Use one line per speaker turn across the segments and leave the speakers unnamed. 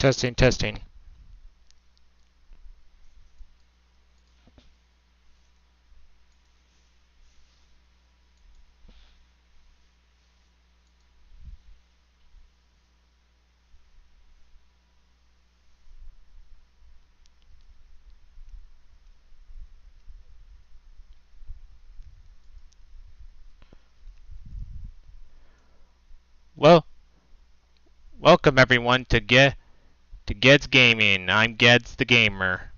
Testing, testing. Well, welcome everyone to Ged's Gaming. I'm Ged's the Gamer.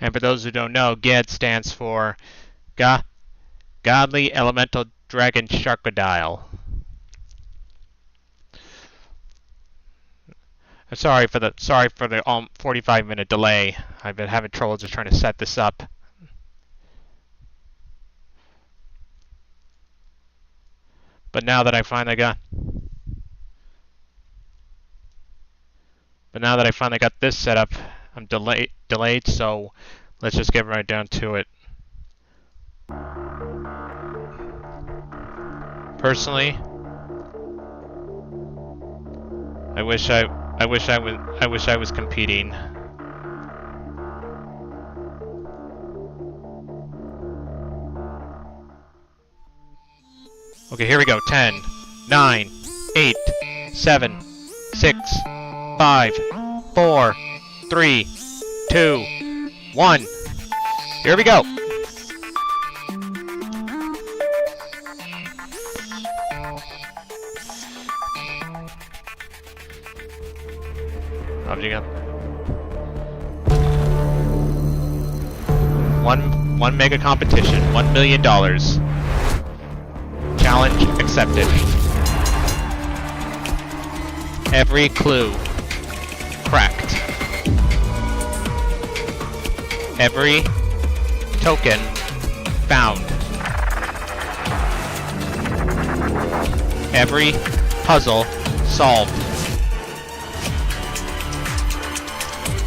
And for those who don't know, Ged stands for Godly Elemental Dragon Sharkadile. Sorry for the 45-minute delay. I've been having trouble just trying to set this up. But now that I finally got this set up, I'm delayed, so let's just get right down to it. Personally, I wish I was competing. Okay, here we go. 10, 9, 8, 7, 6, 5, 4, 3, 2, 1. Here we go. Object up. One mega competition, $1 million. Challenge accepted. Every clue cracked. Every token found. Every puzzle solved.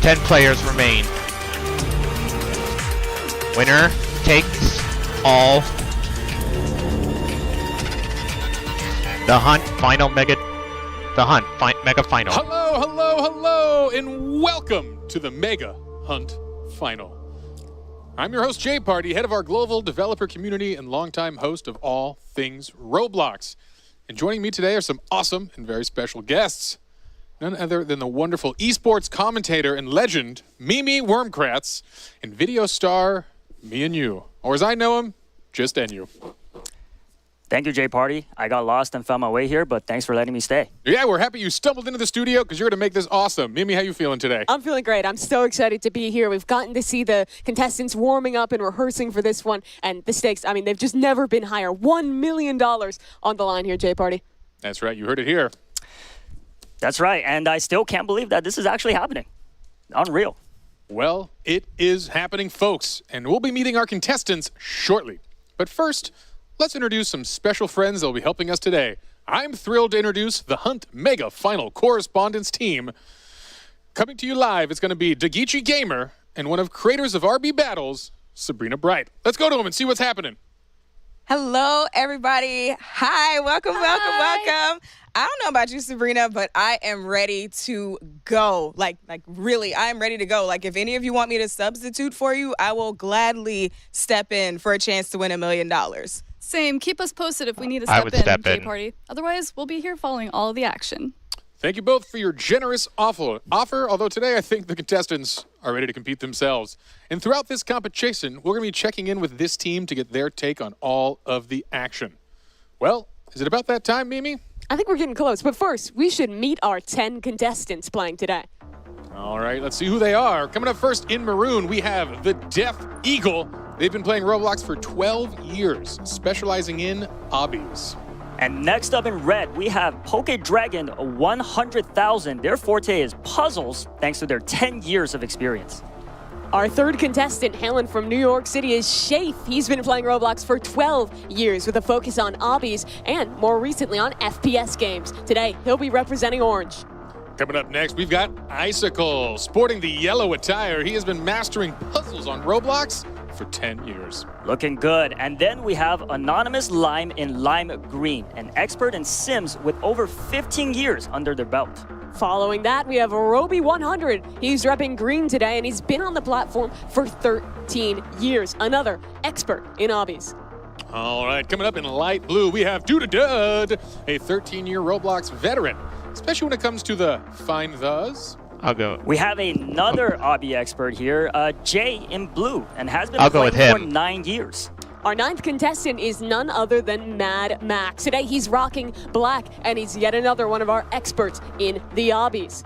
10 players remain. Winner takes all. The Hunt Mega Final.
Hello, and welcome to the Mega Hunt Final. I'm your host, Jay Party, head of our global developer community and longtime host of all things Roblox. And joining me today are some awesome and very special guests. None other than the wonderful esports commentator and legend, Mimi Wormkratz, and video star, me and you. Or as I know him, just NU.
Thank you, Jay Party. I got lost and found my way here, but thanks for letting me stay.
Yeah, we're happy you stumbled into the studio because you're going to make this awesome. Mimi, how you feeling today?
I'm feeling great. I'm so excited to be here. We've gotten to see the contestants warming up and rehearsing for this one. And the stakes, I mean, they've just never been higher. $1 million on the line here, Jay Party.
That's right. You heard it here.
That's right. And I still can't believe that this is actually happening. Unreal.
Well, it is happening, folks. And we'll be meeting our contestants shortly. But first, let's introduce some special friends that will be helping us today. I'm thrilled to introduce the Hunt Mega Final Correspondence Team. Coming to you live, it's going to be Dagichi Gamer and one of creators of RB Battles, Sabrina Bright. Let's go to them and see what's happening.
Hello, everybody. Hi, welcome. I don't know about you, Sabrina, but I am ready to go. Like really, I am ready to go. Like, if any of you want me to substitute for you, I will gladly step in for a chance to win $1 million.
Same. Keep us posted if we need to
I would step
Jay
in.
Party. Otherwise, we'll be here following all of the action.
Thank you both for your generous offer, although today I think the contestants are ready to compete themselves. And throughout this competition, we're going to be checking in with this team to get their take on all of the action. Well, is it about that time, Mimi?
I think we're getting close. But first, we should meet our 10 contestants playing today.
All right, let's see who they are. Coming up first in maroon, we have the Deaf Eagle. They've been playing Roblox for 12 years, specializing in obbies.
And next up in red, we have Poke Dragon 100,000. Their forte is puzzles, thanks to their 10 years of experience.
Our third contestant, hailing from New York City, is Shafe. He's been playing Roblox for 12 years with a focus on obbies and more recently on FPS games. Today, he'll be representing Orange.
Coming up next, we've got Icicle. Sporting the yellow attire, he has been mastering puzzles on Roblox for 10 years.
Looking good. And then we have Anonymous Lime in lime green, an expert in Sims with over 15 years under their belt.
Following that, we have Roby100. He's repping green today, and he's been on the platform for 13 years. Another expert in obbies.
All right, coming up in light blue, we have Dud, a 13-year Roblox veteran, especially when it comes to the find thes.
I'll go.
We have another obby expert here, Jay in blue, and has been
I'll go
playing
with
for
him.
9 years.
Our 9th contestant is none other than Mad Max. Today, he's rocking black, and he's yet another one of our experts in the obbies.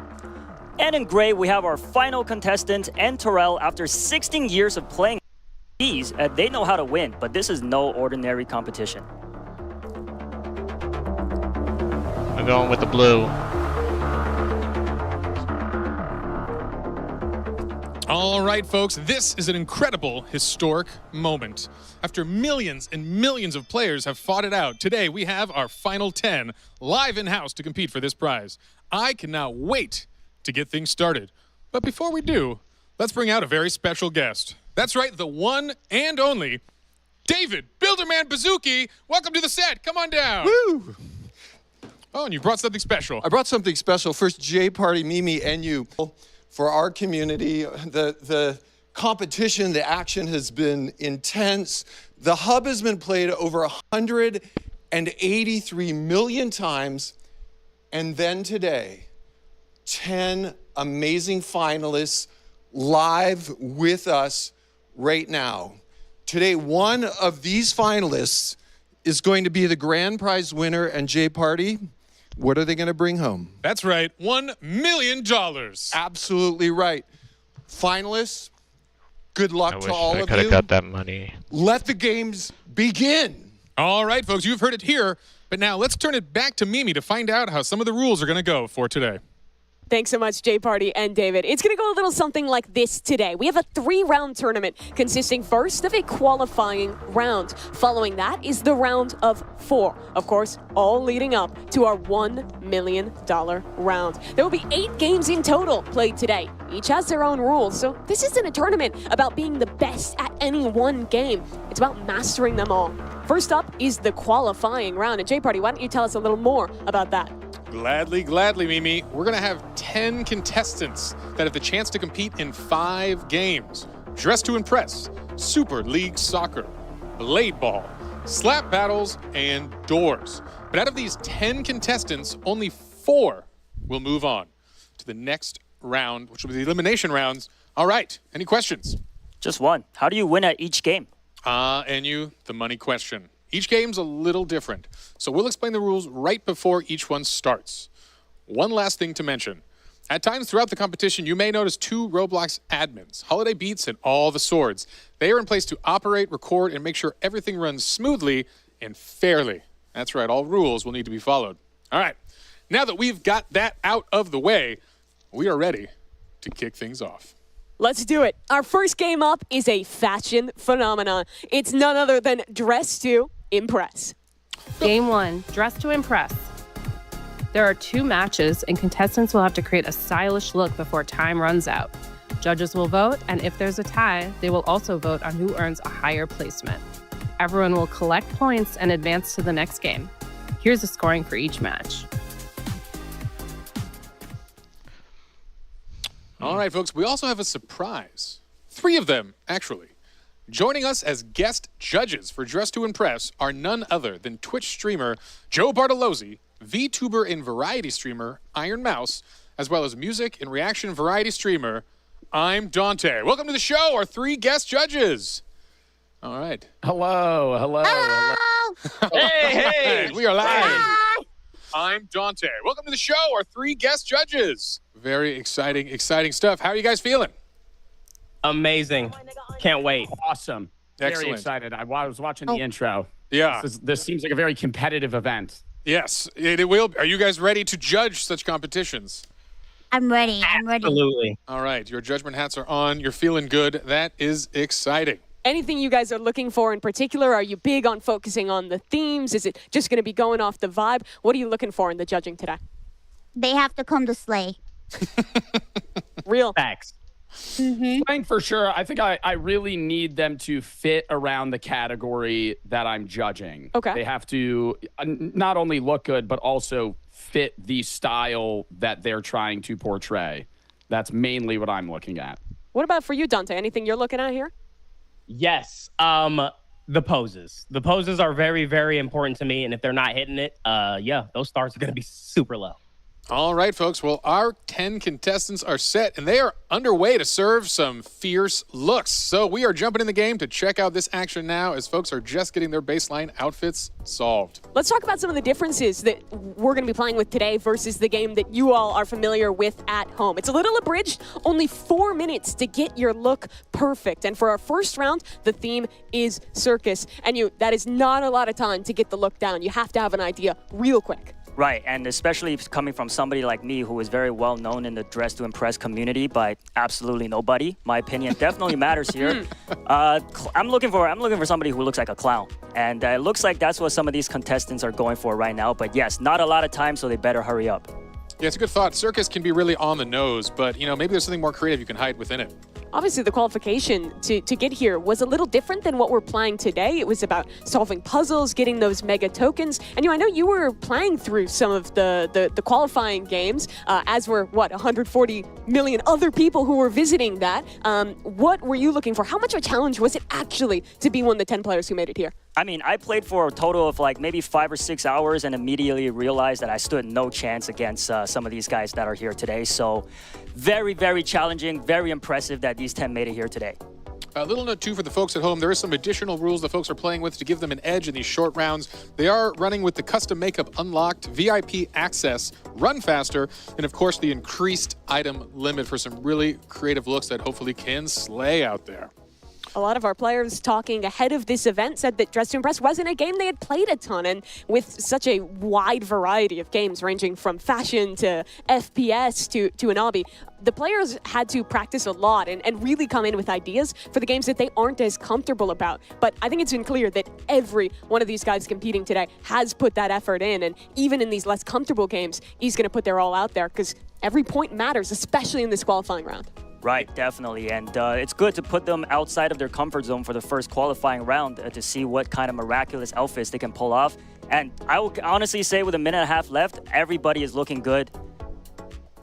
And in gray, we have our final contestant, N Terrell. After 16 years of playing these, they know how to win, but this is no ordinary competition.
I'm going with the blue.
All right, folks, this is an incredible, historic moment. After millions and millions of players have fought it out, today we have our final 10 live in-house to compete for this prize. I cannot wait to get things started. But before we do, let's bring out a very special guest. That's right, the one and only David Builderman Bazooki. Welcome to the set. Come on down.
Woo!
Oh, and you brought something special.
I brought something special. First, Jay Party, Mimi, and you. For our community, the competition, the action has been intense. The hub has been played over 183 million times. And then today, 10 amazing finalists live with us right now. Today, one of these finalists is going to be the grand prize winner. And Jay Party, what are they going to bring home?
That's right, $1 million.
Absolutely right. Finalists, good luck
I
to
wish
all
I
of
could have
you.
got that money.
Let the games begin.
All right, folks, you've heard it here. But now let's turn it back to Mimi to find out how some of the rules are going to go for today.
Thanks so much, Jay Party and David. It's going to go a little something like this today. We have a 3-round tournament consisting first of a qualifying round. Following that is the round of 4. Of course, all leading up to our $1 million round. There will be 8 games in total played today. Each has their own rules, so this isn't a tournament about being the best at any one game. It's about mastering them all. First up is the qualifying round. And Jay Party, why don't you tell us a little more about that?
Gladly, Mimi. We're going to have 10 contestants that have the chance to compete in 5 games. Dress to Impress, Super League Soccer, Blade Ball, Slap Battles, and Doors. But out of these 10 contestants, only 4 will move on to the next round, which will be the elimination rounds. All right, any questions?
Just one. How do you win at each game?
And the money question. Each game's a little different, so we'll explain the rules right before each one starts. One last thing to mention. At times throughout the competition, you may notice 2 Roblox admins, Holiday Beats and All the Swords. They are in place to operate, record, and make sure everything runs smoothly and fairly. That's right, all rules will need to be followed. All right, now that we've got that out of the way, we are ready to kick things off.
Let's do it. Our first game up is a fashion phenomenon. It's none other than Dress to Impress.
Game 1, Dress to Impress. There are 2 matches, and contestants will have to create a stylish look before time runs out. Judges will vote, and if there's a tie, they will also vote on who earns a higher placement. Everyone will collect points and advance to the next game. Here's the scoring for each match.
All right, folks, we also have a surprise. 3 of them, actually. Joining us as guest judges for Dress to Impress are none other than Twitch streamer Joe Bartolozzi, VTuber and variety streamer Iron Mouse, as well as music and reaction variety streamer I'm Dante. Welcome to the show, our 3 guest judges. All right.
Hello.
Hey, we are live. I'm Dante. Welcome to the show, our 3 guest judges. Very exciting stuff. How are you guys feeling?
Amazing. Can't wait.
Awesome. Very
Excellent.
excited. I was watching the intro.
Yeah.
This seems like a very competitive event.
Yes, it will. Are you guys ready to judge such competitions?
I'm ready.
Absolutely.
All right, your judgment hats are on. You're feeling good. That is exciting.
Anything you guys are looking for in particular? Are you big on focusing on the themes? Is it just going to be going off the vibe? What are you looking for in the judging today?
They have to come to slay.
Real.
Facts. Playing for sure. I think I really need them to fit around the category that I'm judging.
Okay.
They have to not only look good, but also fit the style that they're trying to portray. That's mainly what I'm looking at.
What about for you, Dante? Anything you're looking at here?
Yes. The poses. The poses are very, very important to me. And if they're not hitting it, yeah, those stars are going to be super low.
All right, folks. Well, our 10 contestants are set, and they are underway to serve some fierce looks. So we are jumping in the game to check out this action now as folks are just getting their baseline outfits solved.
Let's talk about some of the differences that we're going to be playing with today versus the game that you all are familiar with at home. It's a little abridged, only 4 minutes to get your look perfect. And for our first round, the theme is circus. And that is not a lot of time to get the look down. You have to have an idea real quick.
Right, and especially coming from somebody like me who is very well known in the Dress to Impress community by absolutely nobody. My opinion definitely matters here. I'm looking for somebody who looks like a clown, and it looks like that's what some of these contestants are going for right now. But yes, not a lot of time, so they better hurry up.
Yeah, it's a good thought. Circus can be really on the nose, but maybe there's something more creative you can hide within it.
Obviously, the qualification to get here was a little different than what we're playing today. It was about solving puzzles, getting those mega tokens. And I know you were playing through some of the qualifying games, as were, 140 million other people who were visiting that. What were you looking for? How much of a challenge was it actually to be one of the 10 players who made it here?
I mean, I played for a total of like maybe 5 or 6 hours and immediately realized that I stood no chance against some of these guys that are here today. So very, very challenging, very impressive that these 10 made it here today.
A little note, too, for the folks at home. There is some additional rules the folks are playing with to give them an edge in these short rounds. They are running with the custom makeup unlocked, VIP access, run faster, and, of course, the increased item limit for some really creative looks that hopefully can slay out there.
A lot of our players talking ahead of this event said that Dress to Impress wasn't a game they had played a ton, and with such a wide variety of games ranging from fashion to FPS to an obby, the players had to practice a lot and really come in with ideas for the games that they aren't as comfortable about. But I think it's been clear that every one of these guys competing today has put that effort in, and even in these less comfortable games, he's going to put their all out there because every point matters, especially in this qualifying round.
Right, definitely. And it's good to put them outside of their comfort zone for the first qualifying round to see what kind of miraculous outfits they can pull off. And I will honestly say with a minute and a half left, everybody is looking good.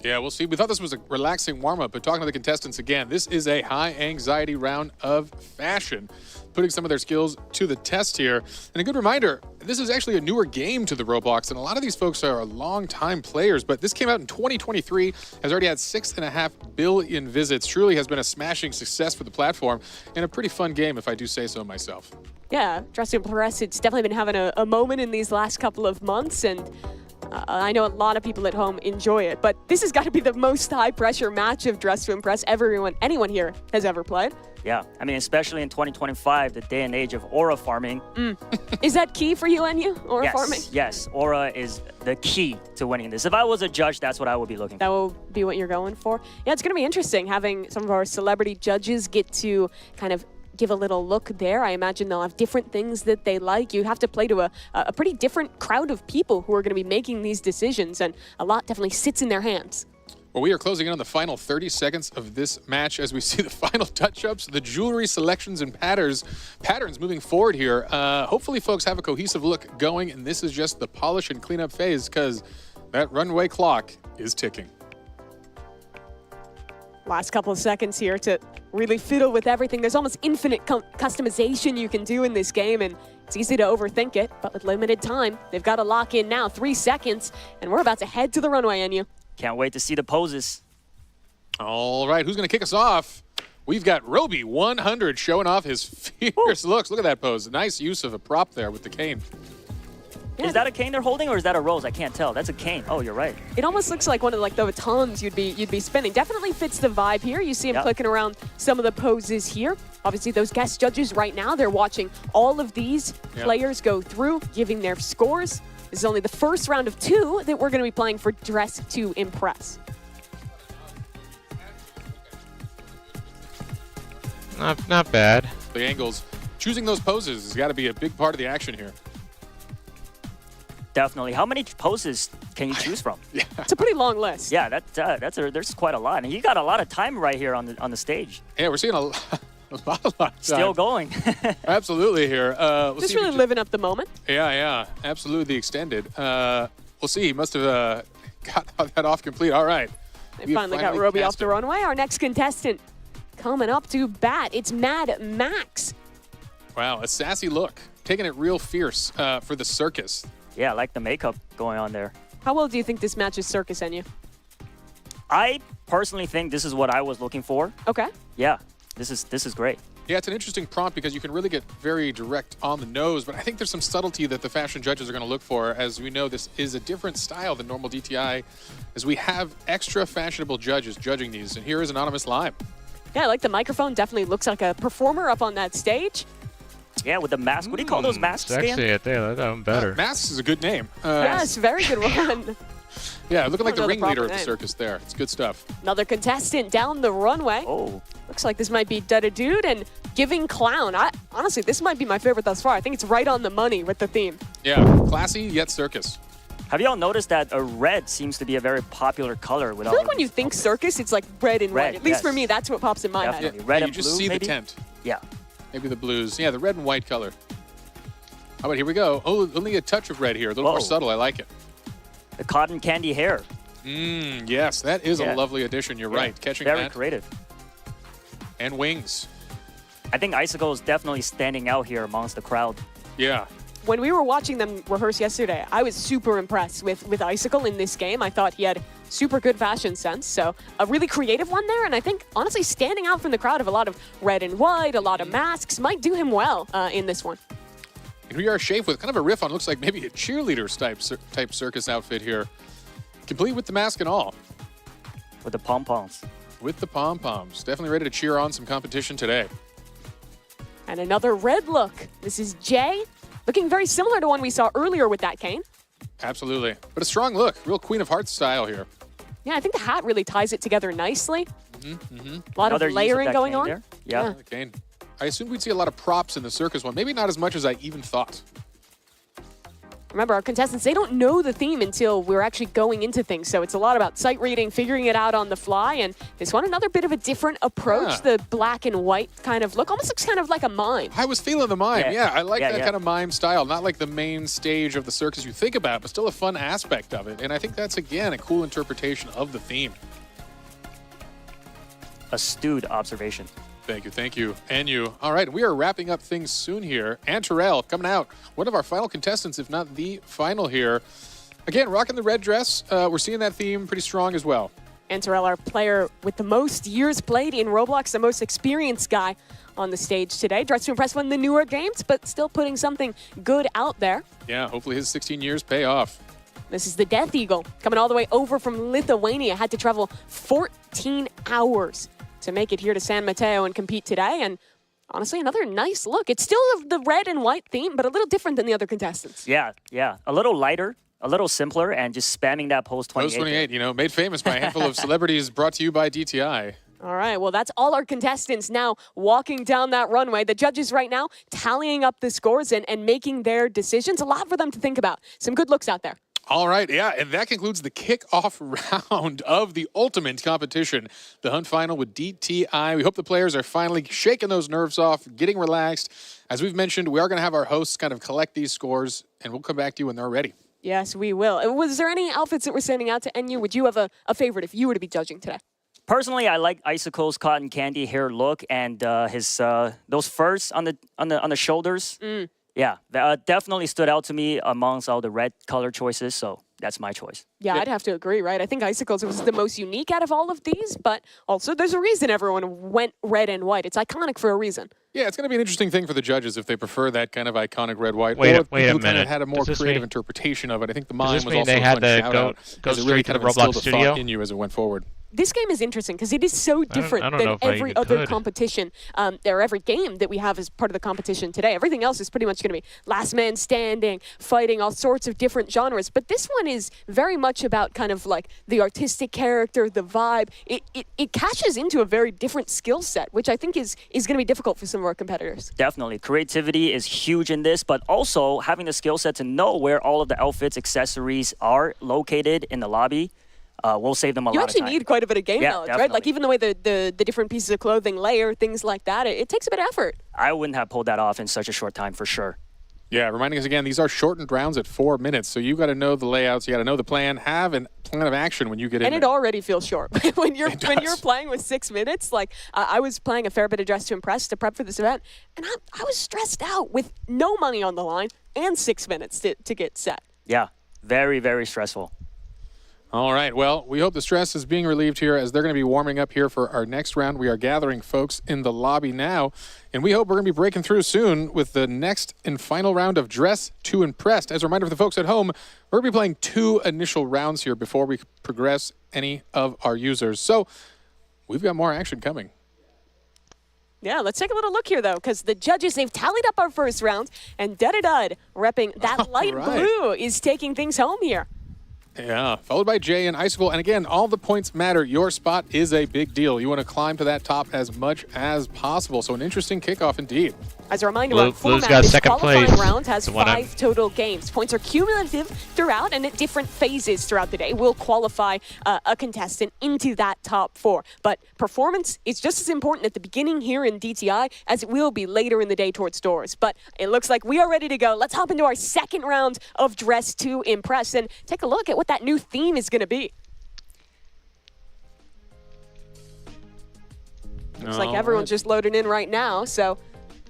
Yeah, we'll see. We thought this was a relaxing warm-up, but talking to the contestants again, this is a high-anxiety round of fashion, putting some of their skills to the test here. And a good reminder, this is actually a newer game to the Roblox, and a lot of these folks are long-time players, but this came out in 2023, has already had 6.5 billion visits, truly has been a smashing success for the platform, and a pretty fun game, if I do say so myself.
Yeah, Dress to Impress, it's definitely been having a moment in these last couple of months, and I know a lot of people at home enjoy it, but this has got to be the most high-pressure match of Dress to Impress anyone here has ever played.
Yeah, I mean, especially in 2025, the day and age of aura farming.
Is that key for you, NU, aura farming?
Yes, aura is the key to winning this. If I was a judge, that's what I would be looking for.
That will be what you're going for? Yeah, it's going to be interesting having some of our celebrity judges get to kind of give a little look there. I imagine they'll have different things that they like. You have to play to a pretty different crowd of people who are going to be making these decisions, and a lot definitely sits in their hands.
Well, we are closing in on the final 30 seconds of this match as we see the final touch-ups, the jewelry selections and patterns moving forward here. Hopefully folks have a cohesive look going, and this is just the polish and cleanup phase because that runway clock is ticking.
Last couple of seconds here to really fiddle with everything. There's almost infinite customization you can do in this game, and it's easy to overthink it, but with limited time, they've got to lock in now. 3 seconds, and we're about to head to the runway, NU.
Can't wait to see the poses.
All right, who's going to kick us off? We've got Roby 100 showing off his fierce looks. Look at that pose. Nice use of a prop there with the cane.
Yeah, is that a cane they're holding, or is that a rose? I can't tell. That's a cane. Oh, you're right.
It almost looks like one of the batons you'd be spinning. Definitely fits the vibe here. You see him clicking around some of the poses here. Obviously, those guest judges right now, they're watching all of these players go through, giving their scores. This is only the first round of 2 that we're going to be playing for Dress to Impress.
Not bad.
The angles. Choosing those poses has got to be a big part of the action here.
Definitely. How many poses can you choose from?
Yeah.
It's a pretty long list.
Yeah, there's quite a lot. And you got a lot of time right here on the stage.
Yeah, we're seeing a lot of time.
Still going.
Absolutely here.
Just really living up the moment.
Yeah, absolutely. The extended. Well, we'll see. He must have got that off complete. All right.
They
We have
finally got Roby off
cast
the
him.
runway. Our next contestant coming up to bat. It's Mad Max.
Wow, a sassy look. Taking it real fierce for the circus.
Yeah, I like the makeup going on there.
How well do you think this matches Circus, Enya?
I personally think this is what I was looking for.
Okay.
Yeah, this is great.
Yeah, it's an interesting prompt because you can really get very direct on the nose, but I think there's some subtlety that the fashion judges are going to look for. As we know, this is a different style than normal DTI, as we have extra fashionable judges judging these. And here is Anonymous Lime.
Yeah, I like the microphone. Definitely looks like a performer up on that stage.
Yeah, with the mask. What do you call those masks
Sexy
again?
at there. That's better.
Masks is a good name.
Yes, very good one.
Yeah, looking like the
Another
ringleader
proper
of the
name.
circus there. It's good stuff.
Another contestant down the runway.
Oh,
Looks like this might be Dutta Dude and Giving Clown. Honestly, this might be my favorite thus far. I think it's right on the money with the theme.
Yeah, classy yet circus.
have you all noticed that a red seems to be a very popular color? With
I
all
feel like
of
when you
these
think
outfits?
circus, it's like red and
Red,
white. At least for
yes.
me, that's what pops in my head.
Definitely. Red
you
and
just
blue,
see
maybe?
the tent.
Yeah.
Maybe the blues. Yeah, the red and white color. How about here we go? Oh, only a touch of red here. A little more
Whoa.
subtle. I like it.
The cotton candy hair.
Yes, that is
Yeah.
a lovely addition. You're
Yeah,
right. Catching
very
that.
creative.
And wings.
I think Icicle is definitely standing out here amongst the crowd.
Yeah.
When we were watching them rehearse yesterday, I was super impressed with Icicle in this game. I thought he had super good fashion sense, so a really creative one there. And I think, honestly, standing out from the crowd of a lot of red and white, a lot of masks, might do him well in this one.
And we are Shafe with kind of a riff on, looks like maybe a cheerleader's type circus outfit here. Complete with the mask and all.
With the pom-poms.
With the pom-poms. Definitely ready to cheer on some competition today.
And another red look. This is Jay, looking very similar to one we saw earlier with that cane.
Absolutely. But a strong look. Real Queen of Hearts style here.
Yeah, I think the hat really ties it together nicely. A lot
Another
of
use
layering
that
going
cane
on.
there. Yeah.
The cane. I assumed we'd see a lot of props in the circus one. Maybe not as much as I even thought.
Remember, our contestants, they don't know the theme until we're actually going into things. So it's a lot about sight reading, figuring it out on the fly. And this one, another bit of a different approach.
Yeah.
The black and white kind of look. Almost looks kind of like a mime.
I was feeling the mime.
Yeah.
Yeah, I like
Yeah,
that
yeah.
kind of mime style. Not like the main stage of the circus you think about, but still a fun aspect of it. And I think that's, again, a cool interpretation of the theme.
Astute observation.
Thank you, thank you. And you. All right, we are wrapping up things soon here. And Terrell coming out, one of our final contestants, if not the final here. Again, rocking the red dress. We're seeing that theme pretty strong as well.
And Terrell, our player with the most years played in Roblox, the most experienced guy on the stage today. Dressed to impress one of the newer games, but still putting something good out there.
Yeah, hopefully his 16 years pay off.
This is the Death Eagle, coming all the way over from Lithuania. Had to travel 14 hours to make it here to San Mateo and compete today. And honestly, another nice look. It's still the red and white theme, but a little different than the other contestants.
Yeah, yeah. A little lighter, a little simpler, and just spamming that pose 28.
Post 28, you know, made famous by a handful of celebrities, brought to you by DTI.
All right, well, that's all our contestants now walking down that runway. The judges right now tallying up the scores and making their decisions. A lot for them to think about. Some good looks out there.
All right, yeah, and that concludes the kickoff round of the ultimate competition, the Hunt Final with DTI. We hope the players are finally shaking those nerves off, getting relaxed. As we've mentioned, we are going to have our hosts kind of collect these scores, and we'll come back to you when they're ready.
Yes, we will. Was there any outfits that were standing out to NU? Would you have a favorite if you were to be judging today?
Personally, I like Icicle's cotton candy hair look and his those furs on the shoulders. Yeah, that definitely stood out to me amongst all the red color choices. So that's my choice.
Yeah, I'd have to agree, right? I think Icicles was the most unique out of all of these, but also there's a reason everyone went red and white. It's iconic for a reason.
Yeah, it's going to be an interesting thing for the judges if they prefer that kind of iconic red-white.
Wait
or
a
people who kind
minute.
of had a more
Does this
creative
mean-
interpretation of it. I think the
Does
mime
this
was
mean
also
they
a
had
fun
to
shout-out,
go
as it really
straight to
kind
the
of instilled
Roblox
a
studio?
thought in you as it went forward.
This game is interesting because it is so different
I don't
than
know if I
every
even
other
could.
competition or every game that we have as part of the competition today. Everything else is pretty much going to be last man standing, fighting, all sorts of different genres. But this one is very much about kind of like the artistic character, the vibe. It catches into a very different skill set, which I think is going to be difficult for some of our competitors.
Definitely. Creativity is huge in this, but also having the skill set to know where all of the outfits, accessories are located in the lobby will save them a
You
lot of time.
actually need quite a bit of game
Yeah,
knowledge, right? Like
definitely.
even the way the different pieces of clothing layer, things like that, it takes a bit of effort.
I wouldn't have pulled that off in such a short time for sure.
Yeah, reminding us again, these are shortened rounds at 4 minutes, so you got to know the layouts, you got to know the plan, have a plan of action when you get in.
And it
there.
already feels short when you're playing with 6 minutes. Like I was playing a fair bit of Dress to Impress to prep for this event, and I was stressed out with no money on the line and 6 minutes to get set.
Yeah, very, very stressful.
All right, well, we hope the stress is being relieved here as they're going to be warming up here for our next round. We are gathering folks in the lobby now, and we hope we're going to be breaking through soon with the next and final round of Dress to Impress. As a reminder for the folks at home, we're going to be playing 2 initial rounds here before we progress any of our users. So we've got more action coming.
Yeah, let's take a little look here, though, because the judges, they've tallied up our first round, and Dud repping that light blue is taking things home here.
Yeah, followed by Jay and Icicle. And again, all the points matter. Your spot is a big deal. You want to climb to that top as much as possible. So an interesting kickoff indeed.
As a reminder,
Blue's
our format,
got
this
second
qualifying
place.
round has
The one
5 total games. Points are cumulative throughout and at different phases throughout the day will qualify a contestant into that top 4. But performance is just as important at the beginning here in DTI as it will be later in the day towards doors. But it looks like we are ready to go. Let's hop into our second round of Dress to Impress and take a look at what that new theme is going to be. Looks like everyone's just loading in right now, so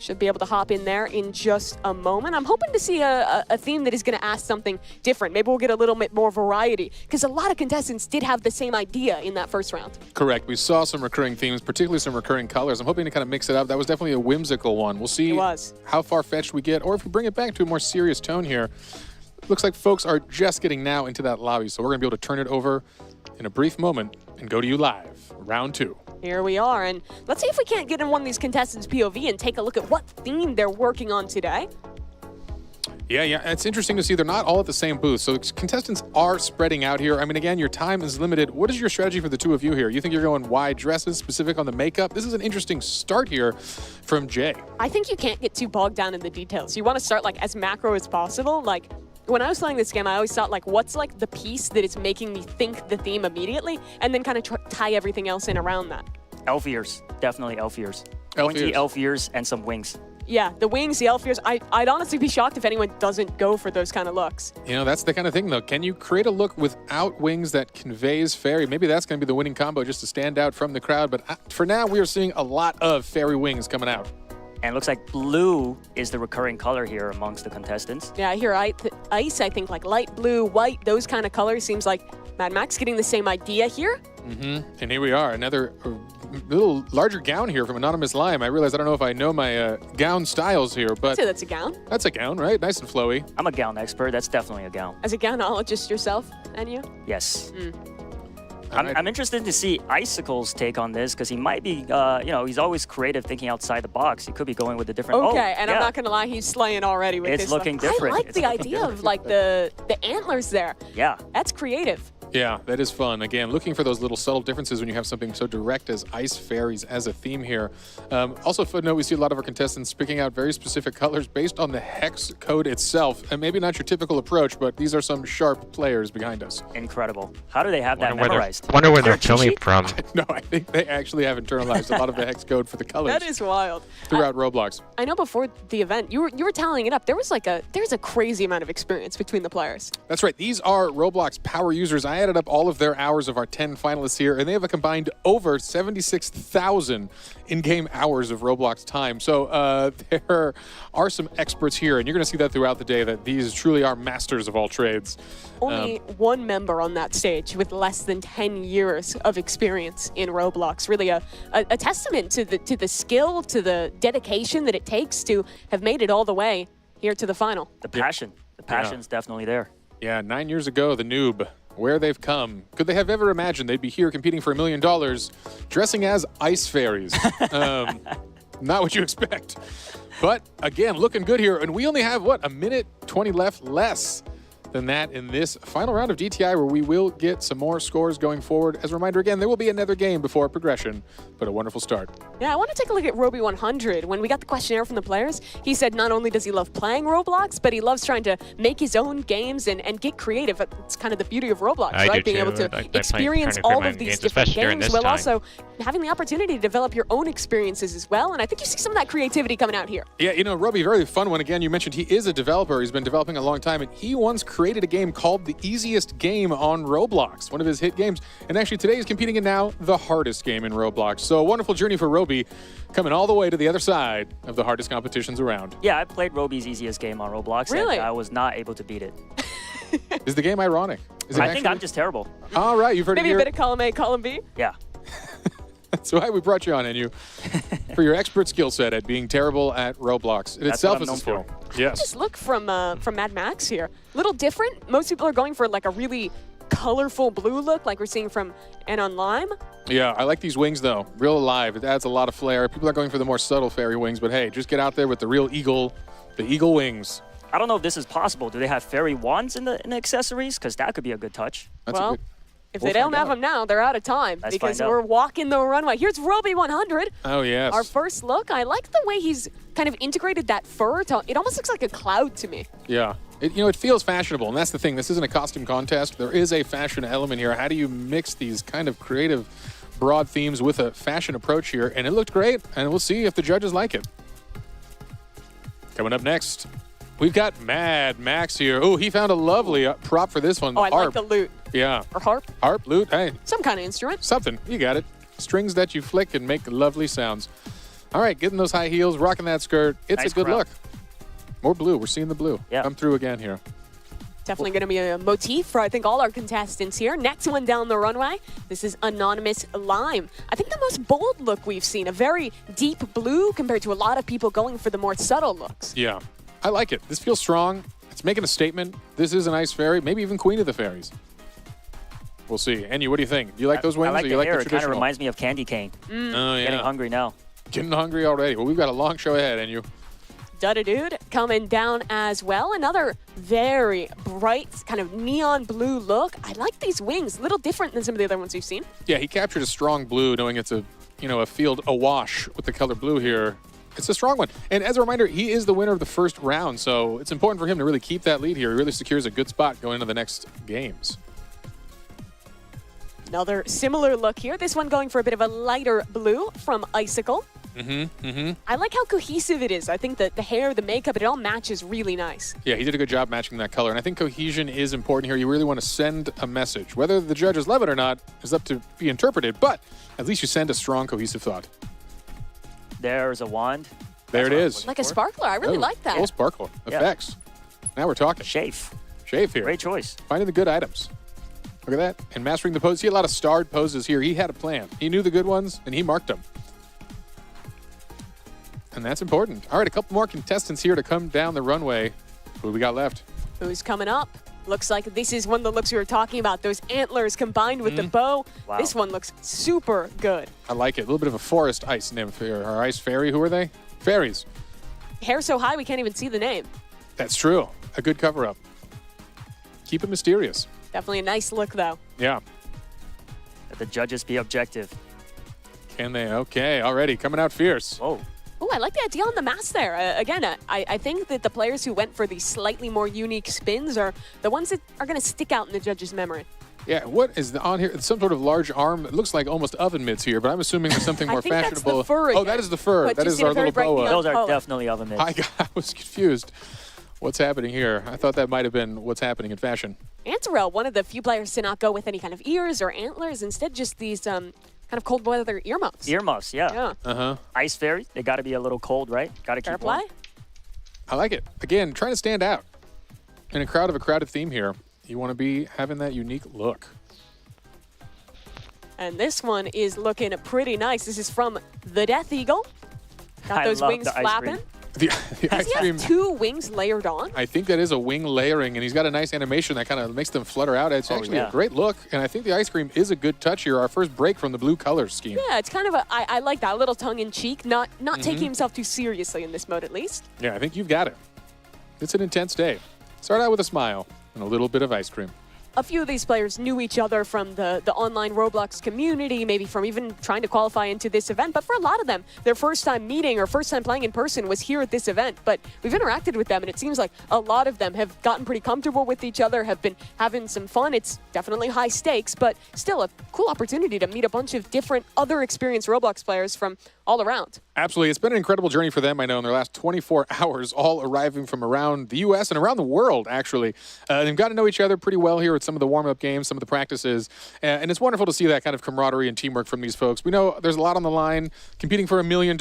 should be able to hop in there in just a moment. I'm hoping to see a theme that is going to ask something different. Maybe we'll get a little bit more variety, because a lot of contestants did have the same idea in that first round.
Correct. We saw some recurring themes, particularly some recurring colors. I'm hoping to kind of mix it up. That was definitely a whimsical one. We'll see how far-fetched we get, or if we bring it back to a more serious tone here. Looks like folks are just getting now into that lobby, so we're going to be able to turn it over in a brief moment and go to you live. Round 2.
Here we are, and let's see if we can't get in one of these contestants' POV and take a look at what theme they're working on today.
Yeah, it's interesting to see they're not all at the same booth, so contestants are spreading out here. I mean, again, your time is limited. What is your strategy for the two of you here? You think you're going wide dresses, specific on the makeup? This is an interesting start here from Jay.
I think you can't get too bogged down in the details. You want to start like as macro as possible. Like when I was playing this game, I always thought like, what's like the piece that is making me think the theme immediately, and then kind of tie everything else in around that.
Elf ears, definitely elf ears.
Elf
Pointy
ears.
elf ears and some wings.
Yeah, the wings, the elf ears. I'd honestly be shocked if anyone doesn't go for those kind of looks.
You know, that's the kind of thing, though. Can you create a look without wings that conveys fairy? Maybe that's going to be the winning combo just to stand out from the crowd. But for now, we are seeing a lot of fairy wings coming out.
And it looks like blue is the recurring color here amongst the contestants.
Yeah, I hear ice, I think like light blue, white, those kind of colors. Seems like Mad Max getting the same idea here.
And here we are, another little larger gown here from Anonymous Lime. I realize I don't know if I know my gown styles here, but
I'd say that's a gown.
That's a gown, right? Nice and flowy.
I'm a gown expert. That's definitely a gown.
As a gownologist yourself, and you?
Yes.
Right.
I'm interested to see Icicle's take on this because he might be, he's always creative, thinking outside the box. He could be going with a different.
Okay, and I'm not gonna lie, he's slaying already with
It's
this.
looking
stuff.
different.
I like
It's
the
looking
idea
different.
of like the antlers there.
Yeah.
That's creative.
Yeah, that is fun. Again, looking for those little subtle differences when you have something so direct as ice fairies as a theme here. Also, footnote, we see a lot of our contestants picking out very specific colors based on the hex code itself. And maybe not your typical approach, but these are some sharp players behind us.
Incredible. How do they have that
Wonder
memorized?
wonder where
Is there
they're
a cheat
filming
sheet?
from.
No, I think they actually have internalized a lot of the hex code for the colors
That is wild.
throughout Roblox.
I know before the event, you were tallying it up. There's a crazy amount of experience between the players.
That's right. These are Roblox power users. I added up all of their hours of our 10 finalists here, and they have a combined over 76,000 in-game hours of Roblox time. So there are some experts here, and you're going to see that throughout the day, that these truly are masters of all trades.
Only one member on that stage with less than 10 years of experience in Roblox. Really a testament to the skill, to the dedication that it takes to have made it all the way here to the final.
The passion. The passion's definitely there.
Yeah, 9 years ago, the noob, where they've come. Could they have ever imagined they'd be here competing for $1 million, dressing as ice fairies? Not what you expect. But again, looking good here. And we only have, what, a minute 20 left less than that in this final round of DTI, where we will get some more scores going forward. As a reminder, again, there will be another game before progression, but a wonderful start.
Yeah, I want to take a look at Roby 100. When we got the questionnaire from the players, he said not only does he love playing Roblox, but he loves trying to make his own games and get creative. It's kind of the beauty of Roblox,
I
right?
do
Being
too.
able to
I like
experience
trying to
all
create
of
my
these
games,
different
especially during
games,
this
while
time.
also having the opportunity to develop your own experiences as well. And I think you see some of that creativity coming out here.
Yeah, Roby, very fun one. Again, you mentioned he is a developer. He's been developing a long time, and he once created a game called The Easiest Game on Roblox, one of his hit games. And actually today he's competing in now the hardest game in Roblox. So a wonderful journey for Roby, coming all the way to the other side of the hardest competitions around.
Yeah, I played Roby's easiest game on Roblox.
Really?
And I was not able to beat it.
Is the game ironic? Is it
I think I'm just terrible.
All right, you've heard
Maybe
it
a
here.
bit of column A, column B.
Yeah.
That's why we brought you on, Enyu, for your expert skill set at being terrible at Roblox. It
That's
itself
what
is
I'm
a skill.
known
Yes.
Just look from Mad Max here. Little different. Most people are going for like a really colorful blue look like we're seeing from Anon Lime.
Yeah, I like these wings, though. Real alive. It adds a lot of flair. People are going for the more subtle fairy wings, but hey, just get out there with the real eagle, the eagle wings.
I don't know if this is possible. Do they have fairy wands in the accessories? Because that could be a good touch.
That's
Well,
a good...
If
We'll
they don't
find
have
out.
them now, they're out of time
Let's
because
find out.
we're walking the runway. Here's Roby 100.
Oh, yes.
Our first look. I like the way he's kind of integrated that fur. It almost looks like a cloud to me.
Yeah. It feels fashionable, and that's the thing. This isn't a costume contest. There is a fashion element here. How do you mix these kind of creative, broad themes with a fashion approach here? And it looked great, and we'll see if the judges like it. Coming up next, we've got Mad Max here. Oh, he found a lovely prop for this one.
Oh, I like
harp.
the lute.
Yeah.
Or harp.
Harp, lute, hey,
Some kind of instrument.
something. You got it. Strings that you flick and make lovely sounds. All right, getting those high heels, rocking that skirt. It's
Nice
a good
crown.
look. More blue. We're seeing the blue.
Yeah.
Come through again here.
Definitely going to be a motif for, I think, all our contestants here. Next one down the runway. This is Anonymous Lime. I think the most bold look we've seen. A very deep blue compared to a lot of people going for the more subtle looks.
Yeah, I like it. This feels strong. It's making a statement. This is an ice fairy, maybe even queen of the fairies. We'll see. Enyu, what do you think? Do you like those wings,
I like
or
the
you like
hair.
the
It kind of
traditional?
reminds me of candy cane.
Oh, yeah.
Getting hungry now.
Getting hungry already. Well, we've got a long show ahead, Enyu.
Dude coming down as well. Another very bright, kind of neon blue look. I like these wings. A little different than some of the other ones we've seen.
Yeah, he captured a strong blue, knowing it's a field awash with the color blue here. It's a strong one. And as a reminder, he is the winner of the first round, so it's important for him to really keep that lead here. He really secures a good spot going into the next games.
Another similar look here. This one going for a bit of a lighter blue from Icicle. I like how cohesive it is. I think that the hair, the makeup, it all matches really nice.
Yeah, he did a good job matching that color. And I think cohesion is important here. You really want to send a message. Whether the judges love it or not is up to be interpreted, but at least you send a strong, cohesive thought.
There's a wand.
There it is.
Like a sparkler. I really like that.
Full sparkle
Yeah.
effects. Now we're talking.
Shave.
Shave here.
Great choice.
Finding the good items. Look at that. And mastering the pose. He had a lot of starred poses here. He had a plan. He knew the good ones, and he marked them. And that's important. All right, a couple more contestants here to come down the runway. Who we got left?
Who's coming up? Looks like this is one of the looks we were talking about. Those antlers combined with the bow.
Wow.
This one looks super good.
I like it. A little bit of a forest ice nymph here. Or ice fairy. Who are they? Fairies.
Hair so high we can't even see the name.
That's true. A good cover-up. Keep it mysterious.
Definitely a nice look, though.
Yeah.
Let the judges be objective.
Can they? Okay. Already coming out fierce.
Whoa.
Oh, I like the idea on the mask there. Again, I think that the players who went for these slightly more unique spins are the ones that are going to stick out in the judges' memory.
Yeah, what is on here? It's some sort of large arm. It looks like almost oven mitts here, but I'm assuming there's something more
I think that's
fashionable.
the fur
Oh,
again.
that is the fur.
But
That
just
is
in a
our
very
little
bright
boa.
neon
Those are
color.
definitely oven mitts.
I was confused. What's happening here? I thought that might have been what's happening in fashion.
Antarel, one of the few players to not go with any kind of ears or antlers, instead just these kind of cold weather earmuffs.
Earmuffs, yeah.
Yeah.
Uh-huh.
Ice fairy, they got to be a little cold, right? Got to
Fair
keep
play.
warm.
I like it. Again, trying to stand out. In a crowded theme here, you want to be having that unique look.
And this one is looking pretty nice. This is from the Death Eagle. Got
I
those
love
wings
the ice
flapping.
cream.
The
Does
ice
he
cream,
have two wings layered on?
I think that is a wing layering, and he's got a nice animation that kind of makes them flutter out. It's actually
yeah.
a great look, and I think the ice cream is a good touch here. Our first break from the blue color scheme.
Yeah, it's kind of I like that, a little tongue-in-cheek, not taking himself too seriously in this mode at least.
Yeah, I think you've got it. It's an intense day. Start out with a smile. and a little bit of ice cream.
A few of these players knew each other from the online Roblox community, maybe from even trying to qualify into this event. But for a lot of them, their first time meeting or first time playing in person was here at this event. But we've interacted with them, and it seems like a lot of them have gotten pretty comfortable with each other, have been having some fun. It's definitely high stakes, but still a cool opportunity to meet a bunch of different other experienced Roblox players from all around.
Absolutely. It's been an incredible journey for them, I know, in their last 24 hours, all arriving from around the U.S. and around the world, actually. They've got to know each other pretty well here with some of the warm-up games, some of the practices, and it's wonderful to see that kind of camaraderie and teamwork from these folks. We know there's a lot on the line. Competing for $1 million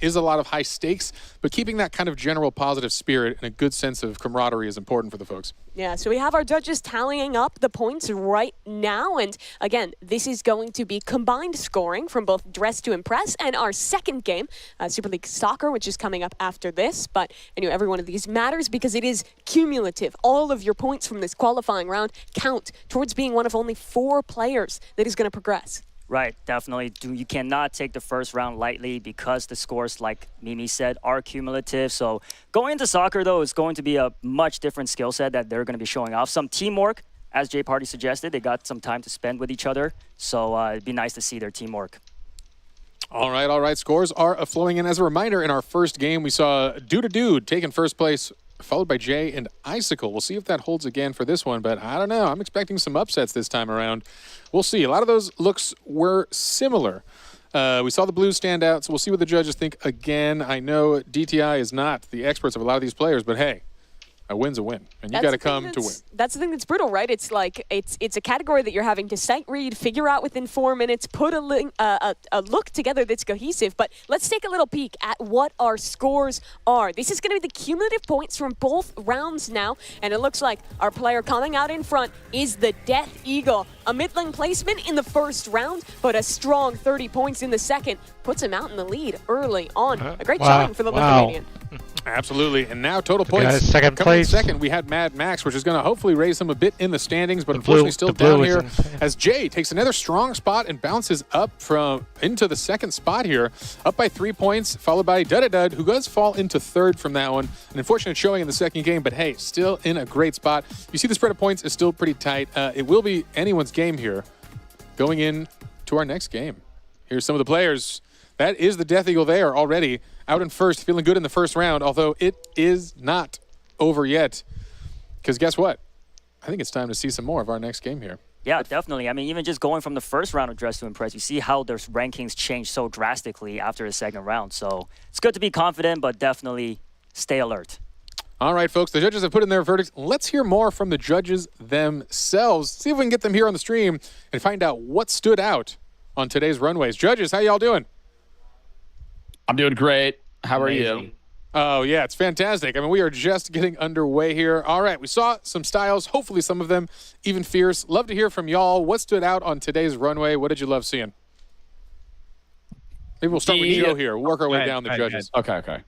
is a lot of high stakes, but keeping that kind of general positive spirit and a good sense of camaraderie is important for the folks.
Yeah, so we have our judges tallying up the points right now, and again, this is going to be combined scoring from both Dress to Impress and our second game, Super League Soccer, which is coming up after this. But I know every one of these matters because it is cumulative. All of your points from this qualifying round count towards being one of only 4 players that is going to progress.
Right, definitely. You cannot take the first round lightly because the scores, like Mimi said, are cumulative. So going into soccer, though, is going to be a much different skill set that they're going to be showing off. Some teamwork, as Jay Party suggested. They got some time to spend with each other. So it'd be nice to see their teamwork.
All right. Scores are flowing in. As a reminder, in our first game, we saw Dude taking first place, followed by Jay and Icicle. We'll see if that holds again for this one, but I don't know. I'm expecting some upsets this time around. We'll see. A lot of those looks were similar. We saw the Blues stand out, so we'll see what the judges think again. I know DTI is not the experts of a lot of these players, but hey, a win's a win, and you got to come to win.
That's the thing that's brutal, right? It's like it's a category that you're having to sight read, figure out within 4 minutes, put a look together that's cohesive. But let's take a little peek at what our scores are. This is going to be the cumulative points from both rounds now, and it looks like our player coming out in front is the Death Eagle. A middling placement in the first round, but a strong 30 points in the second puts him out in the lead early on. A great showing for the Lithuanian.
Absolutely. And now total points.
Second
Coming in
place.
second, we had Mad Max, which is going to hopefully raise him a bit in the standings, but unfortunately still down here as Jay takes another strong spot and bounces up into the second spot here, up by 3 points, followed by Dud, who does fall into third from that one. An unfortunate showing in the second game, but hey, still in a great spot. You see the spread of points is still pretty tight. It will be anyone's game here going in to our next game. Here's some of the players. That is the Death Eagle there already. Out in first, feeling good in the first round, although it is not over yet. Because guess what? I think it's time to see some more of our next game here.
Yeah, definitely. I mean, even just going from the first round of Dress to Impress, you see how their rankings change so drastically after the second round. So it's good to be confident, but definitely stay alert.
All right, folks, the judges have put in their verdicts. Let's hear more from the judges themselves. See if we can get them here on the stream and find out what stood out on today's runways. Judges, how y'all doing?
I'm doing great. How are you?
Oh, yeah, it's fantastic. I mean, we are just getting underway here. All right, we saw some styles, hopefully some of them even fierce. Love to hear from y'all. What stood out on today's runway? What did you love seeing? Maybe we'll start with Joe here. Work our way down the judges.
Okay.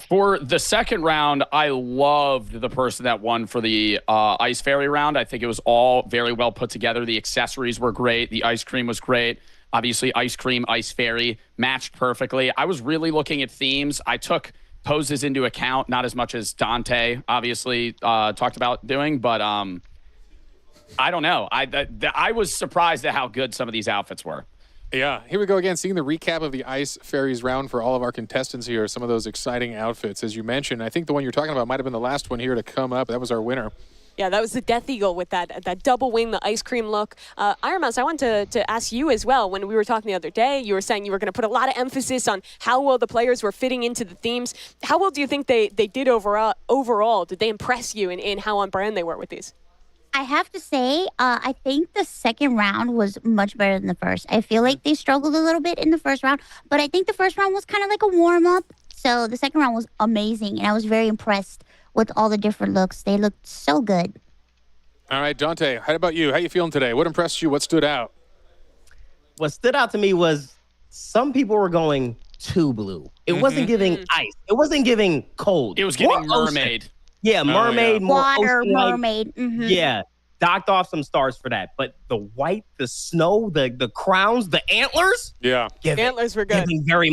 For the second round, I loved the person that won for the Ice Fairy round. I think it was all very well put together. The accessories were great. The ice cream was great. Obviously, ice cream, Ice Fairy matched perfectly. I was really looking at themes. I took poses into account, not as much as Dante obviously talked about doing, but I don't know. I was surprised at how good some of these outfits were.
Yeah, here we go again, seeing the recap of the Ice Fairies round for all of our contestants here. Some of those exciting outfits, as you mentioned. I think the one you're talking about might have been the last one here to come up. That was our winner.
Yeah, that was the Death Eagle with that double wing, the ice cream look. Iron Mouse, I wanted to ask you as well. When we were talking the other day, you were saying you were going to put a lot of emphasis on how well the players were fitting into the themes. How well do you think they did overall? Did they impress you in how on brand they were with these?
I have to say, I think the second round was much better than the first. I feel like they struggled a little bit in the first round, but I think the first round was kind of like a warm-up. So the second round was amazing, and I was very impressed with all the different looks. They looked so good.
All right, Dante, how about you? How you feeling today? What impressed you? What stood out?
What stood out to me was some people were going too blue. It wasn't giving ice. It wasn't giving cold.
It was giving
more
mermaid.
Ocean. Yeah, mermaid, more
water,
ocean-like.
mermaid.
Yeah, docked off some stars for that. But the white, the snow, the crowns, the antlers.
Yeah.
Antlers were good.
Giving very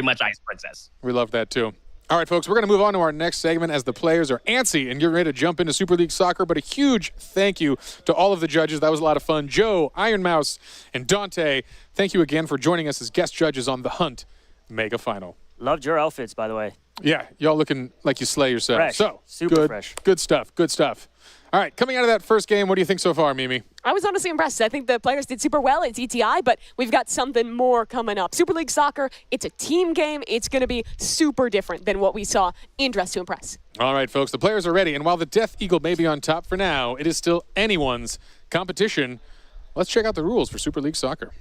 much Ice Princess.
We love that too. All right, folks, we're going to move on to our next segment as the players are antsy and getting ready to jump into Super League Soccer. But a huge thank you to all of the judges. That was a lot of fun. Joe, Iron Mouse, and Dante, thank you again for joining us as guest judges on the Hunt Mega Final.
Loved your outfits, by the way.
Yeah, y'all looking like you slay yourself.
Fresh.
So,
Super
good,
fresh.
Good stuff, good stuff. All right, coming out of that first game, what do you think so far, Mimi?
I was honestly impressed. I think the players did super well at ETI, but we've got something more coming up. Super League Soccer, it's a team game. It's going to be super different than what we saw in Dress to Impress.
All right, folks, the players are ready. And while the Death Eagle may be on top for now, it is still anyone's competition. Let's check out the rules for Super League Soccer.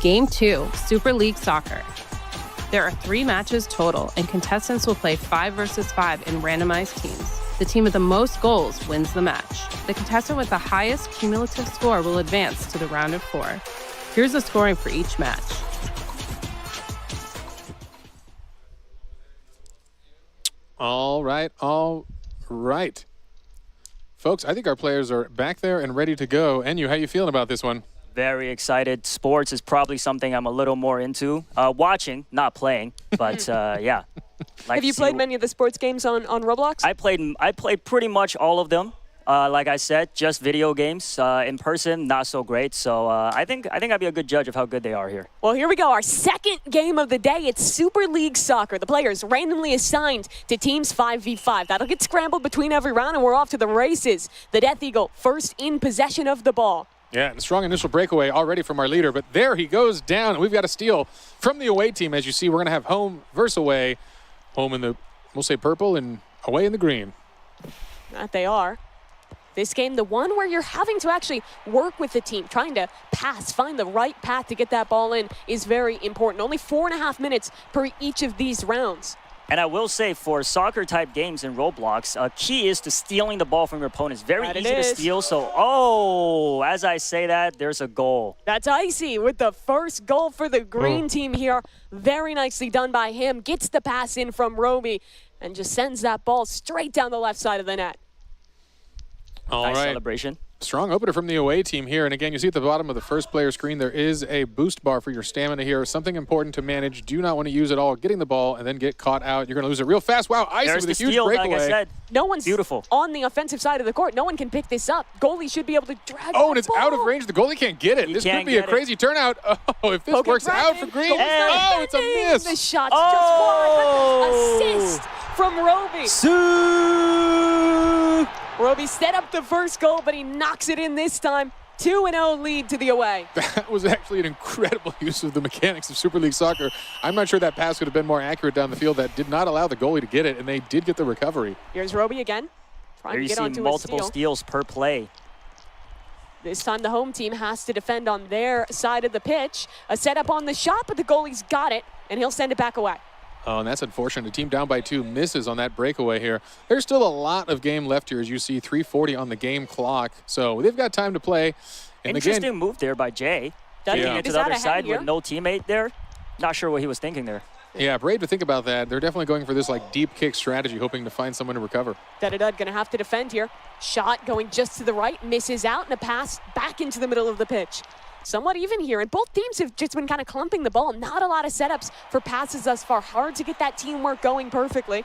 Game 2, Super League Soccer. There are 3 matches total, and contestants will play 5 versus 5 in randomized teams. The team with the most goals wins the match. The contestant with the highest cumulative score will advance to the round of 4. Here's the scoring for each match.
All right. Folks, I think our players are back there and ready to go. Enyu, how you feeling about this one?
Very excited. Sports is probably something I'm a little more into. Watching, not playing, but yeah.
Have you played many of the sports games on Roblox?
I played pretty much all of them. Like I said, just video games. In person, not so great. So I think I'd be a good judge of how good they are here.
Well, here we go. Our second game of the day. It's Super League Soccer. The players randomly assigned to teams 5v5. That'll get scrambled between every round, and we're off to the races. The Death Eagle first in possession of the ball.
Yeah, and a strong initial breakaway already from our leader, but there he goes down, and we've got a steal from the away team. As you see, we're going to have home versus away. Home in the, we'll say purple, and away in the green.
That they are. This game, the one where you're having to actually work with the team, trying to pass, find the right path to get that ball in is very important. Only 4.5 minutes per each of these rounds.
And I will say, for soccer-type games in Roblox, key is to stealing the ball from your opponents. Very easy to steal, so, as I say that, there's a goal.
That's Icy with the first goal for the green team here. Very nicely done by him. Gets the pass in from Roby and just sends that ball straight down the left side of the net.
All
nice
right.
celebration.
Strong opener from the away team here. And again, you see at the bottom of the first player screen, there is a boost bar for your stamina here. Something important to manage. Do not want to use it all. Getting the ball and then get caught out. You're going to lose it real fast. Wow, Icy with a huge breakaway.
Like I said.
No one's
beautiful
on the offensive side of the court. No one can pick this up. Goalie should be able to drag
and it's
ball.
out of range. The goalie can't get it. This could be a crazy turnout. Oh, if this works out for green. Oh, it's a miss.
The shot's just wide. Assist from Roby. Roby set up the first goal, but he knocks it in this time. 2-0 lead to the away.
That was actually an incredible use of the mechanics of Super League Soccer. I'm not sure that pass could have been more accurate down the field. That did not allow the goalie to get it, and they did get the recovery.
Here's Roby again. Trying to get onto
multiple
a steal.
steals per play.
This time the home team has to defend on their side of the pitch. A setup on the shot, but the goalie's got it, and he'll send it back away.
Oh, and that's unfortunate. The team down by 2 misses on that breakaway here. There's still a lot of game left here, as you see, 3:40 on the game clock. So they've got time to play. And
interesting
again,
move there by Jay. Taking it to the other side with no teammate there. Not sure what he was thinking there.
Yeah, brave to think about that. They're definitely going for this like deep kick strategy, hoping to find someone to recover.
Dadadud gonna have to defend here. Shot going just to the right, misses out, and a pass back into the middle of the pitch. Somewhat even here, and both teams have just been kind of clumping the ball. Not a lot of setups for passes thus far. Hard to get that teamwork going perfectly.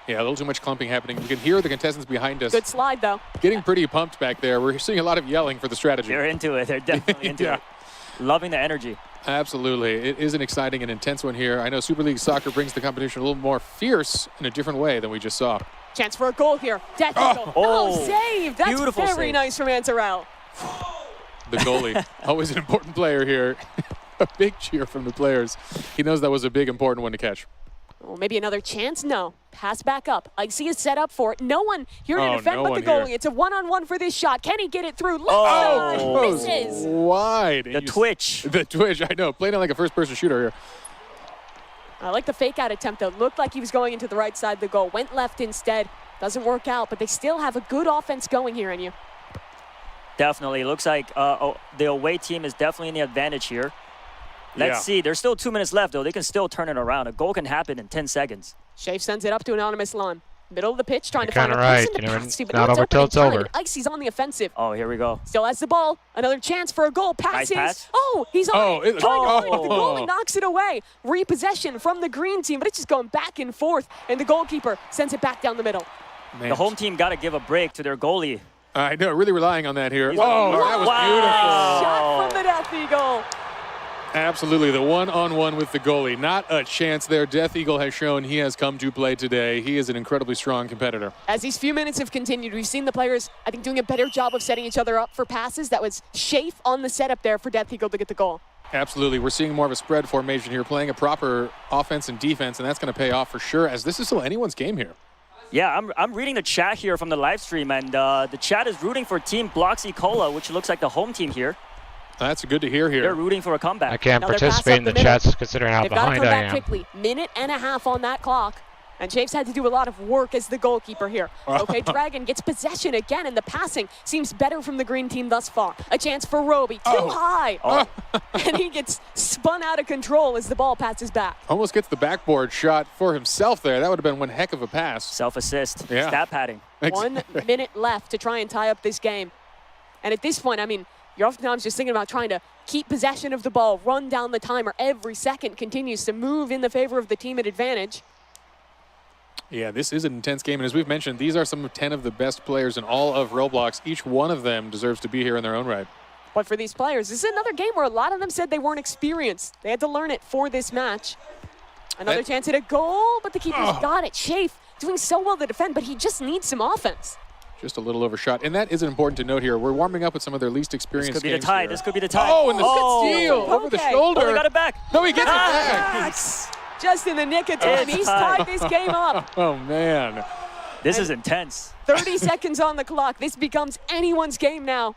Yeah, a little too much clumping happening. We can hear the contestants behind us.
Good slide, though.
Getting pretty pumped back there. We're seeing a lot of yelling for the strategy.
They're into it. They're definitely into it. Loving the energy.
Absolutely. It is an exciting and intense one here. I know Super League Soccer brings the competition a little more fierce in a different way than we just saw.
Chance for a goal here. Death Eagle. Oh, saved. That's
beautiful
very
save.
nice from Ansarel.
The goalie, always an important player here. A big cheer from the players. He knows that was a big, important one to catch.
Oh, maybe another chance? No. Pass back up. Icy is set up for it. No one here to defend but the goalie. Here. It's a one-on-one for this shot. Can he get it through? Misses.
Wide.
The twitch.
The twitch, I know. Playing it like a first-person shooter here.
I like the fake-out attempt, though. Looked like he was going into the right side of the goal. Went left instead. Doesn't work out, but they still have a good offense going here, Enyu.
Definitely. Looks like the away team is definitely in the advantage here. Let's see. There's still 2 minutes left, though. They can still turn it around. A goal can happen in 10 seconds.
Shafe sends it up to Anonymous Lon. Middle of the pitch, trying to
You're
find a
kinda right.
person to
You never-
pass to, but
not
no, it's
over
open
till
in
it's
time,
over.
and Icy's on the offensive.
Oh, here we go.
Still has the ball. Another chance for a goal. Passes.
pass.
Oh, he's on
Oh,
it.
it-
Trying to find
oh.
the goal and knocks it away. Repossession from the green team, but it's just going back and forth, and the goalkeeper sends it back down the middle.
Man.
The home team got to give a break to their goalie.
I know, really relying on that here.
He's
Whoa,
like,
that was
wow.
Shot from the Death Eagle.
Absolutely, the one-on-one with the goalie. Not a chance there. Death Eagle has shown he has come to play today. He is an incredibly strong competitor.
As these few minutes have continued, we've seen the players, I think, doing a better job of setting each other up for passes. That was Shafe on the setup there for Death Eagle to get the goal.
Absolutely. We're seeing more of a spread formation here, playing a proper offense and defense, and that's going to pay off for sure, as this is still anyone's game here.
Yeah, I'm reading the chat here from the live stream, and the chat is rooting for Team Bloxy Cola, which looks like the home team here.
That's good to hear here.
They're rooting for a comeback.
I can't
Another pass
participate
up
in the
the middle.
chats considering how
They've got to
behind
come
I
back
am.
quickly. Minute and a half on that clock. And Shafe's had to do a lot of work as the goalkeeper here. Okay, Dragon gets possession again, and the passing seems better from the green team thus far. A chance for Roby, too high. And he gets spun out of control as the ball passes back.
Almost gets the backboard shot for himself there. That would have been one heck of a pass.
Self-assist,
Yeah.
stat padding.
1 minute left to try and tie up this game. And at this point, I mean, you're oftentimes just thinking about trying to keep possession of the ball, run down the timer. Every second continues to move in the favor of the team at advantage.
Yeah, this is an intense game, and as we've mentioned, these are some of 10 of the best players in all of Roblox. Each one of them deserves to be here in their own right.
But for these players, this is another game where a lot of them said they weren't experienced. They had to learn it for this match. Another chance at a goal, but the keeper's got it. Shafe doing so well to defend, but he just needs some offense.
Just a little overshot, and that is important to note here. We're warming up with some of their least experienced
This could be the
games
tie.
here.
This could be the tie.
Oh, and the steal over the
Okay.
shoulder.
Oh, they got it back.
No, he gets it back.
Yes! Just in the nick of time,
It's
he's
tied.
tied this game up.
Oh, man.
This is intense.
30 seconds on the clock. This becomes anyone's game now.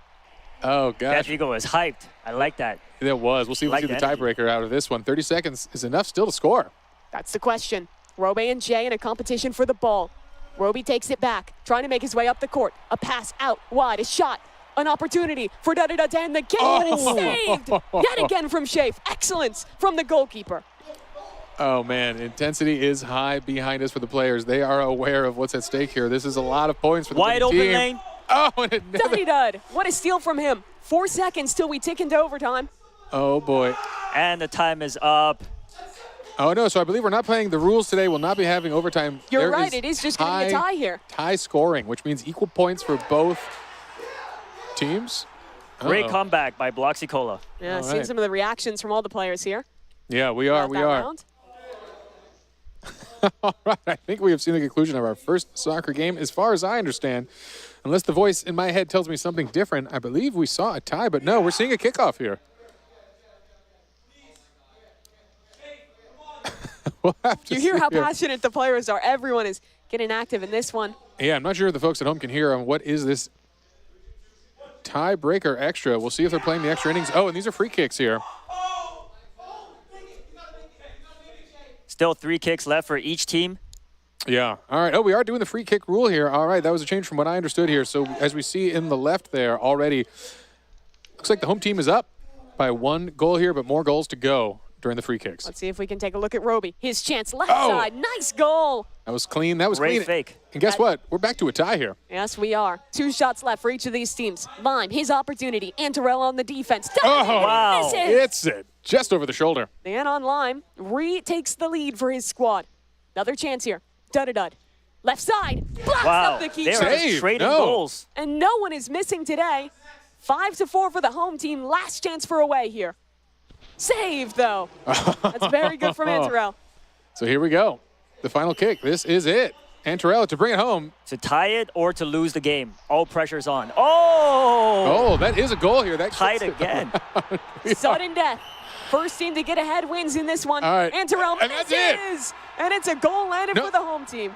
Oh, gosh.
Death Eagle is hyped. I like that.
It was. We'll see,
Like
the
the energy.
tiebreaker out of this one. 30 seconds is enough still to score.
That's the question. Roby and Jay in a competition for the ball. Roby takes it back, trying to make his way up the court. A pass out wide, a shot, an opportunity for da-da-da to end the game, but it's saved. Yet again from Shafe. Excellence from the goalkeeper.
Oh, man. Intensity is high behind us for the players. They are aware of what's at stake here. This is a lot of points for the
Wide open
team.
lane.
Oh, and another.
Duddy-dud. What a steal from him. 4 seconds till we tick into overtime.
Oh, boy.
And the time is up.
Oh, no. So I believe we're not playing the rules today. We'll not be having overtime.
You're
There
right. It is just going to be a tie here.
Tie scoring, which means equal points for both teams.
Great
Uh-oh.
comeback by Bloxy Cola.
Yeah,
All
seeing
right.
some of the reactions from all the players here.
Yeah, we are.
throughout
We
that
are.
round.
All right. I think we have seen the conclusion of our first soccer game. As far as I understand, unless the voice in my head tells me something different, I believe we saw a tie, but no, we're seeing a kickoff here. We'll have to
You hear
see
how
here.
passionate the players are. Everyone is getting active in this one.
Yeah, I'm not sure if the folks at home can hear what is this tiebreaker extra. We'll see if they're playing the extra innings. Oh, and these are free kicks here.
Still 3 kicks left for each team.
Yeah. All right. Oh, we are doing the free kick rule here. All right. That was a change from what I understood here. So as we see in the left there already, looks like the home team is up by 1 goal here, but more goals to go during the free kicks.
Let's see if we can take a look at Roby. His chance, left
Oh!
side. Nice goal.
That was clean. That was
Great
clean.
fake.
And guess what? We're back to a tie here.
Yes, we are. 2 shots left for each of these teams. Lime, his opportunity. Antarell on the defense.
Oh,
Wow.
Misses.
It's it. Just over the shoulder.
And on Lime, retakes the lead for his squad. Another chance here. Dud-a-dud. Left side. Blocks
Wow.
up the
They
keeper.
are
Save.
just trading
No.
goals.
And no one is missing today. 5-4 for the home team. Last chance for away here. Saved, though. That's very good from Antarell.
So here we go. The final kick. This is it. Antarella to bring it home.
To tie it or to lose the game. All pressure's on. Oh!
Oh, that is a goal here. That
Tied
kicks it.
again.
Sudden death. First team to get ahead wins in this one.
All right.
Antarell
And that's it.
misses. And it's a goal landed
No.
for the home team.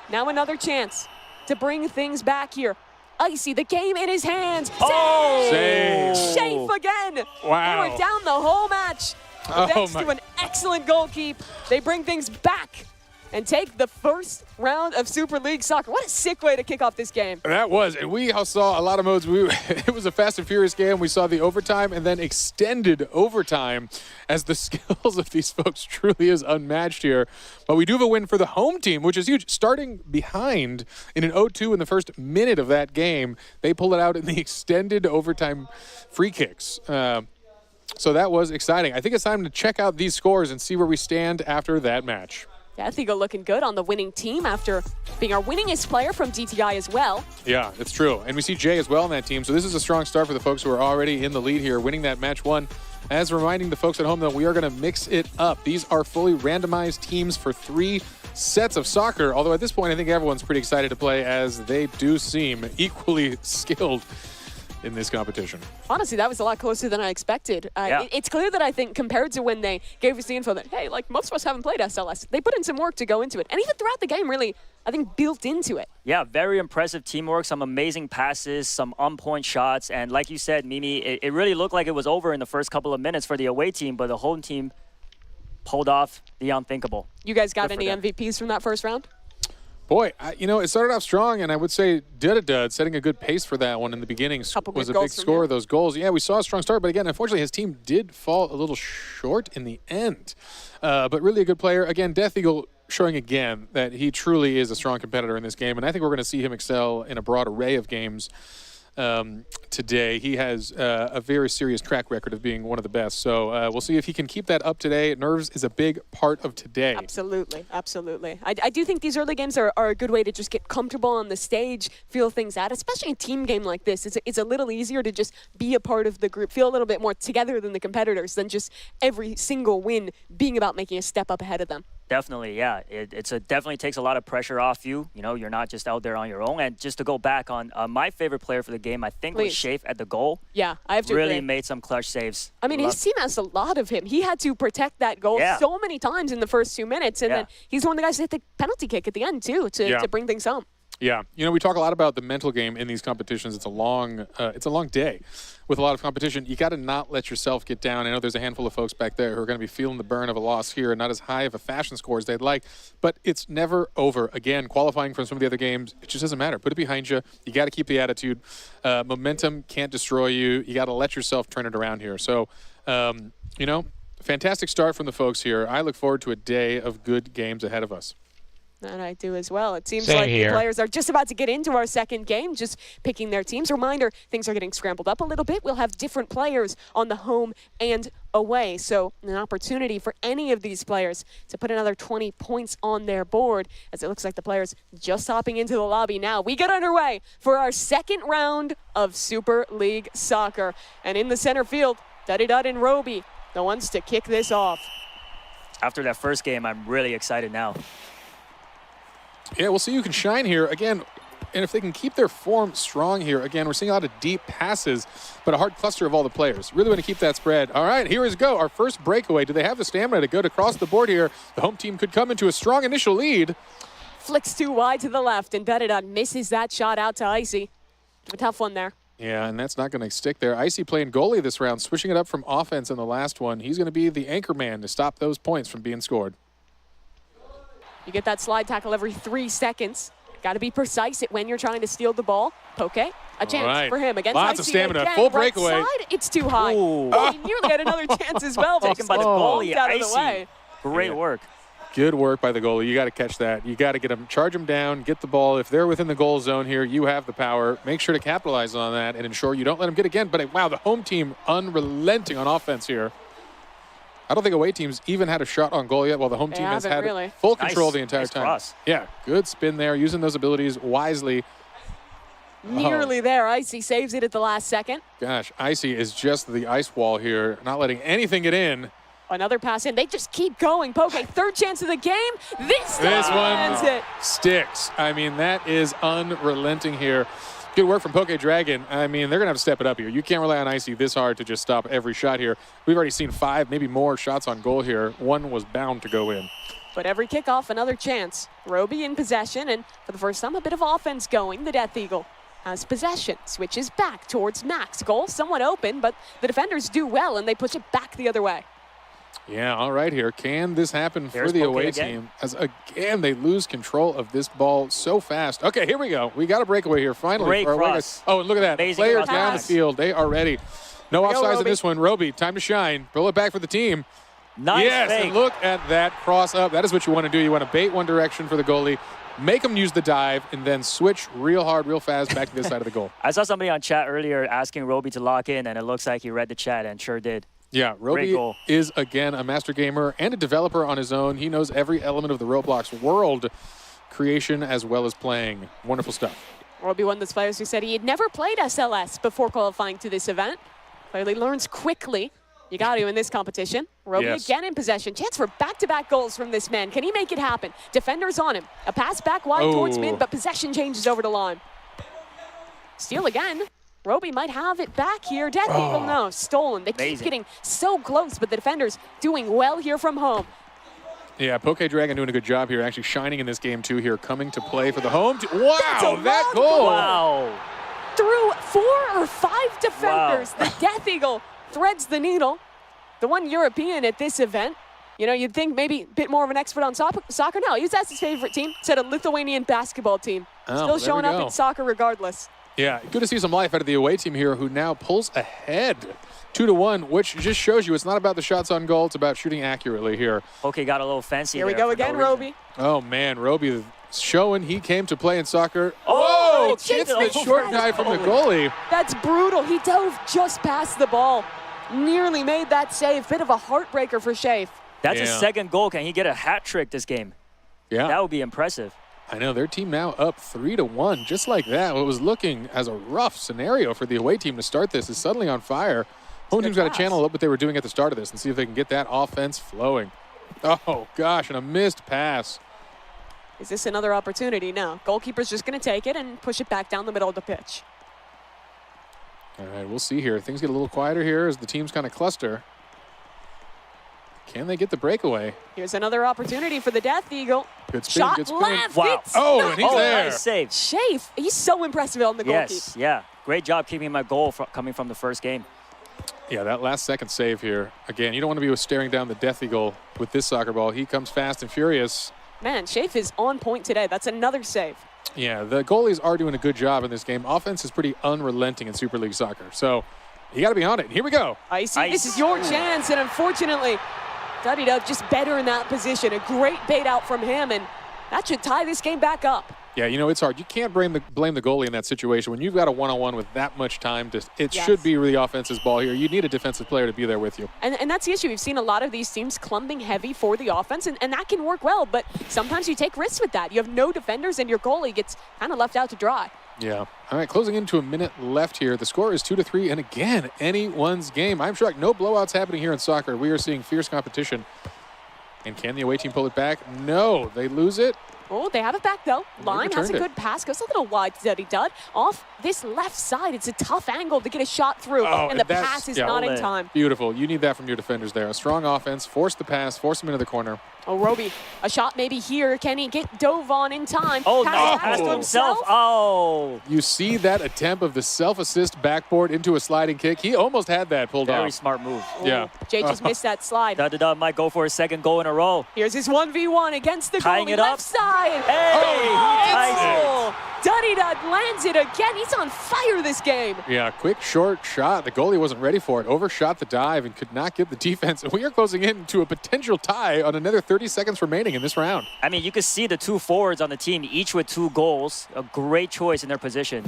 Now another chance to bring things back here. Icy, the game in his hands.
Oh!
Save.
Shafe again.
Wow.
They were down the whole match.
Oh,
Thanks
my-
to an excellent goal keep, they bring things back and take the first round of Super League Soccer. What a sick way to kick off this game.
That was, and we saw a lot of modes. It was a fast and furious game. We saw the overtime and then extended overtime, as the skills of these folks truly is unmatched here. But we do have a win for the home team, which is huge. Starting behind in an 0-2 in the first minute of that game, they pulled it out in the extended overtime free kicks. So that was exciting. I think it's time to check out these scores and see where we stand after that match.
Death Eagle looking good on the winning team after being our winningest player from DTI as well.
Yeah, it's true. And we see Jay as well on that team. So this is a strong start for the folks who are already in the lead here, winning that match one. As reminding the folks at home, though, we are going to mix it up. These are fully randomized teams for 3 sets of soccer. Although at this point, I think everyone's pretty excited to play, as they do seem equally skilled in this competition.
Honestly, that was a lot closer than I expected. It's clear that I think compared to when they gave us the info that, hey, like most of us haven't played SLS, they put in some work to go into it. And even throughout the game, really, I think built into it.
Yeah, very impressive teamwork, some amazing passes, some on-point shots. And like you said, Mimi, it really looked like it was over in the first couple of minutes for the away team, but the home team pulled off the unthinkable.
You guys got any MVPs from that first round?
Boy, it started off strong, and I would say Dud setting a good pace for that one in the beginning. Was a big score of those goals. Yeah, we saw a strong start, but again, unfortunately, his team did fall a little short in the end. But really a good player. Again, Death Eagle showing again that he truly is a strong competitor in this game, and I think we're going to see him excel in a broad array of games today. He has a very serious track record of being one of the best. So we'll see if he can keep that up today. Nerves is a big part of today.
Absolutely, absolutely. I do think these early games are a good way to just get comfortable on the stage, feel things out, especially a team game like this. It's a little easier to just be a part of the group, feel a little bit more together than the competitors, than just every single win being about making a step up ahead of them.
Definitely, yeah. It definitely takes a lot of pressure off you. You know, you're not just out there on your own. And just to go back on my favorite player for the game, I think was Shafe at the goal.
Yeah, I have to
really
agree.
made some clutch saves.
I mean, his team has a lot of him. He had to protect that goal so many times in the first 2 minutes, and then he's one of the guys that hit the penalty kick at the end too to bring things home.
Yeah, you know, we talk a lot about the mental game in these competitions. It's a long day with a lot of competition. You got to not let yourself get down. I know there's a handful of folks back there who are going to be feeling the burn of a loss here, and not as high of a fashion score as they'd like, but it's never over. Again, qualifying from some of the other games, it just doesn't matter. Put it behind you. You got to keep the attitude. Momentum can't destroy you. You got to let yourself turn it around here. So, you know, fantastic start from the folks here. I look forward to a day of good games ahead of us.
And I do as well. It seems like the players are just about to get into our second game, just picking their teams. Reminder, things are getting scrambled up a little bit. We'll have different players on the home and away. So an opportunity for any of these players to put another 20 points on their board, as it looks like the players just hopping into the lobby now. We get underway for our second round of Super League Soccer. And in the center field, Duddy Dud and Roby, the ones to kick this off.
After that first game, I'm really excited now.
Yeah, we'll see who can shine here. Again, and if they can keep their form strong here, again, we're seeing a lot of deep passes, but a hard cluster of all the players. Really want to keep that spread. All right, here we go. Our first breakaway. Do they have the stamina to go to cross the board here? The home team could come into a strong initial lead.
Flicks too wide to the left, and Duddy misses that shot out to Icy. A tough one there.
Yeah, and that's not going to stick there. Icy playing goalie this round, switching it up from offense in the last one. He's going to be the anchor man to stop those points from being scored.
You get that slide tackle every 3 seconds. Got to be precise when you're trying to steal the ball. Poke, a chance for him against
Lots of
Icy
stamina.
again.
Full breakaway.
Right side, it's too high. Oh, he nearly had another chance as well.
Taken by the goalie,
out of
Icy.
the way.
Great work.
Good work by the goalie. You got to catch that. You got to get them, charge them down, get the ball. If they're within the goal zone here, you have the power. Make sure to capitalize on that and ensure you don't let them get again. But wow, the home team unrelenting on offense here. I don't think away teams even had a shot on goal yet, while the home team has had full control the entire time.
Cross.
Yeah, good spin there, using those abilities wisely.
Nearly there. Icy saves it at the last second.
Gosh, Icy is just the ice wall here, not letting anything get in.
Another pass in. They just keep going. Poke, third chance of the game. This one
sticks. I mean, that is unrelenting here. Good work from Poke Dragon. I mean, they're going to have to step it up here. You can't rely on Icy this hard to just stop every shot here. We've already seen 5, maybe more shots on goal here. One was bound to go in.
But every kickoff, another chance. Roby in possession, and for the first time, a bit of offense going. The Death Eagle has possession, switches back towards Max. Goal somewhat open, but the defenders do well, and they push it back the other way.
Yeah, all right here. Can this happen for
There's
the
Poke
away
again.
team? As again, they lose control of this ball so fast. Okay, here we go. We got a breakaway here finally.
Great
for our
cross.
Oh, and look at that.
Amazing
Players
cross.
down the field. They are ready. No
Here we go,
offsides in
Roby.
this one. Roby, time to shine. Pull it back for the team.
Nice
Yes,
fake.
and look at that cross up. That is what you want to do. You want to bait one direction for the goalie, make him use the dive, and then switch real hard, real fast back to this side of the goal.
I saw somebody on chat earlier asking Roby to lock in, and it looks like he read the chat and sure did.
Yeah,
Great
Roby
goal.
is, again, a master gamer and a developer on his own. He knows every element of the Roblox world, creation as well as playing. Wonderful stuff.
Roby, one of those players who said he had never played SLS before qualifying to this event. Clearly learns quickly. You got to in this competition. Roby
Yes.
again in possession. Chance for back-to-back goals from this man. Can he make it happen? Defenders on him. A pass back wide towards mid, but possession changes over to line. Steal again. Roby might have it back here. Death Eagle, no, stolen. They keep
Amazing.
getting so close, but the defenders doing well here from home.
Yeah, Poke Dragon doing a good job here, actually shining in this game too here, coming to play for the home team. Wow,
a
that
long
goal.
Wow.
Through 4 or 5 defenders, the Death Eagle threads the needle. The one European at this event. You know, you'd think maybe a bit more of an expert on soccer. No, he was asked his favorite team. Said a Lithuanian basketball team.
Oh,
Still
there
showing
we
up
go.
in soccer regardless.
Yeah, good to see some life out of the away team here, who now pulls ahead 2-1, which just shows you it's not about the shots on goal, it's about shooting accurately here.
Okay, got a little fancy
Here we
there
go
for no
again,
reason.
Roby.
Oh man, Roby showing he came to play in soccer.
Oh,
Gets
cheated
the
over
short
his
guy from the
goalie.
goalie.
That's brutal. He dove just past the ball. Nearly made that save. Bit of a heartbreaker for Shafe.
That's his
Yeah.
second goal. Can he get a hat trick this game?
Yeah.
That would be impressive.
I know, their team now up 3-1, just like that. What was looking as a rough scenario for the away team to start this is suddenly on fire. Home team's got to
pass.
channel up what they were doing at the start of this and see if they can get that offense flowing. Oh, gosh, and a missed pass.
Is this another opportunity? No. Goalkeeper's just going to take it and push it back down the middle of the pitch.
All right, we'll see here. Things get a little quieter here as the teams kind of cluster. Can they get the breakaway?
Here's another opportunity for the Death Eagle.
Good spin,
Shot
good spin.
left.
Wow.
It's
Oh,
not-
and he's there.
Nice save.
Shafe, he's so impressive on the goalkeeper.
Yes, yeah. Great job keeping my goal coming from the first game.
Yeah, that last second save here. Again, you don't want to be staring down the Death Eagle with this soccer ball. He comes fast and furious.
Man, Shafe is on point today. That's another save.
Yeah, the goalies are doing a good job in this game. Offense is pretty unrelenting in Super League soccer. So you got to be on it. Here we go.
Icy, this is your chance, and unfortunately, Duddy Dud just better in that position. A great bait out from him, and that should tie this game back up.
Yeah, you know, it's hard. You can't blame the goalie in that situation. When you've got a one-on-one with that much time, it
Yes.
should be the offense's ball here. You need a defensive player to be there with you.
And that's the issue. We've seen a lot of these teams clumping heavy for the offense, and that can work well, but sometimes you take risks with that. You have no defenders, and your goalie gets kind of left out to dry.
Yeah. All right, closing into a minute left here. The score is 2-3, and again, anyone's game. I'm shocked. No blowouts happening here in soccer. We are seeing fierce competition. And can the away team pull it back? No, they lose it.
Oh, they have it back, though. Line has a
returned it.
good pass. Goes a little wide to Duddy Dud. Off this left side, it's a tough angle to get a shot through,
Oh,
and the
that's-
pass is
yeah.
not in
Ole.
time.
Beautiful. You need that from your defenders there. A strong offense. Force the pass. Force them into the corner.
Oh, Roby, a shot maybe here. Can he get dove on in time?
Oh,
Pass
nice
back
pass
to
to himself. Oh,
You see that attempt of the self-assist backboard into a sliding kick. He almost had that pulled
very
off.
smart move.
Yeah.
Jay just missed that slide.
Dud might go for his second goal in a row.
Here's his 1v1 against the
Tying
goalie,
it up.
left side.
Hey,
Oh, Duddy Dud lands it again. He's on fire this game.
Yeah, quick, short shot. The goalie wasn't ready for it. Overshot the dive and could not get the defense. We are closing in to a potential tie on another 30 seconds remaining in this round.
I mean, you can see the two forwards on the team, each with 2 goals. A great choice in their position.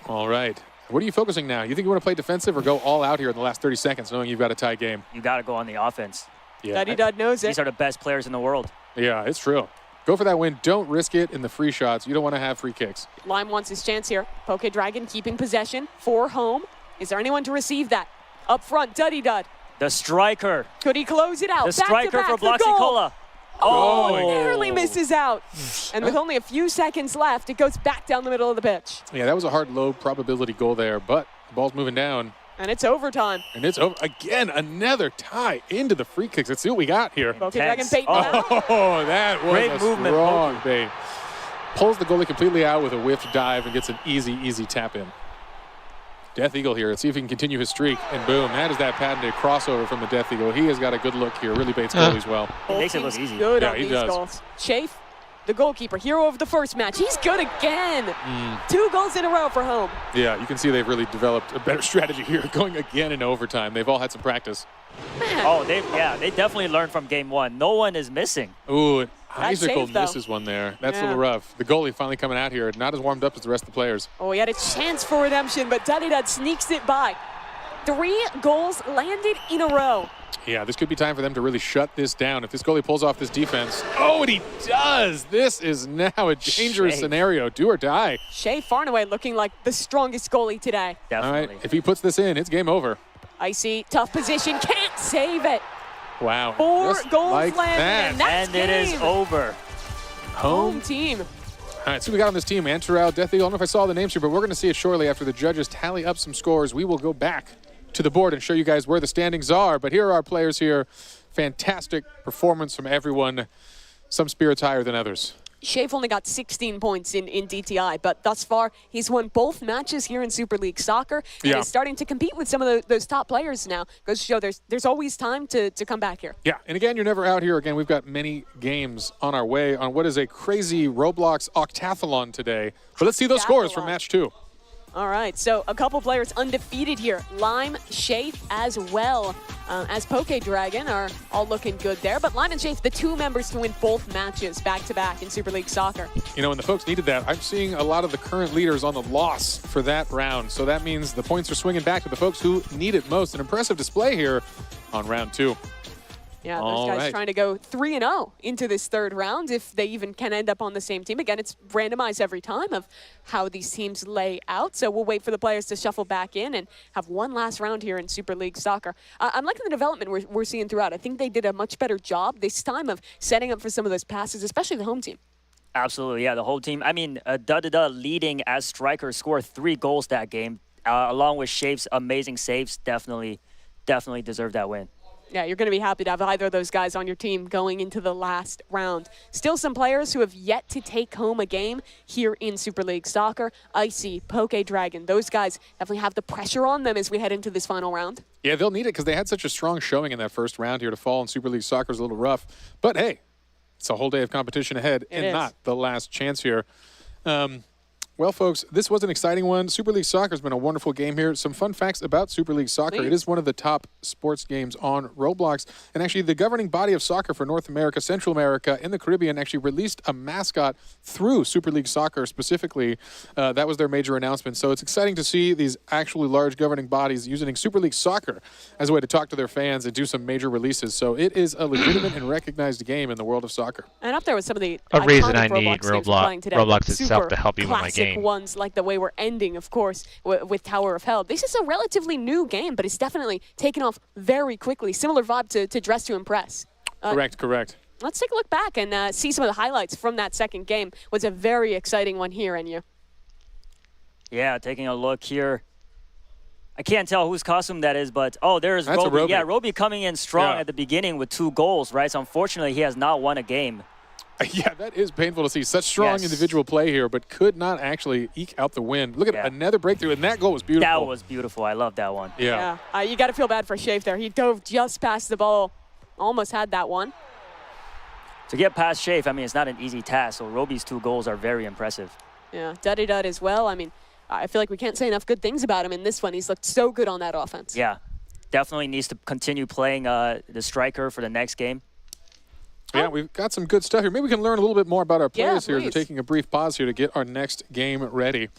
All right. What are you focusing now? You think you want to play defensive or go all out here in the last 30 seconds knowing you've got a tie game?
You got to go on the offense.
Yeah,
Duddy Dud knows it.
These are the best players in the world.
yeah, it's true. Go for that win. Don't risk it in the free shots. You don't want to have free kicks.
Lime wants his chance here. Poke Dragon keeping possession for home. Is there anyone to receive that? Up front, Duddy Dud.
The striker.
Could he close it out?
The striker
back to
for
back, the goal.
Bloxicola.
Oh,
Oh.
narrowly misses out. And with only a few seconds left, it goes back down the middle of the pitch.
Yeah, that was a hard, low probability goal there, but the ball's moving down.
And it's overtime.
And it's over. Again, another tie into the free kicks. Let's see what we got here.
Poke Dragon
Intense.
baiting out.
Oh, that was
Great
a
movement,
strong
Pokey.
bait. Pulls the goalie completely out with a whiffed dive and gets an easy, easy tap in. Death Eagle here. Let's see if he can continue his streak. And boom, that is that patented crossover from the Death Eagle. He has got a good look here. Really baits goalies well.
He makes it look easy.
Good
Yeah,
on
he
these
does.
goals. Chafe, the goalkeeper, hero of the first match. He's good again. 2 goals in a row for home.
Yeah, you can see they've really developed a better strategy here, going again in overtime. They've all had some practice.
Man.
Oh, they definitely learned from game 1. No one is missing.
Ooh, and
That's safe,
Icicle
though.
misses one there. That's a
Yeah.
little rough. The goalie finally coming out here, not as warmed up as the rest of the players.
Oh, he had a chance for redemption, but Dadidad sneaks it by. 3 goals landed in a row.
Yeah, this could be time for them to really shut this down. If this goalie pulls off this defense. Oh, and he does! This is now a dangerous
Shame.
scenario. Do or die.
Shea far and away looking like the strongest goalie today.
Definitely.
All right, if he puts this in, it's game over.
Icy, tough position, can't save it.
Wow.
4
Just
goals
like
landed,
that.
and that's
And it is
game.
over.
Home team.
All right, so we got on this team, Antaral, Death Eagle. I don't know if I saw the names here, but we're going to see it shortly after the judges tally up some scores. We will go back to the board and show you guys where the standings are. But here are our players here. Fantastic performance from everyone. Some spirits higher than others.
Shafe only got 16 points in DTI, but thus far he's won both matches here in Super League Soccer and
Yeah.
is starting to compete with some of those top players now. Goes to show there's always time to come back here.
Yeah, and again, you're never out here. Again, we've got many games on our way on what is a crazy Roblox octathlon today. But let's see those scores from
Octathlon.
match 2.
All right, so a couple players undefeated here. Lime, Shafe as well as Poke Dragon are all looking good there. But Lime and Shafe, the 2 members to win both matches back-to-back in Super League Soccer.
You know, and the folks needed that. I'm seeing a lot of the current leaders on the loss for that round. So that means the points are swinging back to the folks who need it most. An impressive display here on round 2.
Yeah, those
All
guys
right.
trying to go 3-0 into this 3rd round if they even can end up on the same team. Again, it's randomized every time of how these teams lay out. So we'll wait for the players to shuffle back in and have one last round here in Super League Soccer. I'm liking the development we're seeing throughout. I think they did a much better job this time of setting up for some of those passes, especially the home team.
Absolutely, yeah, the whole team. I mean, Da leading as striker, scored 3 goals that game, along with Shafe's amazing saves. Definitely deserved that win.
Yeah, you're going to be happy to have either of those guys on your team going into the last round. Still some players who have yet to take home a game here in Super League Soccer. Icy, Poke Dragon, those guys definitely have the pressure on them as we head into this final round.
Yeah, they'll need it because they had such a strong showing in that first round here. To fall in Super League Soccer is a little rough. But hey, it's a whole day of competition ahead
It
and
is.
not the last chance here. Well, folks, this was an exciting one. Super League Soccer has been a wonderful game here. Some fun facts about Super League Soccer.
Please.
It is one of the top sports games on Roblox. And actually, the governing body of soccer for North America, Central America, and the Caribbean actually released a mascot through Super League Soccer specifically. That was their major announcement. So it's exciting to see these actually large governing bodies using Super League Soccer as a way to talk to their fans and do some major releases. So it is a legitimate and recognized game in the world of soccer.
And up there with some of the
A reason I
iconic
need
Roblox games we're playing today.
Roblox itself
Super
to help you with my
classic
game.
ones like the way we're ending, of course, with Tower of Hell. This is a relatively new game, but it's definitely taken off very quickly. Similar vibe to Dress to Impress.
Correct.
Let's take a look back and see some of the highlights from that second game. Was a very exciting one here, Enyu.
Yeah, taking a look here. I can't tell whose costume that is, but there's
That's a
Roby.
Roby.
Yeah, Roby coming in strong
Yeah.
at the beginning with 2 goals, right? So unfortunately, he has not won a game.
Yeah, that is painful to see. Such strong
Yes.
individual play here, but could not actually eke out the win. Look at
Yeah.
another breakthrough, and that goal was beautiful.
That was beautiful. I love that one.
Yeah.
You got to feel bad for Shafe there. He dove just past the ball. Almost had that one.
To get past Shafe, I mean, it's not an easy task. So Roby's 2 goals are very impressive.
Yeah, Duddy Dud as well. I mean, I feel like we can't say enough good things about him in this one. He's looked so good on that offense.
Yeah, definitely needs to continue playing the striker for the next game.
Yeah, we've got some good stuff here. Maybe we can learn a little bit more about our
Yeah,
players here. We're
please.
taking a brief pause here to get our next game ready.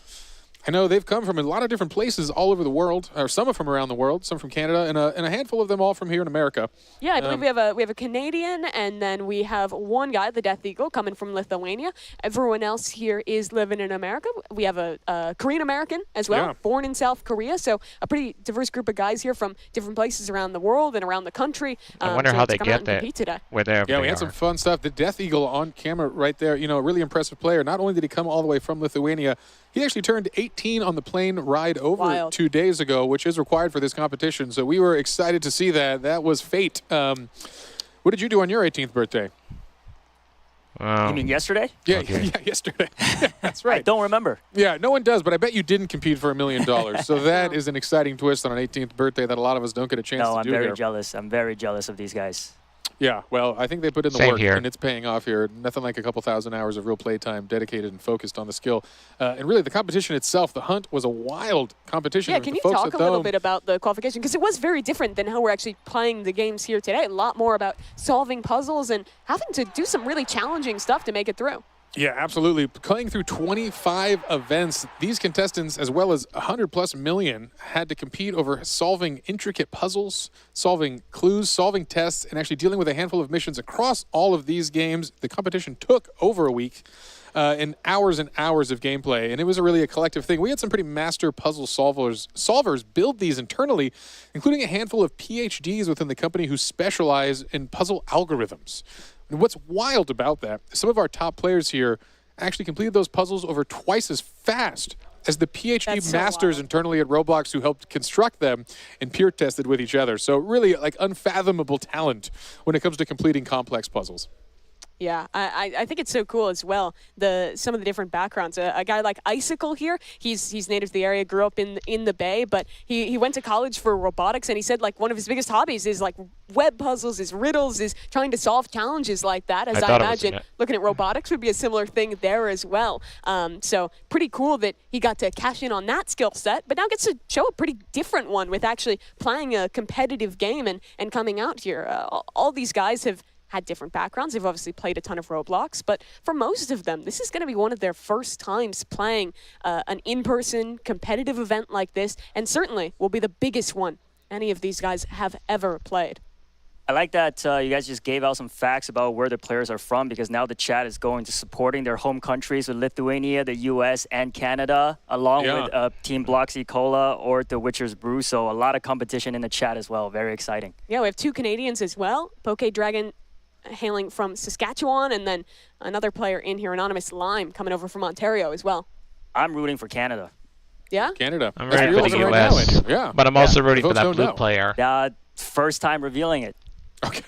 I know they've come from a lot of different places all over the world, or some are from around the world, some from Canada, and a handful of them all from here in America.
Yeah, I believe we have a Canadian, and then we have one guy, the Death Eagle, coming from Lithuania. Everyone else here is living in America. We have a Korean American as well,
Yeah.
born in South Korea. So a pretty diverse group of guys here from different places around the world and around the country.
I wonder
to-
how
to
they
come out
get
and
that.
compete today.
Wherever
Yeah, we
they
had
are.
some fun stuff. The Death Eagle on camera right there, you know, a really impressive player. Not only did he come all the way from Lithuania, he actually turned 18 on the plane ride over
Wild.
2 days ago, which is required for this competition. So we were excited to see that. That was fate. What did you do on your 18th birthday?
You mean yesterday?
Yeah,
Okay.
yeah, yesterday. That's
I
right.
don't remember.
Yeah, no one does, but I bet you didn't compete for $1 million. So that is an exciting twist on an 18th birthday that a lot of us don't get a chance
No,
to
I'm
do
very
here.
jealous. I'm very jealous of these guys.
Yeah, well, I think they put in the
Same
work,
here.
and it's paying off here. Nothing like a couple thousand hours of real playtime dedicated and focused on the skill. And really, the competition itself, the hunt, was a wild competition.
Yeah,
With
can
the
you
folks
talk
at
a little
home-
bit about the qualification? Because it was very different than how we're actually playing the games here today. A lot more about solving puzzles and having to do some really challenging stuff to make it through.
Yeah, absolutely. Playing through 25 events, these contestants, as well as 100+ million, had to compete over solving intricate puzzles, solving clues, solving tests, and actually dealing with a handful of missions across all of these games. The competition took over a week and hours of gameplay, and it was really a collective thing. We had some pretty master puzzle solvers build these internally, including a handful of PhDs within the company who specialize in puzzle algorithms. And what's wild about that, some of our top players here actually completed those puzzles over twice as fast as the PhD
That's so
masters
wild.
internally at Roblox who helped construct them and peer tested with each other. So really like unfathomable talent when it comes to completing complex puzzles.
Yeah, I think it's so cool as well. Some of the different backgrounds. A guy like Icicle here, he's native to the area, grew up in the Bay, but he went to college for robotics, and he said like one of his biggest hobbies is like web puzzles, is riddles, is trying to solve challenges like that. As I
thought it was
imagine,
in it.
looking at robotics would be a similar thing there as well. So pretty cool that he got to cash in on that skill set, but now gets to show a pretty different one with actually playing a competitive game and coming out here. All these guys have had different backgrounds. They've obviously played a ton of Roblox, but for most of them, this is going to be one of their first times playing an in-person competitive event like this, and certainly will be the biggest one any of these guys have ever played.
I like that you guys just gave out some facts about where the players are from, because now the chat is going to supporting their home countries with Lithuania, the US, and Canada, along with Team Bloxy Cola or the Witcher's Brew. So a lot of competition in the chat as well. Very exciting.
Yeah, we have 2 Canadians as well. Poke Dragon hailing from Saskatchewan, and then another player in here, Anonymous Lime, coming over from Ontario as well.
I'm rooting for Canada.
Yeah?
Canada.
I'm
That's
ready for
real
the
right now,
US,
Andrew. Yeah.
but I'm also rooting for
Folks
that
don't
blue
know.
player.
First time revealing it.
Okay.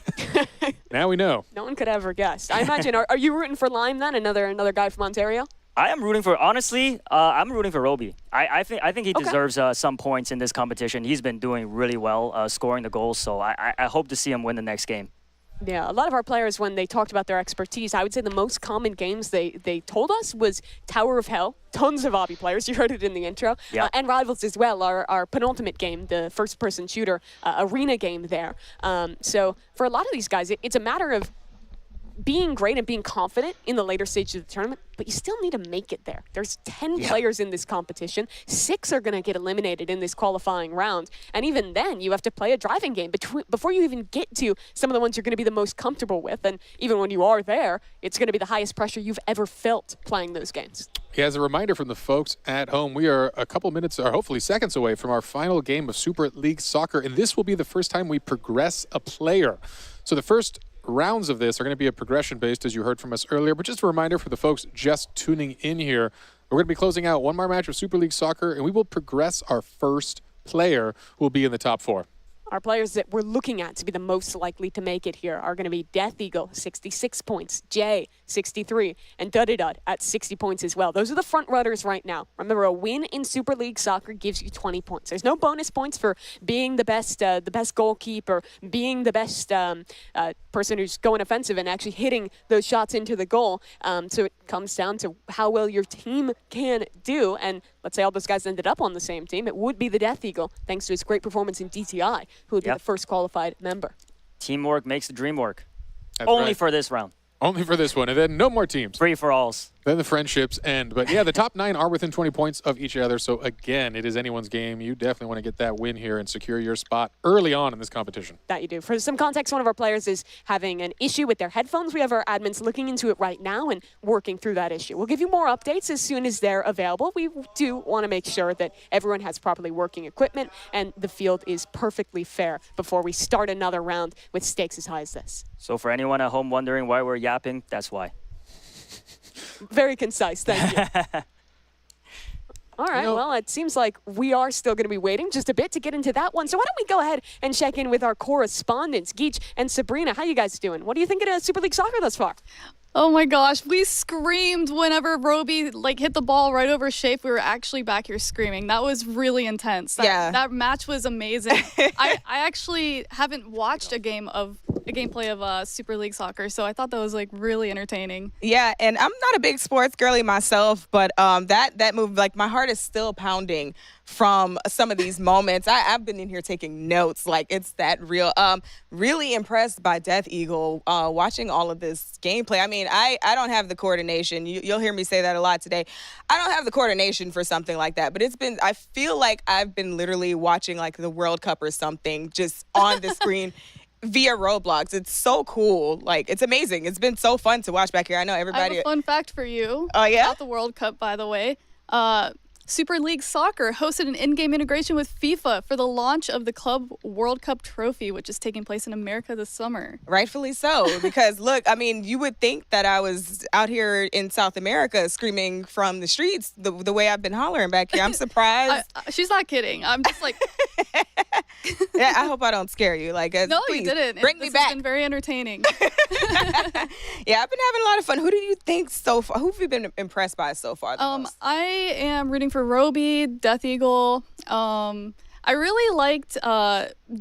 Now we know.
No one could ever guess. I imagine, are you rooting for Lime then? Another guy from Ontario?
I am rooting for, honestly, I'm rooting for Roby. I think he deserves some points in this competition. He's been doing really well, scoring the goals, so I hope to see him win the next game.
Yeah, a lot of our players, when they talked about their expertise, I would say the most common games they told us was Tower of Hell. Tons of Obby players, you heard it in the intro.
Yeah.
And Rivals as well, our penultimate game, the first-person shooter arena game there. So for a lot of these guys, it's a matter of being great and being confident in the later stages of the tournament, but you still need to make it there. There's 10 players in this competition. 6 are going to get eliminated in this qualifying round. And even then, you have to play a driving game before you even get to some of the ones you're going to be the most comfortable with. And even when you are there, it's going to be the highest pressure you've ever felt playing those games.
Yeah, as a reminder from the folks at home, we are a couple minutes, or hopefully seconds away from our final game of Super League Soccer, and this will be the first time we progress a player. So the first rounds of this are going to be a progression-based, as you heard from us earlier, but just a reminder for the folks just tuning in here, we're going to be closing out one more match of Super League Soccer, and we will progress our first player who will be in the top 4.
Our players that we're looking at to be the most likely to make it here are going to be Death Eagle, 66 points, Jay, 63, and Dudidud at 60 points as well. Those are the front runners right now. Remember, a win in Super League Soccer gives you 20 points. There's no bonus points for being the best goalkeeper, being the best person who's going offensive and actually hitting those shots into the goal. So it comes down to how well your team can do. And let's say all those guys ended up on the same team, it would be the Death Eagle, thanks to his great performance in DTI, who would be the first qualified member.
Teamwork makes the dream work.
That's
Only
right.
for this round.
Only for this one, and then no more teams.
Free for alls.
Then the friendships end. But yeah, the top 9 are within 20 points of each other. So again, it is anyone's game. You definitely want to get that win here and secure your spot early on in this competition.
That you do. For some context, one of our players is having an issue with their headphones. We have our admins looking into it right now and working through that issue. We'll give you more updates as soon as they're available. We do want to make sure that everyone has properly working equipment and the field is perfectly fair before we start another round with stakes as high as this.
So for anyone at home wondering why we're yapping, that's why.
Very concise, thank you. All right, well, it seems like we are still going to be waiting just a bit to get into that one. So why don't we go ahead and check in with our correspondents, Geach and Sabrina. How you guys doing? What do you think of Super League Soccer thus far?
Oh my gosh, we screamed whenever Roby hit the ball right over Shape. We were actually back here screaming. That was really intense. That match was amazing. I actually haven't watched a gameplay of Super League Soccer, so I thought that was really entertaining.
Yeah, and I'm not a big sports girly myself, but that move, my heart is still pounding from some of these moments. I've been in here taking notes, it's that real. Really impressed by Death Eagle, watching all of this gameplay. I mean, I don't have the coordination. You'll hear me say that a lot today. I don't have the coordination for something like that, but I feel like I've been literally watching the World Cup or something just on the screen. Via Roblox. It's so cool. It's amazing. It's been so fun to watch back here. I know everybody.
I have a fun fact for you.
Oh, yeah?
About the World Cup, by the way. Super League Soccer hosted an in-game integration with FIFA for the launch of the Club World Cup trophy, which is taking place in America this summer.
Rightfully so, because look, I mean, you would think that I was out here in South America screaming from the streets the way I've been hollering back here. I'm surprised.
She's not kidding. I'm just
Yeah, I hope I don't scare you.
No,
please,
you didn't.
Bring me back.
It's been very entertaining.
Yeah, I've been having a lot of fun. Who do you think so far? Who have you been impressed by so far?
I am rooting for Roby, Death Eagle. I really liked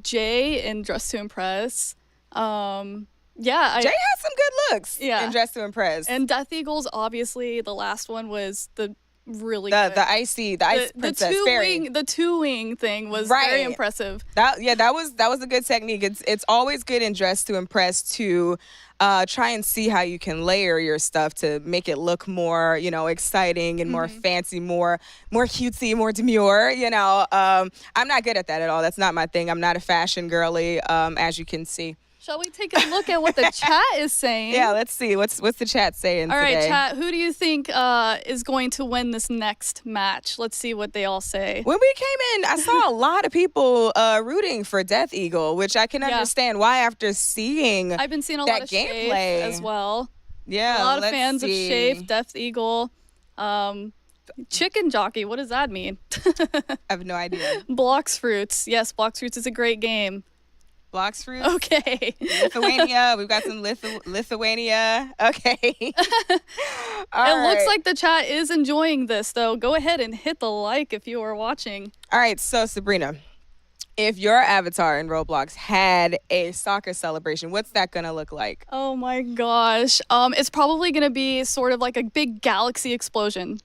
Jay in Dress to Impress. Jay
has some good looks.
Yeah.
In Dress to Impress.
And Death Eagle's obviously the last one was the really
the ice princess fairy.
The two-wing thing was very impressive.
That was a good technique. It's always good in Dress to Impress to try and see how you can layer your stuff to make it look more, exciting and more fancy, more cutesy, more demure. I'm not good at that at all. That's not my thing. I'm not a fashion girly, as you can see.
Shall we take a look at what the chat is saying?
Yeah, let's see. What's the chat saying
All
today?
right, chat. Who do you think is going to win this next match? Let's see what they all say.
When we came in, I saw a lot of people rooting for Death Eagle, which I can understand why after seeing
I've been seeing a
that
lot of
gameplay
Shape as well.
Yeah,
a lot of fans of Shape, Death Eagle. Chicken jockey, what does that mean?
I have no idea.
Blox Fruits. Yes, Blox Fruits is a great game.
Blox Fruits?
Okay.
Lithuania. We've got some Lithuania. Okay.
It looks like the chat is enjoying this, though. Go ahead and hit the like if you are watching.
All right, so Sabrina, if your avatar in Roblox had a soccer celebration, what's that going to look like?
Oh my gosh. It's probably going to be sort of like a big galaxy explosion.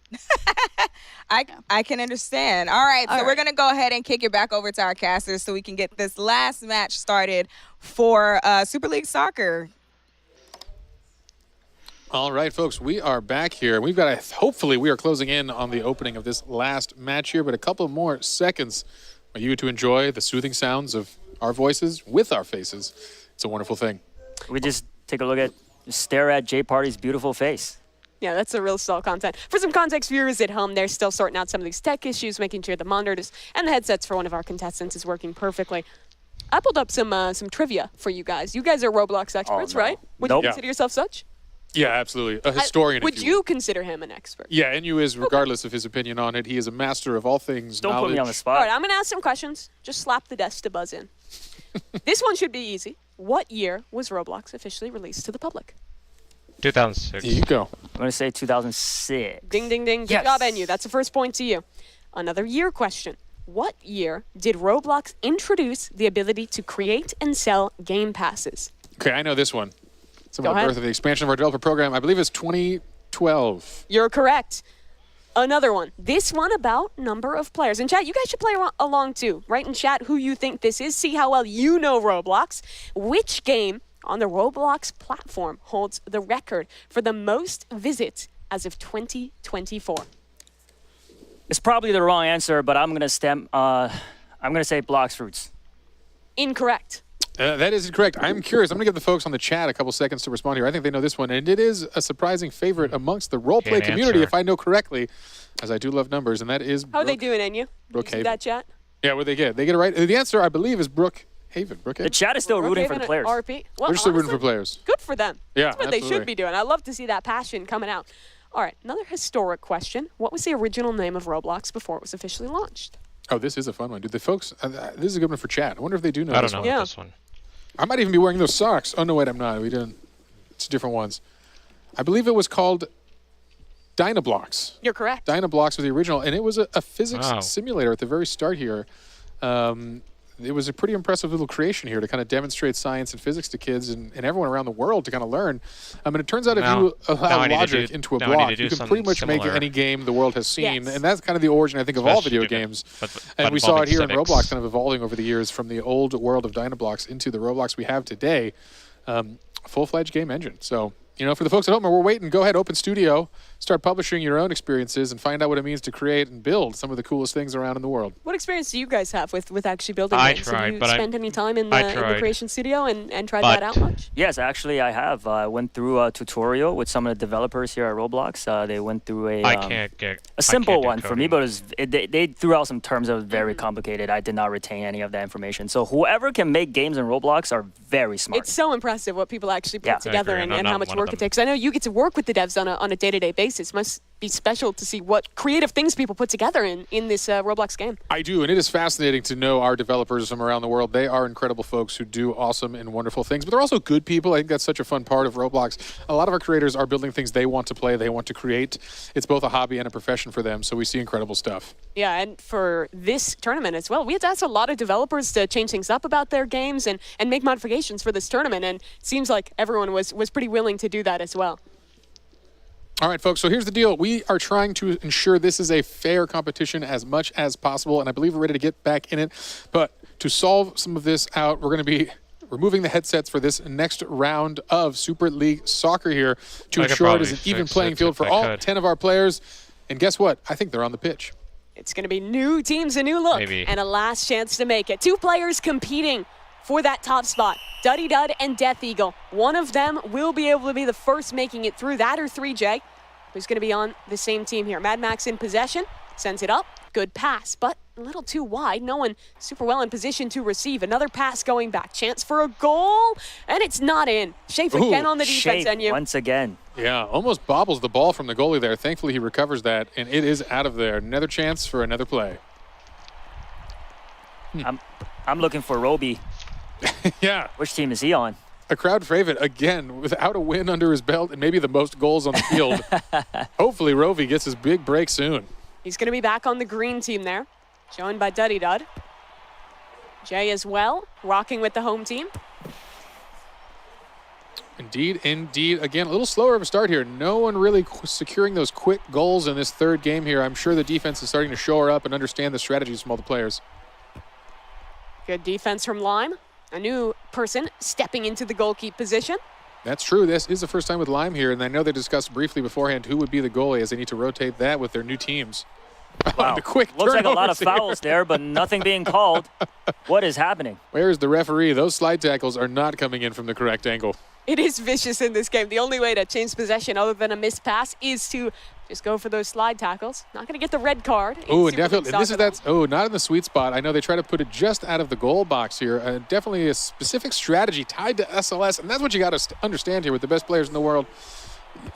I can understand. All right, so we're going to go ahead and kick it back over to our casters so we can get this last match started for Super League Soccer.
All right, folks, we are back here. We've got hopefully we are closing in on the opening of this last match here, but a couple more seconds for you to enjoy the soothing sounds of our voices with our faces. It's a wonderful thing.
We just stare at Jay Party's beautiful face.
Yeah, that's a real stall content. For some context, viewers at home, they're still sorting out some of these tech issues, making sure the monitors and the headsets for one of our contestants is working perfectly. I pulled up some trivia for you guys. You guys are Roblox experts, right? Would you consider yourself such?
Yeah, absolutely. A historian.
Would you consider him an expert?
Yeah, and you is, regardless of his opinion on it. He is a master of all things
Don't
knowledge.
put me on the spot.
All right, I'm going to ask some questions. Just slap the desk to buzz in. This one should be easy. What year was Roblox officially released to the public?
2006.
Here you go.
I'm going to say 2006.
Ding, ding, ding. Good
Yes.
job, NU. That's the first point to you. Another year question. What year did Roblox introduce the ability to create and sell game passes?
Okay, I know this one. It's
Go
about the
ahead.
birth of the expansion of our developer program. I believe it's 2012.
You're correct. Another one. This one about number of players. In chat, you guys should play along too. Write in chat who you think this is. See how well you know Roblox. Which game on the Roblox platform holds the record for the most visits as of 2024?
It's probably the wrong answer, but I'm going to say Blox Fruits.
Incorrect.
That is correct. I'm curious. I'm going to give the folks on the chat a couple seconds to respond here. I think they know this one, and it is a surprising favorite amongst the roleplay
Can't
community,
answer.
if I know correctly, as I do love numbers, and that is
How are they doing, Enya?
Brookhaven.
You see that chat?
Yeah, what they get? They get it right. The answer, I believe, is Brookhaven.
The chat is still rooting for the players.
RP. Well,
They're still rooting
honestly,
for players.
Good for them.
Yeah,
That's what they
absolutely.
should be doing. I love to see that passion coming out. All right, another historic question. What was the original name of Roblox before it was officially launched?
Oh, this is a fun one. Dude, the folks, this is a good one for chat. I wonder if they do know
I
this
don't know
one.
Yeah.
this one.
I might even be wearing those socks. Oh, no, wait, I'm not. We didn't. It's different ones. I believe it was called Dynablocks.
You're correct.
Dynablocks was the original, and it was a physics simulator at the very start here. It was a pretty impressive little creation here to kind of demonstrate science and physics to kids and everyone around the world to kind of learn. And it turns out if you allow logic into a block, you can pretty much make any game the world has seen. And that's kind of the origin, I think, of all video games. And we saw it here in Roblox kind of evolving over the years from the old world of Dynablocks into the Roblox we have today. Full-fledged game engine. So, you know, for the folks at home, we're waiting. Go ahead, open studio, start publishing your own experiences, and find out what it means to create and build some of the coolest things around in the world.
What experience do you guys have with actually building games? Have you spent any time in the creation studio and tried that out much?
Yes, actually, I have. I went through a tutorial with some of the developers here at Roblox. They went through a simple one for me, but they threw out some terms that was very complicated. I did not retain any of that information. So whoever can make games in Roblox are very smart.
It's so impressive what people actually put together and how much work it takes. I know you get to work with the devs on a day-to-day basis. Must be special to see what creative things people put together in this Roblox game.
I do, and it is fascinating to know our developers from around the world. They are incredible folks who do awesome and wonderful things, but they're also good people. I think that's such a fun part of Roblox. A lot of our creators are building things they want to play, they want to create. It's both a hobby and a profession for them, so we see incredible stuff.
Yeah, and for this tournament as well, we had to ask a lot of developers to change things up about their games and make modifications for this tournament, and it seems like everyone was pretty willing to do that as well.
All right, folks, so here's the deal. We are trying to ensure this is a fair competition as much as possible, and I believe we're ready to get back in it. But to solve some of this out, we're going to be removing the headsets for this next round of Super League Soccer here to ensure it is an even playing field for all 10 of our players. And guess what? I think they're on the pitch.
It's going to be new teams, a new look, and a last chance to make it. Two players competing for that top spot, Duddy Dud and Death Eagle. One of them will be able to be the first making it through, that or 3J, who's going to be on the same team here. Mad Max in possession, sends it up, good pass, but a little too wide. No one super well in position to receive. Another pass going back, chance for a goal, and it's not in. Shafe again on the defense, and you
once again.
Yeah, almost bobbles the ball from the goalie there. Thankfully, he recovers that, and it is out of there. Another chance for another play.
I'm looking for Roby.
Yeah.
Which team is he on?
A crowd favorite, again, without a win under his belt and maybe the most goals on the field. Hopefully, Rovi gets his big break soon.
He's going to be back on the green team there, joined by Duddy Dud. Jay as well, rocking with the home team.
Indeed, indeed. Again, a little slower of a start here. No one really securing those quick goals in this third game here. I'm sure the defense is starting to shore up and understand the strategies from all the players.
Good defense from Lime. A new person stepping into the goalkeeper position.
That's true. This is the first time with Lime here, and I know they discussed briefly beforehand who would be the goalie as they need to rotate that with their new teams.
Wow.
The quick
looks like a lot of
here.
fouls there, but nothing being called. What is happening?
Where is the referee? Those slide tackles are not coming in from the correct angle.
It is vicious in this game. The only way to change possession other than a missed pass is to just go for those slide tackles. Not going to get the red card.
Oh, and definitely. And this is not in the sweet spot. I know they try to put it just out of the goal box here. Definitely a specific strategy tied to SLS, and that's what you got to understand here with the best players in the world.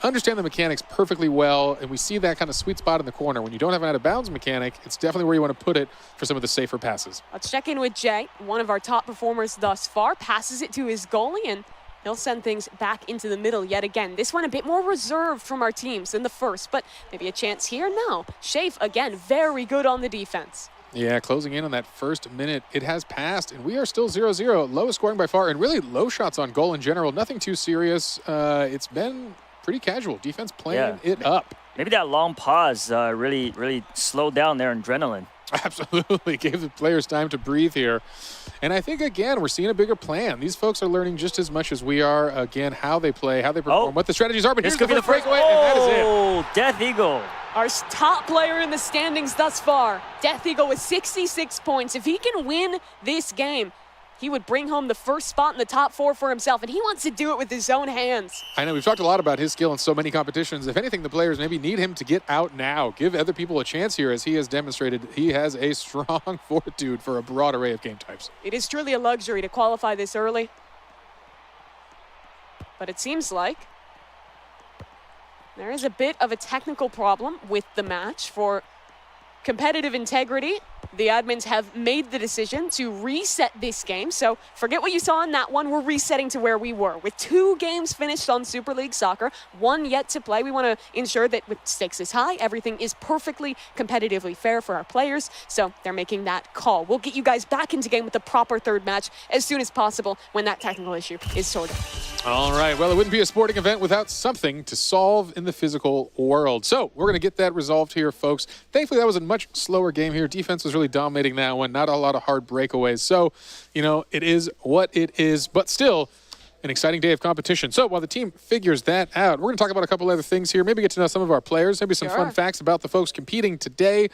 Understand the mechanics perfectly well, and we see that kind of sweet spot in the corner. When you don't have an out-of-bounds mechanic, it's definitely where you want to put it for some of the safer passes.
Let's check in with Jay, one of our top performers thus far. Passes it to his goalie, and he'll send things back into the middle yet again. This one a bit more reserved from our teams than the first, but maybe a chance here. No. Shafe, again, very good on the defense.
Yeah, closing in on that first minute. It has passed, and we are still 0-0. Lowest scoring by far, and really low shots on goal in general. Nothing too serious. It's been pretty casual. Defense playing it up.
Maybe that long pause really slowed down their adrenaline.
Absolutely. Gave the players time to breathe here. And I think, again, we're seeing a bigger plan. These folks are learning just as much as we are, again, how they play, how they perform, what the strategies are. But here's the first breakaway, and that is it.
Oh, Death Eagle.
Our top player in the standings thus far, Death Eagle with 66 points. If he can win this game, he would bring home the first spot in the top 4 for himself, and he wants to do it with his own hands.
I know we've talked a lot about his skill in so many competitions. If anything, the players maybe need him to get out now. Give other people a chance here, as he has demonstrated he has a strong fortitude for a broad array of game types.
It is truly a luxury to qualify this early. But it seems like there is a bit of a technical problem with the match for competitive integrity. the admins have made the decision to reset this game. So forget what you saw in that one. We're resetting to where we were with 2 games finished on Super League Soccer, 1 yet to play. We want to ensure that with stakes is high, everything is perfectly competitively fair for our players. So they're making that call. We'll get you guys back into game with the proper third match as soon as possible when that technical issue is sorted.
All right. Well, it wouldn't be a sporting event without something to solve in the physical world. So we're going to get that resolved here, folks. Thankfully, that was a much slower game here. Defense was really dominating that one. Not a lot of hard breakaways. So, it is what it is, but still an exciting day of competition. So while the team figures that out, we're going to talk about a couple other things here. Maybe get to know some of our players. Maybe some fun facts about the folks competing today.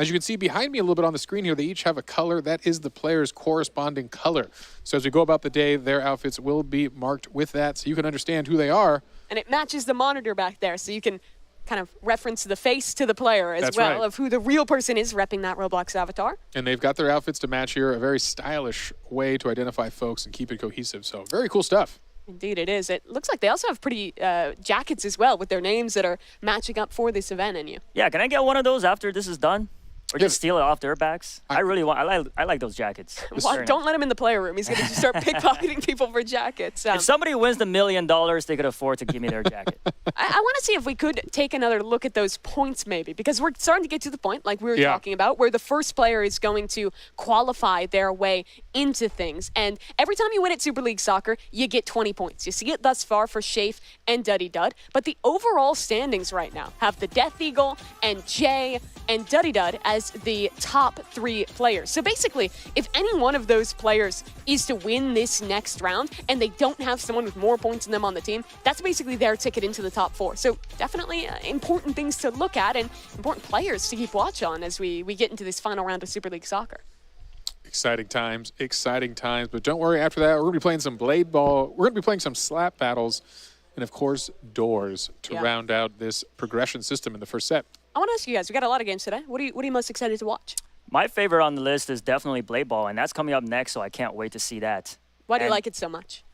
As you can see behind me a little bit on the screen here, they each have a color. That is the player's corresponding color. So as we go about the day, their outfits will be marked with that so you can understand who they are.
And it matches the monitor back there, so you can kind of reference the face to the player as well of who the real person is repping that Roblox avatar.
And they've got their outfits to match here, a very stylish way to identify folks and keep it cohesive. So very cool stuff.
Indeed it is. It looks like they also have pretty jackets as well with their names that are matching up for this event in you.
Yeah, can I get one of those after this is done? Or just steal it off their backs? I like those jackets.
Well, don't let him in the player room. He's going to just start pickpocketing people for jackets.
If somebody wins the $1 million, they could afford to give me their jacket.
I want to see if we could take another look at those points maybe, because we're starting to get to the point, like we were talking about, where the first player is going to qualify their way into things. And every time you win at Super League Soccer, you get 20 points. You see it thus far for Shafe and Duddy Dud. But the overall standings right now have the Death Eagle and Jay and Duddy Dud as the top 3 players. So basically, if any one of those players is to win this next round and they don't have someone with more points than them on the team, that's basically their ticket into the top 4. So definitely important things to look at and important players to keep watch on as we get into this final round of Super League Soccer.
Exciting times. But don't worry, after that, we're going to be playing some blade ball. We're going to be playing some slap battles and, of course, doors to round out this progression system in the first set.
I want to ask you guys, we got a lot of games today. What are you most excited to watch?
My favorite on the list is definitely Blade Ball, and that's coming up next, so I can't wait to see that.
Why do you like it so much?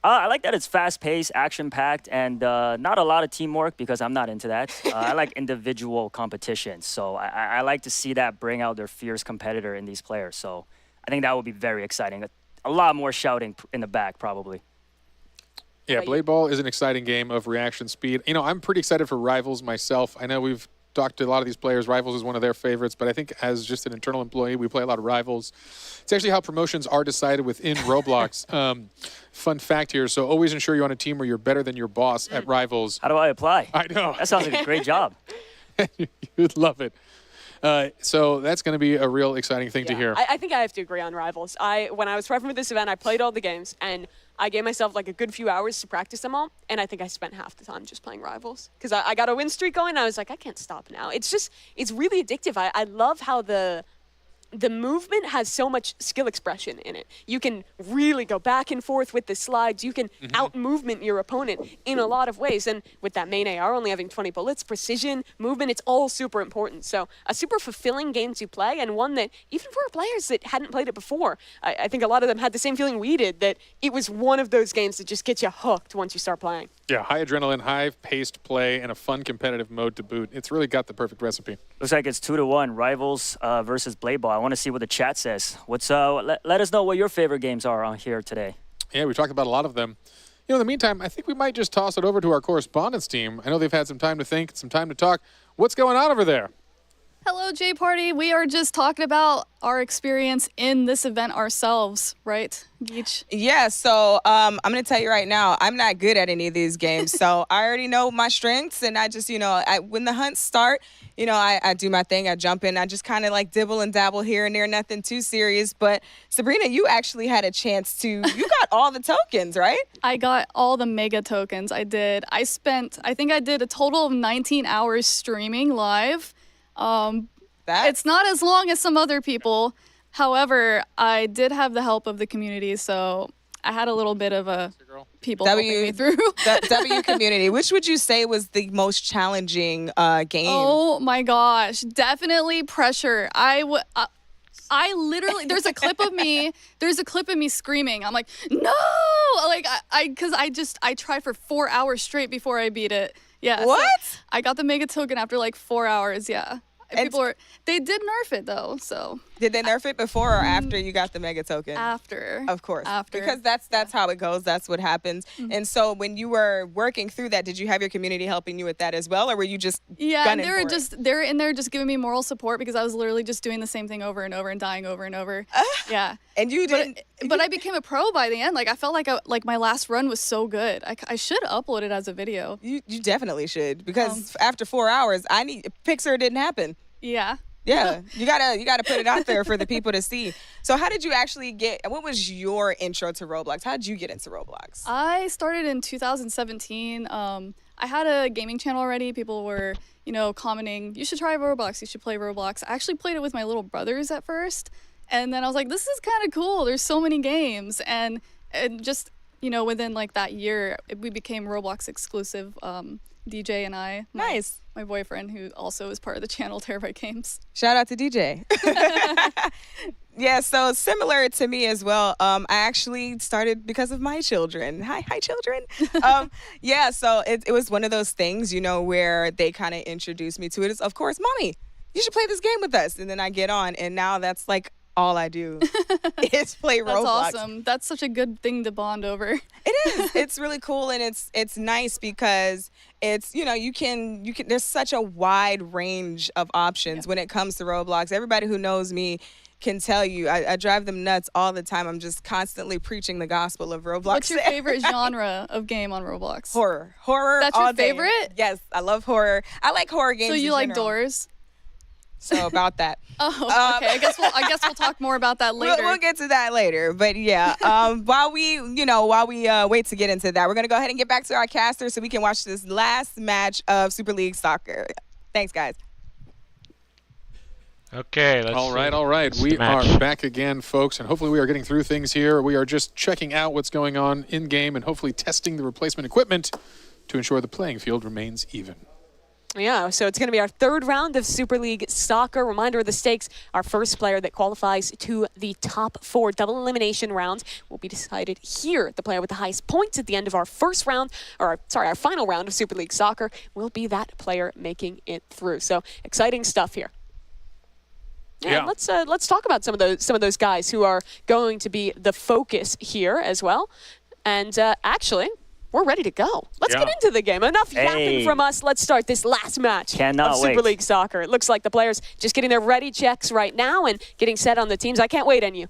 I like that it's fast-paced, action-packed, and not a lot of teamwork because I'm not into that. I like individual competition, so I like to see that bring out their fierce competitor in these players. So I think that would be very exciting. A lot more shouting in the back, probably.
Yeah, Blade Ball is an exciting game of reaction speed. I'm pretty excited for Rivals myself. I know we've talked to a lot of these players. Rivals is one of their favorites, but I think as just an internal employee, we play a lot of Rivals. It's actually how promotions are decided within Roblox. Fun fact here. So always ensure you're on a team where you're better than your boss at Rivals.
How do I apply?
I know.
That sounds like a great job.
You'd love it. So that's going to be a real exciting thing to hear.
I think I have to agree on Rivals. When I was prepping for this event, I played all the games, and I gave myself like a good few hours to practice them all, and I think I spent half the time just playing Rivals. Because I got a win streak going, and I was like, I can't stop now. It's really addictive. I love how the movement has so much skill expression in it. You can really go back and forth with the slides. You can out-movement your opponent in a lot of ways. And with that main AR only having 20 bullets, precision, movement, it's all super important. So a super fulfilling game to play, and one that even for players that hadn't played it before, I think a lot of them had the same feeling we did, that it was one of those games that just gets you hooked once you start playing.
Yeah, high adrenaline, high-paced play, and a fun competitive mode to boot. It's really got the perfect recipe.
Looks like it's 2-1, Rivals versus Blade Ball. I want to see what the chat says. Let us know what your favorite games are on here today.
Yeah, we talked about a lot of them. In the meantime, I think we might just toss it over to our correspondence team. I know they've had some time to think, some time to talk. What's going on over there?
Hello, J Party. We are just talking about our experience in this event ourselves, right, Geach?
Yeah, so I'm going to tell you right now, I'm not good at any of these games. So I already know my strengths, and I just, when the hunts start, I do my thing. I jump in. I just kind of like dibble and dabble here and there, nothing too serious. But Sabrina, you actually had a chance to, you got all the tokens, right?
I got all the mega tokens. I did. I think I did a total of 19 hours streaming live. It's not as long as some other people. However, I did have the help of the community, so I had a little bit of a people helping me through.
W community. Which would you say was the most challenging game?
Oh my gosh, definitely pressure. I literally, there's a clip of me screaming. I'm like, no, like because I tried for 4 hours straight before I beat it. Yeah.
What?
So I got the mega token after like 4 hours. Yeah. And they did nerf it though, so.
Did they nerf it before or after you got the mega token?
After.
Of course.
After.
Because that's how it goes. That's what happens. And so when you were working through that, did you have your community helping you with that as well, or were you just
Yeah, and
gunning
they're in there just giving me moral support because I was literally just doing the same thing over and over and dying over and over. Yeah.
And you didn't.
But I became a pro by the end. Like I felt like my last run was so good. I should upload it as a video.
You definitely should, because after 4 hours, Pixar didn't happen.
Yeah.
Yeah, you gotta put it out there for the people to see. So how did you actually what was your intro to Roblox? How did you get into Roblox?
I started in 2017. I had a gaming channel already. People were, commenting, you should try Roblox, you should play Roblox. I actually played it with my little brothers at first. And then I was like, this is kind of cool. There's so many games. And just, within like that year, we became Roblox exclusive. DJ and I. My boyfriend, who also is part of the channel, Terabyte Games.
Shout out to DJ. Yeah, so similar to me as well. I actually started because of my children. Hi, children. Yeah, so it was one of those things, where they kind of introduced me to it. Is, of course, Mommy, you should play this game with us. And then I get on, and now that's like all I do is play Roblox.
That's awesome. That's such a good thing to bond over.
It is. It's really cool, and it's nice because it's, you can there's such a wide range of options when it comes to Roblox. Everybody who knows me can tell you I drive them nuts all the time. I'm just constantly preaching the gospel of Roblox.
What's your favorite genre of game on Roblox?
Horror.
That's
all
your
day.
favorite?
Yes, I love horror. I like horror games.
So you
in
like
general.
Doors?
So about that.
Oh, okay. I guess we'll talk more about that later.
We'll get to that later. But yeah, while we wait to get into that, we're gonna go ahead and get back to our caster so we can watch this last match of Super League Soccer. Thanks, guys.
Okay, let's
All right. We are back again, folks, and hopefully we are getting through things here. We are just checking out what's going on in-game and hopefully testing the replacement equipment to ensure the playing field remains even.
Yeah, so it's going to be our third round of Super League Soccer. Reminder of the stakes, our first player that qualifies to the top 4 double elimination rounds will be decided here. The player with the highest points at the end of our our final round of Super League Soccer will be that player making it through. So exciting stuff here. Yeah. Let's talk about some of those guys who are going to be the focus here as well. And actually, we're ready to go. Let's get into the game. Enough yapping from us. Let's start this last match of Super League Soccer. It looks like the players just getting their ready checks right now and getting set on the teams. I can't wait on you.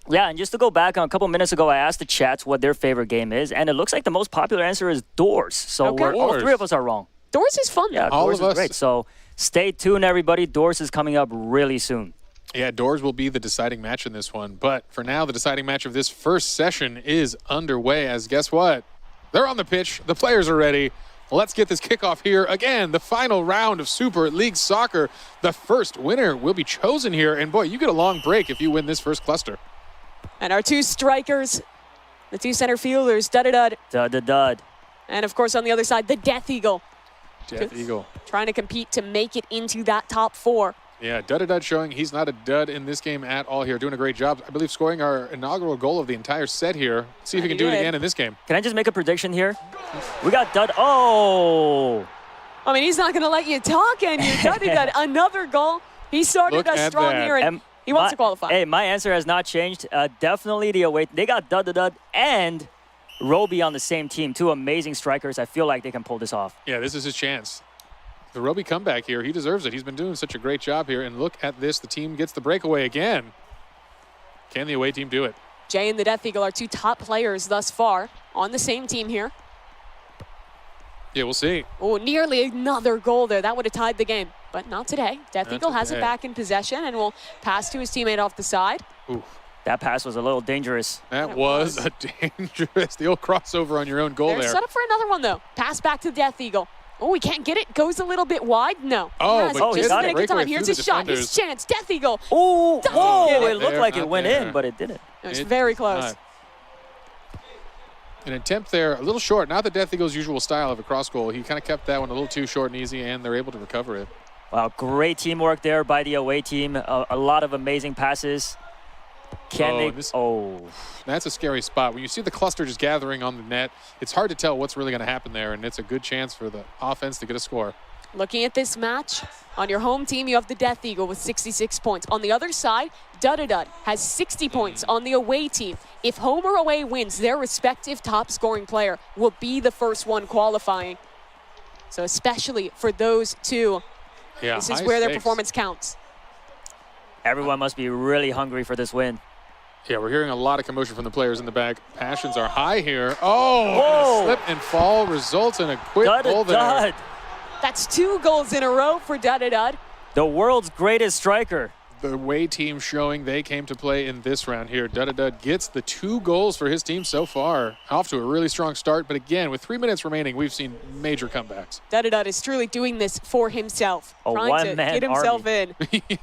Yeah, and just to go back, a couple minutes ago, I asked the chats what their favorite game is, and it looks like the most popular answer is Doors. So all 3 of us are wrong.
Doors is fun, though.
Yeah, Doors is great. So stay tuned, everybody. Doors is coming up really soon.
Yeah, Doors will be the deciding match in this one. But for now, the deciding match of this first session is underway, as guess what? They're on the pitch. The players are ready. Let's get this kickoff here. Again, the final round of Super League Soccer. The first winner will be chosen here. And boy, you get a long break if you win this first cluster.
And our 2 strikers, the 2 center fielders, Dud-a-Dud.
Dud-a-Dud.
And of course, on the other side, the Death Eagle.
Death Eagle.
Trying to compete to make it into that top 4.
Yeah, Dud-a-Dud showing he's not a dud in this game at all here. Doing a great job. I believe scoring our inaugural goal of the entire set here. See if he can do it again in this game.
Can I just make a prediction here? We got Dud. Oh!
I mean, he's not going to let you talk, and you Dud-a-Dud. Another goal. He started us strong here, and he wants to qualify.
Hey, my answer has not changed. Definitely the away. They got Dud-a-Dud and Roby on the same team. 2 amazing strikers. I feel like they can pull this off.
Yeah, this is his chance. The Roby comeback here, he deserves it. He's been doing such a great job here. And look at this. The team gets the breakaway again. Can the away team do it?
Jay and the Death Eagle are 2 top players thus far on the same team here.
Yeah, we'll see.
Oh, nearly another goal there. That would have tied the game, but not today. Death Eagle has it back in possession and will pass to his teammate off the side.
Ooh.
That pass was a little dangerous.
That was a dangerous. The old crossover on your own goal there.
Set up for another one, though. Pass back to Death Eagle. Oh, we can't get it. Goes a little bit wide. No.
Oh,
but
just
a minute of time. Here's his shot. His chance. Death Eagle.
Oh, whoa. It looked like it went in, but it didn't.
It was very close.
An attempt there, a little short. Not the Death Eagle's usual style of a cross goal. He kind of kept that one a little too short and easy, and they're able to recover it.
Wow, great teamwork there by the away team. A lot of amazing passes.
That's a scary spot. When you see the cluster just gathering on the net, it's hard to tell what's really going to happen there, and it's a good chance for the offense to get a score.
Looking at this match, on your home team, you have the Death Eagle with 66 points. On the other side, Dudadud has 60 points on the away team. If home or away wins, their respective top scoring player will be the first one qualifying. So especially for those two, this is where their performance counts.
Everyone must be really hungry for this win.
Yeah, we're hearing a lot of commotion from the players in the back. Passions are high here. Oh, slip and fall results in a quick goal there.
That's 2 goals in a row for Dudadud.
The world's greatest striker.
The away team showing they came to play in this round here. Dudadud gets the 2 goals for his team so far. Off to a really strong start, but again, with 3 minutes remaining, we've seen major comebacks.
Dudadud is truly doing this for himself, trying to get himself in.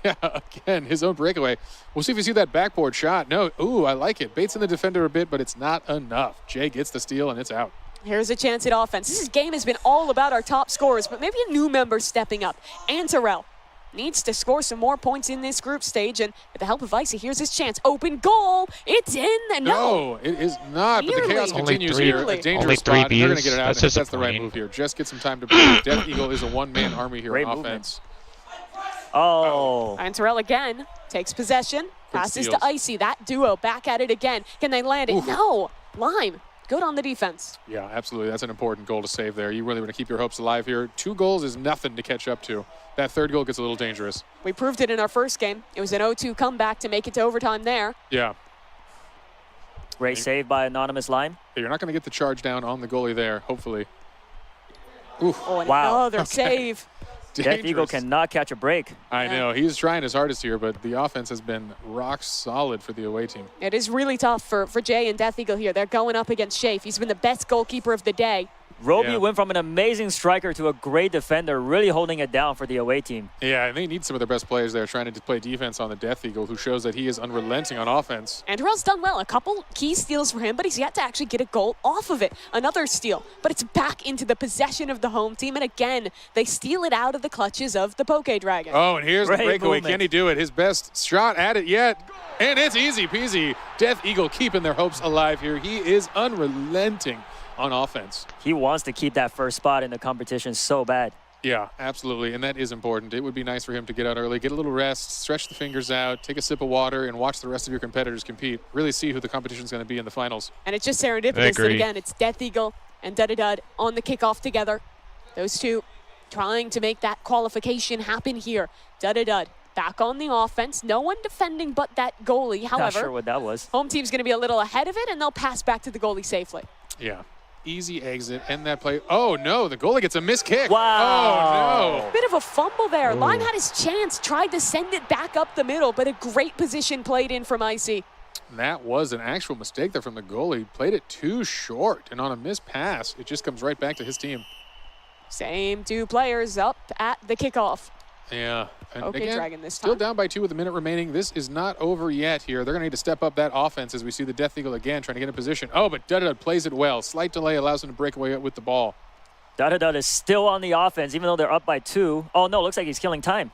Yeah, again, his own breakaway. We'll see if you see that backboard shot. No, ooh, I like it. Baits in the defender a bit, but it's not enough. Jay gets the steal, and it's out.
Here's a chance at offense. This game has been all about our top scorers, but maybe a new member stepping up. Antarell needs to score some more points in this group stage, and with the help of Icy, here's his chance. Open goal. It's in.
No, it is not, but the chaos continues here. A dangerous spot. They're going to get it out. That's the right move here. Just get some time to breathe. Death Eagle is a one-man army here on offense.
Antarell again takes possession. Passes to Icy. That duo back at it again. Can they land it? No. Lime. Good on the defense.
Yeah, absolutely. That's an important goal to save there. You really want to keep your hopes alive here. 2 goals is nothing to catch up to. That 3rd goal gets a little dangerous.
We proved it in our first game. It was an 0-2 comeback to make it to overtime there.
Yeah.
Great save by Anonymous Lime.
You're not going to get the charge down on the goalie there, hopefully. Ooh.
Oh, and another save.
Death Eagle cannot catch a break.
I know. He's trying his hardest here, but the offense has been rock solid for the away team.
It is really tough for Jay and Death Eagle here. They're going up against Shafe. He's been the best goalkeeper of the day.
Roby went from an amazing striker to a great defender, really holding it down for the away team.
Yeah, and they need some of their best players there trying to play defense on the Death Eagle, who shows that he is unrelenting on offense.
Antarell's done well. A couple key steals for him, but he's yet to actually get a goal off of it. Another steal, but it's back into the possession of the home team, and again, they steal it out of the clutches of the Poke Dragon.
Oh, and here's the breakaway. Can he do it? His best shot at it yet, and it's easy peasy. Death Eagle keeping their hopes alive here. He is unrelenting on offense.
He wants to keep that first spot in the competition so bad.
Yeah, absolutely, and that is important. It would be nice for him to get out early, get a little rest, stretch the fingers out, take a sip of water, and watch the rest of your competitors compete. Really see who the competition is going to be in the finals.
And it's just serendipitous that, again, it's Death Eagle and Dudadud on the kickoff together. Those two trying to make that qualification happen here. Dudadud back on the offense. No one defending but that goalie. However,
not sure what that was.
Home team's going to be a little ahead of it, and they'll pass back to the goalie safely.
Yeah. Easy exit, end that play. Oh, no, the goalie gets a missed kick.
Wow.
Oh, no.
Bit of a fumble there. Lime had his chance, tried to send it back up the middle, but a great position played in from Icy.
That was an actual mistake there from the goalie. Played it too short, and on a missed pass, it just comes right back to his team.
Same 2 players up at the kickoff.
Yeah. And
Okay,
again,
Dragon this time.
still down by 2 with a minute remaining. This is not over yet here. They're going to need to step up that offense as we see the Death Eagle again trying to get in position. Oh, but Dudadud plays it well. Slight delay allows him to break away with the ball.
Dudadud is still on the offense, even though they're up by 2. Oh, no, looks like he's killing time.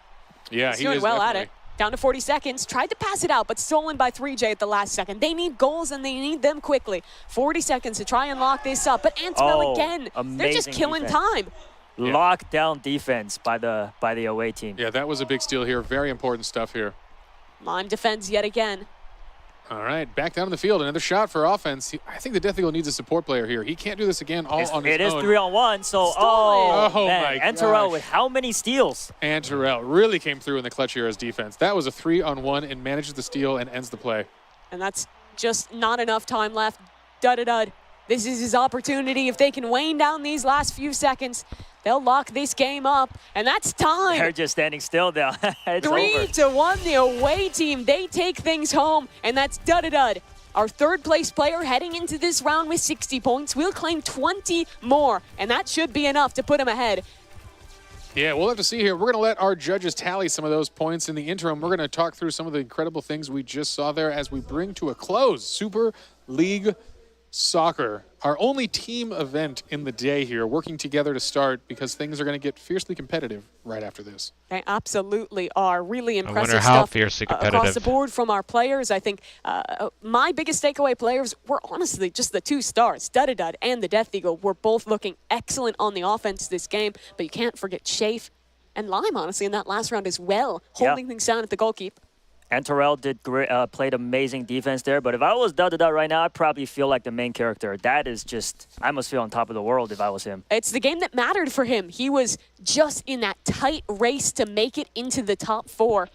Yeah,
he's doing well at it. Down to 40 seconds. Tried to pass it out, but stolen by 3J at the last second. They need goals, and they need them quickly. 40 seconds to try and lock this up. But Antarell again, they're just killing time.
Yeah.
Lockdown defense by the away team.
Yeah, that was a big steal here. Very important stuff here.
Lime defends yet again.
All right, back down the field. Another shot for offense. I think the Death Eagle needs a support player here. He can't do this again on his own.
It is 3-on-1, so man. Antarell with how many steals?
Antarell really came through in the clutch here as defense. That was a 3-on-1 and manages the steal and ends the play.
And that's just not enough time left. Dudadud. This is his opportunity. If they can wane down these last few seconds, they'll lock this game up, and that's time.
They're just standing still now.
3-1, the away team. They take things home, and that's Dudadud. Our 3rd place player heading into this round with 60 points. We'll claim 20 more, and that should be enough to put him ahead.
Yeah, we'll have to see here. We're going to let our judges tally some of those points. In the interim, we're going to talk through some of the incredible things we just saw there as we bring to a close Super League Soccer. our only team event in the day here, working together to start because things are going to get fiercely competitive right after this.
They absolutely are. Really impressive
wonder how
stuff
fiercely
across
competitive.
the board from our players. I think my biggest takeaway players were honestly just the 2 stars. Dud and the Death Eagle were both looking excellent on the offense this game, but you can't forget Shafe and Lime, honestly, in that last round as well, holding things down at the goalkeeper.
And Terrell did great, played amazing defense there. But if I was Dud right now, I'd probably feel like the main character. That is just, I must feel on top of the world if I was him.
It's the game that mattered for him. He was just in that tight race to make it into the top 4.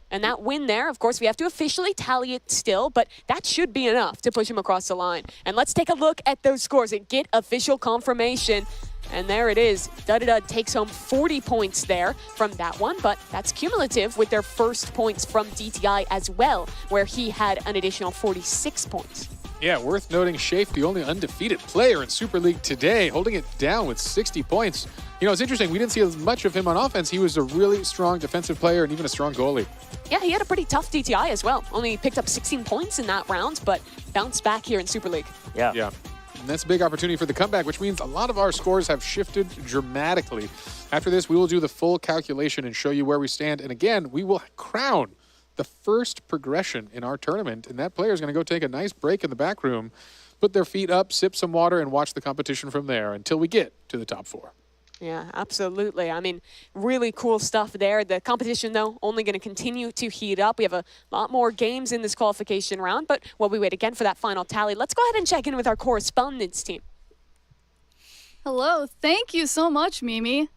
And that win there, of course, we have to officially tally it still, but that should be enough to push him across the line. And let's take a look at those scores and get official confirmation. And there it is. Dud takes home 40 points there from that one, but that's cumulative with their first points from DTI as well, where he had an additional 46 points.
Yeah, worth noting, Shafe, the only undefeated player in Super League today, holding it down with 60 points. You know, it's interesting. We didn't see as much of him on offense. He was a really strong defensive player and even a strong goalie.
Yeah, he had a pretty tough DTI as well. Only picked up 16 points in that round, but bounced back here in Super League.
Yeah. And that's a big opportunity for the comeback, which means a lot of our scores have shifted dramatically. After this, we will do the full calculation and show you where we stand. And again, we will crown the first progression in our tournament. And that player is going to go take a nice break in the back room, put their feet up, sip some water, and watch the competition from there until we get to the top 4.
Yeah, absolutely. I mean, really cool stuff there. The competition, though, only going to continue to heat up. We have a lot more games in this qualification round, but while we wait again for that final tally, let's go ahead and check in with our correspondence team.
Hello. Thank you so much, Mimi.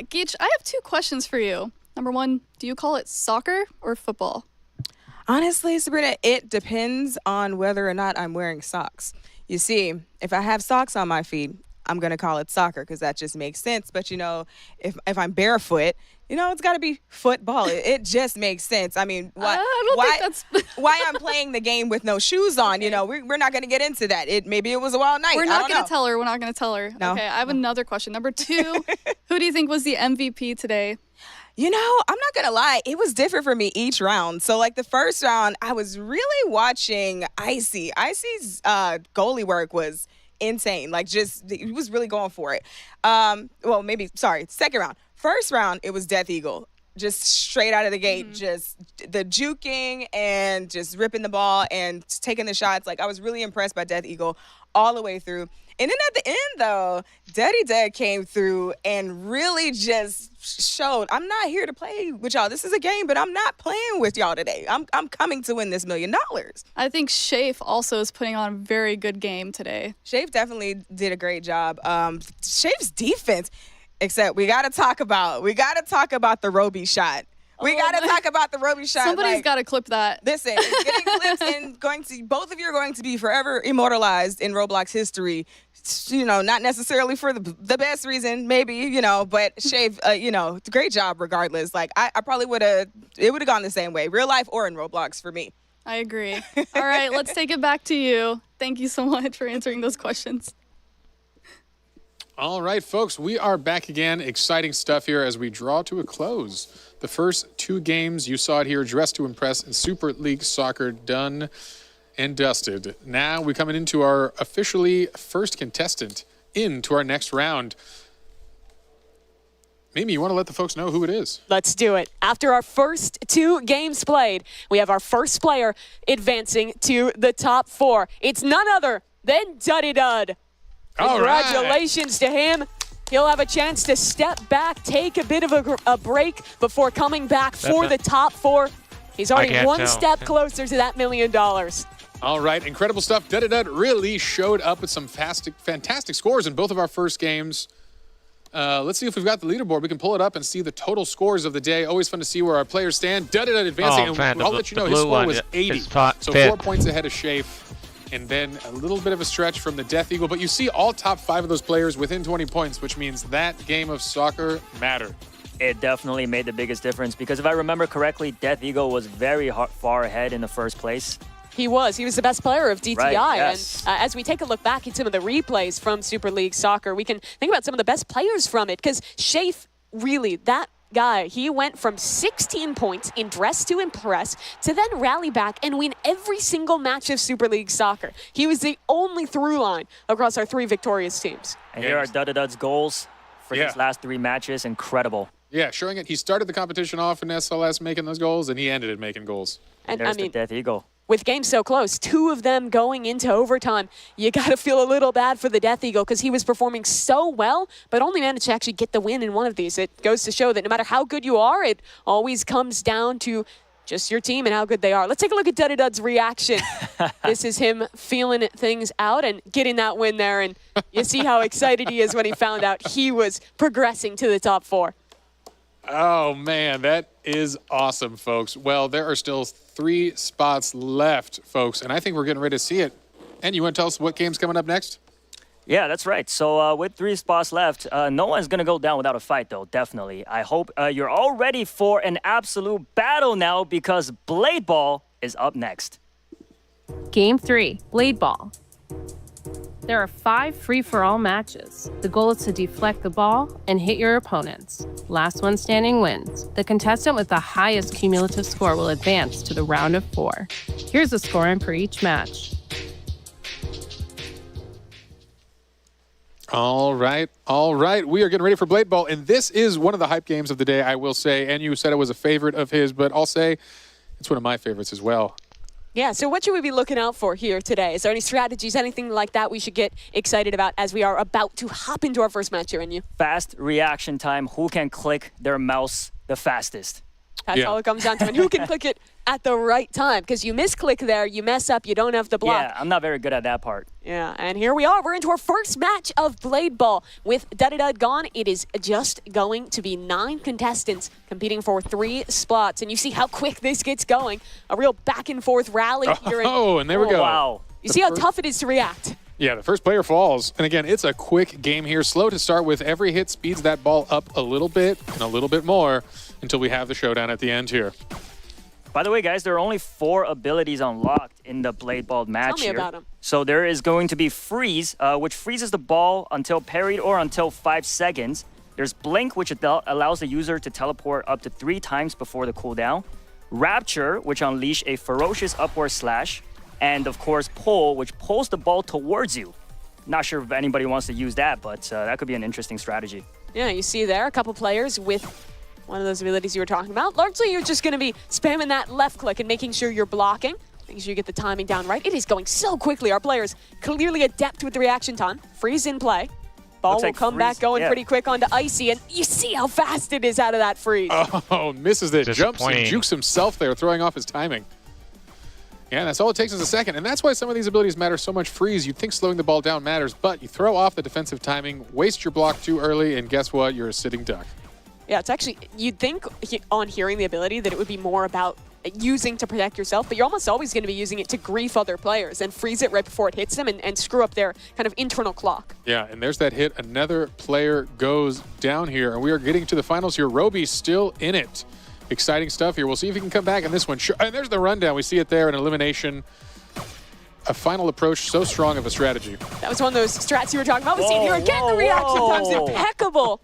Geach, I have 2 questions for you. Number 1, do you call it soccer or football?
Honestly, Sabrina, it depends on whether or not I'm wearing socks. You see, if I have socks on my feet, I'm going to call it soccer because that just makes sense. But, you know, if I'm barefoot, you know, it's got to be football. It just makes sense. I mean, why I'm playing the game with no shoes on, you know, we're not going to get into that. Maybe it was a wild night.
We're not going to tell her. We're not going to tell her.
No.
Okay, I have another question. Number 2, who do you think was the MVP today?
You know, I'm not going to lie. It was different for me each round. So, like, the first round, I was really watching Icy. Icy's goalie work was insane. Like, just, he was really going for it. Second round. First round, it was Death Eagle. Just straight out of the gate, just the juking and just ripping the ball and taking the shots. Like, I was really impressed by Death Eagle all the way through. And then at the end, though, Dead came through and really just showed, I'm not here to play with y'all. This is a game, but I'm not playing with y'all today. I'm coming to win this $1 million.
I think Shafe also is putting on a very good game today.
Shafe definitely did a great job. Shafe's defense, except we got to talk about the Roby shot. We got to talk about the Roby shot.
Somebody's got to clip that.
Listen, it's getting clipped and both of you are going to be forever immortalized in Roblox history. You know, not necessarily for the best reason, maybe, you know, but Shave, you know, great job regardless. Like, I probably it would have gone the same way, real life or in Roblox for me.
I agree. All right, let's take it back to you. Thank you so much for answering those questions.
All right, folks, we are back again. Exciting stuff here as we draw to a close. The first 2 games, you saw it here, Dress to Impress and Super League Soccer, done and dusted. Now we're coming into our officially first contestant into our next round. Mimi, you want to let the folks know who it is?
Let's do it. After our first 2 games played, we have our first player advancing to the top 4. It's none other than Dud. Congratulations to him. He'll have a chance to step back, take a bit of a break before coming back for the top 4. He's already one step closer to that $1 million.
All right, incredible stuff. Dud really showed up with some fantastic scores in both of our first games. Let's see if we've got the leaderboard. We can pull it up and see the total scores of the day. Always fun to see where our players stand. Dud advancing, and I'll let you know his score was 80. So 4 points ahead of Shafe. And then a little bit of a stretch from the Death Eagle. But you see all top 5 of those players within 20 points, which means that game of soccer mattered.
It definitely made the biggest difference because if I remember correctly, Death Eagle was very far ahead in the first place.
He was the best player of DTI.
Right, yes.
And as we take a look back at some of the replays from Super League Soccer, we can think about some of the best players from it because Shafe, really, that guy. He went from 16 points in Dress to Impress to then rally back and win every single match of Super League Soccer. He was the only through line across our 3 victorious teams.
And here are Dudadud's goals for his last 3 matches. Incredible.
Yeah, showing it. He started the competition off in SLS making those goals, and he ended it making goals.
And there's the Death Eagle.
With games so close, 2 of them going into overtime, you got to feel a little bad for the Death Eagle because he was performing so well, but only managed to actually get the win in one of these. It goes to show that no matter how good you are, it always comes down to just your team and how good they are. Let's take a look at Dudadud's reaction. This is him feeling things out and getting that win there, and you see how excited he is when he found out he was progressing to the top 4.
Oh, man, that is awesome, folks. Well, there are still 3 spots left, folks, and I think we're getting ready to see it. And you want to tell us what game's coming up next?
Yeah, that's right. So with 3 spots left, no one's going to go down without a fight, though, definitely. I hope you're all ready for an absolute battle now because Blade Ball is up next.
Game 3, Blade Ball. There are 5 free-for-all matches. The goal is to deflect the ball and hit your opponents. Last one standing wins. The contestant with the highest cumulative score will advance to the round of 4. Here's the scoring for each match.
All right. We are getting ready for Blade Ball, and this is one of the hype games of the day, I will say. And you said it was a favorite of his, but I'll say it's one of my favorites as well.
Yeah, so what should we be looking out for here today? Is there any strategies, anything like that we should get excited about as we are about to hop into our first match here, and you?
Fast reaction time. Who can click their mouse the fastest?
That's all it comes down to. And who can click it at the right time? Because you misclick there, you mess up, you don't have the block.
Yeah, I'm not very good at that part.
Yeah, and here we are. We're into our first match of Blade Ball. With Dudadud gone, it is just going to be 9 contestants competing for 3 spots. And you see how quick this gets going. A real back-and-forth rally here.
And there we go.
Wow.
You see how tough it is to react.
Yeah, the first player falls. And again, it's a quick game here. Slow to start with. Every hit speeds that ball up a little bit and a little bit more until we have the showdown at the end here.
By the way, guys, there are only 4 abilities unlocked in the Blade Ball match
Tell me about them.
So there is going to be Freeze, which freezes the ball until parried or until 5 seconds. There's Blink, which allows the user to teleport up to 3 times before the cooldown. Rapture, which unleash a ferocious upward slash. And, of course, Pull, which pulls the ball towards you. Not sure if anybody wants to use that, but that could be an interesting strategy.
Yeah, you see there a couple players with one of those abilities you were talking about. Largely, you're just going to be spamming that left click and making sure you're blocking, making sure you get the timing down right. It is going so quickly. Our players clearly adept with the reaction time. Freeze in play. Ball will come back going pretty quick onto Icy, and you see how fast it is out of that freeze.
Oh, misses it. Jumps and jukes himself there, throwing off his timing. Yeah, that's all it takes is a second, and that's why some of these abilities matter so much. Freeze, you'd think slowing the ball down matters, but you throw off the defensive timing, waste your block too early, and guess what? You're a sitting duck.
Yeah, it's actually, you'd think on hearing the ability that it would be more about using to protect yourself, but you're almost always going to be using it to grief other players and freeze it right before it hits them and screw up their kind of internal clock.
Yeah, and there's that hit. Another player goes down here, and we are getting to the finals here. Roby's still in it. Exciting stuff here. We'll see if he can come back in this one. Sure. And there's the rundown. We see it there, an elimination. A final approach so strong of a strategy.
That was one of those strats you were talking about. We'll see it here again. The reaction time's impeccable.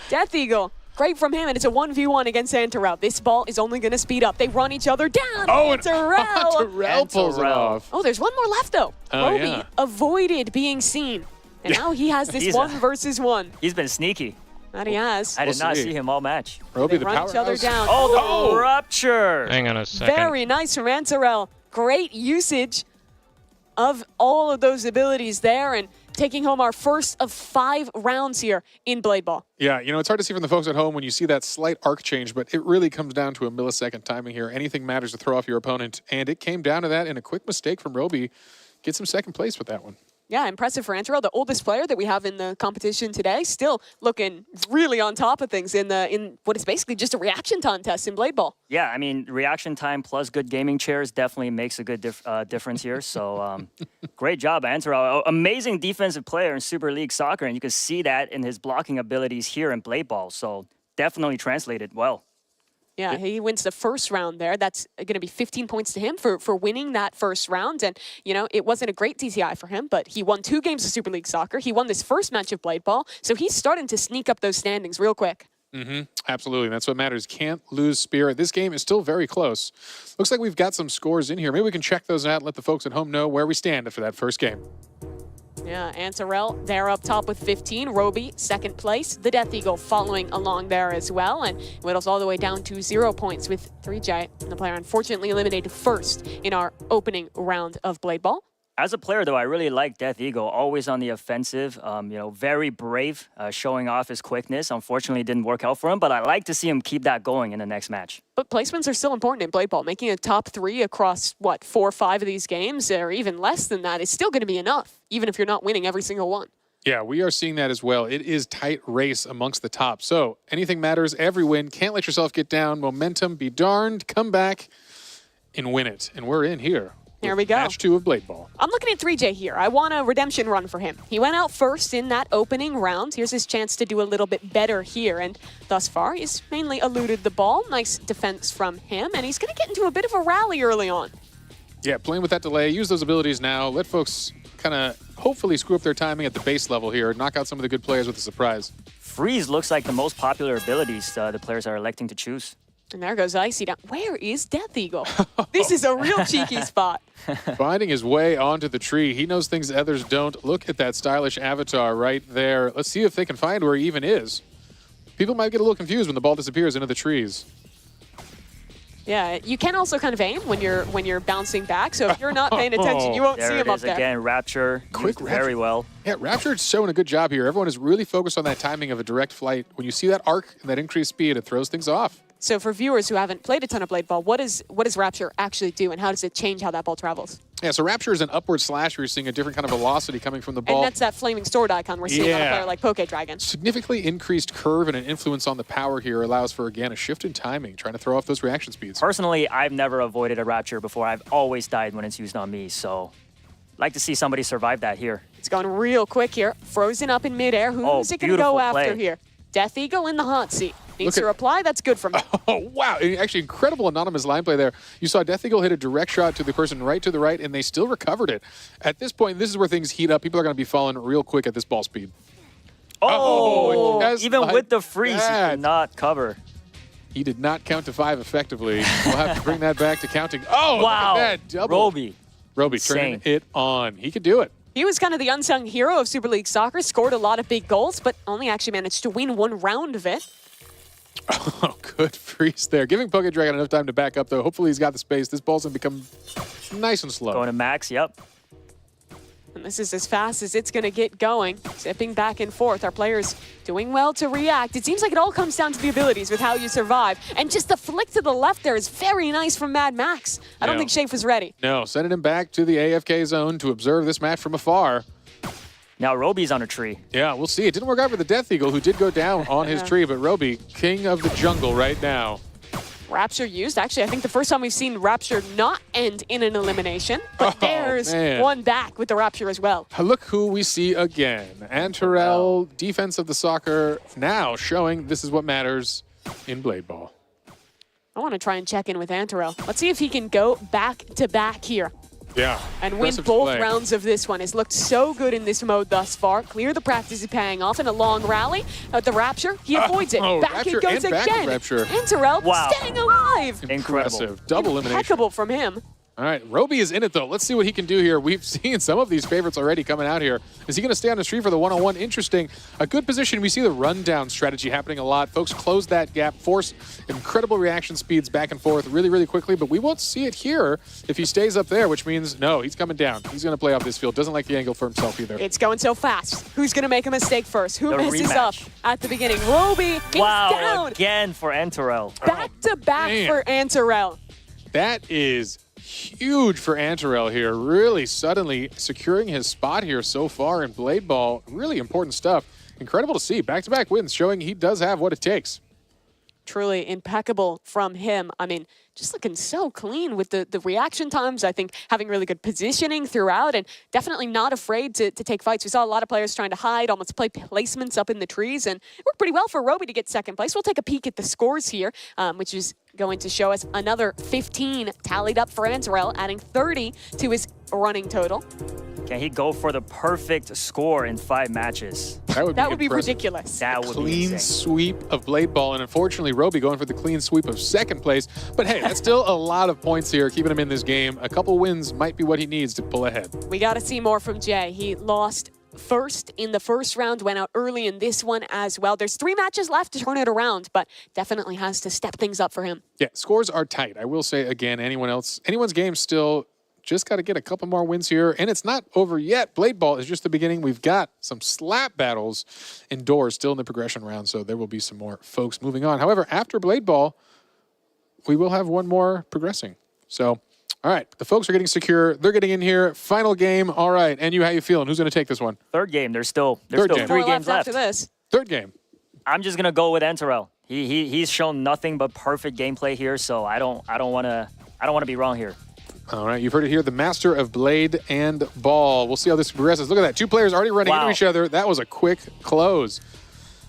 Death Eagle. Great from him, and it's a 1v1 against Antarel. This ball is only going to speed up. They run each other down.
Oh, and
Terrell
pulls it off.
Oh, there's one more left, though. Roby avoided being seen, and now he has this 1v1.
He's been sneaky.
That he has.
I did not see him all match.
Roby,
they run each other down.
Oh, the Rupture.
Hang on a second.
Very nice from Antarel. Great usage of all of those abilities there, and taking home our first of 5 rounds here in Blade Ball.
Yeah, you know, it's hard to see from the folks at home when you see that slight arc change, but it really comes down to a millisecond timing here. Anything matters to throw off your opponent, and it came down to that, and a quick mistake from Roby gets him second place with that one.
Yeah, impressive for Antarel, the oldest player that we have in the competition today, still looking really on top of things in what is basically just a reaction time test in Blade Ball.
Yeah, I mean, reaction time plus good gaming chairs definitely makes a good difference here. So great job, Antarel. Amazing defensive player in Super League Soccer, and you can see that in his blocking abilities here in Blade Ball. So definitely translated well.
Yeah, he wins the first round there. That's going to be 15 points to him for winning that first round. And, you know, it wasn't a great DTI for him, but he won 2 games of Super League Soccer. He won this first match of Blade Ball. So he's starting to sneak up those standings real quick.
Absolutely. That's what matters. Can't lose spirit. This game is still very close. Looks like we've got some scores in here. Maybe we can check those out and let the folks at home know where we stand after that first game.
Yeah, Antarel, they're up top with 15. Roby, second place. The Death Eagle following along there as well. And whittles all the way down to 0 points with 3J. And the player unfortunately eliminated first in our opening round of Blade Ball.
As a player, though, I really like Death Eagle, always on the offensive, very brave, showing off his quickness. Unfortunately, it didn't work out for him, but I like to see him keep that going in the next match.
But placements are still important in Blade Ball. Making a top 3 across, 4 or 5 of these games, or even less than that, is still going to be enough, even if you're not winning every single one.
Yeah, we are seeing that as well. It is tight race amongst the top. So anything matters, every win. Can't let yourself get down. Momentum, be darned. Come back and win it. And we're in here.
Here we go.
Match 2 of Blade Ball.
I'm looking at 3J here. I want a redemption run for him. He went out first in that opening round. Here's his chance to do a little bit better here. And thus far, he's mainly eluded the ball. Nice defense from him. And he's going to get into a bit of a rally early on.
Yeah, playing with that delay. Use those abilities now. Let folks kind of hopefully screw up their timing at the base level here. Knock out some of the good players with a surprise.
Freeze looks like the most popular abilities the players are electing to choose.
And there goes Icy down. Where is Death Eagle? This is a real cheeky spot.
Finding his way onto the tree. He knows things others don't. Look at that stylish avatar right there. Let's see if they can find where he even is. People might get a little confused when the ball disappears into the trees.
Yeah, you can also kind of aim when you're bouncing back. So if you're not paying attention, you won't see him up there.
Again, Rapture.
Quick
Rapture. Very well.
Yeah, Rapture's showing a good job here. Everyone is really focused on that timing of a direct flight. When you see that arc and that increased speed, it throws things off.
So for viewers who haven't played a ton of Blade Ball, what does Rapture actually do, and how does it change how that ball travels?
Yeah, so Rapture is an upward slash where you're seeing a different kind of velocity coming from the ball.
And that's that flaming sword icon we're seeing on a player like Poke Dragon.
Significantly increased curve and an influence on the power here allows for, again, a shift in timing, trying to throw off those reaction speeds.
Personally, I've never avoided a Rapture before. I've always died when it's used on me, so I'd like to see somebody survive that here.
It's going real quick here. Frozen up in midair. Who's it going to go after here? Death Eagle in the hot seat. Needs to reply. That's good from him.
Oh, wow. Actually, incredible anonymous line play there. You saw Death Eagle hit a direct shot to the person right to the right, and they still recovered it. At this point, this is where things heat up. People are going to be falling real quick at this ball speed.
Even with the freeze, he did not cover.
He did not count to 5 effectively. We'll have to bring that back to counting. Oh,
wow.
Look at that. Double. Roby turning it on. He could do it.
He was kind of the unsung hero of Super League Soccer, scored a lot of big goals, but only actually managed to win 1 round of it.
Oh, good freeze there. Giving Poke Dragon enough time to back up, though. Hopefully he's got the space. This ball's going to become nice and slow.
Going to max, yep.
And this is as fast as it's going to get going. Zipping back and forth. Our players doing well to react. It seems like it all comes down to the abilities with how you survive. And just the flick to the left there is very nice from Mad Max. I don't think Shafe was ready.
No, sending him back to the AFK zone to observe this match from afar.
Now Roby's on a tree.
Yeah, we'll see. It didn't work out for the Death Eagle, who did go down on his tree, but Roby, king of the jungle right now.
Rapture used. Actually, I think the first time we've seen Rapture not end in an elimination, but there's one back with the Rapture as well.
Look who we see again. Antarel, defense of the soccer, now showing this is what matters in Blade Ball.
I want to try and check in with Antarel. Let's see if he can go back-to-back here.
Yeah.
And win both rounds of this one. Has looked so good in this mode thus far. Clear the practice is paying off in a long rally. At the Rapture, he avoids it. Back it goes again. Antarel staying alive.
Impressive. Double elimination.
Impeccable from him.
All right, Roby is in it, though. Let's see what he can do here. We've seen some of these favorites already coming out here. Is he going to stay on the street for the one-on-one? Interesting. A good position. We see the rundown strategy happening a lot. Folks close that gap, force incredible reaction speeds back and forth really, really quickly, but we won't see it here if he stays up there, which means, no, he's coming down. He's going to play off this field. Doesn't like the angle for himself either.
It's going so fast. Who's going to make a mistake first? Who messes up at the beginning? Roby, he's down.
Again for Antarel.
Back-to-back for Antarel.
That is huge for Antarel here. Really suddenly securing his spot here so far in Blade Ball. Really important stuff. Incredible to see. Back-to-back wins showing he does have what it takes.
Truly impeccable from him. I mean, just looking so clean with the reaction times. I think having really good positioning throughout and definitely not afraid to take fights. We saw a lot of players trying to hide, almost play placements up in the trees, and it worked pretty well for Roby to get second place. We'll take a peek at the scores here, which is going to show us another 15 tallied up for Antarel, adding 30 to his running total.
Can he go for the perfect score in 5 matches?
That would
That would be
impressive.
ridiculous.
That would be
Clean
insane.
sweep of Blade Ball, and unfortunately, Roby going for the clean sweep of 2nd place. But hey, that's still a lot of points here, keeping him in this game. A couple wins might be what he needs to pull ahead.
We got to see more from Jay. He lost first in the first round, went out early in this one as well. There's 3 matches left to turn it around, but definitely has to step things up for him.
Yeah, scores are tight. I will say again, anyone's game still just got to get a couple more wins here, and it's not over yet. Blade Ball is just the beginning. We've got some slap battles indoors still in the progression round, so there will be some more folks moving on. However, after Blade Ball, we will have one more progressing. So, all right, the folks are getting secure. They're getting in here. Final game. All right, and you, how you feeling? Who's going to take this one?
3rd game. There's still
Third game.
3
More
games left.
after this.
3rd game.
I'm just gonna go with Enterel. He's shown nothing but perfect gameplay here, so I don't want to be wrong here.
All right, you've heard it here. The master of Blade and Ball. We'll see how this progresses. Look at that. 2 players already running into each other. That was a quick close.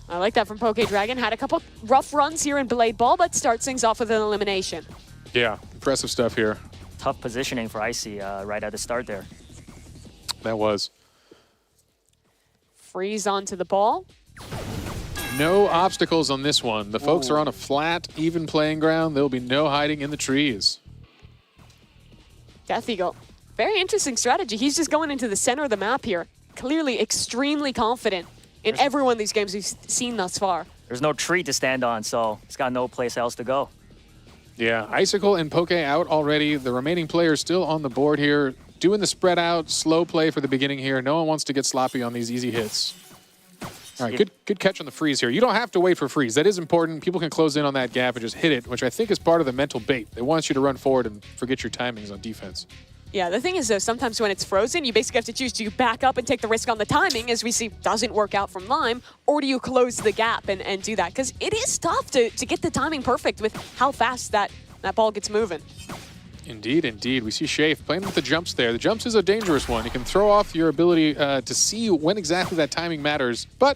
I like that from Poke Dragon. Had a couple rough runs here in Blade Ball, but starts things off with an elimination.
Yeah, impressive stuff here.
Tough positioning for Icy right at the start there.
That was.
Freeze onto the ball.
No obstacles on this one. The folks are on a flat, even playing ground. There'll be no hiding in the trees.
Death Eagle. Very interesting strategy. He's just going into the center of the map here. Clearly extremely confident in every one of these games we've seen thus far.
There's no tree to stand on, so he's got no place else to go.
Yeah, Icicle and Poke out already. The remaining players still on the board here. Doing the spread out, slow play for the beginning here. No one wants to get sloppy on these easy hits. All right, good catch on the freeze here. You don't have to wait for freeze. That is important. People can close in on that gap and just hit it, which I think is part of the mental bait. They want you to run forward and forget your timings on defense.
Yeah, the thing is, though, sometimes when it's frozen, you basically have to choose, do you back up and take the risk on the timing, as we see doesn't work out from Lime, or do you close the gap and do that? Because it is tough to get the timing perfect with how fast that ball gets moving.
Indeed, indeed. We see Shafe playing with the jumps there. The jumps is a dangerous one. It can throw off your ability to see when exactly that timing matters, but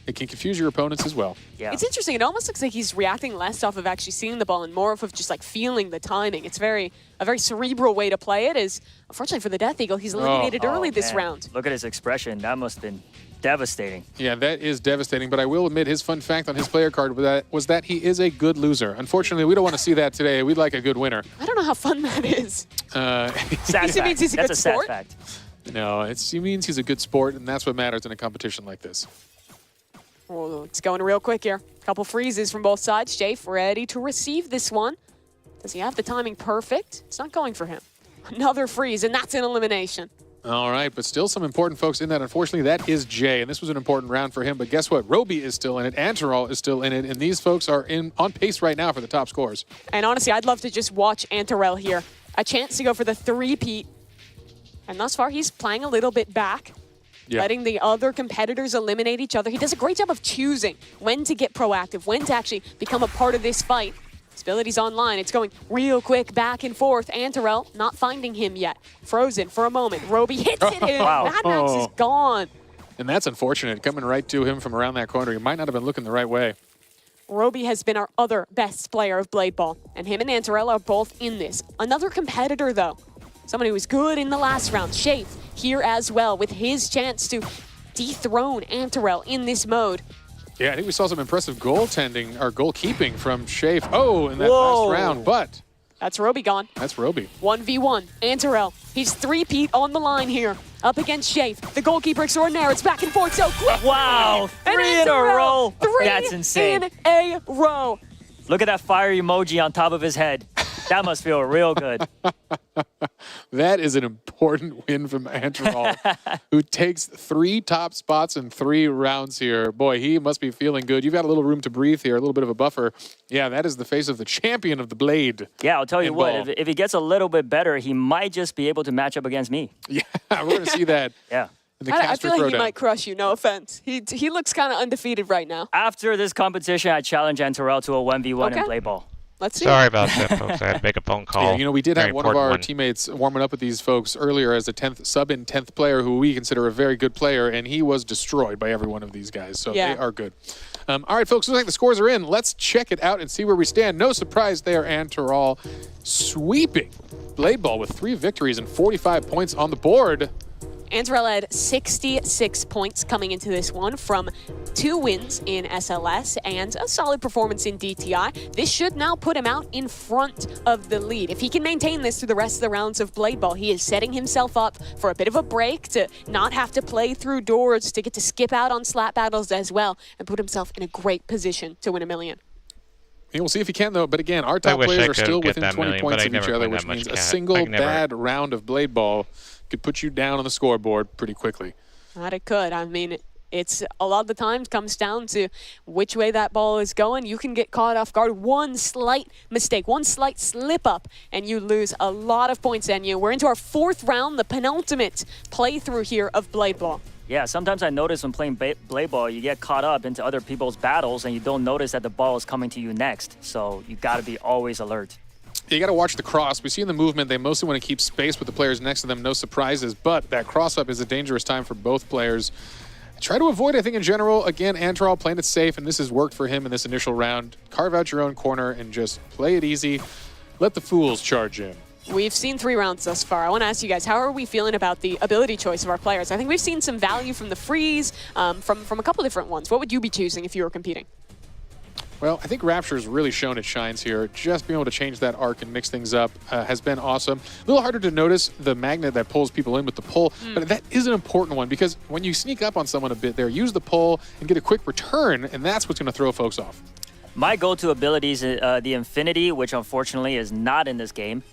it can confuse your opponents as well.
Yeah.
It's interesting. It almost looks like he's reacting less off of actually seeing the ball and more off of just like feeling the timing. It's a very cerebral way to play it. Is unfortunately for the Death Eagle, he's eliminated early this
man.
round.
Look at his expression. That must have been devastating.
Yeah, that is devastating, but I will admit his fun fact on his player card was that he is a good loser. Unfortunately, we don't want to see that today. We'd like a good winner.
I don't know how fun that is.
Sad
It
fact.
means he's a
That's
good
a sad
sport.
fact.
No, it means he's a good sport, and that's what matters in a competition like this.
Oh, it's going real quick here. Couple freezes from both sides. Shafe ready to receive this one. Does he have the timing perfect? It's not going for him. Another freeze, and that's an elimination.
All right, but still some important folks in that. Unfortunately, that is Jay, and this was an important round for him. But guess what? Roby is still in it. Antarol is still in it, and these folks are on pace right now for the top scores.
And honestly, I'd love to just watch Antarel here. A chance to go for the three-peat. And thus far, he's playing a little bit back.
Yeah.
Letting the other competitors eliminate each other. He does a great job of choosing when to get proactive, when to actually become a part of this fight. His ability's online. It's going real quick back and forth. Antarel not finding him yet. Frozen for a moment. Roby hits it in.
Wow.
Mad Max is gone.
And that's unfortunate. Coming right to him from around that corner. He might not have been looking the right way.
Roby has been our other best player of Blade Ball. And him and Antarel are both in this. Another competitor, though. Someone who was good in the last round. Shafe here as well with his chance to dethrone Antarel in this mode.
Yeah, I think we saw some impressive goaltending or goalkeeping from Shafe. Oh, in that last round, but
That's Roby gone.
that's Roby.
1v1. Antarel. He's three-peat on the line here. Up against Shafe. The goalkeeper extraordinaire. It's back and forth so quick.
Wow,
And
3 in a
Antarel,
row.
3
That's insane.
in a row.
Look at that fire emoji on top of his head. That must feel real good.
That is an important win from Antarol, who takes 3 top spots in 3 rounds here. Boy, he must be feeling good. You've got a little room to breathe here, a little bit of a buffer. Yeah, that is the face of the champion of the Blade.
Yeah, I'll tell you
And
what,
Ball.
if he gets a little bit better, he might just be able to match up against me.
Yeah, we're going to see that
Yeah.
in the
I
Casper
feel like he
Throwdown.
might crush you, no offense. He looks kind of undefeated right now.
After this competition, I challenge Antarel to a 1v1
Okay.
in play ball.
Let's see.
Sorry about that, folks. I had to make a phone call.
Yeah, you know, we did
Very
have one of
important
our teammates warming up with these folks earlier as a 10th sub-in 10th player who we consider a very good player, and he was destroyed by every one of these guys. So
Yeah.
they are good. All right, folks, looks like the scores are in. Let's check it out and see where we stand. No surprise there, Antarol sweeping Blade Ball with 3 victories and 45 points on the board.
Antarel had 66 points coming into this one from 2 wins in SLS and a solid performance in DTI. This should now put him out in front of the lead. If he can maintain this through the rest of the rounds of Blade Ball, he is setting himself up for a bit of a break to not have to play through doors, to get to skip out on slap battles as well, and put himself in a great position to win $1 million.
Yeah, we'll see if he can, though. But again, our top players are still within 20 points of each other, which means a single bad round of Blade Ball could put you down on the scoreboard pretty quickly.
That it could. I mean, it's a lot of the times comes down to which way that ball is going. You can get caught off guard. One slight mistake, one slight slip up, and you lose a lot of points. And we're into our 4th round, the penultimate playthrough here of Blade Ball.
Yeah, sometimes I notice when playing Blade Ball, you get caught up into other people's battles and you don't notice that the ball is coming to you next. So you got to be always alert.
You got to watch the cross. We see in the movement they mostly want to keep space with the players next to them, no surprises. But that cross-up is a dangerous time for both players. Try to avoid, I think, in general. Again, Antarel playing it safe, and this has worked for him in this initial round. Carve out your own corner and just play it easy. Let the fools charge in.
We've seen 3 rounds thus far. I want to ask you guys, how are we feeling about the ability choice of our players? I think we've seen some value from the freeze, from a couple different ones. What would you be choosing if you were competing?
Well, I think Rapture's really shown its shines here. Just being able to change that arc and mix things up has been awesome. A little harder to notice the magnet that pulls people in with the pull, but that is an important one because when you sneak up on someone a bit there, use the pull and get a quick return, and that's what's going to throw folks off.
My go-to ability is the Infinity, which unfortunately is not in this game.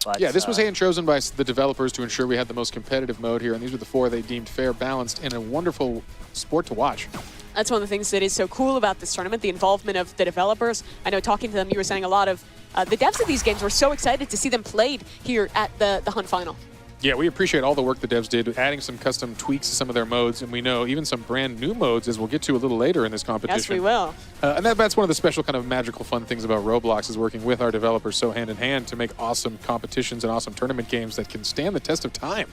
But,
yeah, this was hand chosen by the developers to ensure we had the most competitive mode here, and these were the 4 they deemed fair, balanced, and a wonderful sport to watch.
That's one of the things that is so cool about this tournament, the involvement of the developers. I know talking to them, you were saying a lot of the devs of these games were so excited to see them played here at the Hunt Final.
Yeah, we appreciate all the work the devs did, adding some custom tweaks to some of their modes, and we know even some brand new modes, as we'll get to a little later in this competition.
Yes, we will.
And that's one of the special kind of magical fun things about Roblox, is working with our developers so hand in hand to make awesome competitions and awesome tournament games that can stand the test of time.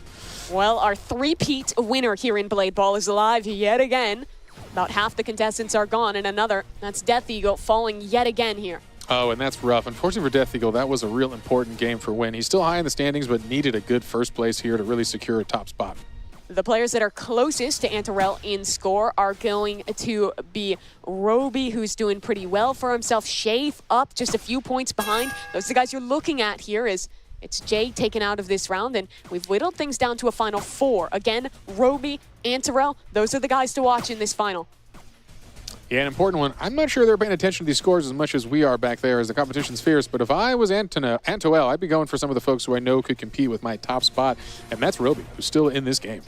Well, our 3-peat winner here in Blade Ball is alive yet again. About half the contestants are gone, and another, that's Death Eagle, falling yet again here.
Oh, and that's rough. Unfortunately for Death Eagle, that was a real important game for Win. He's still high in the standings, but needed a good first place here to really secure a top spot.
The players that are closest to Antarel in score are going to be Roby, who's doing pretty well for himself. Shafe up just a few points behind. Those are the guys you're looking at here. It's Jay taken out of this round, and we've whittled things down to a final 4. Again, Roby, Antarel, those are the guys to watch in this final.
Yeah, an important one. I'm not sure they're paying attention to these scores as much as we are back there as the competition's fierce, but if I was Antoel, I'd be going for some of the folks who I know could compete with my top spot, and that's Roby, who's still in this game.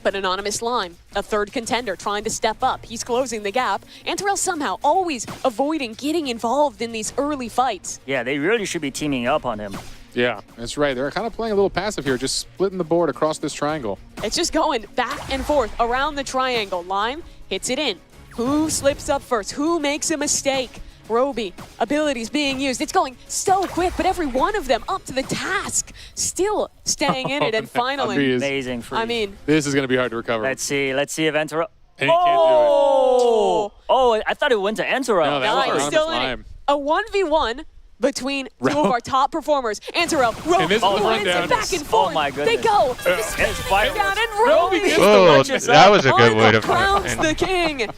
But Anonymous Lime, a 3rd contender, trying to step up. He's closing the gap. Antarel somehow always avoiding getting involved in these early fights.
Yeah, they really should be teaming up on him.
Yeah, that's right. They're kind of playing a little passive here, just splitting the board across this triangle.
It's just going back and forth around the triangle. Lime hits it in. Who slips up first? Who makes a mistake? Roby, abilities being used. It's going so quick, but every one of them up to the task. Still staying in it, and finally.
Amazing freeze.
I mean,
this is going to be hard to recover.
Let's see if Antarel.
He can't do it.
Oh, I thought it went to Antarel.
No, that was
he's still in it. A 1v1 between 2 of our top performers. Antarel, Roby, back and forth.
Oh my goodness.
They go. Down, and Roby
that was a good way to
crowns the king.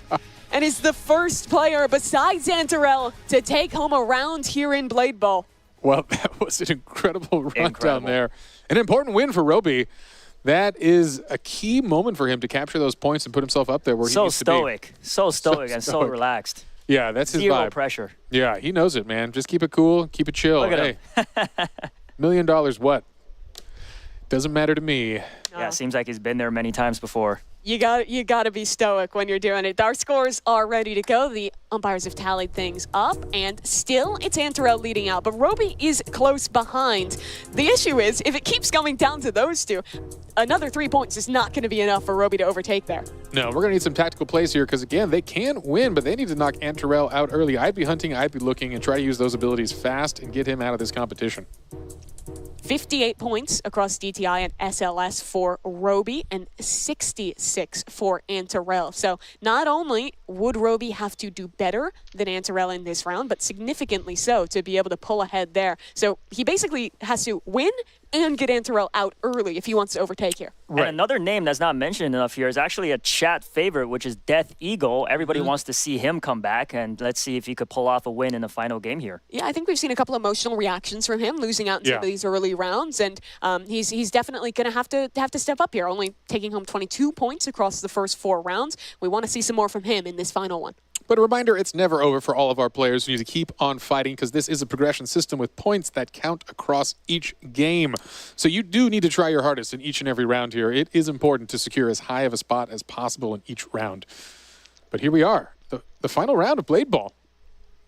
And is the first player besides Antarel to take home a round here in Blade Ball.
Well, that was an incredible run down there. An important win for Roby. That is a key moment for him to capture those points and put himself up there where he needs to be.
So stoic and so relaxed.
Yeah, that's his
Zero
vibe.
pressure.
Yeah, he knows it, man. Just keep it cool, keep it chill.
Look at
him. $1 million what? Doesn't matter to me.
Yeah, seems like he's been there many times before.
You got to be stoic when you're doing it. Our scores are ready to go. The umpires have tallied things up, and still it's Antarel leading out, but Roby is close behind. The issue is, if it keeps going down to those 2, another 3 points is not going to be enough for Roby to overtake there.
No, we're going to need some tactical plays here because, again, they can win, but they need to knock Antarel out early. I'd be hunting, I'd be looking, and try to use those abilities fast and get him out of this competition.
58 points across DTI and SLS for Roby and 66 for Antarel. So not only would Roby have to do better than Antarel in this round, but significantly so to be able to pull ahead there. So he basically has to win and get Antarell out early if he wants to overtake here.
And another name that's not mentioned enough here is actually a chat favorite, which is Death Eagle. Everybody wants to see him come back, and let's see if he could pull off a win in the final game here.
Yeah, I think we've seen a couple emotional reactions from him, losing out in some of these early rounds, and he's definitely going to have to step up here, only taking home 22 points across the first 4 rounds. We want to see some more from him in this final one.
But a reminder, it's never over for all of our players. We need to keep on fighting because this is a progression system with points that count across each game. So you do need to try your hardest in each and every round here. It is important to secure as high of a spot as possible in each round. But here we are, the final round of Blade Ball.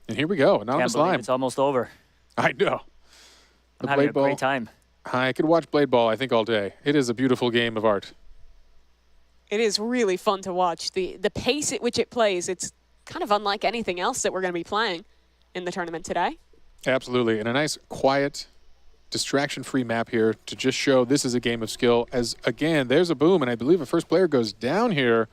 And here we go, Anonymous Lime.
It's almost over.
I know.
I'm having a great time.
I could watch Blade Ball, I think, all day. It is a beautiful game of art.
It is really fun to watch. The pace at which it plays, it's kind of unlike anything else that we're going to be playing in the tournament today.
Absolutely, and a nice, quiet, distraction-free map here to just show this is a game of skill. As, again, there's a boom, and I believe a first player goes down here.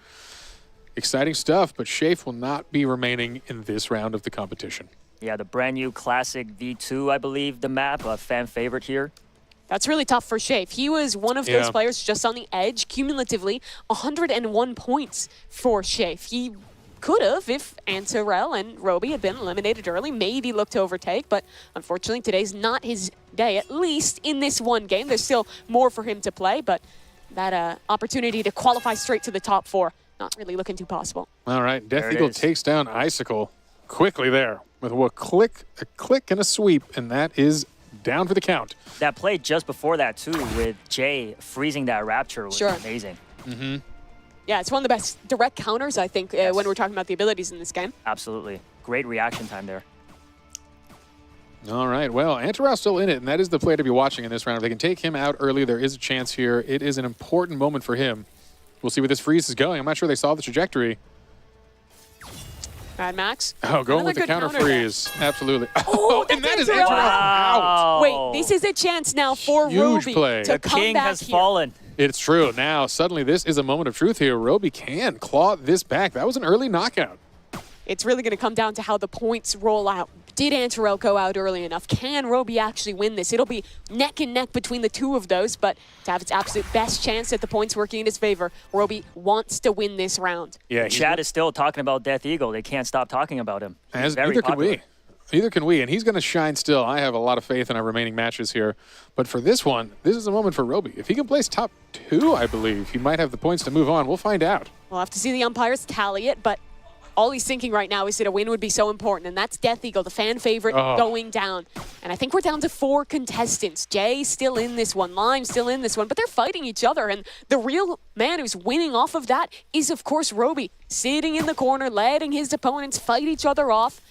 Exciting stuff, but Shafe will not be remaining in this round of the competition.
Yeah, the brand new classic V2, I believe, the map, a fan favorite here.
That's really tough for Shafe. He was one of those players just on the edge, cumulatively 101 points for Shafe. He could have, if Antarell and Roby had been eliminated early, maybe looked to overtake, but unfortunately today's not his day, at least in this one game. There's still more for him to play, but that opportunity to qualify straight to the top 4, not really looking too possible.
All right, Death Eagle takes down Icicle quickly there with a click and a sweep, and that is down for the count.
That play just before that, too, with Jay freezing that Rapture was amazing.
Mm-hmm.
Yeah, it's one of the best direct counters, I think, when we're talking about the abilities in this game.
Absolutely. Great reaction time there.
All right, well, Antarell's still in it, and that is the play to be watching in this round. If they can take him out early, there is a chance here. It is an important moment for him. We'll see where this freeze is going. I'm not sure they saw the trajectory.
Mad Max.
Oh, going with the counter freeze. Absolutely. Oh, and that is Antarell out.
Wait, this is a chance now for
Huge
Roby
play.
to
The
come
king
back
has
here.
fallen.
It's true. Now, suddenly, this is a moment of truth here. Roby can claw this back. That was an early knockout.
It's really going to come down to how the points roll out. Did Antarell go out early enough? Can Roby actually win this? It'll be neck and neck between the two of those, but to have its absolute best chance at the points working in his favor, Roby wants to win this round.
Yeah, Chad is still talking about Death Eagle. They can't stop talking about him.
Neither can we. Neither can we, and he's going to shine still. I have a lot of faith in our remaining matches here. But for this one, this is a moment for Roby. If he can place top 2, I believe, he might have the points to move on. We'll find out.
We'll have to see the umpires tally it, but all he's thinking right now is that a win would be so important, and that's Death Eagle, the fan favorite, going down. And I think we're down to 4 contestants. Jay's still in this one, Lime's still in this one, but they're fighting each other, and the real man who's winning off of that is, of course, Roby, sitting in the corner, letting his opponents fight each other off,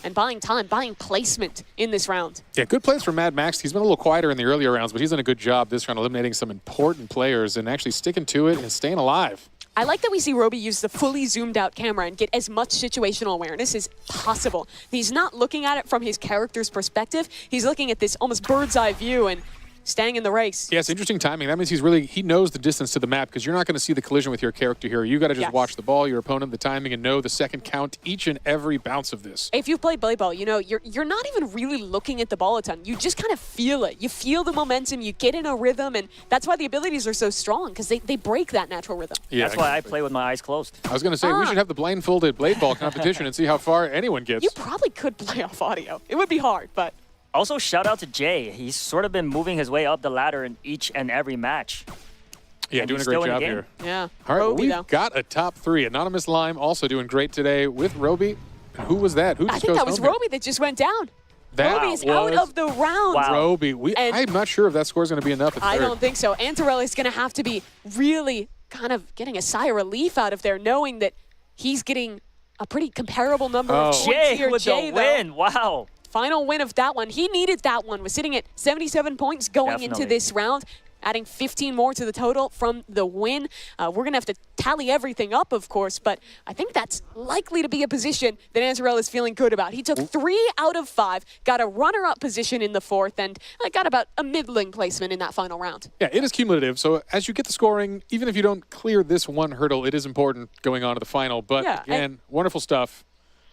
and buying time, buying placement in this round.
Yeah, good plays for Mad Max. He's been a little quieter in the earlier rounds, but he's done a good job this round eliminating some important players and actually sticking to it and staying alive.
I like that we see Roby use the fully zoomed out camera and get as much situational awareness as possible. He's not looking at it from his character's perspective. He's looking at this almost bird's eye view and staying in the race.
Yeah, it's interesting timing. That means he knows the distance to the map because you're not going to see the collision with your character here. You got to just watch the ball, your opponent, the timing, and know the second count each and every bounce of this.
If you've played Blade Ball, you know you're not even really looking at the ball a ton. You just kind of feel it. You feel the momentum. You get in a rhythm, and that's why the abilities are so strong because they break that natural rhythm.
Yeah,
that's why I play with my eyes closed.
I was going to say we should have the blindfolded Blade Ball competition and see how far anyone gets.
You probably could play off audio. It would be hard, but.
Also, shout out to Jay. He's sort of been moving his way up the ladder in each and every match.
Yeah, doing a great job here.
Yeah.
All right,
Roby,
we've got a top 3. Anonymous Lime also doing great today with Roby. Who was that?
I think that was Roby that just went down. Roby is out of the round.
Wow. Roby. I'm not sure if that score is going to be enough at
I
third.
don't think so. Antarell is going to have to be really kind of getting a sigh of relief out of there, knowing that he's getting a pretty comparable number of points
Jay
here.
with the win. Wow.
Final win of that one. He needed that one. Was sitting at 77 points going into this round, adding 15 more to the total from the win. We're going to have to tally everything up, of course, but I think that's likely to be a position that Antarell is feeling good about. He took 3 out of 5, got a runner-up position in the 4th, and got about a middling placement in that final round.
Yeah, it is cumulative, so as you get the scoring, even if you don't clear this one hurdle, it is important going on to the final. But again, wonderful stuff.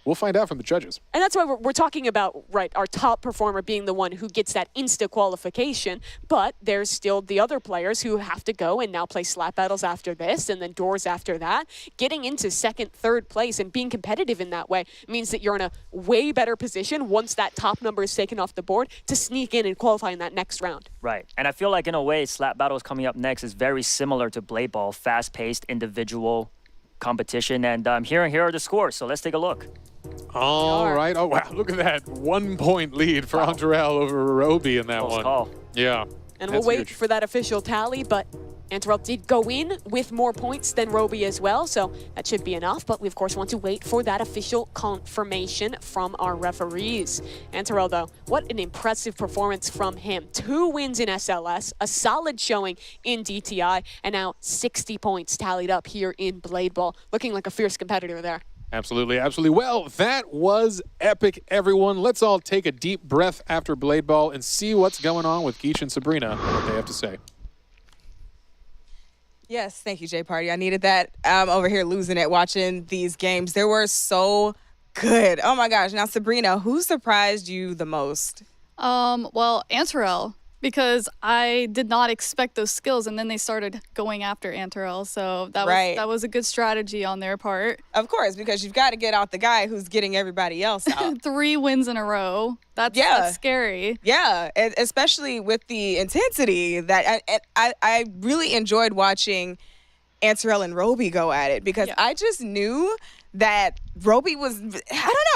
We'll find out from the judges.
And that's why we're talking about, right, our top performer being the one who gets that insta qualification. But there's still the other players who have to go and now play slap battles after this and then doors after that. Getting into second, third place and being competitive in that way means that you're in a way better position once that top number is taken off the board to sneak in and qualify in that next round.
Right. And I feel like in a way, slap battles coming up next is very similar to Blade Ball, fast-paced individual competition. And here are the scores. So let's take a look.
All right. Oh, wow. Look at that. 1 point lead for Antarel over Roby in that
Close
one.
call.
Yeah.
And we'll wait for that official tally, but Antarel did go in with more points than Roby as well, so that should be enough. But we, of course, want to wait for that official confirmation from our referees. Antarel, though, what an impressive performance from him. 2 wins in SLS, a solid showing in DTI, and now 60 points tallied up here in Blade Ball. Looking like a fierce competitor there.
Absolutely, absolutely. Well, that was epic, everyone. Let's all take a deep breath after Blade Ball and see what's going on with Geach and Sabrina and what they have to say.
Yes, thank you, Jay Party. I needed that. I'm over here losing it watching these games. They were so good. Oh my gosh. Now, Sabrina, who surprised you the most?
Well, Antarel, because I did not expect those skills, and then they started going after Antarel. So that was a good strategy on their part.
Of course, because you've got to get out the guy who's getting everybody else out.
3 wins in a row. That's scary.
Yeah, especially with the intensity that I really enjoyed watching Antarel and Roby go at it, because I just knew that Roby was, I don't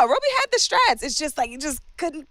know, Roby had the strats. It's just like you just couldn't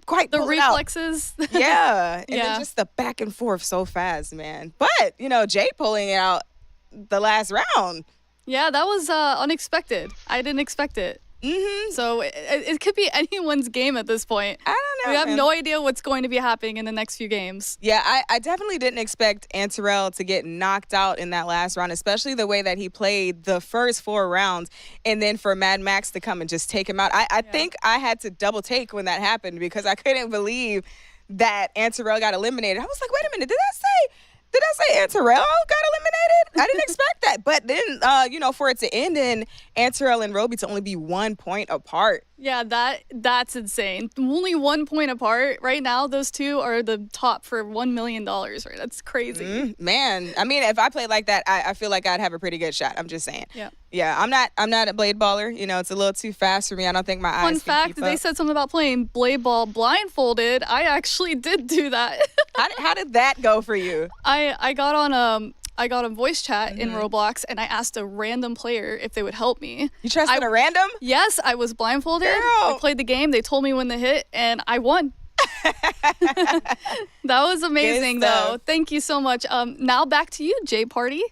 quite pull
the reflexes.
It out. Yeah. And then just the back and forth so fast, man. But, Jay pulling it out the last round.
Yeah, that was unexpected. I didn't expect it. Mm-hmm. So it could be anyone's game at this point.
I don't know.
We have no idea what's going to be happening in the next few games.
Yeah, I definitely didn't expect Antarel to get knocked out in that last round, especially the way that he played the first 4 rounds, and then for Mad Max to come and just take him out. I think I had to double take when that happened, because I couldn't believe that Antarel got eliminated. I was like, wait a minute, did I say Antarel got eliminated? I didn't expect that. But then, for it to end in Antarel and Roby to only be 1 point apart.
Yeah, that's insane. Only 1 point apart. Right now, those two are the top for $1 million, right? That's crazy.
Man, I mean, if I played like that, I feel like I'd have a pretty good shot. I'm just saying.
Yeah.
Yeah, I'm not a blade baller. It's a little too fast for me. I don't think my eyes
Fun fact, they said something about playing blade ball blindfolded. I actually did do that.
How did that go for you?
I got on voice chat in Roblox, and I asked a random player if they would help me.
You trusted a random?
Yes, I was blindfolded.
Girl.
I played the game. They told me when to hit, and I won. That was amazing, though. Thank you so much. Now back to you, Jay Party.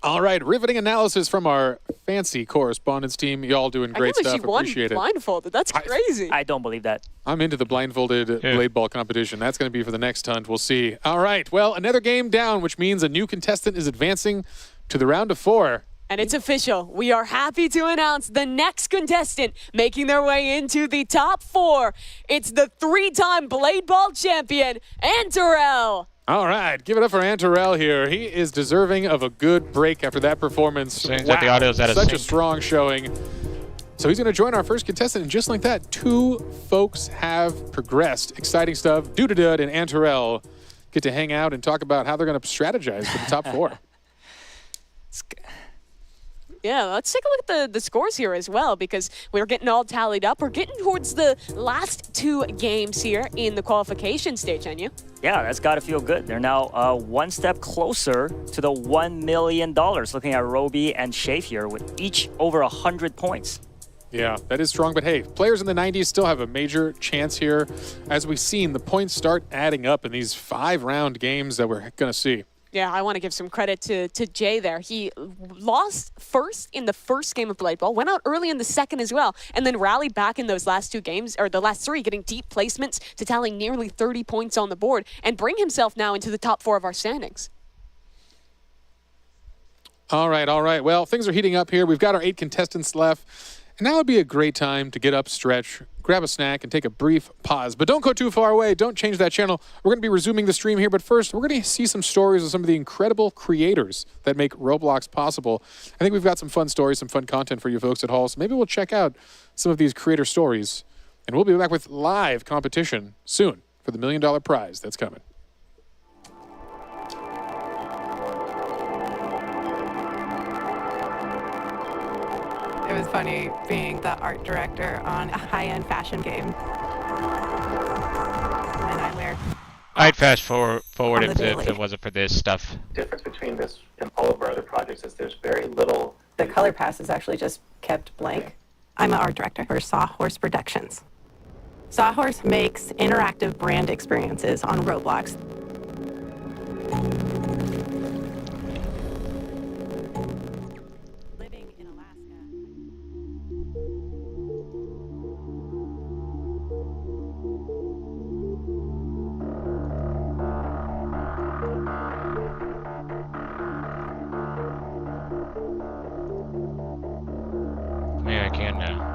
All right, riveting analysis from our fancy correspondence team. Y'all doing great stuff. Appreciate it.
Blindfolded. That's crazy.
I don't believe that.
I'm into the blindfolded blade ball competition. That's going to be for the next hunt. We'll see. All right, well, another game down, which means a new contestant is advancing to the round of 4.
And it's official. We are happy to announce the next contestant making their way into the top 4. It's the 3-time blade ball champion, Antarel.
All right, give it up for Antarel here. He is deserving of a good break after that performance.
Wow, that the audio's out of
such
sync.
a strong showing. So he's going to join our first contestant, and just like that, 2 folks have progressed. Exciting stuff. Dudadud and Antarel get to hang out and talk about how they're going to strategize for the top 4.
Yeah, let's take a look at the scores here as well, because we're getting all tallied up. We're getting towards the last 2 games here in the qualification stage, aren't you?
Yeah, that's got to feel good. They're now 1 step closer to the $1 million, looking at Roby and Shafe here with each over 100 points.
Yeah, that is strong. But hey, players in the 90s still have a major chance here. As we've seen, the points start adding up in these 5-round games that we're going to see.
Yeah, I want to give some credit to Jay there. He lost first in the first game of Blade Ball, went out early in the second as well, and then rallied back in those last 2 games, or the last 3, getting deep placements to tally nearly 30 points on the board and bring himself now into the top 4 of our standings.
All right. Well, things are heating up here. We've got our 8 contestants left. And now would be a great time to get up, stretch, grab a snack, and take a brief pause. But don't go too far away. Don't change that channel. We're going to be resuming the stream here. But first, we're going to see some stories of some of the incredible creators that make Roblox possible. I think we've got some fun stories, some fun content for you folks at home. So maybe we'll check out some of these creator stories. And we'll be back with live competition soon for the $1 million prize that's coming.
It was funny being the art director on a high-end fashion game. And I wear.
I'd fast forward if it wasn't for this stuff.
The difference between this and all of our other projects is there's very little.
The color pass is actually just kept blank. I'm an art director for Sawhorse Productions. Sawhorse makes interactive brand experiences on Roblox.
Yeah, I can now.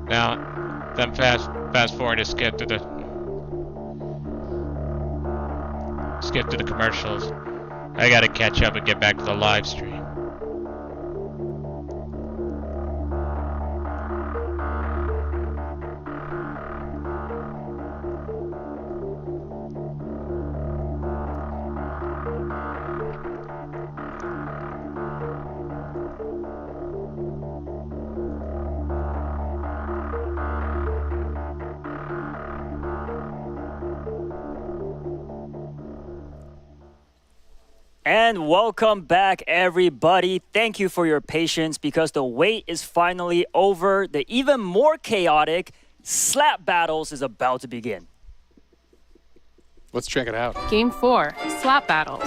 Now, then fast forward to skip to the commercials. I gotta catch up and get back to the live stream.
And welcome back, everybody. Thank you for your patience because the wait is finally over. The even more chaotic slap battles is about to begin.
Let's check it out.
Game 4, Slap Battles.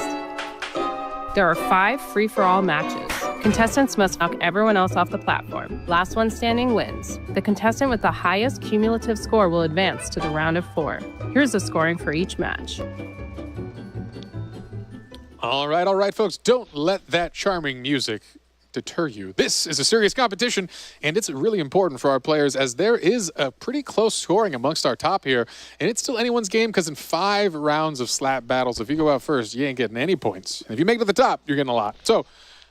There are 5 free-for-all matches. Contestants must knock everyone else off the platform. Last one standing wins. The contestant with the highest cumulative score will advance to the round of 4. Here's the scoring for each match.
All right, folks. Don't let that charming music deter you. This is a serious competition, and it's really important for our players as there is a pretty close scoring amongst our top here, and it's still anyone's game because in 5 rounds of slap battles, if you go out first, you ain't getting any points. And if you make it to the top, you're getting a lot. So,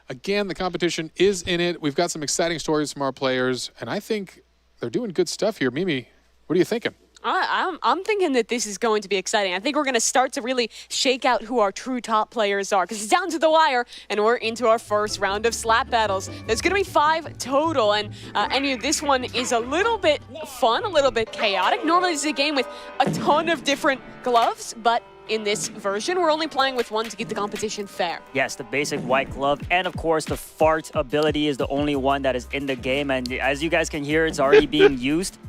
again, the competition is in it. We've got some exciting stories from our players, and I think they're doing good stuff here. Mimi, what are you thinking?
I'm thinking that this is going to be exciting. I think we're going to start to really shake out who our true top players are because it's down to the wire and we're into our first round of slap battles. There's going to be 5 total and this one is a little bit fun, a little bit chaotic. Normally this is a game with a ton of different gloves, but in this version, we're only playing with one to keep the competition fair.
Yes, the basic white glove, and of course, the fart ability is the only one that is in the game, and as you guys can hear, it's already being used.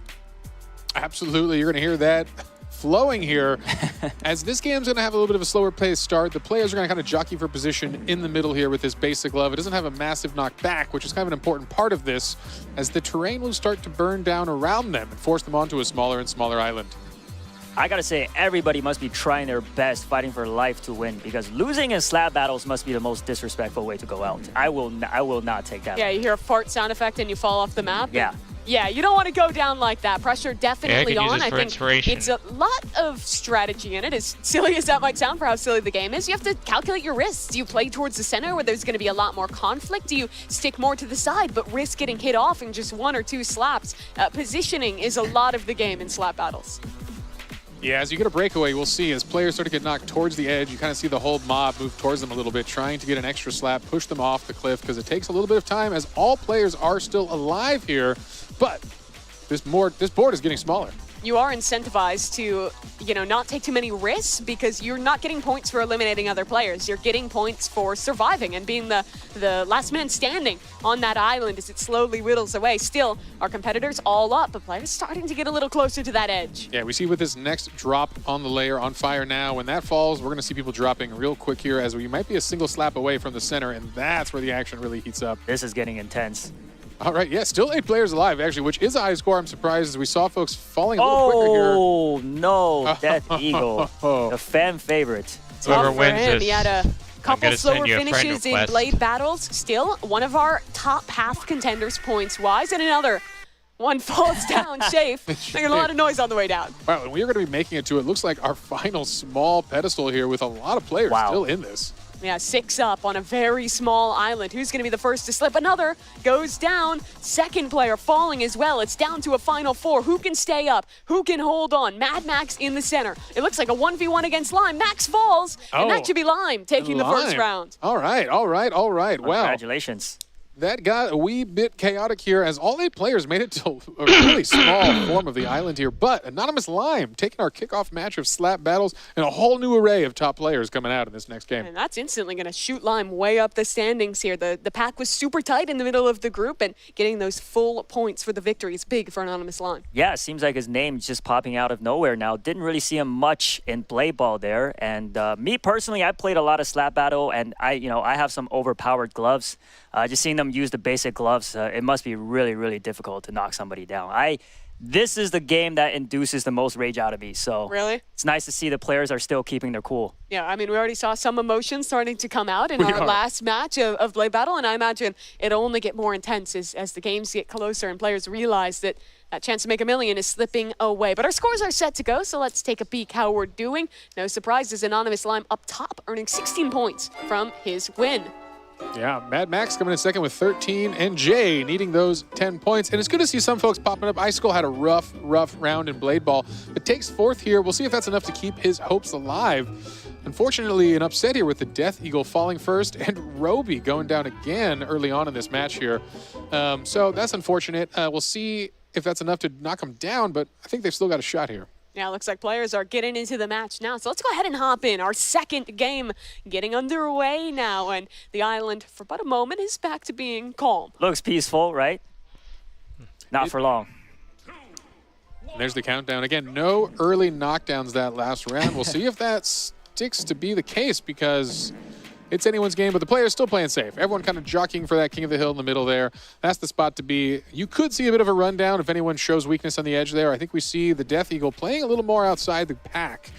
Absolutely, you're going to hear that flowing here. As this game's going to have a little bit of a slower pace start, the players are going to kind of jockey for position in the middle here with this basic glove. It doesn't have a massive knockback, which is kind of an important part of this, as the terrain will start to burn down around them and force them onto a smaller and smaller island.
I gotta say, everybody must be trying their best, fighting for life to win, because losing in slap battles must be the most disrespectful way to go out. I will not take that.
Yeah, you hear a fart sound effect and you fall off the map.
Yeah.
Yeah, you don't want to go down like that. Pressure definitely on. I think it's a lot of strategy in it. As silly as that might sound for how silly the game is, you have to calculate your risks. Do you play towards the center where there's going to be a lot more conflict? Do you stick more to the side but risk getting hit off in just 1 or 2 slaps? Positioning is a lot of the game in slap battles.
Yeah, as you get a breakaway, we'll see as players start to get knocked towards the edge, you kind of see the whole mob move towards them a little bit, trying to get an extra slap, push them off the cliff, because it takes a little bit of time as all players are still alive here, but this board is getting smaller.
You are incentivized to, not take too many risks because you're not getting points for eliminating other players. You're getting points for surviving and being the last man standing on that island as it slowly whittles away. Still, our competitors all up, but players starting to get a little closer to that edge.
Yeah, we see with this next drop on the layer on fire now, when that falls, we're going to see people dropping real quick here as we might be a single slap away from the center, and that's where the action really heats up.
This is getting intense.
All right, yeah, still 8 players alive, actually, which is a high score. I'm surprised as we saw folks falling a little quicker here.
Oh, no, Death Eagle, the fan favorite.
Whoever
for
wins
him.
this,
He had a couple
gonna send
slower
you a friend
finishes in
request.
Blade battles. Still, one of our top half contenders points-wise, and another one falls down. Shafe making a lot of noise on the way down.
Wow, and we are going to be making it to, it looks like, our final small pedestal here with a lot of players still in this.
Yeah, 6 up on a very small island. Who's going to be the first to slip? Another goes down. Second player falling as well. It's down to a final 4. Who can stay up? Who can hold on? Mad Max in the center. It looks like a 1v1 against Lime. Max falls, and that should be Lime taking the first
Lime.
round.
All right. Wow.
Congratulations.
That got a wee bit chaotic here as all 8 players made it to a really small form of the island here. But Anonymous Lime taking our kickoff match of slap battles and a whole new array of top players coming out in this next game.
And that's instantly going to shoot Lime way up the standings here. The pack was super tight in the middle of the group, and getting those full points for the victory is big for Anonymous Lime.
Yeah, it seems like his name's just popping out of nowhere now. Didn't really see him much in play ball there. And me personally, I played a lot of slap battle, and I have some overpowered gloves. Just seeing them use the basic gloves, it must be really, really difficult to knock somebody down. This is the game that induces the most rage out of me. So
really,
it's nice to see the players are still keeping their cool.
Yeah, I mean, we already saw some emotions starting to come out in our last match of Blade Battle, and I imagine it'll only get more intense as the games get closer and players realize that that chance to make $1 million is slipping away. But our scores are set to go, so let's take a peek how we're doing. No surprises, Anonymous Lime up top, earning 16 points from his win.
Yeah, Mad Max coming in second with 13, and Jay needing those 10 points. And it's good to see some folks popping up. Icicle had a rough round in Blade Ball, but takes 4th here. We'll see if that's enough to keep his hopes alive. Unfortunately, an upset here with the Death Eagle falling first and Roby going down again early on in this match here. So that's unfortunate. We'll see if that's enough to knock him down, but I think they've still got a shot here.
Yeah, looks like players are getting into the match now. So let's go ahead and hop in. Our second game getting underway now. And the island, for but a moment, is back to being calm.
Looks peaceful, right? Not for long.
And there's the countdown. Again, no early knockdowns that last round. We'll see if that sticks to be the case because it's anyone's game, but the player's still playing safe. Everyone kind of jockeying for that King of the Hill in the middle there. That's the spot to be. You could see a bit of a rundown if anyone shows weakness on the edge there. I think we see the Death Eagle playing a little more outside the pack.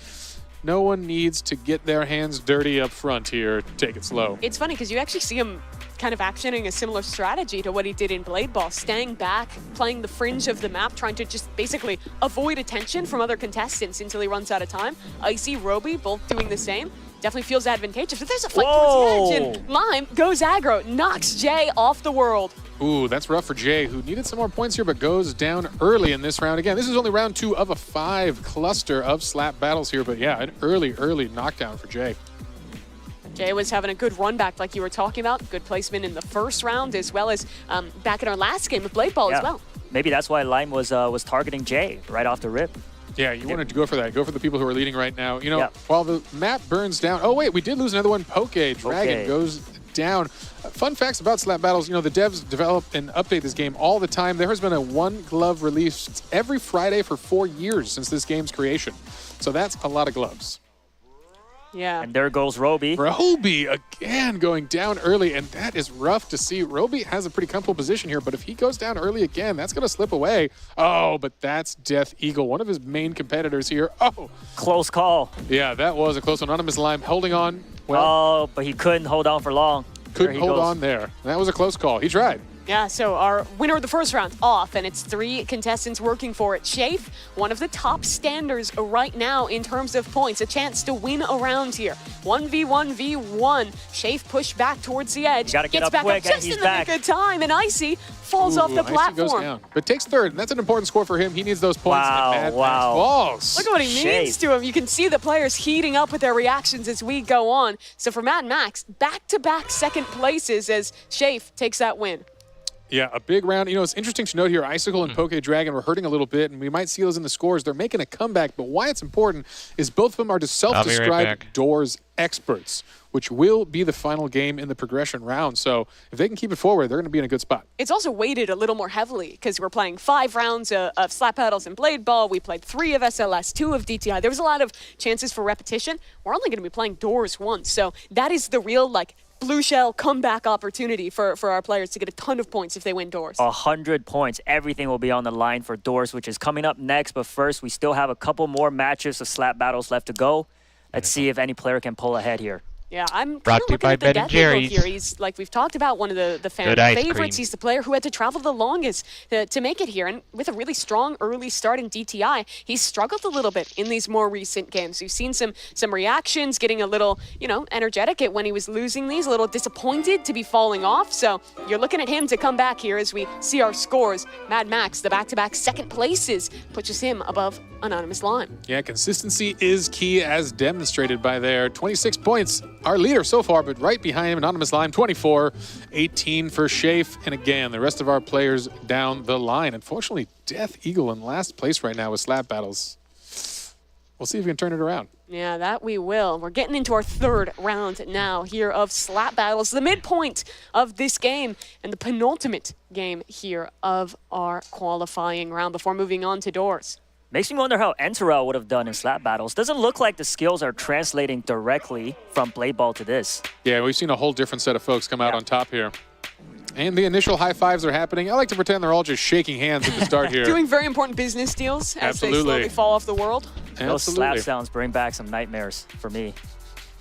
No one needs to get their hands dirty up front here. Take it slow.
It's funny because you actually see him kind of actioning a similar strategy to what he did in Blade Ball, staying back, playing the fringe of the map, trying to just basically avoid attention from other contestants until he runs out of time. Icy, Roby, both doing the same. Definitely feels advantageous, but there's a fight towards the edge, and Lime goes aggro, knocks Jay off the world.
Ooh, that's rough for Jay, who needed some more points here, but goes down early in this round. Again, this is only round 2 of a 5 cluster of slap battles here, but yeah, an early knockdown for Jay.
Jay was having a good run back like you were talking about. Good placement in the first round, as well as back in our last game with Blade Ball as well.
Maybe that's why Lime was targeting Jay right off the rip.
Yeah, you wanted to go for that. Go for the people who are leading right now. You know, while the map burns down. Oh, wait, we did lose another one. Poke Dragon goes down. Fun facts about slap battles. You know, the devs develop and update this game all the time. There has been a 1 glove released every Friday for 4 years since this game's creation. So that's a lot of gloves.
Yeah.
And there goes Roby.
Roby again going down early, and that is rough to see. Roby has a pretty comfortable position here, but if he goes down early again, that's going to slip away. Oh, but that's Death Eagle, one of his main competitors here. Oh.
Close call.
Yeah, that was a close one. Anonymous Lime holding on.
Well, oh, but he couldn't hold on for long.
Couldn't hold on there. That was a close call. He tried.
Yeah, so our winner of the first round off, and it's 3 contestants working for it. Shafe, one of the top standers right now in terms of points, a chance to win a round here. 1v1v1. Shafe pushed back towards the edge.
Gotta get
gets
up
back
quick,
up just in the nick of time, and Icy falls off the
Icy
platform.
goes down, but takes 3rd, and that's an important score for him. He needs those points.
Wow,
and Mad Max falls.
Look at what he means to him. You can see the players heating up with their reactions as we go on. So for Mad Max, back-to-back second places as Shafe takes that win.
Yeah, a big round. You know, it's interesting to note here, Icicle and Poke Dragon were hurting a little bit, and we might see those in the scores. They're making a comeback, but why it's important is both of them are self-described doors experts, which will be the final game in the progression round. So if they can keep it forward, they're going to be in a good spot.
It's also weighted a little more heavily because we're playing 5 rounds of slap battles and Blade Ball. We played 3 of SLS, 2 of DTI. There was a lot of chances for repetition. We're only going to be playing doors once. So that is the real, blue shell comeback opportunity for our players to get a ton of points if they win doors.
100 points. Everything will be on the line for doors, which is coming up next. But first, we still have a couple more matches of slap battles left to go. Let's see if any player can pull ahead here.
Yeah, I'm
Brought
kind
to you
of looking
by
at the
Ben
Death
&
Eagle
Jerry's.
here. He's, like we've talked about, one of the fan
Good ice
favorites.
cream.
He's the player who had to travel the longest to make it here. And with a really strong early start in DTI, he's struggled a little bit in these more recent games. We've seen some reactions, getting a little, energetic when he was losing these, a little disappointed to be falling off. So you're looking at him to come back here as we see our scores. Mad Max, the back-to-back second places, pushes him above Anonymous Lime.
Yeah, consistency is key as demonstrated by their 26 points. Our leader so far, but right behind him, Anonymous Lime, 24, 18 for Shafe. And again, the rest of our players down the line. Unfortunately, Death Eagle in last place right now with slap battles. We'll see if we can turn it around.
Yeah, that we will. We're getting into our third round now here of slap battles, the midpoint of this game and the penultimate game here of our qualifying round before moving on to doors.
Makes me wonder how Enterel would have done in slap battles. Doesn't look like the skills are translating directly from Blade Ball to this.
Yeah, we've seen a whole different set of folks come out on top here. And the initial high fives are happening. I like to pretend they're all just shaking hands at the start here.
Doing very important business deals as they
Absolutely.
slowly fall off the world.
Those slap sounds bring back some nightmares for me.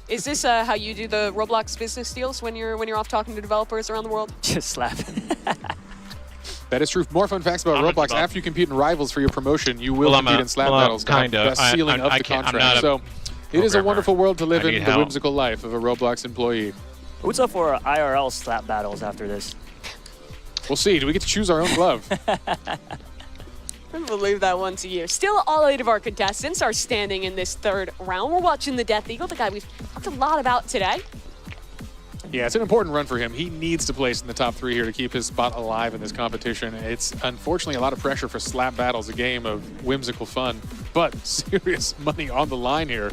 Is this how you do the Roblox business deals when you're off talking to developers around the world?
Just slap.
That is true. More fun facts about Roblox. After you compete in Rivals for your promotion, you will compete in slap battles.
Kinda.
Best ceiling of the contract. So it is a wonderful world to live in, the whimsical life of a Roblox employee.
What's up for IRL slap battles after this?
We'll see. Do we get to choose our own glove?
I will leave that one to you. Still, all 8 of our contestants are standing in this third round. We're watching the Death Eagle, the guy we've talked a lot about today.
Yeah, it's an important run for him. He needs to place in the top 3 here to keep his spot alive in this competition. It's unfortunately a lot of pressure for slap battles, a game of whimsical fun, but serious money on the line here.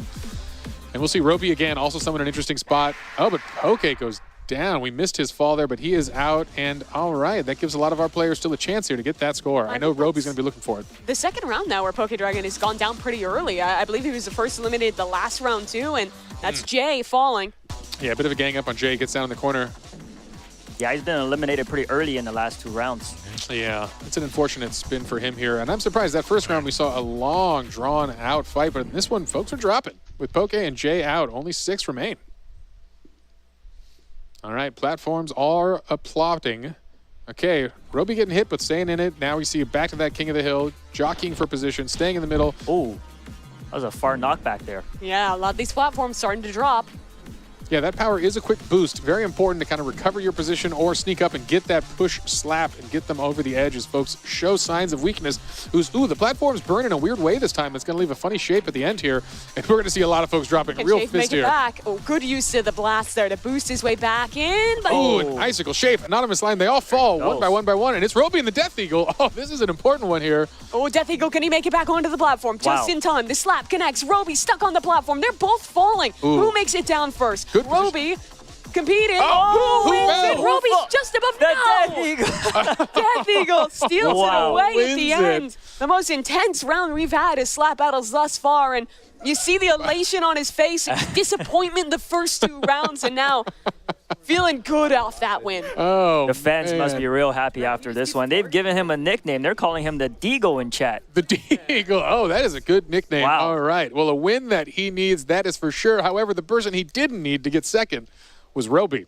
And we'll see Ropey again, also someone in an interesting spot. Oh, but Poke goes down. We missed his fall there, but he is out. And all right, that gives a lot of our players still a chance here to get that score. I know Ropey's going to be looking for it.
The second round now where Poke Dragon has gone down pretty early. I believe he was the first eliminated the last round too, and that's Jay falling.
Yeah, a bit of a gang up on Jay. Gets down in the corner.
Yeah, he's been eliminated pretty early in the last 2 rounds.
Yeah, it's an unfortunate spin for him here. And I'm surprised that first round we saw a long, drawn-out fight, but in this one, folks are dropping. With Poke and Jay out, only 6 remain. All right, platforms are applauding. Okay, Roby getting hit, but staying in it. Now we see back to that King of the Hill, jockeying for position, staying in the middle.
Oh, that was a far knockback there.
Yeah, a lot of these platforms starting to drop.
Yeah, that power is a quick boost. Very important to kind of recover your position or sneak up and get that push slap and get them over the edge as folks show signs of weakness. Ooh, the platform's burning in a weird way this time. It's going to leave a funny shape at the end here. And we're going to see a lot of folks dropping
Can
real
Shafe
fist
make it
here.
back? Oh, good use of the blast there to boost his way back in. But
Oh, an icicle shape, anonymous line. They all fall one by one, and it's Roby and the Death Eagle. Oh, this is an important one here.
Oh, Death Eagle, can he make it back onto the platform? Just in time. The slap connects. Roby stuck on the platform. They're both falling.
Ooh.
Who makes it down first?
Good
Roby competing.
Oh,
who
who
wins
fell?
it? Roby's just above
the
Death Eagle. Death Eagle steals it away at
Wins
the
it.
end. The most intense round we've had is slap battles thus far, and you see the elation on his face, disappointment the first 2 rounds, and now feeling good off that win.
Oh,
The fans
man.
must be real happy after this one. They've given him a nickname. They're calling him the Deagle in chat.
The Deagle. Oh, that is a good nickname.
Wow.
All right. Well, a win that he needs, that is for sure. However, the person he didn't need to get second was Roby.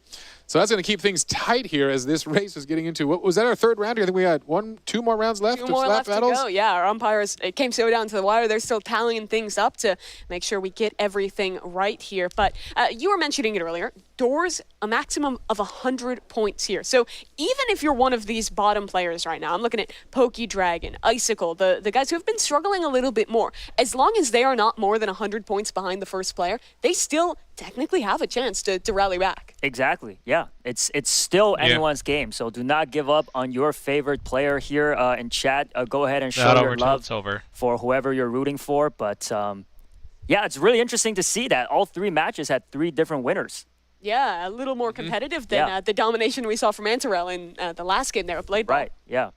So that's going to keep things tight here as this race is getting into, what was that, our third round? I think we had 2 more rounds left
2
of
more
slap
left
battles.
to go. Yeah, our umpires, it came so down to the wire. They're still tallying things up to make sure we get everything right here. But you were mentioning it earlier. Doors, a maximum of 100 points here. So even if you're one of these bottom players right now, I'm looking at Pokey Dragon, Icicle, the guys who have been struggling a little bit more. As long as they are not more than 100 points behind the first player, they still technically have a chance to rally back.
Exactly. Yeah. It's still anyone's game. So do not give up on your favorite player here in chat. Go ahead and show your love for whoever you're rooting for. But yeah, it's really interesting to see that all 3 matches had 3 different winners.
Yeah, a little more competitive than the domination we saw from Antarel in the last game there with Blade Ball.
Right. Yeah.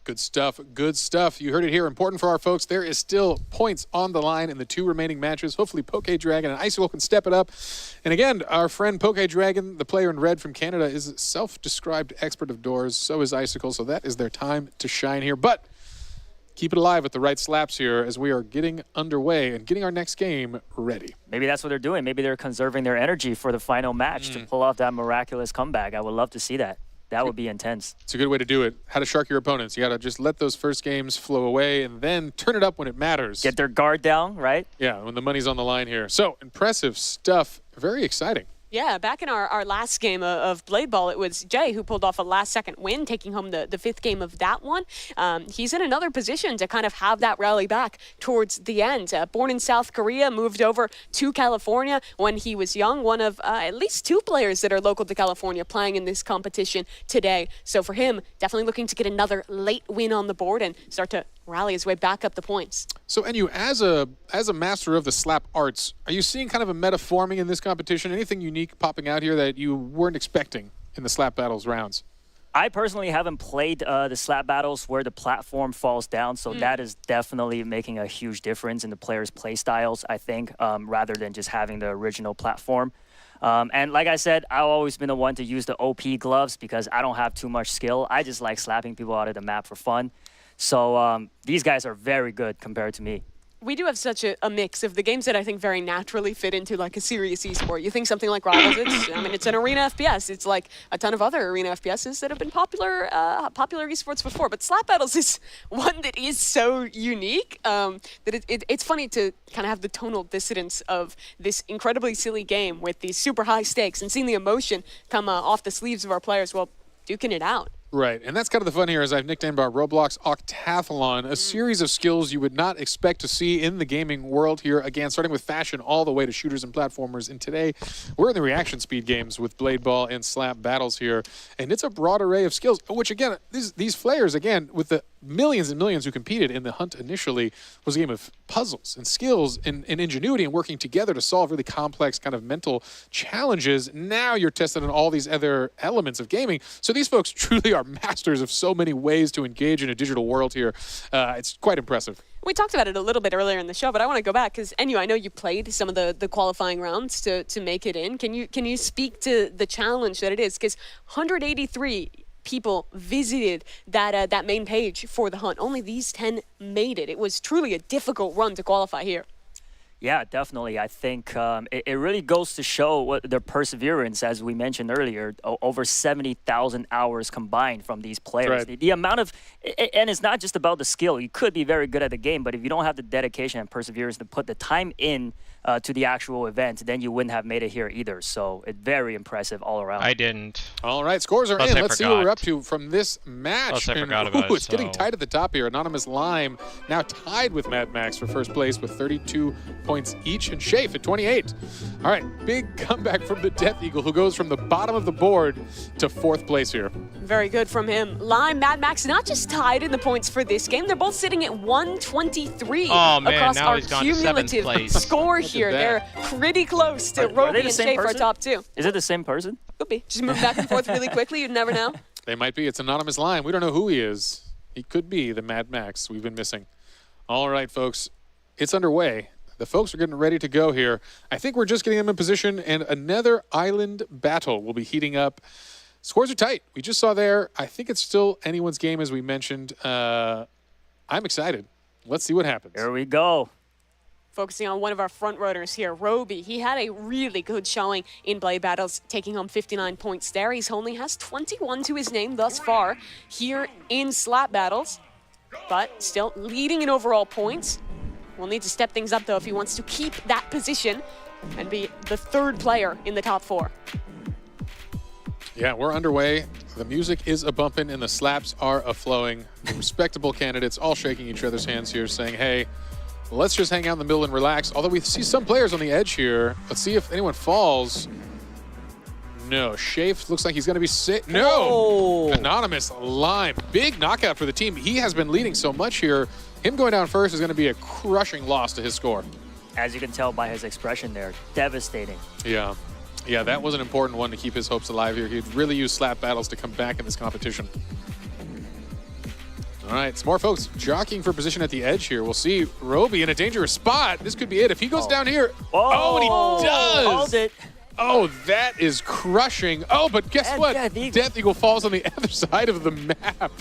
Good stuff. Good stuff. You heard it here. Important for our folks. There is still points on the line in the 2 remaining matches. Hopefully, Poke Dragon and Icicle can step it up. And again, our friend Poke Dragon, the player in red from Canada, is a self-described expert of doors. So is Icicle. So that is their time to shine here. But keep it alive with the right slaps here as we are getting underway and getting our next game ready.
Maybe that's what they're doing. Maybe they're conserving their energy for the final match to pull off that miraculous comeback. I would love to see that. That would be intense.
It's a good way to do it. How to shark your opponents. You got to just let those first games flow away and then turn it up when it matters.
Get their guard down, right?
Yeah, when the money's on the line here. So, impressive stuff. Very exciting.
Yeah, back in our last game of Blade Ball, it was Jay who pulled off a last-second win, taking home the fifth game of that one. He's in another position to kind of have that rally back towards the end. Born in South Korea, moved over to California when he was young. One of at least 2 players that are local to California playing in this competition today. So for him, definitely looking to get another late win on the board and start to rally his way back up the points.
So, Enyu, as a master of the slap arts, are you seeing kind of a meta forming in this competition? Anything unique popping out here that you weren't expecting in the slap battles rounds?
I personally haven't played the slap battles where the platform falls down, so that is definitely making a huge difference in the players' play styles, I think, rather than just having the original platform. And like I said, I've always been the one to use the OP gloves because I don't have too much skill. I just like slapping people out of the map for fun. So these guys are very good compared to me.
We do have such a mix of the games that I think very naturally fit into like a serious esport. You think something like Rivals, it's an arena FPS. It's like a ton of other arena FPSs that have been popular esports before. But Slap Battles is one that is so unique that it's funny to kind of have the tonal dissidence of this incredibly silly game with these super high stakes and seeing the emotion come off the sleeves of our players while duking it out.
Right, and that's kind of the fun here, as I've nicknamed our Roblox Octathlon, a series of skills you would not expect to see in the gaming world here. Again, starting with fashion all the way to shooters and platformers. And today, we're in the reaction speed games with Blade Ball and Slap Battles here. And it's a broad array of skills, which again, these players, again, with the millions and millions who competed in the hunt initially, was a game of puzzles and skills and ingenuity and working together to solve really complex kind of mental challenges. Now you're tested on all these other elements of gaming. So these folks truly are masters of so many ways to engage in a digital world here. It's quite impressive.
We talked about it a little bit earlier in the show, but I want to go back because, Enyu, I know you played some of the qualifying rounds to make it in. Can you speak to the challenge that it is? Because 183 people visited that main page for the hunt. Only these 10 made it. It was truly a difficult run to qualify here.
Yeah, definitely. I think it really goes to show what their perseverance, as we mentioned earlier, over 70,000 hours combined from these players.
Right.
The amount of, and it's not just about the skill. You could be very good at the game, but if you don't have the dedication and perseverance to put the time in to the actual event, then you wouldn't have made it here either. So it's very impressive all around.
I didn't.
All right, scores are in. Let's see what we're up to from this match.
Plus I forgot about it,
It's getting tight at the top here. Anonymous Lime now tied with Mad Max for first place with 32 points each, and Shafe at 28. All right, big comeback from the Death Eagle, who goes from the bottom of the board to fourth place here.
Very good from him. Lime, Mad Max, not just tied in the points for this game, they're both sitting at 123 across
now
our
he's gone to seventh
cumulative
place.
score here. They're pretty close to Roby and Shafe are top 2.
Is it the same person?
Could be. Just move back and forth really quickly. You'd never know.
They might be. It's Anonymous Lime. We don't know who he is. He could be the Mad Max we've been missing. All right, folks. It's underway. The folks are getting ready to go here. I think we're just getting them in position, and another island battle will be heating up. Scores are tight. We just saw there. I think it's still anyone's game, as we mentioned. I'm excited. Let's see what happens.
Here we go.
Focusing on one of our front runners here, Roby. He had a really good showing in Blade Battles, taking home 59 points there. He only has 21 to his name thus far here in Slap Battles, but still leading in overall points. We'll need to step things up, though, if he wants to keep that position and be the third player in the top 4.
Yeah, we're underway. The music is a-bumping and the slaps are a-flowing. The respectable candidates all shaking each other's hands here, saying, hey, let's just hang out in the middle and relax. Although we see some players on the edge here. Let's see if anyone falls. No, Shafe looks like he's going to be sick. No!
Oh.
Anonymous Lime. Big knockout for the team. He has been leading so much here. Him going down first is going to be a crushing loss to his score.
As you can tell by his expression there, devastating.
Yeah. Yeah, that was an important one to keep his hopes alive here. He'd really use Slap Battles to come back in this competition. All right, some more folks jockeying for position at the edge here. We'll see Roby in a dangerous spot. This could be it. If he goes down here.
Oh,
and he does.
Hold it.
Oh, that is crushing. Oh, but guess
And
what?
Death Eagle.
Falls on the other side of the map.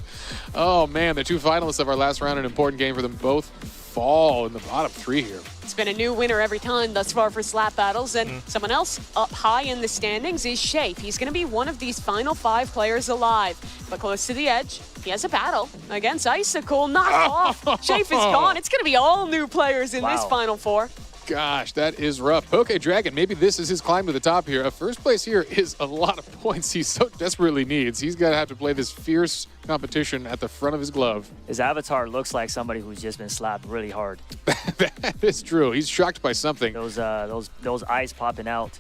Oh, man, the two finalists of our last round, an important game for them, both fall in the bottom three here.
It's been a new winner every time thus far for slap battles, and someone else up high in the standings is Shafe. He's going to be one of these final 5 players alive, but close to the edge. He has a battle against Icicle, knocked off. Shafe is gone. It's going to be all new players in this final 4.
Gosh, that is rough. Poke Dragon, maybe this is his climb to the top here. A first place here is a lot of points he so desperately needs. He's going to have to play this fierce competition at the front of his glove.
His avatar looks like somebody who's just been slapped really hard.
That is true. He's shocked by something.
Those eyes popping out.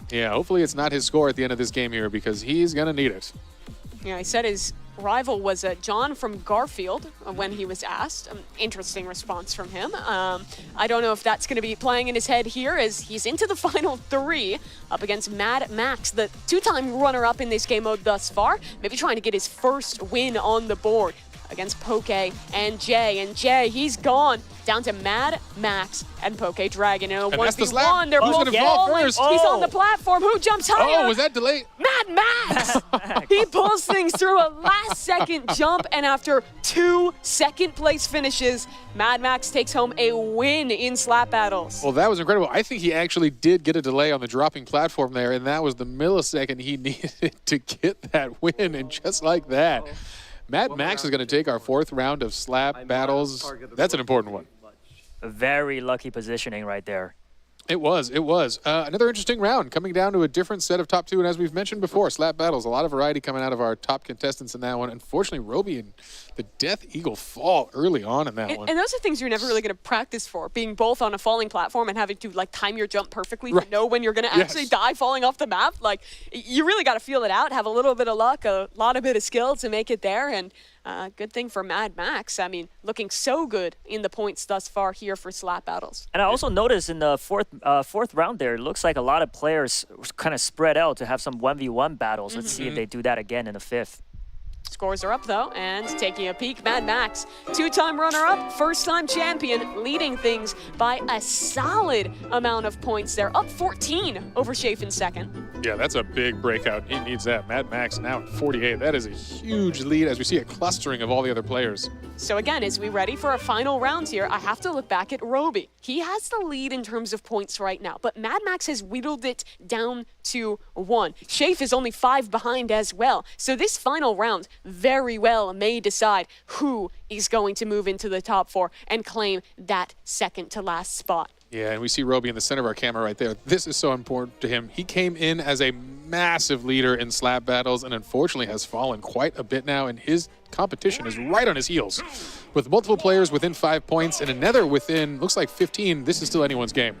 Yeah, hopefully it's not his score at the end of this game here because he's going to need it.
Yeah, he said his rival was John from Garfield when he was asked. Interesting response from him. I don't know if that's going to be playing in his head here as he's into the final 3 up against Mad Max, the 2-time runner-up in this game mode thus far. Maybe trying to get his first win on the board against Poke and Jay. And Jay, he's gone down to Mad Max and Poke Dragon. And
that's the
1v1,
slap.
they're
Who's
both
gonna fall
falling.
first?
He's on the platform. Who jumps higher?
Oh, was that delayed?
Mad Max! He pulls things through a last-second jump, and after 2 second-place finishes, Mad Max takes home a win in slap battles.
Well, that was incredible. I think he actually did get a delay on the dropping platform there, and that was the millisecond he needed to get that win, and just like that. Mad Max is going to take our 4th round of slap battles. That's an important one.
Very lucky positioning right there.
It was. Another interesting round, coming down to a different set of top 2. And as we've mentioned before, slap battles, a lot of variety coming out of our top contestants in that one. Unfortunately, Roby and the Death Eagle fall early on in that one.
And those are things you're never really going to practice for, being both on a falling platform and having to like time your jump perfectly to know when you're going to actually die falling off the map. Like, you really got to feel it out, have a little bit of luck, a lot of bit of skill to make it there. And good thing for Mad Max. I mean, looking so good in the points thus far here for slap battles.
And I also noticed in the fourth round there, it looks like a lot of players kind of spread out to have some 1v1 battles. Let's see if they do that again in the 5th.
Scores are up, though, and taking a peek, Mad Max, 2-time runner-up, first-time champion, leading things by a solid amount of points there, up 14 over Shafe in 2nd.
Yeah, that's a big breakout. He needs that. Mad Max now at 48. That is a huge lead as we see a clustering of all the other players.
So again, as we ready for our final round here, I have to look back at Roby. He has the lead in terms of points right now, but Mad Max has whittled it down to 1. Shafe is only 5 behind as well. So this final round very well may decide who is going to move into the top 4 and claim that second to last spot.
Yeah, and we see Roby in the center of our camera right there. This is so important to him. He came in as a massive leader in slap battles and unfortunately has fallen quite a bit now, and his competition is right on his heels. With multiple players within 5 points and another within, looks like 15, this is still anyone's game.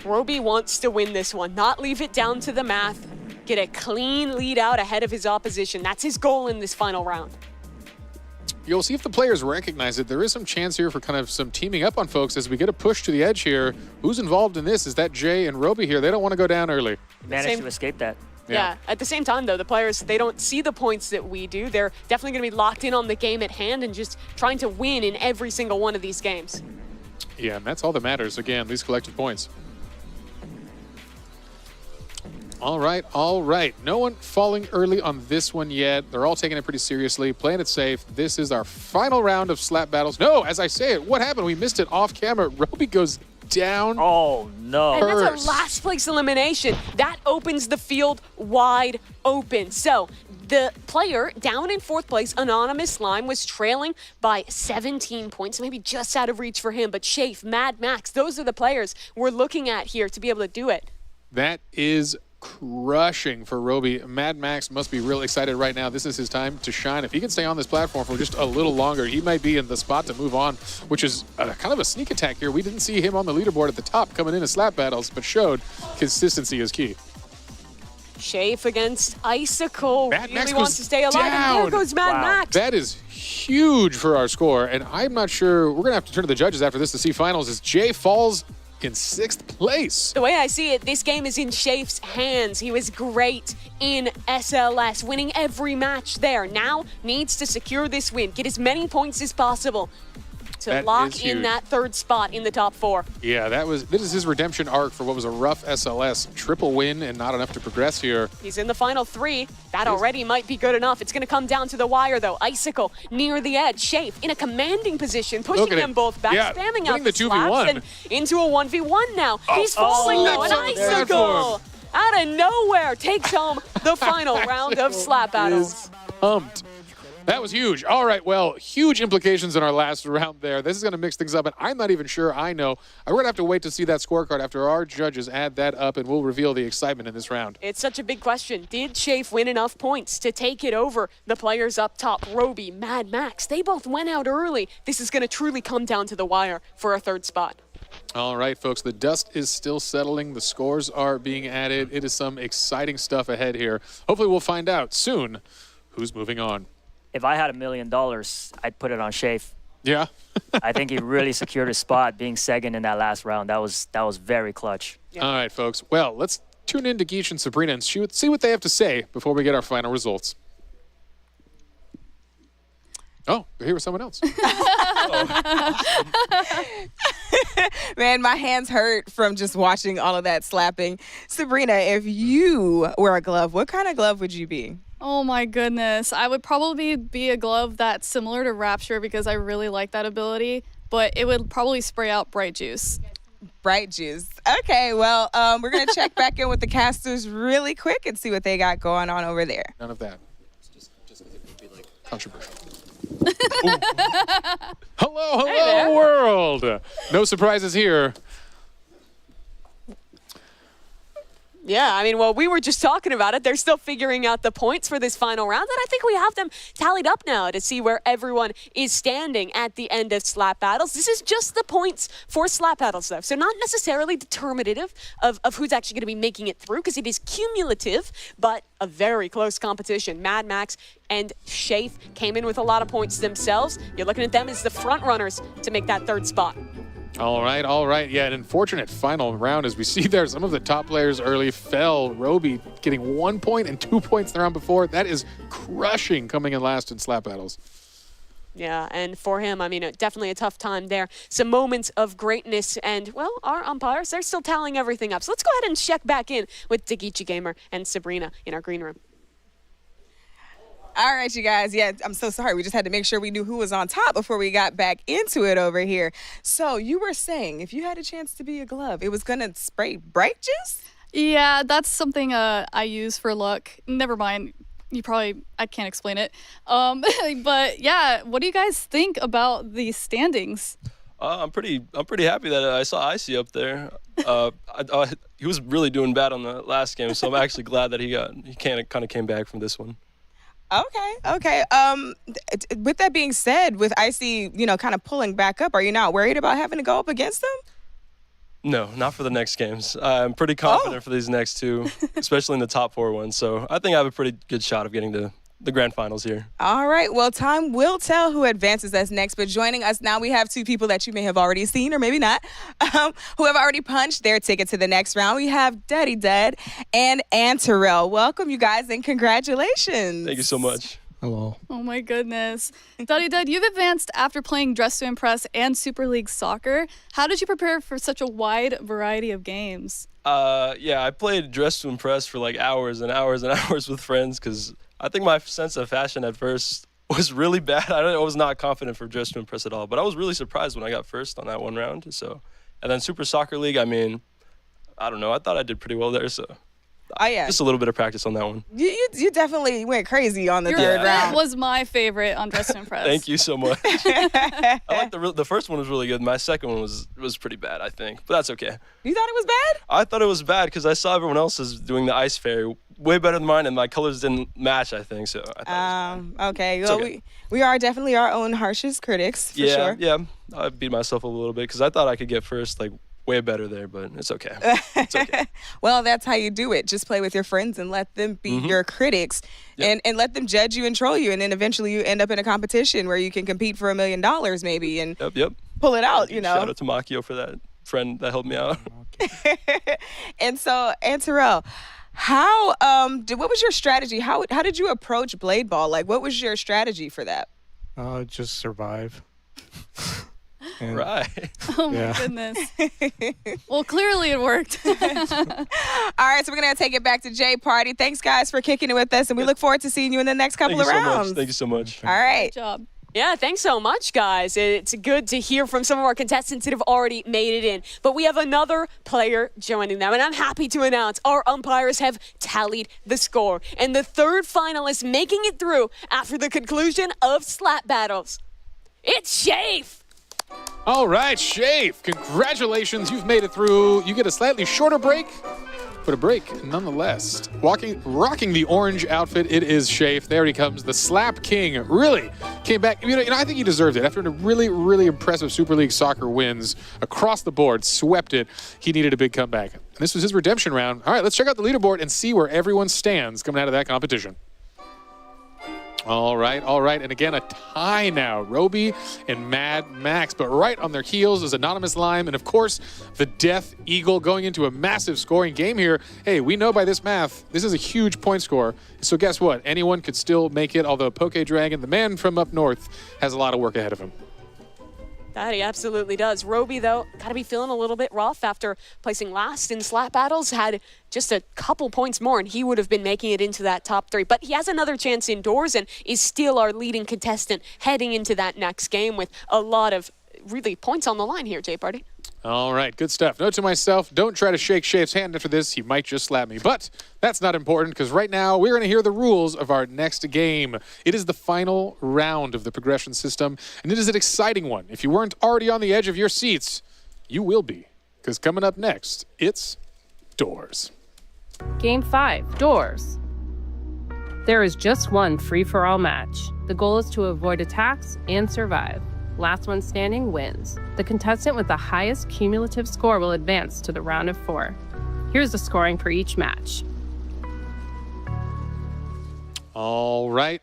Roby wants to win this one, not leave it down to the math, get a clean lead out ahead of his opposition. That's his goal in this final round.
You'll see if the players recognize it. There is some chance here for kind of some teaming up on folks as we get a push to the edge here. Who's involved in this? Is that Jay and Roby here? They don't want to go down early.
Managed to escape that.
Yeah. At the same time, though, the players, they don't see the points that we do. They're definitely going to be locked in on the game at hand and just trying to win in every single one of these games.
Yeah, and that's all that matters. Again, these collective points. All right. No one falling early on this one yet. They're all taking it pretty seriously, playing it safe. This is our final round of slap battles. No, as I say it, what happened? We missed it off camera. Roby goes down.
Oh, no.
And that's a last place elimination. That opens the field wide open. So the player down in 4th place, Anonymous Slime, was trailing by 17 points, maybe just out of reach for him. But Shafe, Mad Max, those are the players we're looking at here to be able to do it.
That is crushing for Roby. Mad Max must be real excited right now. This is his time to shine. If he can stay on this platform for just a little longer, he might be in the spot to move on, which is kind of a sneak attack here. We didn't see him on the leaderboard at the top coming into slap battles, but showed consistency is key.
Shafe against Icicle.
Mad Max
really wants to stay alive.
Down.
And there goes Mad Max.
That is huge for our score, and I'm not sure. We're going to have to turn to the judges after this to see finals as Jay falls in 6th place.
The way I see it, this game is in Shafe's hands. He was great in SLS, winning every match there. Now needs to secure this win, get as many points as possible to lock in that third spot in the top 4.
Yeah, this is his redemption arc for what was a rough SLS. Triple win and not enough to progress here.
He's in the final 3. That already might be good enough. It's going to come down to the wire, though. Icicle near the edge. Shafe in a commanding position, pushing them both back, spamming out the slaps, and into a 1v1 now. He's falling, though, and Icicle out of nowhere takes home the final round of slap battles.
Pumped. That was huge. All right, well, huge implications in our last round there. This is going to mix things up, and I'm not even sure I know. We're going to have to wait to see that scorecard after our judges add that up, and we'll reveal the excitement in this round.
It's such a big question. Did Shafe win enough points to take it over the players up top? Roby, Mad Max, they both went out early. This is going to truly come down to the wire for a third spot.
All right, folks, the dust is still settling. The scores are being added. It is some exciting stuff ahead here. Hopefully we'll find out soon who's moving on.
If I had $1 million, I'd put it on Shafe.
Yeah.
I think he really secured his spot being second in that last round. That was very clutch.
Yeah. All right, folks. Well, let's tune in to Geach and Sabrina and see what they have to say before we get our final results. Oh, here was someone else.
Man, my hands hurt from just watching all of that slapping. Sabrina, if you were a glove, what kind of glove would you be?
Oh my goodness. I would probably be a glove that's similar to Rapture because I really like that ability, but it would probably spray out Bright Juice.
Bright Juice. Okay, well, we're going to check back in with the casters really quick and see what they got going on over there.
None of that. Just it would be like controversial. Hello, world. No surprises here.
Yeah, I mean, well, we were just talking about it. They're still figuring out the points for this final round, and I think we have them tallied up now to see where everyone is standing at the end of slap battles. This is just the points for slap battles, though, so not necessarily determinative of who's actually going to be making it through, because it is cumulative, but a very close competition. Mad Max and Shafe came in with a lot of points themselves. You're looking at them as the front runners to make that third spot.
All right. Yeah, an unfortunate final round as we see there. Some of the top players early fell. Roby getting 1 point and 2 points the round before. That is crushing coming in last in slap battles.
Yeah, and for him, I mean, definitely a tough time there. Some moments of greatness, and, well, our umpires, they're still tallying everything up. So let's go ahead and check back in with Dagichi Gamer and Sabrina in our green room.
All right, you guys. Yeah, I'm so sorry. We just had to make sure we knew who was on top before we got back into it over here. So you were saying if you had a chance to be a glove, it was going to spray Bright Juice?
Yeah, that's something I use for luck. Never mind. I can't explain it. But yeah, what do you guys think about the standings?
I'm pretty happy that I saw Icy up there. He was really doing bad on the last game, so I'm actually glad that he kind of came back from this one.
Okay. With that being said, with Icy, kind of pulling back up, are you not worried about having to go up against them?
No, not for the next games. I'm pretty confident for these next two, especially in the top 4 ones. So I think I have a pretty good shot of getting to the grand finals here.
All right. Well, time will tell who advances us next. But joining us now, we have 2 people that you may have already seen or maybe not, who have already punched their ticket to the next round. We have Daddy Dad and Anterel. Welcome, you guys, and congratulations.
Thank you so much.
Hello.
Oh my goodness. Daddy Dad, you've advanced after playing Dress to Impress and Super League Soccer. How did you prepare for such a wide variety of games?
Yeah, I played Dress to Impress for like hours and hours and hours with friends because I think my sense of fashion at first was really bad. I was not confident for Dress to Impress at all, but I was really surprised when I got first on that one round. So, and then Super Soccer League, I mean, I don't know. I thought I did pretty well there, so.
Oh, yeah.
Just a little bit of practice on that one.
You definitely went crazy on the third round.
That was my favorite on Dress to Impress.
Thank you so much. I like the first one was really good. My second one was pretty bad, I think, but that's okay.
You thought it was bad?
I thought it was bad because I saw everyone else is doing the ice fairy way better than mine, and my colors didn't match, I think, so I thought it was bad.
Okay. Well,
okay.
We are definitely our own harshest critics, for sure.
Yeah, I beat myself up a little bit because I thought I could get first, like, way better there, but it's okay. It's okay.
Well, that's how you do it. Just play with your friends and let them be your critics and let them judge you and troll you. And then eventually you end up in a competition where you can compete for $1 million maybe and pull it out,
Shout out to Makio for that friend that helped me out.
And so, Anterel, what was your strategy? How did you approach Blade Ball? Like, what was your strategy for that?
Just survive.
Right.
Oh my goodness. Well, clearly it worked.
All right, so we're going to take it back to Jay Party. Thanks, guys, for kicking it with us, and we look forward to seeing you in the next couple of rounds.
Thank you so much.
All right.
Good job.
Yeah, thanks so much, guys. It's good to hear from some of our contestants that have already made it in. But we have another player joining them, and I'm happy to announce our umpires have tallied the score. And the third finalist making it through after the conclusion of slap battles. It's Shafe.
All right, Shafe, congratulations. You've made it through. You get a slightly shorter break, but a break nonetheless. Rocking the orange outfit, it is Shafe. There he comes, the Slap King. Really came back. You know, I think he deserved it. After a really, really impressive Super League Soccer wins across the board, swept it, he needed a big comeback. And this was his redemption round. All right, let's check out the leaderboard and see where everyone stands coming out of that competition. All right. And again, a tie now. Roby and Mad Max. But right on their heels is Anonymous Lime. And, of course, the Death Eagle going into a massive scoring game here. Hey, we know by this math, this is a huge point score. So guess what? Anyone could still make it, although Poke Dragon, the man from up north, has a lot of work ahead of him.
That he absolutely does. Roby, though, got to be feeling a little bit rough after placing last in slap battles. Had just a couple points more, and he would have been making it into that top 3. But he has another chance indoors and is still our leading contestant heading into that next game with a lot of really points on the line here, Jay Party.
All right, good stuff. Note to myself, don't try to shake Shafe's hand after this. He might just slap me. But that's not important because right now we're going to hear the rules of our next game. It is the final round of the progression system, and it is an exciting one. If you weren't already on the edge of your seats, you will be, because coming up next, it's Doors.
Game 5, Doors. There is just one free-for-all match. The goal is to avoid attacks and survive. Last one standing wins. The contestant with the highest cumulative score will advance to the round of 4. Here's the scoring for each match.
All right.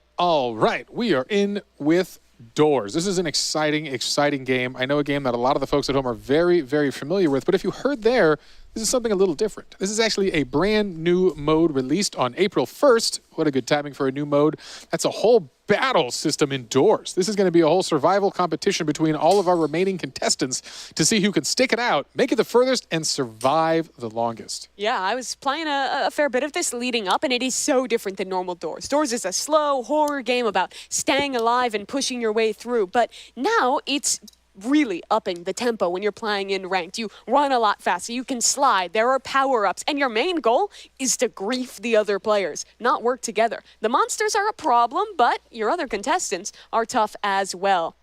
We are in with Doors. This is an exciting game. I know a game that a lot of the folks at home are very, very familiar with, but if you heard there, this is something a little different. This is actually a brand new mode released on April 1st. What a good timing for a new mode. That's a whole battle system indoors. This is going to be a whole survival competition between all of our remaining contestants to see who can stick it out, make it the furthest, and survive the longest.
Yeah, I was playing a fair bit of this leading up, and it is so different than normal Doors. Doors is a slow horror game about staying alive and pushing your way through, but now it's really upping the tempo when you're playing in ranked. You run a lot faster, you can slide, there are power-ups, and your main goal is to grief the other players, not work together. The monsters are a problem, but your other contestants are tough as well.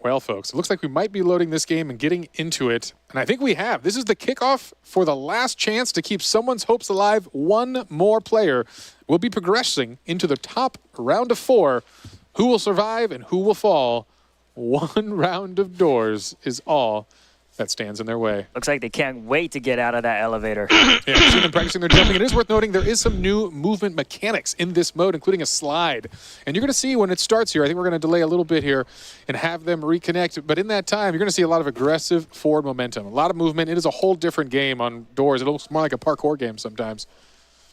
Well, folks, it looks like we might be loading this game and getting into it, and I think we have. This is the kickoff for the last chance to keep someone's hopes alive. One more player will be progressing into the top round of 4. Who will survive and who will fall? One round of Doors is all that stands in their way.
Looks like they can't wait to get out of that elevator.
Yeah, we've seen them practicing their jumping. It is worth noting there is some new movement mechanics in this mode, including a slide. And you're going to see when it starts here, I think we're going to delay a little bit here and have them reconnect. But in that time, you're going to see a lot of aggressive forward momentum, a lot of movement. It is a whole different game on Doors. It looks more like a parkour game sometimes.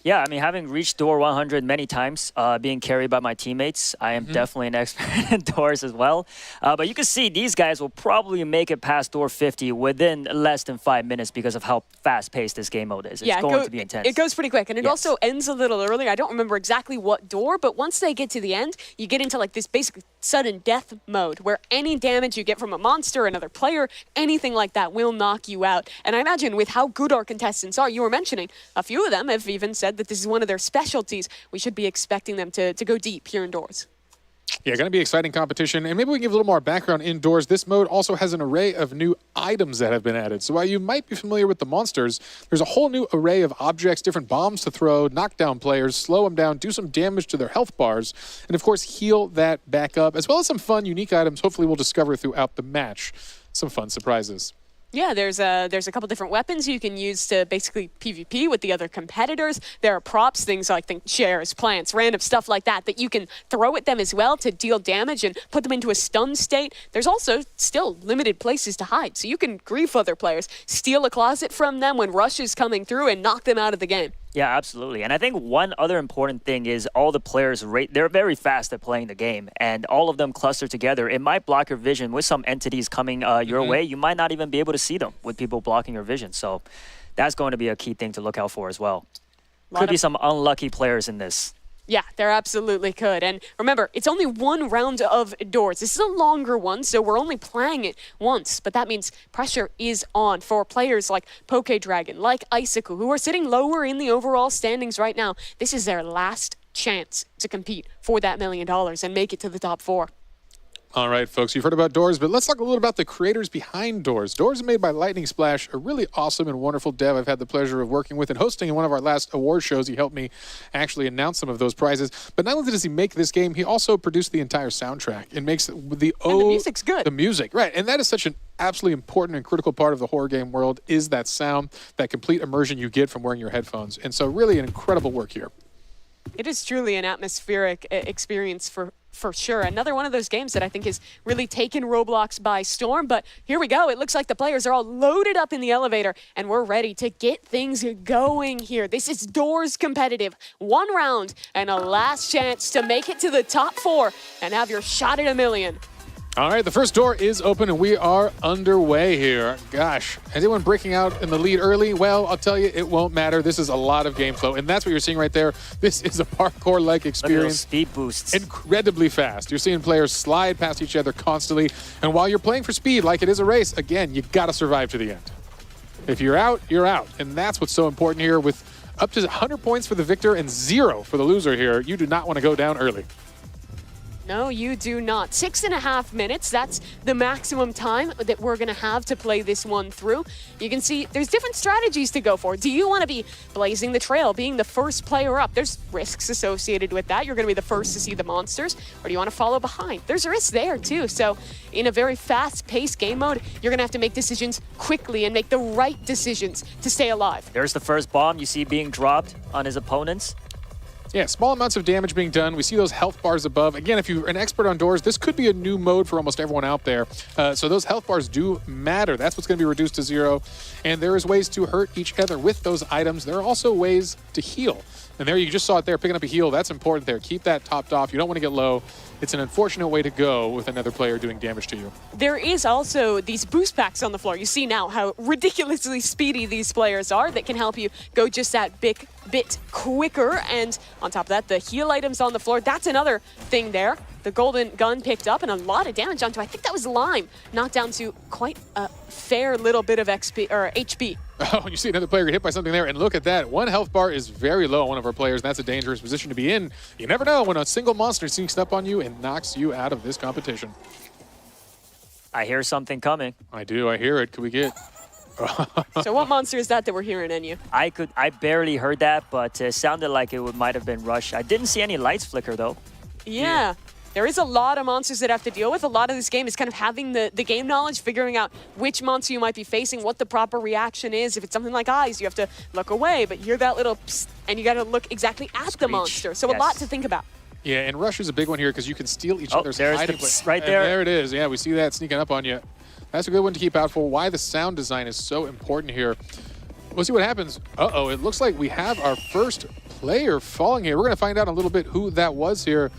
Yeah, I mean, having reached door 100 many times, being carried by my teammates, I am definitely an expert in doors as well. But you can see these guys will probably make it past door 50 within less than 5 minutes because of how fast-paced this game mode is. It's going to be intense.
It goes pretty quick, and it also ends a little early. I don't remember exactly what door, but once they get to the end, you get into like this basic sudden death mode where any damage you get from a monster, another player, anything like that will knock you out. And I imagine with how good our contestants are, you were mentioning, a few of them have even said that this is one of their specialties. We should be expecting them to go deep here indoors.
Yeah, going to be exciting competition. And maybe we can give a little more background indoors. This mode also has an array of new items that have been added. So while you might be familiar with the monsters, there's a whole new array of objects, different bombs to throw, knock down players, slow them down, do some damage to their health bars, and of course heal that back up, as well as some fun, unique items hopefully we'll discover throughout the match. Some fun surprises.
Yeah, there's a couple different weapons you can use to basically PvP with the other competitors. There are props, things like chairs, plants, random stuff like that you can throw at them as well to deal damage and put them into a stun state. There's also still limited places to hide, so you can grief other players, steal a closet from them when Rush is coming through and knock them out of the game.
Yeah, absolutely. And I think one other important thing is all the players, they're very fast at playing the game, and all of them cluster together. It might block your vision with some entities coming your way. You might not even be able to see them with people blocking your vision. So that's going to be a key thing to look out for as well. Could be some unlucky players in this.
Yeah, there absolutely could. And remember, it's only one round of doors. This is a longer one, so we're only playing it once. But that means pressure is on for players like PokeDragon, like Icicle, who are sitting lower in the overall standings right now. This is their last chance to compete for that $1 million and make it to the top 4.
All right, folks, you've heard about Doors, but let's talk a little about the creators behind Doors. Doors are made by Lightning Splash, a really awesome and wonderful dev I've had the pleasure of working with and hosting in one of our last award shows. He helped me actually announce some of those prizes. But not only does he make this game, he also produced the entire soundtrack and makes the
music's good.
The music, right. And that is such an absolutely important and critical part of the horror game world is that sound, that complete immersion you get from wearing your headphones. And so really an incredible work here.
It is truly an atmospheric experience for sure. Another one of those games that I think has really taken Roblox by storm. But here we go. It looks like the players are all loaded up in the elevator, and we're ready to get things going here. This is Doors competitive. 1 round and a last chance to make it to the top 4 and have your shot at $1 million.
All right, the first door is open, and we are underway here. Gosh, anyone breaking out in the lead early? Well, I'll tell you, it won't matter. This is a lot of game flow, and that's what you're seeing right there. This is a parkour-like experience.
Look at those speed boosts.
Incredibly fast. You're seeing players slide past each other constantly, and while you're playing for speed like it is a race, again, you got to survive to the end. If you're out, you're out, and that's what's so important here. With up to 100 points for the victor and 0 for the loser here, you do not want to go down early.
No, you do not. 6.5 minutes, that's the maximum time that we're going to have to play this one through. You can see there's different strategies to go for. Do you want to be blazing the trail, being the first player up? There's risks associated with that. You're going to be the first to see the monsters. Or do you want to follow behind? There's risks there too. So in a very fast-paced game mode, you're going to have to make decisions quickly and make the right decisions to stay alive.
There's the first bomb you see being dropped on his opponents.
Yeah, small amounts of damage being done. We see those health bars above. Again, if you're an expert on Doors, this could be a new mode for almost everyone out there. So those health bars do matter. That's what's going to be reduced to 0. And there is ways to hurt each other with those items. There are also ways to heal. And there you just saw it there, picking up a heal. That's important there. Keep that topped off. You don't want to get low. It's an unfortunate way to go with another player doing damage to you.
There is also these boost packs on the floor. You see now how ridiculously speedy these players are that can help you go just that bit quicker. And on top of that, the heal items on the floor, that's another thing there. The golden gun picked up and a lot of damage onto, I think that was Lime, knocked down to quite a fair little bit of XP or HP.
Oh, you see another player get hit by something there, and look at that. One health bar is very low on one of our players, and that's a dangerous position to be in. You never know when a single monster sneaks up on you and knocks you out of this competition.
I hear something coming.
I do. I hear it. Could we get...
So what monster is that we're hearing, Enyu?
I barely heard that, but it sounded like it might have been Rush. I didn't see any lights flicker, though.
Yeah. There is a lot of monsters that have to deal with. A lot of this game is kind of having the game knowledge, figuring out which monster you might be facing, what the proper reaction is. If it's something like eyes, you have to look away, but hear that little psst, and you got to look exactly at the monster. So
yes.
A lot to think about.
Yeah, and Rush is a big one here because you can steal each other's
there's
hiding
the
place.
right there.
And there it is. Yeah, we see that sneaking up on you. That's a good one to keep out for. Why the sound design is so important here. We'll see what happens. Uh-oh, it looks like we have our first player falling here. We're going to find out a little bit who that was here.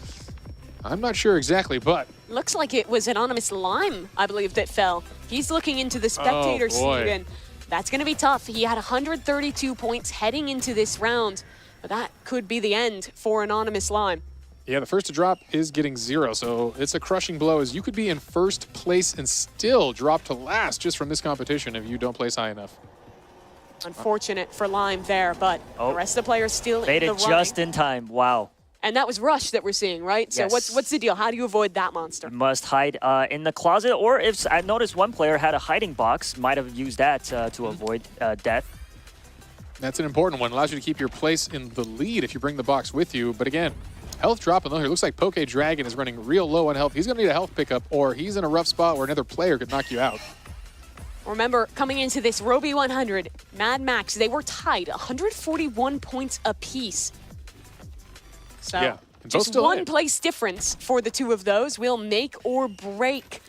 I'm not sure exactly, but...
Looks like it was Anonymous Lime, I believe, that fell. He's looking into the spectator seat, and that's going to be tough. He had 132 points heading into this round, but that could be the end for Anonymous Lime.
Yeah, the first to drop is getting 0, so it's a crushing blow, as you could be in first place and still drop to last just from this competition if you don't place high enough.
Unfortunate for Lime there, but the rest of the players still in the running.
Made it just in time. Wow.
And that was Rush that we're seeing, right?
Yes.
So what's the deal? How do you avoid that monster?
You must hide in the closet, or if I noticed one player had a hiding box, might have used that to avoid death.
That's an important one. Allows you to keep your place in the lead if you bring the box with you. But again, health dropping low here. Looks like PokeDragon is running real low on health. He's going to need a health pickup, or he's in a rough spot where another player could knock you out.
Remember, coming into this Roby 100, Mad Max, they were tied 141 points apiece. So
yeah,
just one place difference for the two of those will make or break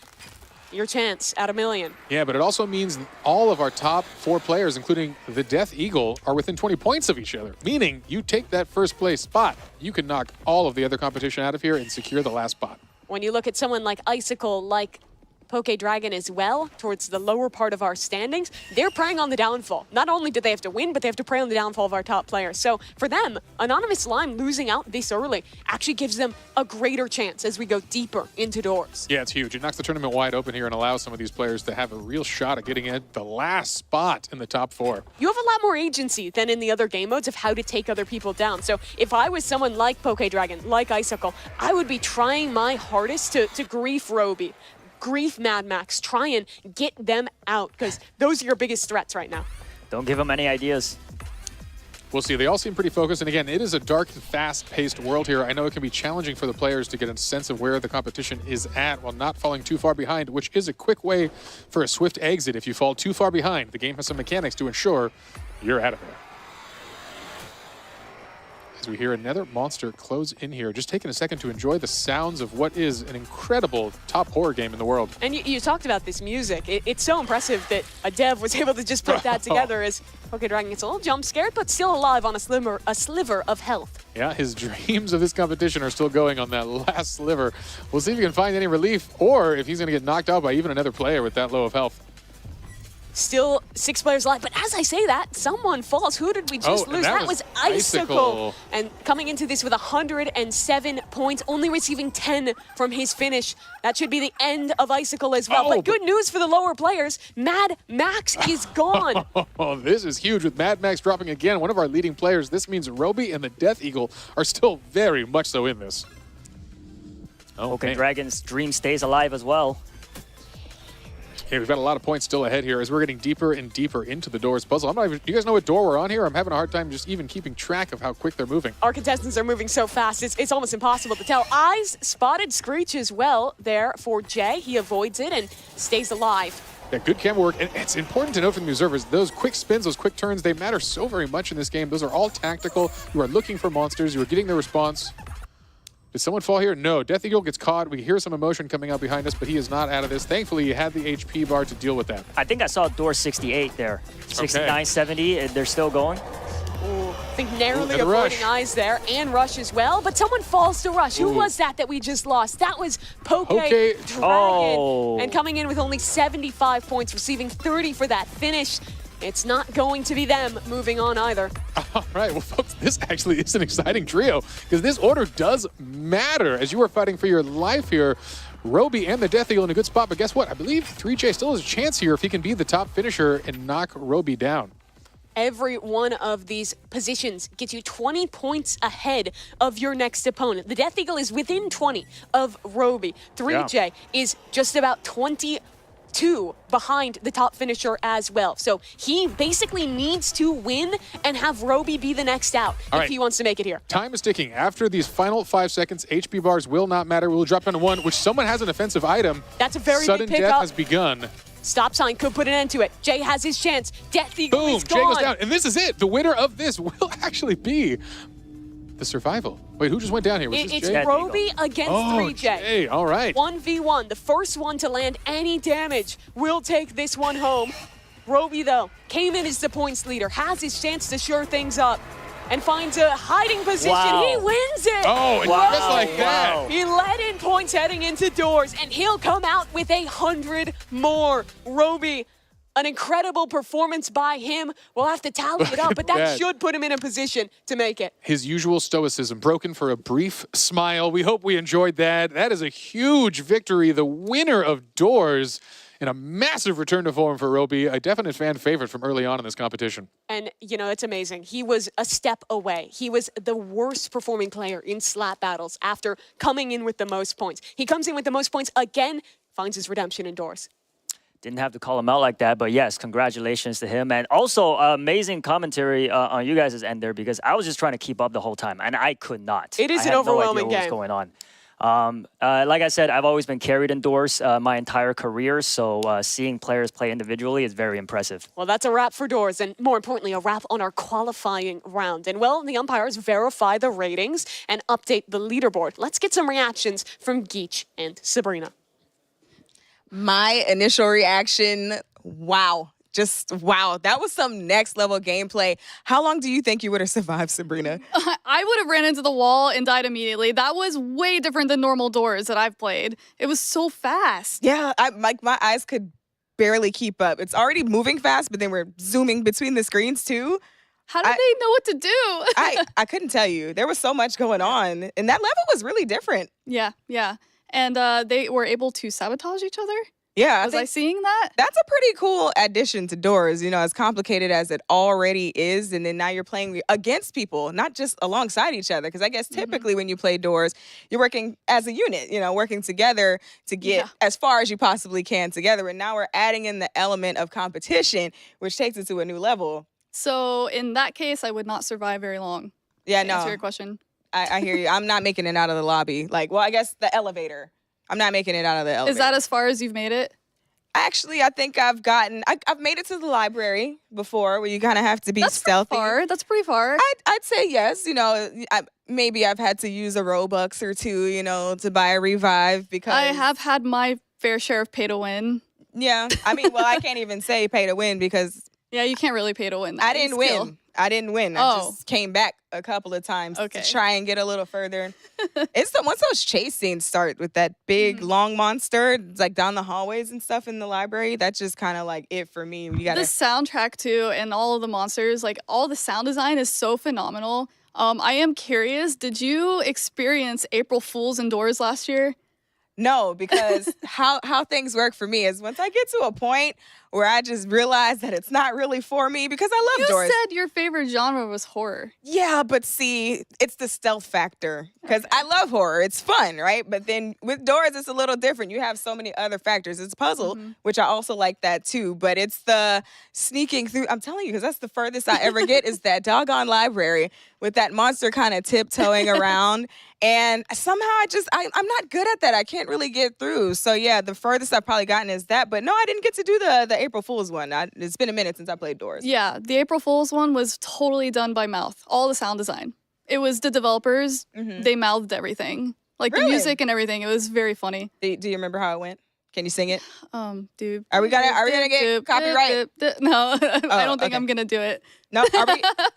your chance at $1 million.
Yeah, but it also means all of our top 4 players, including the Death Eagle, are within 20 points of each other. Meaning, you take that first place spot, you can knock all of the other competition out of here and secure the last spot.
When you look at someone like Icicle, like Poke Dragon as well, towards the lower part of our standings, they're preying on the downfall. Not only do they have to win, but they have to prey on the downfall of our top players. So for them, Anonymous Slime losing out this early actually gives them a greater chance as we go deeper into doors.
Yeah, it's huge. It knocks the tournament wide open here and allows some of these players to have a real shot at getting at the last spot in the top 4.
You have a lot more agency than in the other game modes of how to take other people down. So if I was someone like Poke Dragon, like Icicle, I would be trying my hardest to grief Roby, grief Mad Max, try and get them out, because those are your biggest threats right now.
Don't give them any ideas.
We'll see. They all seem pretty focused. And again, it is a dark and fast-paced world here. I know it can be challenging for the players to get a sense of where the competition is at while not falling too far behind, which is a quick way for a swift exit. If you fall too far behind, the game has some mechanics to ensure you're out of there. As we hear another monster close in here, just taking a second to enjoy the sounds of what is an incredible top horror game in the world.
And you talked about this music. It's so impressive that a dev was able to just put that together as Poke Dragon gets a little jump scared, but still alive on a sliver of health.
Yeah, his dreams of this competition are still going on that last sliver. We'll see if he can find any relief or if he's going to get knocked out by even another player with that low of health.
Still 6 players alive, but as I say that, someone falls. Who did we just lose? That was Icicle. And coming into this with 107 points, only receiving 10 from his finish. That should be the end of Icicle as well. But good news for the lower players, Mad Max is gone.
Oh, this is huge with Mad Max dropping again, one of our leading players. This means Roby and the Death Eagle are still very much so in this.
Okay, Dragon's dream stays alive as well.
Okay, we've got a lot of points still ahead here as we're getting deeper and deeper into the doors puzzle. I'm not even, do you guys know what door we're on here? I'm having a hard time just even keeping track of how quick they're moving.
Our contestants are moving so fast, it's almost impossible to tell. Eyes spotted Screech as well there for Jay. He avoids it and stays alive.
Yeah, good camera work. And it's important to note from the observers, those quick spins, those quick turns, they matter so very much in this game. Those are all tactical. You are looking for monsters. You are getting the response. Did someone fall here? No. Death Eagle gets caught. We hear some emotion coming out behind us, but he is not out of this. Thankfully, he had the HP bar to deal with that.
I think I saw door 68 there. 69, 70, and they're still going.
Ooh, I think narrowly avoiding Eyes there, and Rush as well, but someone falls to Rush. Who was that we just lost? That was Poke Dragon.
Oh.
And coming in with only 75 points, receiving 30 for that finish. It's not going to be them moving on either.
All right, well, folks, this actually is an exciting trio because this order does matter as you are fighting for your life here. Roby and the Death Eagle in a good spot, but guess what? I believe 3J still has a chance here if he can be the top finisher and knock Roby down.
Every one of these positions gets you 20 points ahead of your next opponent. The Death Eagle is within 20 of Roby. 3J is just about 22 behind the top finisher as well. So he basically needs to win and have Roby be the next out if he wants to make it here.
Time is ticking. After these final 5 seconds, HP bars will not matter. We'll drop down to 1, which someone has an offensive item.
That's a very
Sudden
big pickup.
death has begun.
Stop sign could put an end to it. Jay has his chance. Death Eagle
Boom,
is gone.
Jay goes down. And this is it. The winner of this will actually be the survival. Wait, who just went down here? Was this
It's
Jay?
Roby against 3J.
Jay, all right.
1v1. The first one to land any damage will take this one home. Roby, though, came in as the points leader, has his chance to shore things up, and finds a hiding position.
Wow.
He wins it.
Oh, and just like that.
He led in points heading into doors, and he'll come out with 100 more. Roby, an incredible performance by him. We'll have to tally it up, but that should put him in a position to make it.
His usual stoicism broken for a brief smile. We hope we enjoyed that. That is a huge victory. The winner of doors and a massive return to form for Roby, a definite fan favorite from early on in this competition.
And, you know, it's amazing. He was a step away. He was the worst performing player in slap battles after coming in with the most points. He comes in with the most points again, finds his redemption indoors.
Didn't have to call him out like that, but yes, congratulations to him. And also, amazing commentary on you guys' end there, because I was just trying to keep up the whole time, and I could not.
It is an overwhelming game.
What was going on. Like I said, I've always been carried indoors my entire career, so seeing players play individually is very impressive.
Well, that's a wrap for doors, and more importantly, a wrap on our qualifying round. And, well, the umpires verify the ratings and update the leaderboard. Let's get some reactions from Geach and Sabrina.
My initial reaction, wow. Just wow. That was some next level gameplay. How long do you think you would have survived, Sabrina?
I would have ran into the wall and died immediately. That was way different than normal doors that I've played. It was so fast.
Yeah, my eyes could barely keep up. It's already moving fast, but then we're zooming between the screens too.
How did they know what to do?
I couldn't tell you. There was so much going on, and that level was really different.
Yeah. And they were able to sabotage each other?
Yeah.
Was I seeing that?
That's a pretty cool addition to Doors, as complicated as it already is. And then now you're playing against people, not just alongside each other. Because I guess typically when you play Doors, you're working as a unit, working together to get as far as you possibly can together. And now we're adding in the element of competition, which takes it to a new level.
So in that case, I would not survive very long.
Yeah,
to answer your question.
I hear you. I'm not making it out of the lobby. I guess the elevator. I'm not making it out of the elevator.
Is that as far as you've made it?
Actually, I think I've made it to the library before, where you kind of have to be stealthy.
That's pretty far.
I'd say yes. Maybe I've had to use a Robux or two, to buy a revive because
I have had my fair share of pay to win.
Yeah, I can't even say pay to win because
you can't really pay to win.
I didn't win. I just came back a couple of times to try and get a little further. Once those chase scenes start with that big long monster, it's down the hallways and stuff in the library. That's just kind of it for me. You gotta
the soundtrack too, and all of the monsters, all the sound design is so phenomenal. I am curious, did you experience April Fool's indoors last year?
No, because how things work for me is once I get to a point where I just realize that it's not really for me because I love doors.
You said your favorite genre was horror.
Yeah, but see, it's the stealth factor because I love horror. It's fun, right? But then with doors, it's a little different. You have so many other factors. It's puzzle, which I also like that too, but it's the sneaking through. I'm telling you, because that's the furthest I ever get is that doggone library with that monster kind of tiptoeing around. And somehow I'm not good at that. I can't really get through. So yeah, the furthest I've probably gotten is that. But no, I didn't get to do the April Fool's one. It's been a minute since I played Doors.
Yeah, the April Fool's one was totally done by mouth. All the sound design. It was the developers. They mouthed everything. The music and everything. It was very funny.
Do you remember how it went? Can you sing it?
Dude.
Are we gonna get copyright?
No, I don't think I'm gonna do it.
No,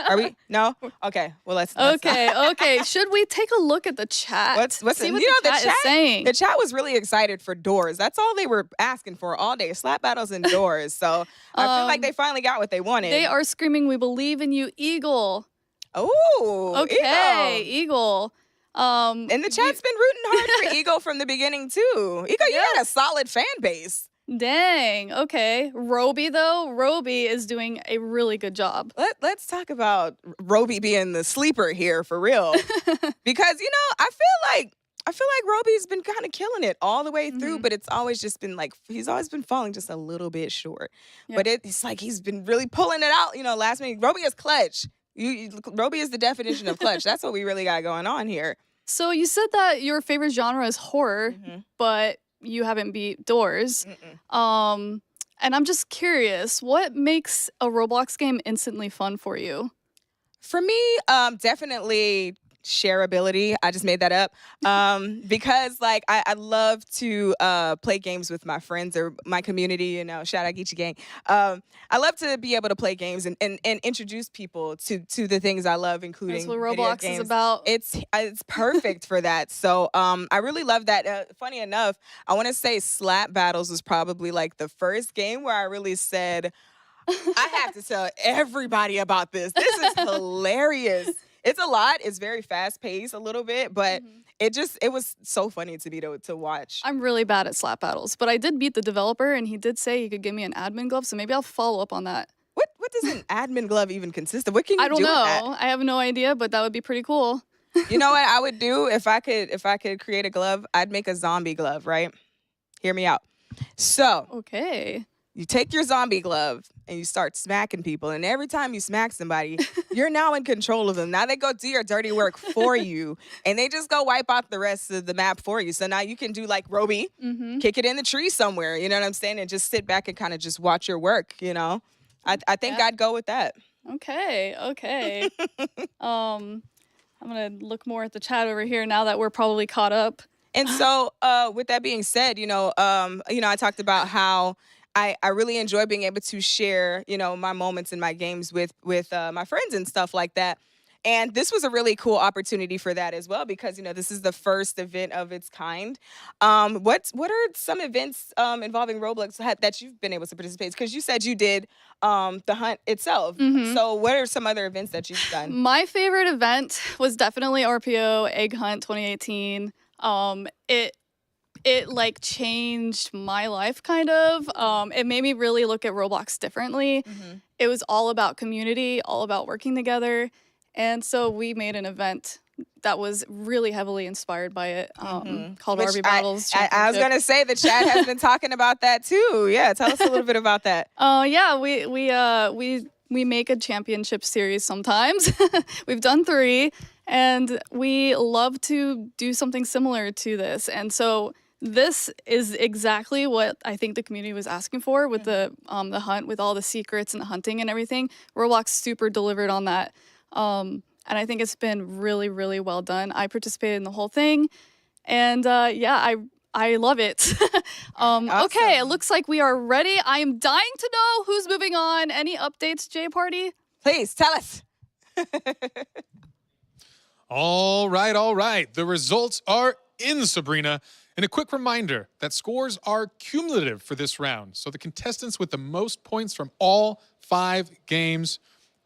are we? No. Okay. Well, let's
Okay. Should we take a look at the chat?
See what
the chat is saying?
The chat was really excited for Doors. That's all they were asking for all day: slap battles and Doors. So I feel like they finally got what they wanted.
They are screaming, "We believe in you, Eagle."
Oh,
okay, Eagle.
And the chat's been rooting hard for Eagle from the beginning too. Eagle, you got a solid fan base.
Dang. Okay. Roby though, Roby is doing a really good job.
Let's talk about Roby being the sleeper here for real, because I feel like Roby's been kind of killing it all the way through, but it's always just been he's always been falling just a little bit short. Yep. But it's he's been really pulling it out. Last minute. Roby is clutch. Roby is the definition of clutch. That's what we really got going on here.
So you said that your favorite genre is horror, but you haven't beat Doors. And I'm just curious, what makes a Roblox game instantly fun for you?
For me, definitely shareability. I just made that up because I love to play games with my friends or my community. Shout out Geechee Gang. I love to be able to play games and introduce people to the things I love, including
that's what Roblox is about.
It's perfect for that. So I really love that. Funny enough, I want to say Slap Battles was probably the first game where I really said, I have to tell everybody about this. This is hilarious. It's a lot. It's very fast paced a little bit, but it was so funny to watch.
I'm really bad at slap battles, but I did beat the developer and he did say he could give me an admin glove, so maybe I'll follow up on that.
What does an admin glove even consist of? What can you do with that?
I don't know. I have no idea, but that would be pretty cool.
You know what I would do if I could create a glove? I'd make a zombie glove, right? Hear me out. So,
okay.
You take your zombie glove and you start smacking people. And every time you smack somebody, you're now in control of them. Now they go do your dirty work for you. And they just go wipe out the rest of the map for you. So now you can do like Roby, kick it in the tree somewhere. You know what I'm saying? And just sit back and kind of just watch your work, I think I'd go with that.
Okay. I'm going to look more at the chat over here now that we're probably caught up.
And so, with that being said, I talked about how I really enjoy being able to share, my moments in my games with my friends and stuff like that. And this was a really cool opportunity for that as well because, this is the first event of its kind. What are some events involving Roblox that you've been able to participate? Because you said you did the hunt itself. So what are some other events that you've done?
My favorite event was definitely RPO Egg Hunt 2018. It like changed my life kind of. It made me really look at Roblox differently. It was all about community, all about working together. And so we made an event that was really heavily inspired by it called RB Battles.
I was going to say the chat has been talking about that too. Yeah, tell us a little bit about that.
Yeah, we make a championship series sometimes. We've done 3 and we love to do something similar to this. And so this is exactly what I think the community was asking for with the hunt, with all the secrets and the hunting and everything. Roblox super delivered on that. And I think it's been really, really well done. I participated in the whole thing. And I love it.
Awesome.
Okay, it looks like we are ready. I am dying to know who's moving on. Any updates, J Party?
Please, tell us.
All right. The results are in, Sabrina. And a quick reminder that scores are cumulative for this round. So the contestants with the most points from all 5 games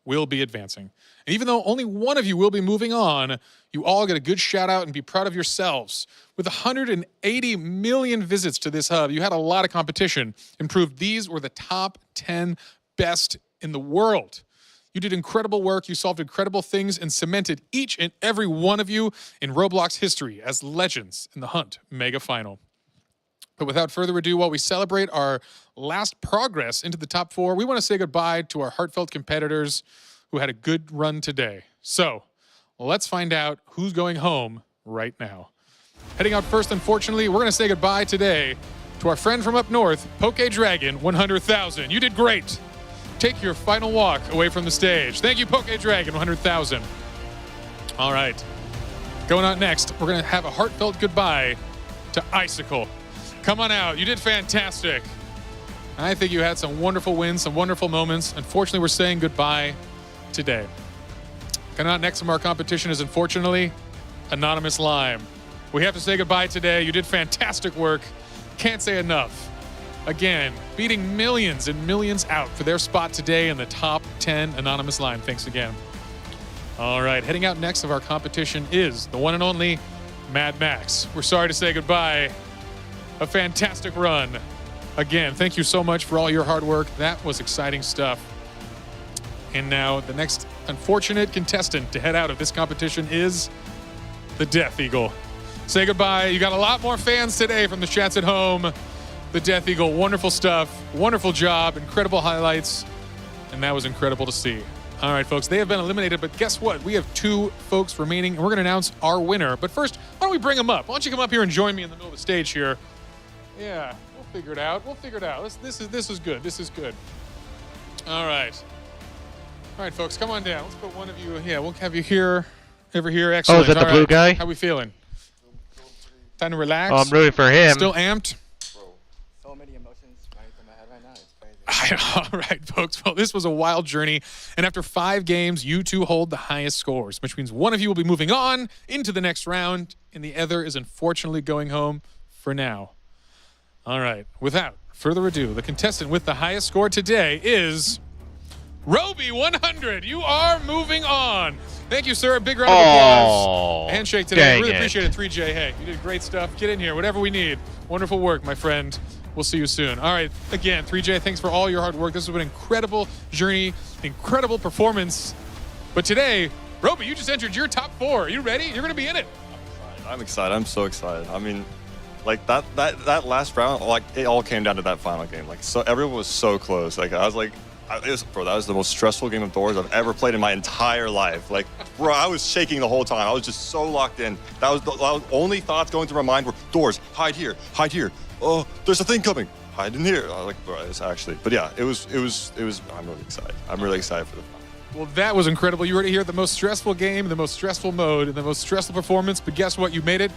will be advancing. And even though only one of you will be moving on, you all get a good shout out and be proud of yourselves. With 180 million visits to this hub, you had a lot of competition and proved these were the top 10 best in the world. You did incredible work, you solved incredible things, and cemented each and every one of you in Roblox history as legends in the Hunt Mega Final. But without further ado, while we celebrate our last progress into the top 4, we want to say goodbye to our heartfelt competitors who had a good run today. So, let's find out who's going home right now. Heading out first, unfortunately, we're going to say goodbye today to our friend from up north, Poke Dragon 100,000. You did great. Take your final walk away from the stage. Thank you, Poke Dragon 100,000. All right. Going on next, we're going to have a heartfelt goodbye to Icicle. Come on out. You did fantastic. I think you had some wonderful wins, some wonderful moments. Unfortunately, we're saying goodbye today. Coming out next from our competition is, unfortunately, Anonymous Lime. We have to say goodbye today. You did fantastic work. Can't say enough. Again, beating millions and millions out for their spot today in the top 10 Anonymous Lime. Thanks again. All right, heading out next of our competition is the one and only Mad Max. We're sorry to say goodbye. A fantastic run. Again, thank you so much for all your hard work. That was exciting stuff. And now the next unfortunate contestant to head out of this competition is the Death Eagle. Say goodbye. You got a lot more fans today from the chats at home. The Death Eagle, wonderful stuff, wonderful job, incredible highlights, and that was incredible to see. All right, folks, they have been eliminated, but guess what? We have 2 folks remaining, and we're going to announce our winner. But first, why don't we bring them up? Why don't you come up here and join me in the middle of the stage here? Yeah, we'll figure it out. This is good. This is good. All right. All right, folks, come on down. Let's put one of you. Yeah, we'll have you here, over here. Excellent.
Oh, is that the blue guy?
How we feeling? Time to relax.
Oh, I'm rooting for him.
Still amped?
So many emotions running through my head right now. It's crazy.
All right, folks. Well, this was a wild journey. And after 5 games, you 2 hold the highest scores, which means one of you will be moving on into the next round, and the other is unfortunately going home for now. All right. Without further ado, the contestant with the highest score today is Roby 100. You are moving on. Thank you, sir. A big round of applause. Handshake today. Really appreciate it, 3J. Hey, you did great stuff. Get in here. Whatever we need. Wonderful work, my friend. We'll see you soon. All right. Again, 3J, thanks for all your hard work. This has been an incredible journey, incredible performance. But today, Roby, you just entered your top 4. Are you ready? You're going to be in it.
I'm excited. I'm so excited. I mean, like that last round, like it all came down to that final game. Like, so everyone was so close. Like, I was like, bro, that was the most stressful game of doors I've ever played in my entire life. Like, bro, I was shaking the whole time. I was just so locked in. That was the only thoughts going through my mind were doors, hide here, hide here. Oh, there's a thing coming. Hide in here. I was like, bro, it's actually. But yeah, it was. I'm really excited. I'm really excited for the final.
Well, that was incredible. You already hear the most stressful game, the most stressful mode, and the most stressful performance. But guess what? You made it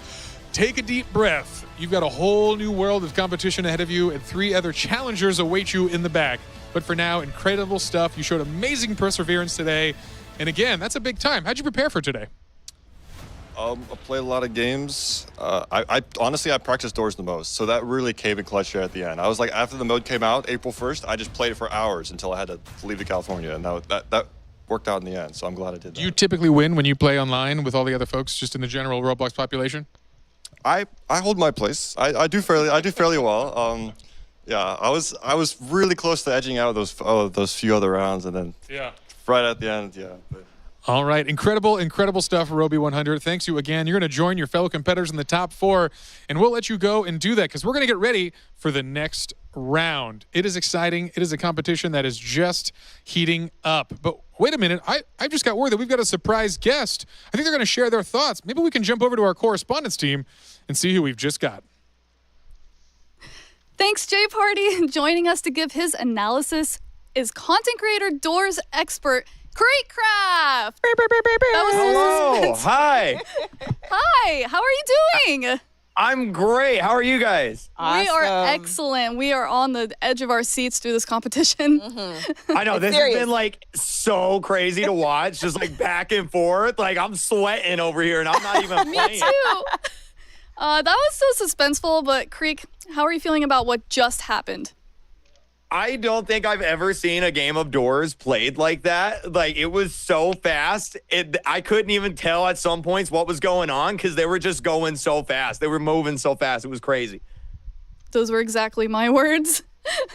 take a deep breath. You've got a whole new world of competition ahead of you, and 3 other challengers await you in the back. But for now, incredible stuff. You showed amazing perseverance today. And again, that's a big time. How'd you prepare for today?
I played a lot of games. I honestly, I practiced doors the most, so that really came in clutch there at the end. I was like, after the mode came out, April 1st, I just played it for hours until I had to leave to California, and that worked out in the end, so I'm glad I did that.
Do you typically win when you play online with all the other folks just in the general Roblox population?
I hold my place. I do fairly well. Yeah, I was really close to edging out those few other rounds, and then right at the end, But.
All right, incredible stuff, Roby 100. Thanks you again. You're going to join your fellow competitors in the top 4, and we'll let you go and do that because we're going to get ready for the next round. It is exciting. It is a competition that is just heating up. But wait a minute, I've just got word that we've got a surprise guest. I think they're going to share their thoughts. Maybe we can jump over to our correspondence team and see who we've just got.
Thanks, Jay Party. Joining us to give his analysis is content creator doors expert Creekcraft.
Hello. Hi.
Hi. How are you doing?
I'm great. How are you guys?
Awesome. We are excellent. We are on the edge of our seats through this competition.
I know this has been like so crazy to watch, just like back and forth. Like I'm sweating over here, and I'm not even playing.
Me too. That was so suspenseful. But Creek, how are you feeling about what just happened?
I don't think I've ever seen a game of doors played like that. Like, it was so fast. I couldn't even tell at some points what was going on because they were just going so fast. They were moving so fast. It was crazy.
Those were exactly my words.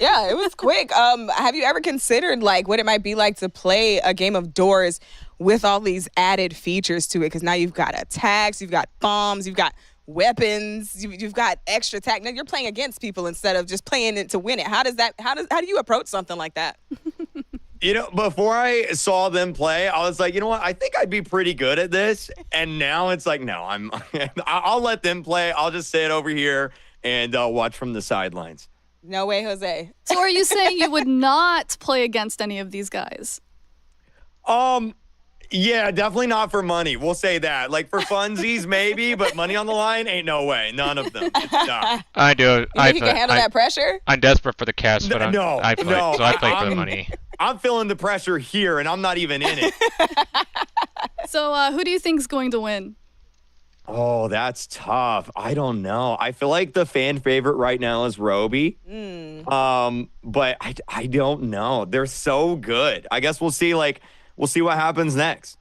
Yeah, it was quick. Have you ever considered, like, what it might be like to play a game of doors with all these added features to it? Because now you've got attacks, you've got bombs, you've got weapons, you've got extra attack. Now you're playing against people instead of just playing it to win it. How do you approach something like that?
You know, before I saw them play, I was like, you know what? I think I'd be pretty good at this. And now it's like, no, I'll let them play. I'll just sit over here and watch from the sidelines.
No way, Jose.
So are you saying you would not play against any of these guys?
Yeah, definitely not for money. We'll say that. Like for funsies, maybe, but money on the line, ain't no way. None of them. No.
I do.
You think you can handle that pressure?
I'm desperate for the cash, but
no,
I play for the money.
I'm feeling the pressure here, and I'm not even in it.
So who do you think's going to win?
Oh, that's tough. I don't know. I feel like the fan favorite right now is Roby. But I don't know. They're so good. I guess we'll see what happens next.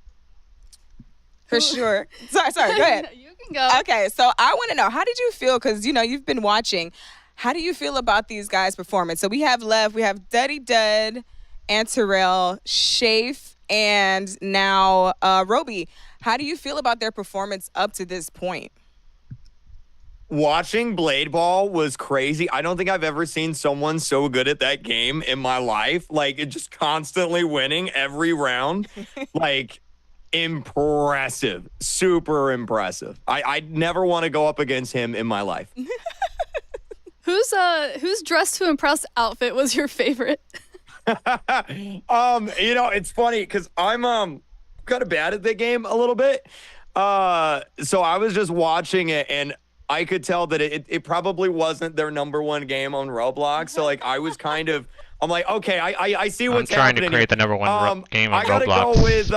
For sure. Sorry, go ahead.
You can go.
Okay, so I want to know, how did you feel? Because, you've been watching. How do you feel about these guys' performance? So we have Duddy Dud, and Terrell, Shafe, and now Roby. How do you feel about their performance up to this point?
Watching Blade Ball was crazy. I don't think I've ever seen someone so good at that game in my life. Like, it just constantly winning every round. Like, impressive. Super impressive. I'd never want to go up against him in my life.
Whose dress to impress outfit was your favorite?
It's funny because I'm kind of bad at the game a little bit. So I was just watching it and I could tell that it probably wasn't their number one game on Roblox. So like I was I'm like, okay, I see what's happening.
I'm trying to create the number one game on Roblox.
I gotta go with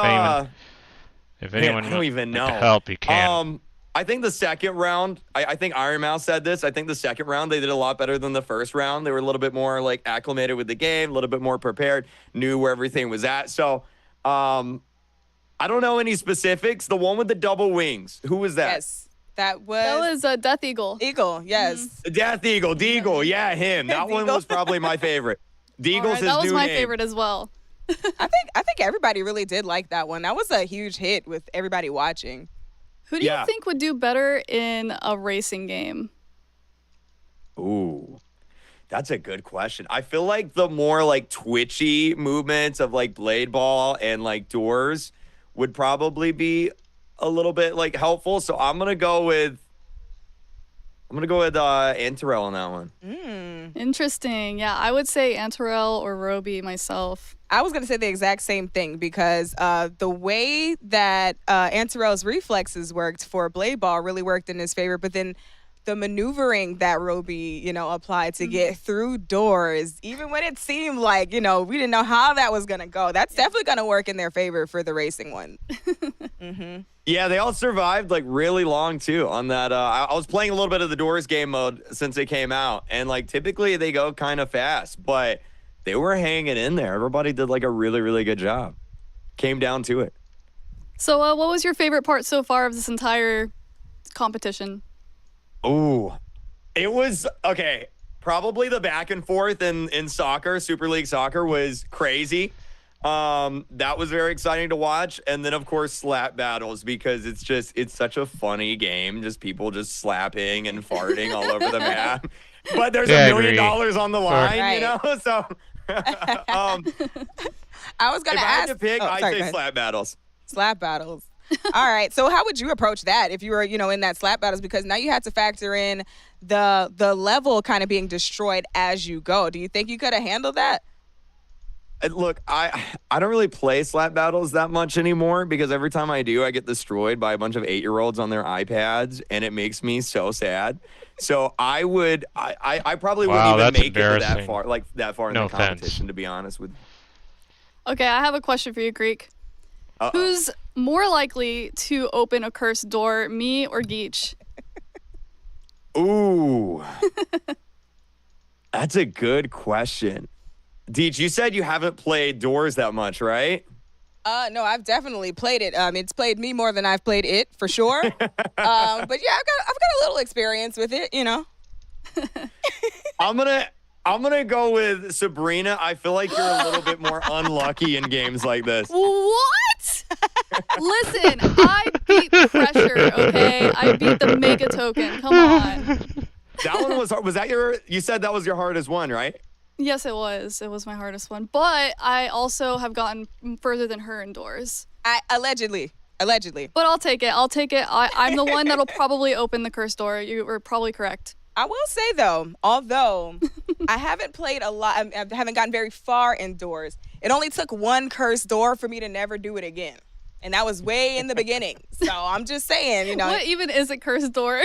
if anyone
I don't even know.
Help, you can.
I think the second round, I think Iron Mouse said this. I think the second round they did a lot better than the first round. They were a little bit more like acclimated with the game, a little bit more prepared, knew where everything was at. So I don't know any specifics. The one with the double wings, who was that?
Yes. That was
Death Eagle.
Eagle, yes.
Death Eagle, Deagle, yeah, him. That one was probably my favorite. Deagle's his new name.
That was my favorite as well.
I think everybody really did like that one. That was a huge hit with everybody watching.
Who do you think would do better in a racing game?
Ooh, that's a good question. I feel like the more like twitchy movements of like Blade Ball and like Doors would probably be a little bit like helpful. So I'm gonna go with I'm gonna go with Antarel on that one.
Interesting. Yeah, I would say Antarel or Roby myself.
I was gonna say the exact same thing because the way that Antarel's reflexes worked for Blade Ball really worked in his favor, but then the maneuvering that Roby, applied to get through doors, even when it seemed like, we didn't know how that was gonna go, that's definitely gonna work in their favor for the racing one.
Yeah, they all survived like really long too on that. I was playing a little bit of the Doors game mode since it came out, and like typically they go kind of fast, but they were hanging in there. Everybody did like a really, really good job. Came down to it.
So what was your favorite part so far of this entire competition?
Ooh, it was okay. Probably the back and forth in soccer, Super League soccer was crazy. That was very exciting to watch. And then of course slap battles, because it's such a funny game. Just people just slapping and farting all over the map. But there's $1 million on the line, So
I was gonna
if
ask.
I had to pick, I'd say slap battles.
Slap battles. All right. So how would you approach that if you were, in that slap battles? Because now you have to factor in the level kind of being destroyed as you go. Do you think you could have handled that?
Look, I don't really play slap battles that much anymore, because every time I do, I get destroyed by a bunch of 8-year-olds on their iPads, and it makes me so sad. So I probably wouldn't even make it that far in the competition, to be honest with you.
Okay, I have a question for you, Greek. Who's more likely to open a cursed door, me or Geech?
Ooh. That's a good question. Deej, you said you haven't played Doors that much, right?
No, I've definitely played it. It's played me more than I've played it, for sure. But yeah, I've got a little experience with it,
I'm gonna go with Sabrina. I feel like you're a little bit more unlucky in games like this.
What? Listen, I beat pressure, okay? I beat the mega token. Come on.
That one was hard. Was that you said that was your hardest one, right?
Yes, it was. It was my hardest one. But I also have gotten further than her indoors.
Allegedly.
But I'll take it. I'm the one that'll probably open the cursed door. You were probably correct.
I will say, though, although I haven't played a lot, I haven't gotten very far indoors, it only took one cursed door for me to never do it again. And that was way in the beginning. So I'm just saying,
What even is a cursed door?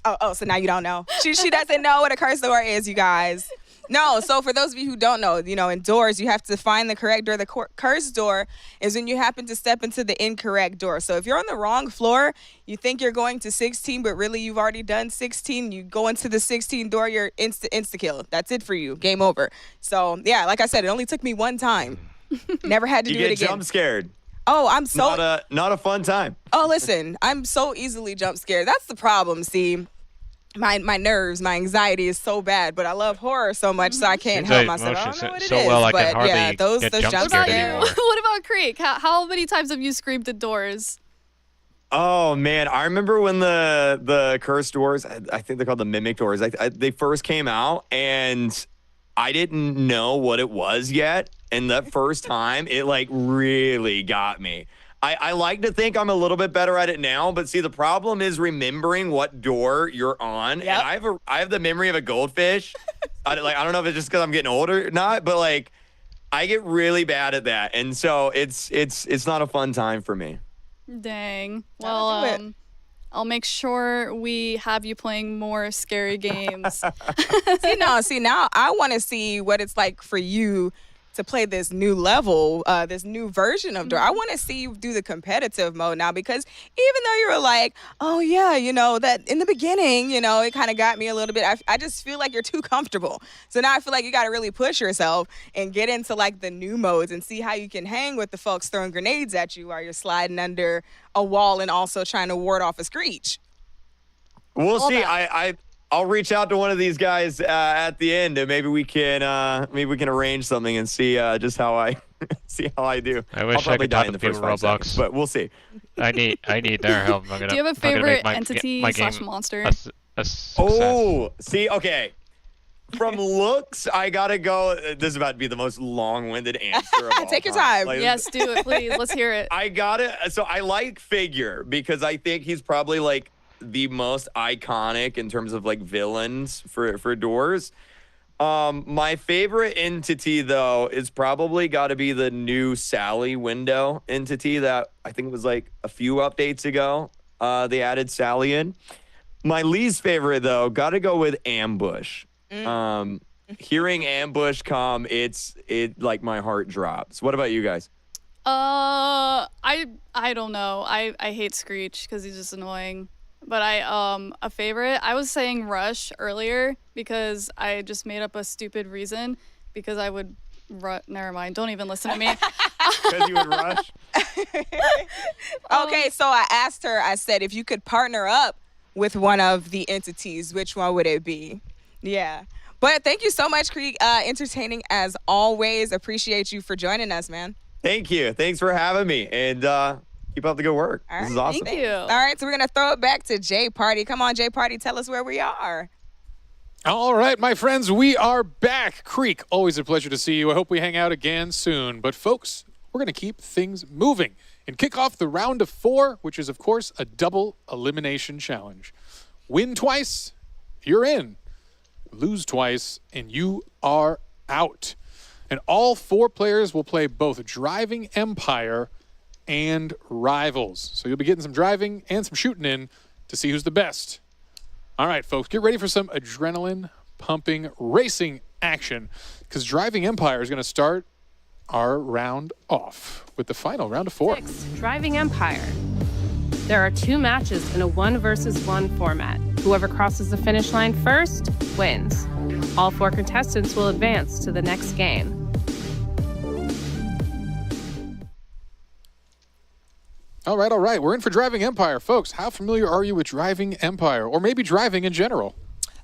Oh, so now you don't know. She doesn't know what a cursed door is, you guys. No, so for those of you who don't know, indoors, you have to find the correct door. The cursed door is when you happen to step into the incorrect door. So if you're on the wrong floor, you think you're going to 16, but really you've already done 16. You go into the 16 door, you're insta-kill. That's it for you. Game over. So, yeah, like I said, it only took me one time. Never had to do it again.
You get jump scared.
Oh, I'm so...
Not a fun time.
Oh, listen, I'm so easily jump scared. That's the problem, see. My nerves, my anxiety is so bad, but I love horror so much, so I can't help myself. I don't know what it is,
well, I
but
can hardly
yeah, those
get
jump
scared
scares.
anymore.
What about Creek? How many times have you screamed at doors?
Oh man, I remember when the cursed doors, I think they're called the mimic doors, they first came out, and I didn't know what it was yet, and that first time it like really got me. I like to think I'm a little bit better at it now, but see, the problem is remembering what door you're on. Yep. And I have the memory of a goldfish. I don't know if it's just because I'm getting older or not, but like I get really bad at that, and so it's not a fun time for me.
Dang. Well, I'll make sure we have you playing more scary games.
See now I want to see what it's like for you to play this new level, this new version of Door. I want to see you do the competitive mode now, because even though you were like, oh yeah, that in the beginning, it kind of got me a little bit. I just feel like you're too comfortable. So now I feel like you got to really push yourself and get into like the new modes and see how you can hang with the folks throwing grenades at you while you're sliding under a wall and also trying to ward off a screech.
We'll see. I'll reach out to one of these guys at the end, and maybe we can arrange something and see just how I do.
I wish I could talk to people Roblox,
seconds, but we'll see.
I need their help.
Do you have a favorite entity / monster?
A success.
Oh, see, okay. From looks, I gotta go. This is about to be the most long-winded answer of all
Take your time.
Yes, do it, please. Let's hear it.
So I like Figure, because I think he's probably like the most iconic in terms of like villains for doors. My favorite entity though is probably got to be the new Sally window entity that I think was like a few updates ago. They added Sally in. My least favorite though, got to go with ambush. Hearing ambush come, it like my heart drops. What about you guys?
I don't know. I hate Screech because he's just annoying. But a favorite, I was saying Rush earlier because I just made up a stupid reason because I would never mind. Don't even listen to me.
Because you would rush?
Okay, so I asked her, I said, if you could partner up with one of the entities, which one would it be? Yeah. But thank you so much, Krieg. Entertaining as always. Appreciate you for joining us, man.
Thank you. Thanks for having me. And keep up the good work.
All right,
this is awesome.
Thank you. All right, so we're going to throw it back to Jay Party. Come on, Jay Party. Tell us where we are.
All right, my friends, we are back. Creek, always a pleasure to see you. I hope we hang out again soon. But, folks, we're going to keep things moving and kick off the round of 4, which is, of course, a double elimination challenge. Win twice, you're in. Lose twice, and you are out. And all 4 players will play both Driving Empire and Rivals. So you'll be getting some driving and some shooting in to see who's the best. All right, folks, get ready for some adrenaline-pumping racing action because Driving Empire is going to start our round off with the final round of 4.
6, Driving Empire. There are 2 matches in a 1 versus 1 format. Whoever crosses the finish line first wins. All 4 contestants will advance to the next game.
All right. We're in for Driving Empire. Folks, how familiar are you with Driving Empire or maybe driving in general?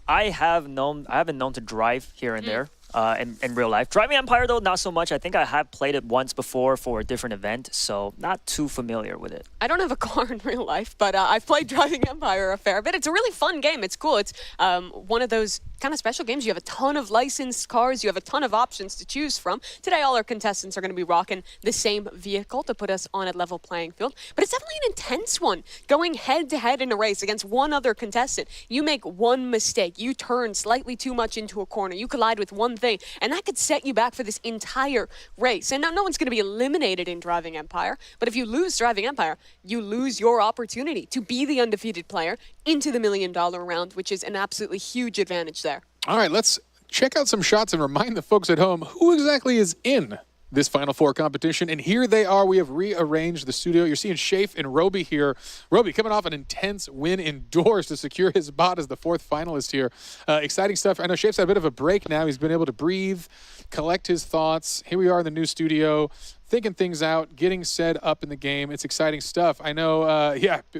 I haven't known to drive here and there in real life. Driving Empire, though, not so much. I think I have played it once before for a different event, so not too familiar with it.
I don't have a car in real life, but I've played Driving Empire a fair bit. It's a really fun game. It's cool. It's one of those kind of special games. You have a ton of licensed cars. You have a ton of options to choose from. Today, all our contestants are going to be rocking the same vehicle to put us on a level playing field. But it's definitely an intense one. Going head-to-head in a race against one other contestant. You make one mistake. You turn slightly too much into a corner. You collide with one thing, and that could set you back for this entire race. And now no one's going to be eliminated in Driving Empire, but if you lose Driving Empire, you lose your opportunity to be the undefeated player into the $1 million round, which is an absolutely huge advantage there.
All right, let's check out some shots and remind the folks at home who exactly is in this Final Four competition. And here they are. We have rearranged the studio. You're seeing Shafe and Roby here. Roby coming off an intense win indoors to secure his spot as the 4th finalist here. Exciting stuff. I know Shafe's had a bit of a break now. He's been able to breathe, collect his thoughts. Here we are in the new studio, thinking things out, getting set up in the game. It's exciting stuff. I know,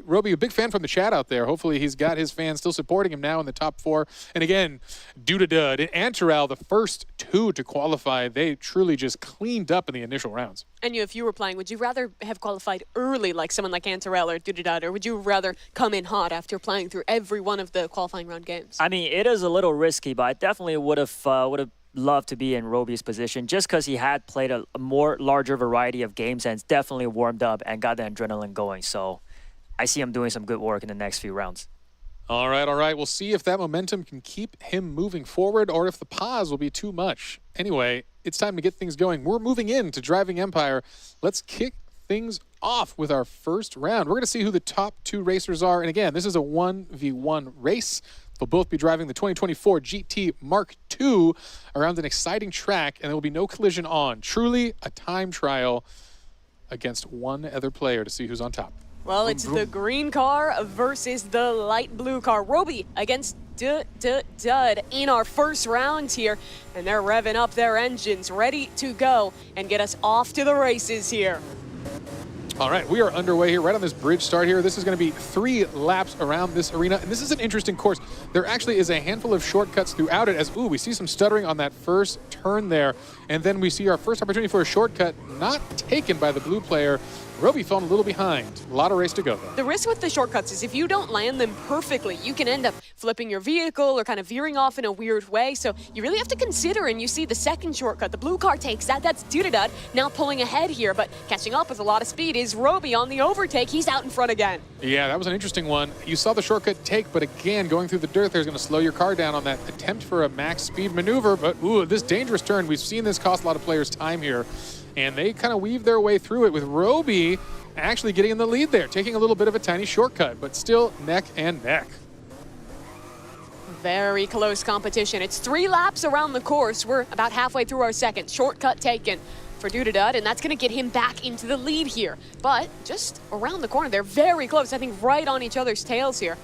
Roby, a big fan from the chat out there. Hopefully he's got his fans still supporting him now in the top 4. And again, Dud and Antarel, the first 2 to qualify, they truly just cleaned up in the initial rounds.
And if you were playing, would you rather have qualified early like someone like Antarel or Dud, or would you rather come in hot after playing through every one of the qualifying round games?
I mean, it is a little risky, but I definitely would have loved to be in Roby's position just because he had played a more larger variety of games and definitely warmed up and got the adrenaline going. So I see him doing some good work in the next few rounds.
All right. We'll see if that momentum can keep him moving forward or if the pause will be too much. Anyway, it's time to get things going. We're moving into Driving Empire. Let's kick things off with our first round. We're going to see who the top 2 racers are. And again, this is a 1v1 race. They'll both be driving the 2024 GT Mark II around an exciting track, and there will be no collision on. Truly a time trial against one other player to see who's on top.
Well, it's the green car versus the light blue car. Roby against Dud in our first round here, and they're revving up their engines, ready to go and get us off to the races here.
All right, we are underway here, right on this bridge start here. This is going to be 3 laps around this arena, and this is an interesting course. There actually is a handful of shortcuts throughout it as, we see some stuttering on that first turn there, and then we see our first opportunity for a shortcut not taken by the blue player. Roby falling a little behind. A lot of race to go, though.
The risk with the shortcuts is if you don't land them perfectly, you can end up flipping your vehicle or kind of veering off in a weird way. So you really have to consider, and you see the second shortcut. The blue car takes that. That's Dudadud now pulling ahead here, but catching up with a lot of speed is Roby on the overtake. He's out in front again.
Yeah, that was an interesting one. You saw the shortcut take, but again, going through the dirt there's going to slow your car down on that attempt for a max speed maneuver. But, ooh, this dangerous turn, we've seen this cost a lot of players time here. And they kind of weave their way through it with Roby actually getting in the lead there, taking a little bit of a tiny shortcut, but still neck and neck.
Very close competition. It's 3 laps around the course. We're about halfway through our second. Shortcut taken for Dudadud, and that's going to get him back into the lead here. But just around the corner, they're very close. I think right on each other's tails here.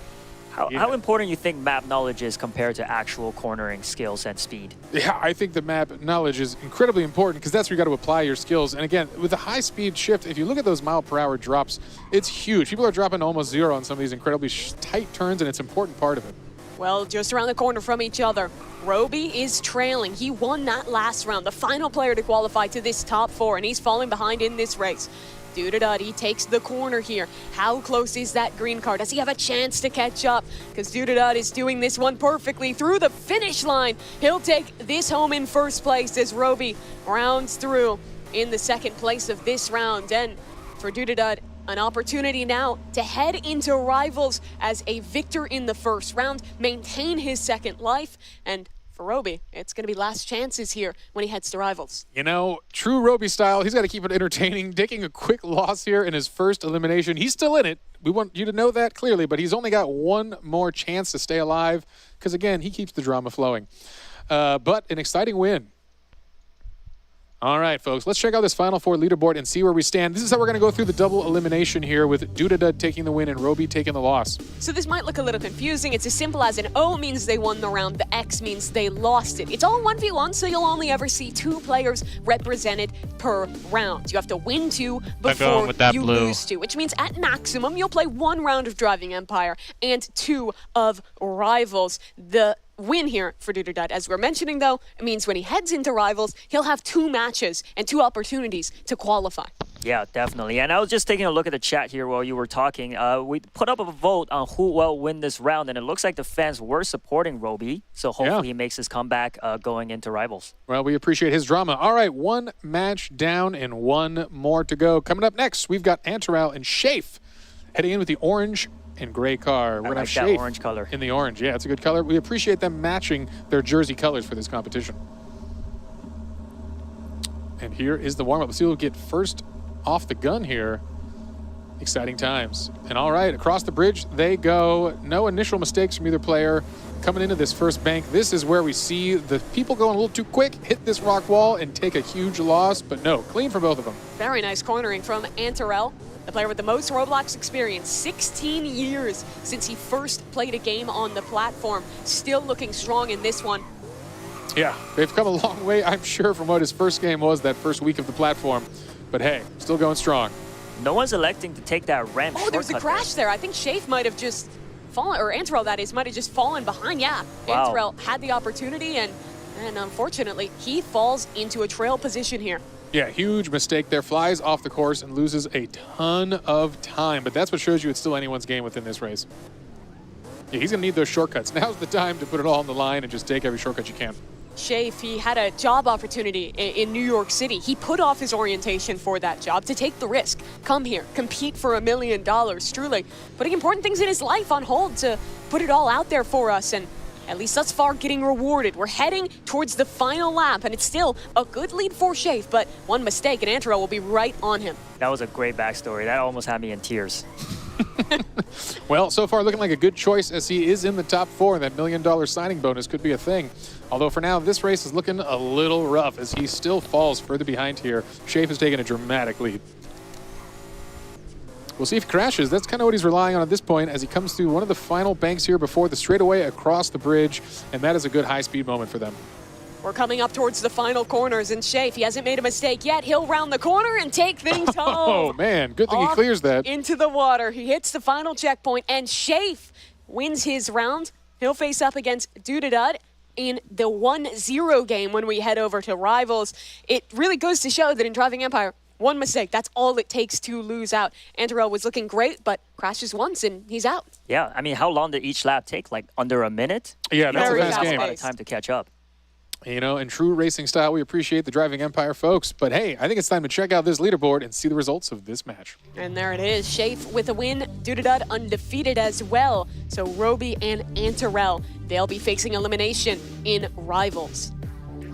How important you think map knowledge is compared to actual cornering skills and speed?
Yeah, I think the map knowledge is incredibly important because that's where you got to apply your skills. And again, with the high speed shift, if you look at those mile-per-hour drops, it's huge. People are dropping almost 0 on some of these incredibly tight turns, and it's an important part of it.
Well, just around the corner from each other, Roby is trailing. He won that last round, the final player to qualify to this top 4, and he's falling behind in this race. Dudadud, he takes the corner here. How close is that green car? Does he have a chance to catch up? Because Dudadud is doing this one perfectly through the finish line. He'll take this home in first place as Roby rounds through in the second place of this round. And for Dudadud, an opportunity now to head into Rivals as a victor in the first round, maintain his second life, and for Roby, it's going to be last chances here when he heads to Rivals.
You know, true Roby style, he's got to keep it entertaining, taking a quick loss here in his first elimination. He's still in it. We want you to know that clearly, but he's only got one more chance to stay alive because, again, he keeps the drama flowing. But an exciting win. All right, folks, let's check out this Final Four leaderboard and see where we stand. This is how we're going to go through the double elimination here with Dudadud taking the win and Roby taking the loss.
So this might look a little confusing. It's as simple as an O means they won the round, the X means they lost it. It's all 1v1, so you'll only ever see 2 players represented per round. You have to win 2 before you lose 2, which means at maximum you'll play 1 round of Driving Empire and 2 of Rivals. The win here for Dudadud, as we're mentioning though, it means when he heads into Rivals, he'll have 2 matches and 2 opportunities to qualify.
Yeah, definitely. And I was just taking a look at the chat here while you were talking. We put up a vote on who will win this round, and it looks like the fans were supporting Roby. So hopefully he makes his comeback going into Rivals.
Well, we appreciate his drama. All right, 1 match down and 1 more to go. Coming up next, we've got Antarel and Shafe heading in with the orange and gray car. We're
I
going to
like
have
that orange color.
in the orange. Yeah, it's a good color. We appreciate them matching their jersey colors for this competition. And here is the warm-up. Let's see who will get first off the gun here. Exciting times. And all right, across the bridge they go. No initial mistakes from either player. Coming into this first bank, this is where we see the people going a little too quick, hit this rock wall, and take a huge loss. But no, clean for both of them.
Very nice cornering from Antarel, the player with the most Roblox experience. 16 years since he first played a game on the platform. Still looking strong in this one.
Yeah, they've come a long way, I'm sure, from what his first game was that first week of the platform. But hey, still going strong.
No one's electing to take that ramp.
Oh, there's a crash there. I think Shafe might have just fallen, or Antarel, that is, might have just fallen behind. Yeah,
wow.
Antarel had the opportunity, and unfortunately, he falls into a trail position here.
Yeah, huge mistake there. Flies off the course and loses a ton of time. But that's what shows you it's still anyone's game within this race. Yeah, he's going to need those shortcuts. Now's the time to put it all on the line and just take every shortcut you can.
Shafe, he had a job opportunity in New York City. He put off his orientation for that job to take the risk. Come here, compete for $1 million. Truly putting important things in his life on hold to put it all out there for us. And at least thus far, getting rewarded. We're heading towards the final lap, and it's still a good lead for Shafe, but one mistake, and Antarel will be right on him.
That was a great backstory. That almost had me in tears.
Well, so far looking like a good choice as he is in the top 4, and that $1 million signing bonus could be a thing. Although for now, this race is looking a little rough as he still falls further behind here. Shafe has taken a dramatic lead. We'll see if he crashes. That's kind of what he's relying on at this point as he comes through one of the final banks here before the straightaway across the bridge, and that is a good high-speed moment for them.
We're coming up towards the final corners, and Shafe, he hasn't made a mistake yet. He'll round the corner and take things home.
Oh, man. Good thing he clears that.
Into the water. He hits the final checkpoint, and Shafe wins his round. He'll face up against Dudadud in the 1-0 game when we head over to Rivals. It really goes to show that in Driving Empire, One mistake, that's all it takes to lose out. Antarel was looking great, but crashes once and he's out.
Yeah, I mean, how long did each lap take? Like under a minute?
Yeah, that's a fast game.
A lot of time to catch up.
You know, in true racing style, we appreciate the Driving Empire folks. But hey, I think it's time to check out this leaderboard and see the results of this match.
And there it is. Shafe with a win. Dudadud undefeated as well. So Roby and Antarel, they'll be facing elimination in Rivals.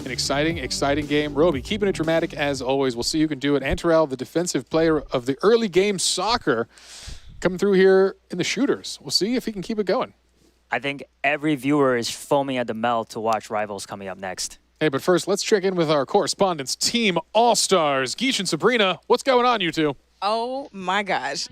An exciting, exciting game. Roby, keeping it dramatic as always. We'll see who can do it. Antarel, the defensive player of the early game soccer, coming through here in the shooters. We'll see if he can keep it going.
I think every viewer is foaming at the mouth to watch Rivals coming up next.
Hey, but first, let's check in with our correspondents, Team All-Stars. Geesh and Sabrina, what's going on, you two?
Oh, my gosh.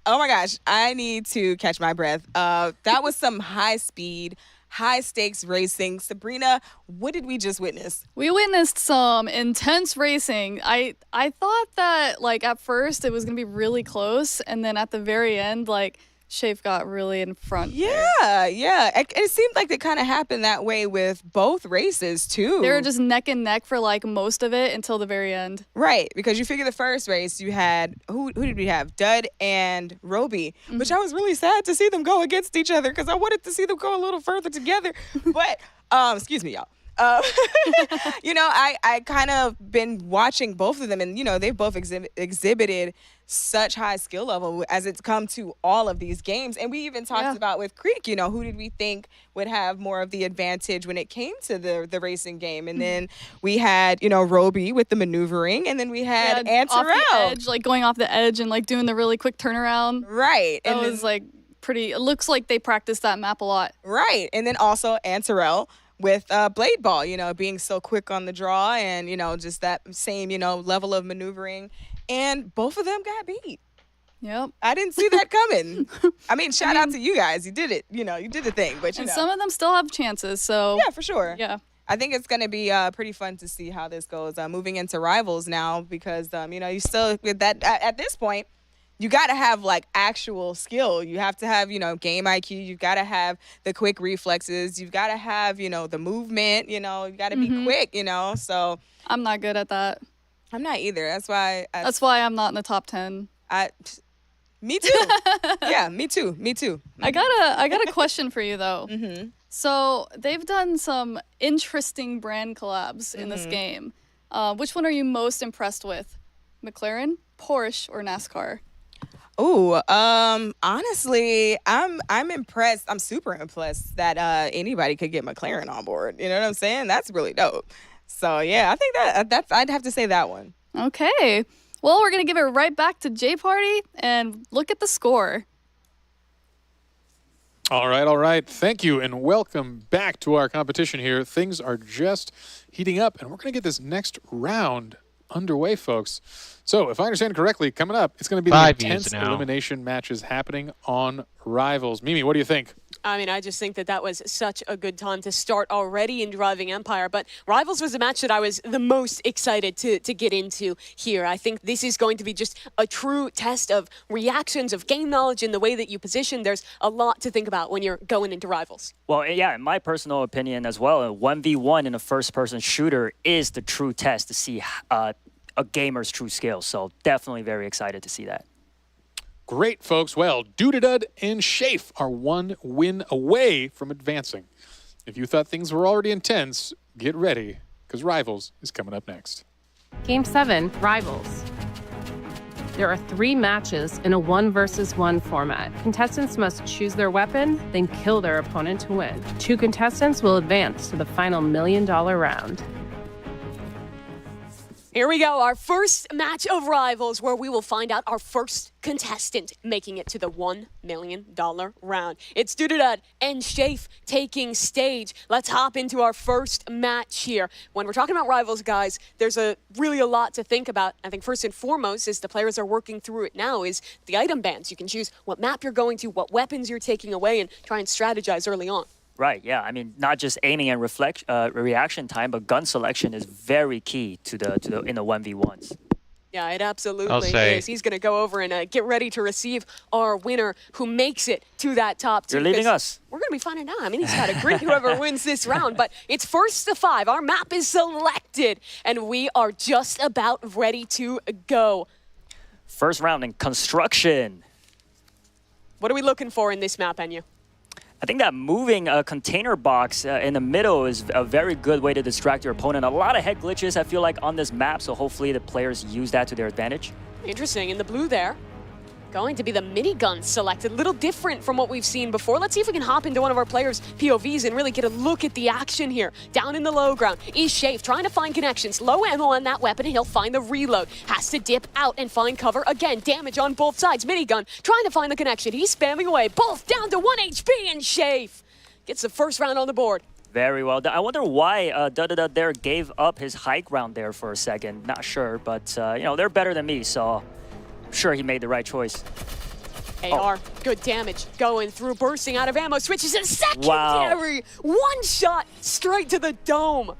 Oh, my gosh. I need to catch my breath. That was some high-speed, high-stakes racing. Sabrina, what did we just witness?
We witnessed some intense racing. I thought that, like, at first it was going to be really close, and then at the very end, like, Shafe got really in front.
Yeah. It seemed like it kind of happened that way with both races, too.
They were just neck and neck for, like, most of it until the very end.
Right, because you figure the first race, you had, who did we have? Dud and Roby, which I was really sad to see them go against each other because I wanted to see them go a little further together. But, excuse me, y'all. You know, I kind of been watching both of them, and, you know, they've both exhibited such high skill level as it's come to all of these games. And we even talked about with Creek, you know, who did we think would have more of the advantage when it came to the racing game? And then we had, you know, Roby with the maneuvering, and then we had Antarel.
Off the edge, like going off the edge and like doing the really quick turnaround.
Right.
That was like pretty, it looks like they practiced that map a lot.
Right. And then also Antarel with Blade Ball, you know, being so quick on the draw and, you know, just that same, you know, level of maneuvering. And both of them got beat.
Yep.
I didn't see that coming. I mean, shout out to you guys. You did it. You know, you did the thing. But, you know.
Some of them still have chances, so.
Yeah, for sure.
Yeah.
I think it's going to be pretty fun to see how this goes moving into Rivals now because, you know, you still, with that at this point, you got to have, like, actual skill. You have to have, you know, game IQ. You've got to have the quick reflexes. You've got to have, you know, the movement. You know, you got to be quick, you know. So
I'm not good at that.
I'm not either. That's why
I'm not in the top 10.
Me too. Yeah, me too.
I got a question for you though. So they've done some interesting brand collabs in this game. Which one are you most impressed with? McLaren, Porsche, or NASCAR?
Oh, honestly, I'm impressed. I'm super impressed that anybody could get McLaren on board. You know what I'm saying? That's really dope. So yeah, I think that's I'd have to say that one.
Okay. Well, we're gonna give it right back to J Party and look at the score.
All right. Thank you, and welcome back to our competition here. Things are just heating up, and we're going to get this next round underway, folks. So, if I understand correctly, coming up, it's going to be the intense elimination matches happening on Rivals. Mimi, what do you think?
I mean, I just think that was such a good time to start already in Driving Empire. But Rivals was the match that I was the most excited to get into here. I think this is going to be just a true test of reactions, of game knowledge, and the way that you position. There's a lot to think about when you're going into Rivals.
Well, yeah, in my personal opinion as well, a 1v1 in a first-person shooter is the true test to see a gamer's true skills. So definitely very excited to see that.
Great, folks. Well, Dudadud and Shafe are one win away from advancing. If you thought things were already intense, get ready, because Rivals is coming up next.
Game 7, Rivals. There are 3 matches in a 1-versus-1 format. Contestants must choose their weapon, then kill their opponent to win. 2 contestants will advance to the final $1 million round.
Here we go, our first match of Rivals, where we will find out our first contestant making it to the $1 million round. It's Dudadud and Shafe taking stage. Let's hop into our first match here. When we're talking about Rivals, guys, there's really a lot to think about. I think first and foremost, as the players are working through it now, is the item bans. You can choose what map you're going to, what weapons you're taking away, and try and strategize early on.
Right, yeah. I mean, not just aiming and reaction time, but gun selection is very key to the in the 1v1s.
Yeah, it absolutely
I'll say.
is. He's going to go over and get ready to receive our winner who makes it to that top 2.
You're leaving us.
We're going to be finding out. I mean, he's got to greet whoever wins this round, but it's first to 5. Our map is selected, and we are just about ready to go.
First round in construction.
What are we looking for in this map, Enya?
I think that moving a container box in the middle is a very good way to distract your opponent. A lot of head glitches, I feel like, on this map, so hopefully the players use that to their advantage.
Interesting. In the blue there, going to be the minigun selected. A little different from what we've seen before. Let's see if we can hop into one of our players' POVs and really get a look at the action here. Down in the low ground is Shafe trying to find connections. Low ammo on that weapon, and he'll find the reload. Has to dip out and find cover again. Damage on both sides. Minigun trying to find the connection. He's spamming away. Both down to 1 HP, and Shafe gets the first round on the board.
Very well done. I wonder why there gave up his high ground there for a second. Not sure, but you know, they're better than me, so I'm sure he made the right choice.
AR, good damage. Going through, bursting out of ammo. Switches in secondary.
Wow.
One shot straight to the dome.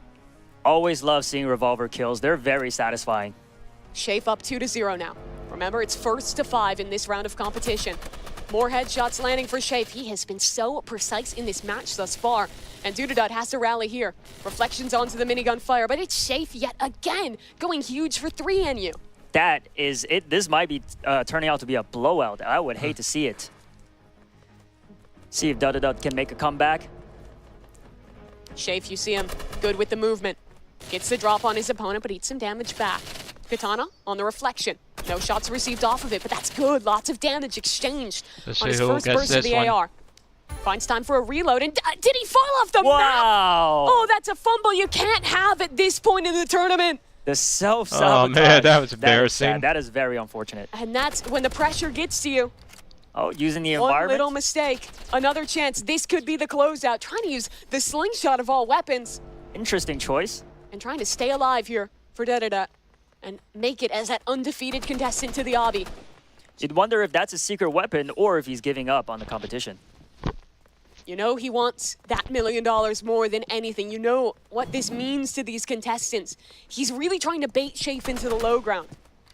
Always love seeing revolver kills. They're very satisfying.
Shafe up 2-0 now. Remember, it's first to 5 in this round of competition. More headshots landing for Shafe. He has been so precise in this match thus far. And Dudadut has to rally here. Reflections onto the minigun fire, but it's Shafe yet again, going huge for 3 NU.
That is it. This might be turning out to be a blowout. I would hate to see it. See if Dudadut can make a comeback.
Shafe, you see him good with the movement. Gets the drop on his opponent, but eats some damage back. Katana on the reflection. No shots received off of it, but that's good. Lots of damage exchanged on his first burst of the AR. Finds time for a reload, and did he fall off the map?
Wow!
Oh, that's a fumble you can't have at this point in the tournament.
The self-sabotage.
Oh man, that was embarrassing.
That is very unfortunate.
And that's when the pressure gets to you.
Oh, using the
One
environment?
little mistake. Another chance. This could be the closeout. Trying to use the slingshot of all weapons.
Interesting choice.
And trying to stay alive here for Dudadut and make it as that undefeated contestant to the obby.
You'd wonder if that's a secret weapon or if he's giving up on the competition.
You know he wants that $1 million more than anything. You know what this means to these contestants. He's really trying to bait Shafe into the low ground.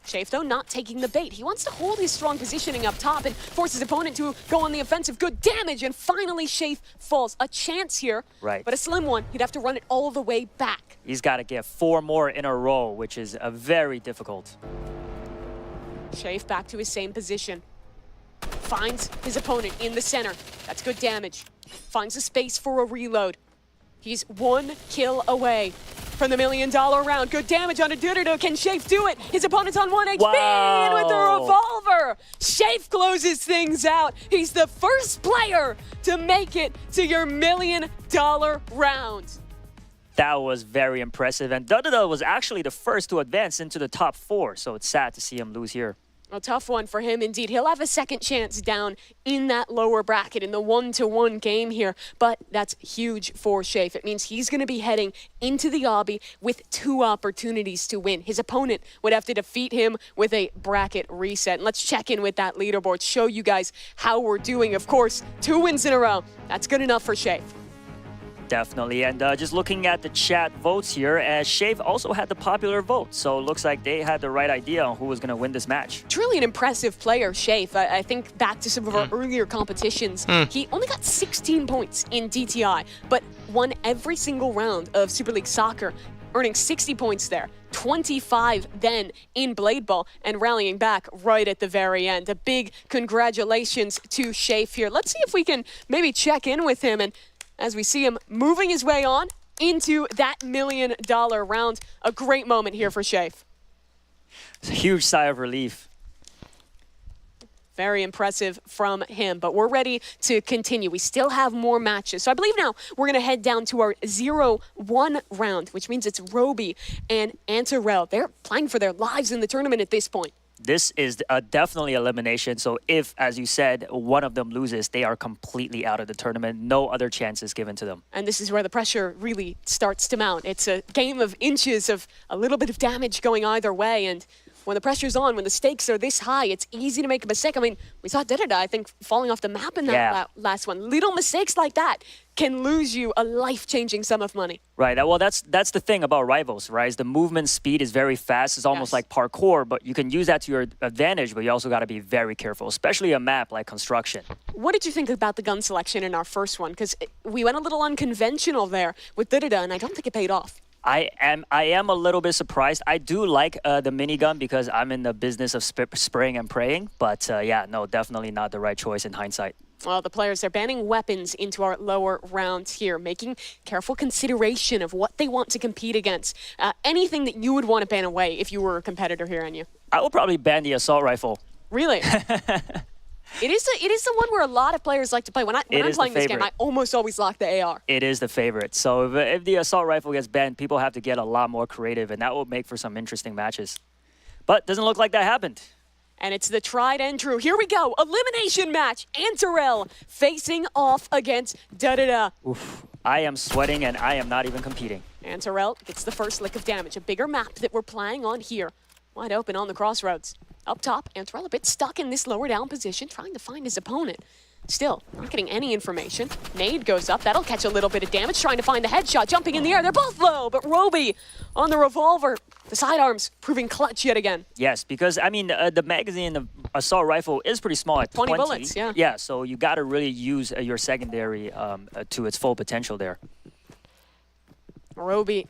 Shafe, though, not taking the bait. He wants to hold his strong positioning up top and force his opponent to go on the offensive. Good damage, and finally Shafe falls. A chance here,
right,
but a slim one. He'd have to run it all the way back.
He's got to get 4 more in a row, which is very difficult.
Shafe back to his same position. Finds his opponent in the center. That's good damage. Finds a space for a reload. He's 1 kill away from the $1 million round. Good damage on a Dudadut. Can Shafe do it? His opponent's on 1 HP.
Wow.
And with the revolver, Shafe closes things out. He's the first player to make it to your $1 million round.
That was very impressive. And Dudadut was actually the first to advance into the top 4, so it's sad to see him lose here.
A tough one for him indeed. He'll have a second chance down in that lower bracket in the 1-1 game here, but that's huge for Shafe. It means he's going to be heading into the obby with 2 opportunities to win. His opponent would have to defeat him with a bracket reset. And let's check in with that leaderboard, show you guys how we're doing. Of course, 2 wins in a row. That's good enough for Shafe.
Definitely, and just looking at the chat votes here, Shafe also had the popular vote, so it looks like they had the right idea on who was going to win this match.
Truly an impressive player, Shafe. I think back to some of our earlier competitions, he only got 16 points in DTI, but won every single round of Super League Soccer, earning 60 points there, 25 then in Blade Ball, and rallying back right at the very end. A big congratulations to Shafe here. Let's see if we can maybe check in with him, and as we see him moving his way on into that $1 million round. A great moment here for Shafe.
It's a huge sigh of relief.
Very impressive from him, but we're ready to continue. We still have more matches. So I believe now we're going to head down to our 0-1 round, which means it's Roby and Antarel. They're playing for their lives in the tournament at this point.
This is definitely elimination. So if, as you said, one of them loses, they are completely out of the tournament. No other chances given to them.
And this is where the pressure really starts to mount. It's a game of inches of a little bit of damage going either way. And when the pressure's on, when the stakes are this high, it's easy to make a mistake. I mean, we saw Didida, I think, falling off the map in that last one. Little mistakes like that can lose you a life-changing sum of money.
Right. Well, that's the thing about Rivals, right? Is the movement speed is very fast. It's almost like parkour, but you can use that to your advantage, but you also got to be very careful, especially a map like Construction.
What did you think about the gun selection in our first one? Because we went a little unconventional there with Didida, and I don't think it paid off.
I am a little bit surprised. I do like the minigun because I'm in the business of spraying and praying. But yeah, no, definitely not the right choice in hindsight.
Well, the players are banning weapons into our lower rounds here, making careful consideration of what they want to compete against. Anything that you would want to ban away if you were a competitor here, Enya?
I would probably ban the assault rifle.
Really? It is the one where a lot of players like to play. When I'm playing this game, I almost always lock the AR.
It is the favorite. So if the assault rifle gets banned, people have to get a lot more creative, and that will make for some interesting matches. But doesn't look like that happened.
And it's the tried and true. Here we go. Elimination match. Antarel facing off against Didida.
Oof. I am sweating, and I am not even competing.
Antarel gets the first lick of damage. A bigger map that we're playing on here. Wide open on the crossroads. Up top, Antarel a bit stuck in this lower down position, trying to find his opponent. Still, not getting any information. Nade goes up. That'll catch a little bit of damage, trying to find the headshot. Jumping in the air. They're both low, but Roby on the revolver. The sidearms proving clutch yet again.
Yes, because, I mean, the magazine, the assault rifle is pretty small at 20
bullets, yeah.
Yeah, so you got to really use your secondary to its full potential there.
Roby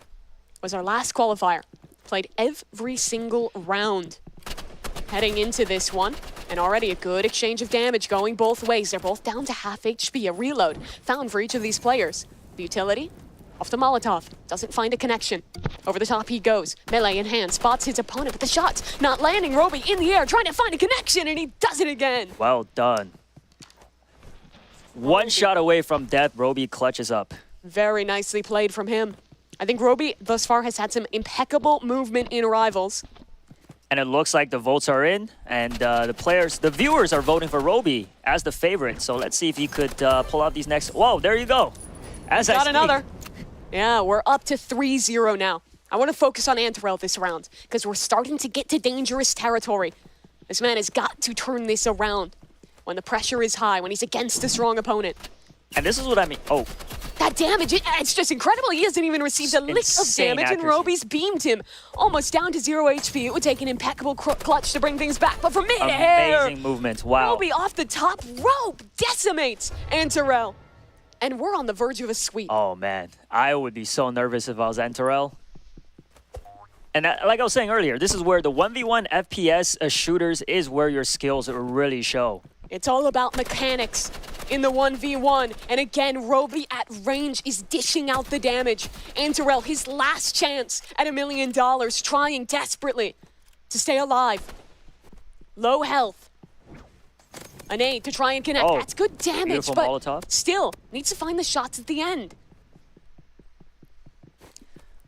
was our last qualifier. Played every single round. Heading into this one, and already a good exchange of damage going both ways. They're both down to half HP. A reload found for each of these players. The utility off the Molotov. Doesn't find a connection. Over the top he goes. Melee in hand. Spots his opponent, but the shot's not landing. Roby in the air trying to find a connection, and he does it again.
Well done. One shot away from death. Roby clutches up.
Very nicely played from him. I think Roby thus far has had some impeccable movement in Rivals.
And it looks like the votes are in, and the viewers are voting for Roby as the favorite. So let's see if he could pull out these next. Whoa, there you go.
Got another. Yeah, we're up to 3-0 now. I want to focus on Antarel this round because we're starting to get to dangerous territory. This man has got to turn this around when the pressure is high, when he's against a strong opponent.
And this is what I mean. Oh.
That damage, it's just incredible. He hasn't even received a lick of damage, and Roby's beamed him almost down to 0 HP. It would take an impeccable clutch to bring things back, but from mid-air,
amazing movement, wow.
Roby off the top rope decimates Antarel. And we're on the verge of a sweep.
Oh, man. I would be so nervous if I was Antarel. And like I was saying earlier, this is where the 1v1 FPS shooters is where your skills really show.
It's all about mechanics in the 1v1. And again, Roby at range is dishing out the damage. Antarel, his last chance at $1 million, trying desperately to stay alive. Low health. An aid to try and connect.
Oh,
that's good damage, but
Molotov.
Still needs to find the shots at the end.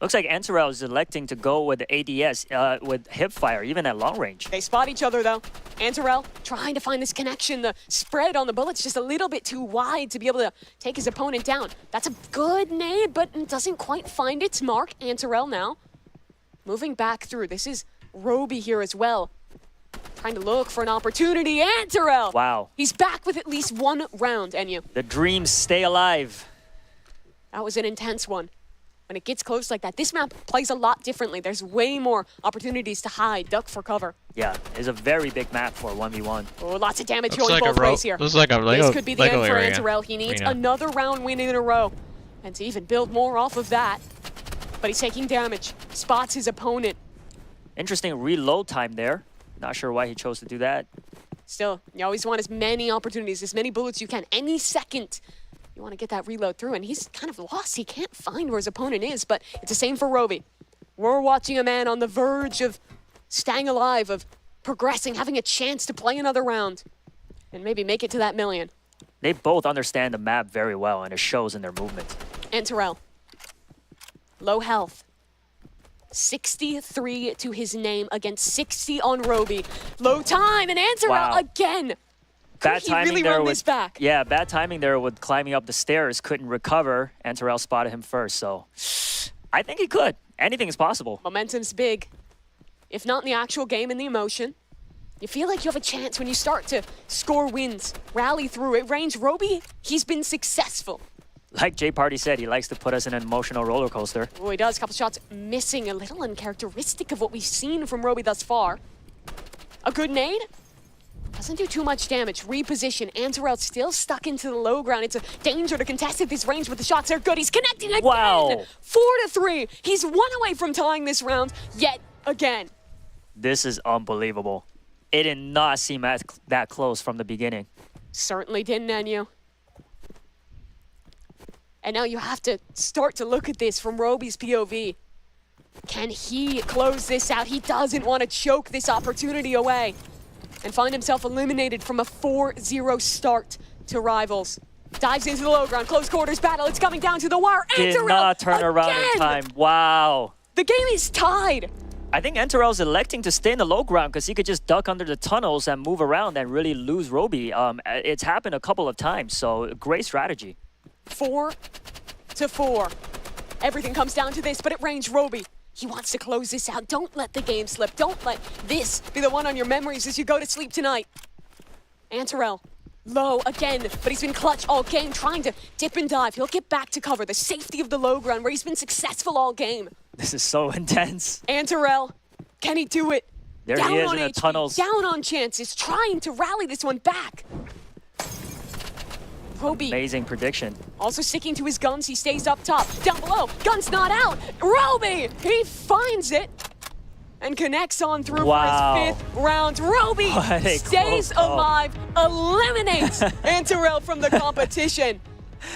Looks like Antarel is electing to go with the ADS, with hipfire, even at long range.
They spot each other, though. Antarel trying to find this connection. The spread on the bullet's just a little bit too wide to be able to take his opponent down. That's a good nade, but doesn't quite find its mark. Antarel now moving back through. This is Roby here as well. Trying to look for an opportunity. Antarel!
Wow.
He's back with at least one round, Enyu.
The dreams stay alive.
That was an intense one. When it gets close like that, this map plays a lot differently. There's way more opportunities to hide, duck for cover.
Yeah, it's a very big map for 1v1.
Oh, lots of damage going both ways here.
Looks like a
this could be the end for Antarel. He needs another round win in a row. And to even build more off of that. But he's taking damage. Spots his opponent.
Interesting reload time there. Not sure why he chose to do that.
Still, you always want as many opportunities, as many bullets you can. Any second, you want to get that reload through, and he's kind of lost. He can't find where his opponent is, but it's the same for Roby. We're watching a man on the verge of staying alive, of progressing, having a chance to play another round, and maybe make it to that million.
They both understand the map very well, and it shows in their movement.
Antarel, low health. 63 to his name against 60 on Roby. Low time, and Antarel again.
Bad timing
really
there
run this back?
Yeah, bad timing there with climbing up the stairs. Couldn't recover. Antarel spotted him first, so I think he could. Anything is possible.
Momentum's big. if not in the actual game, in the emotion. You feel like you have a chance when you start to score wins, rally through it. Range, Roby, he's been successful.
Like Jay Party said, he likes to put us in an emotional roller coaster.
Oh, he does. A couple shots missing, a little uncharacteristic of what we've seen from Roby thus far. A good nade. Doesn't do too much damage. Reposition. Antarel still stuck into the low ground. It's a danger to contest at this range, but the shots are good. He's connecting again.
Wow.
4-3. He's 1 away from tying this round yet again.
This is unbelievable. It did not seem that close from the beginning.
Certainly didn't, Enyu. And now you have to start to look at this from Roby's POV. Can he close this out? He doesn't want to choke this opportunity away and find himself eliminated from a 4-0 start to Rivals. Dives into the low ground, close quarters battle. It's coming down to the wire.
Did
Antarel
not turn around in
again!
time. Wow.
The game is tied.
I think Antarel's electing to stay in the low ground because he could just duck under the tunnels and move around and really lose Roby. It's happened a couple of times, so great strategy.
4-4. Everything comes down to this, but at range, Roby, he wants to close this out. Don't let the game slip. Don't let this be the one on your memories as you go to sleep tonight. Antarel, low again, but he's been clutch all game, trying to dip and dive. He'll get back to cover, the safety of the low ground where he's been successful all game.
This is so intense.
Antarel, can he do it?
There
down
he is
on
in the
HP,
tunnels.
down on chances, trying to rally this one back. Roby.
Amazing prediction.
Also sticking to his guns, he stays up top. Down below, gun's not out. Roby, he finds it and connects on through for his 5th round. Roby stays alive, eliminates Antarel from the competition,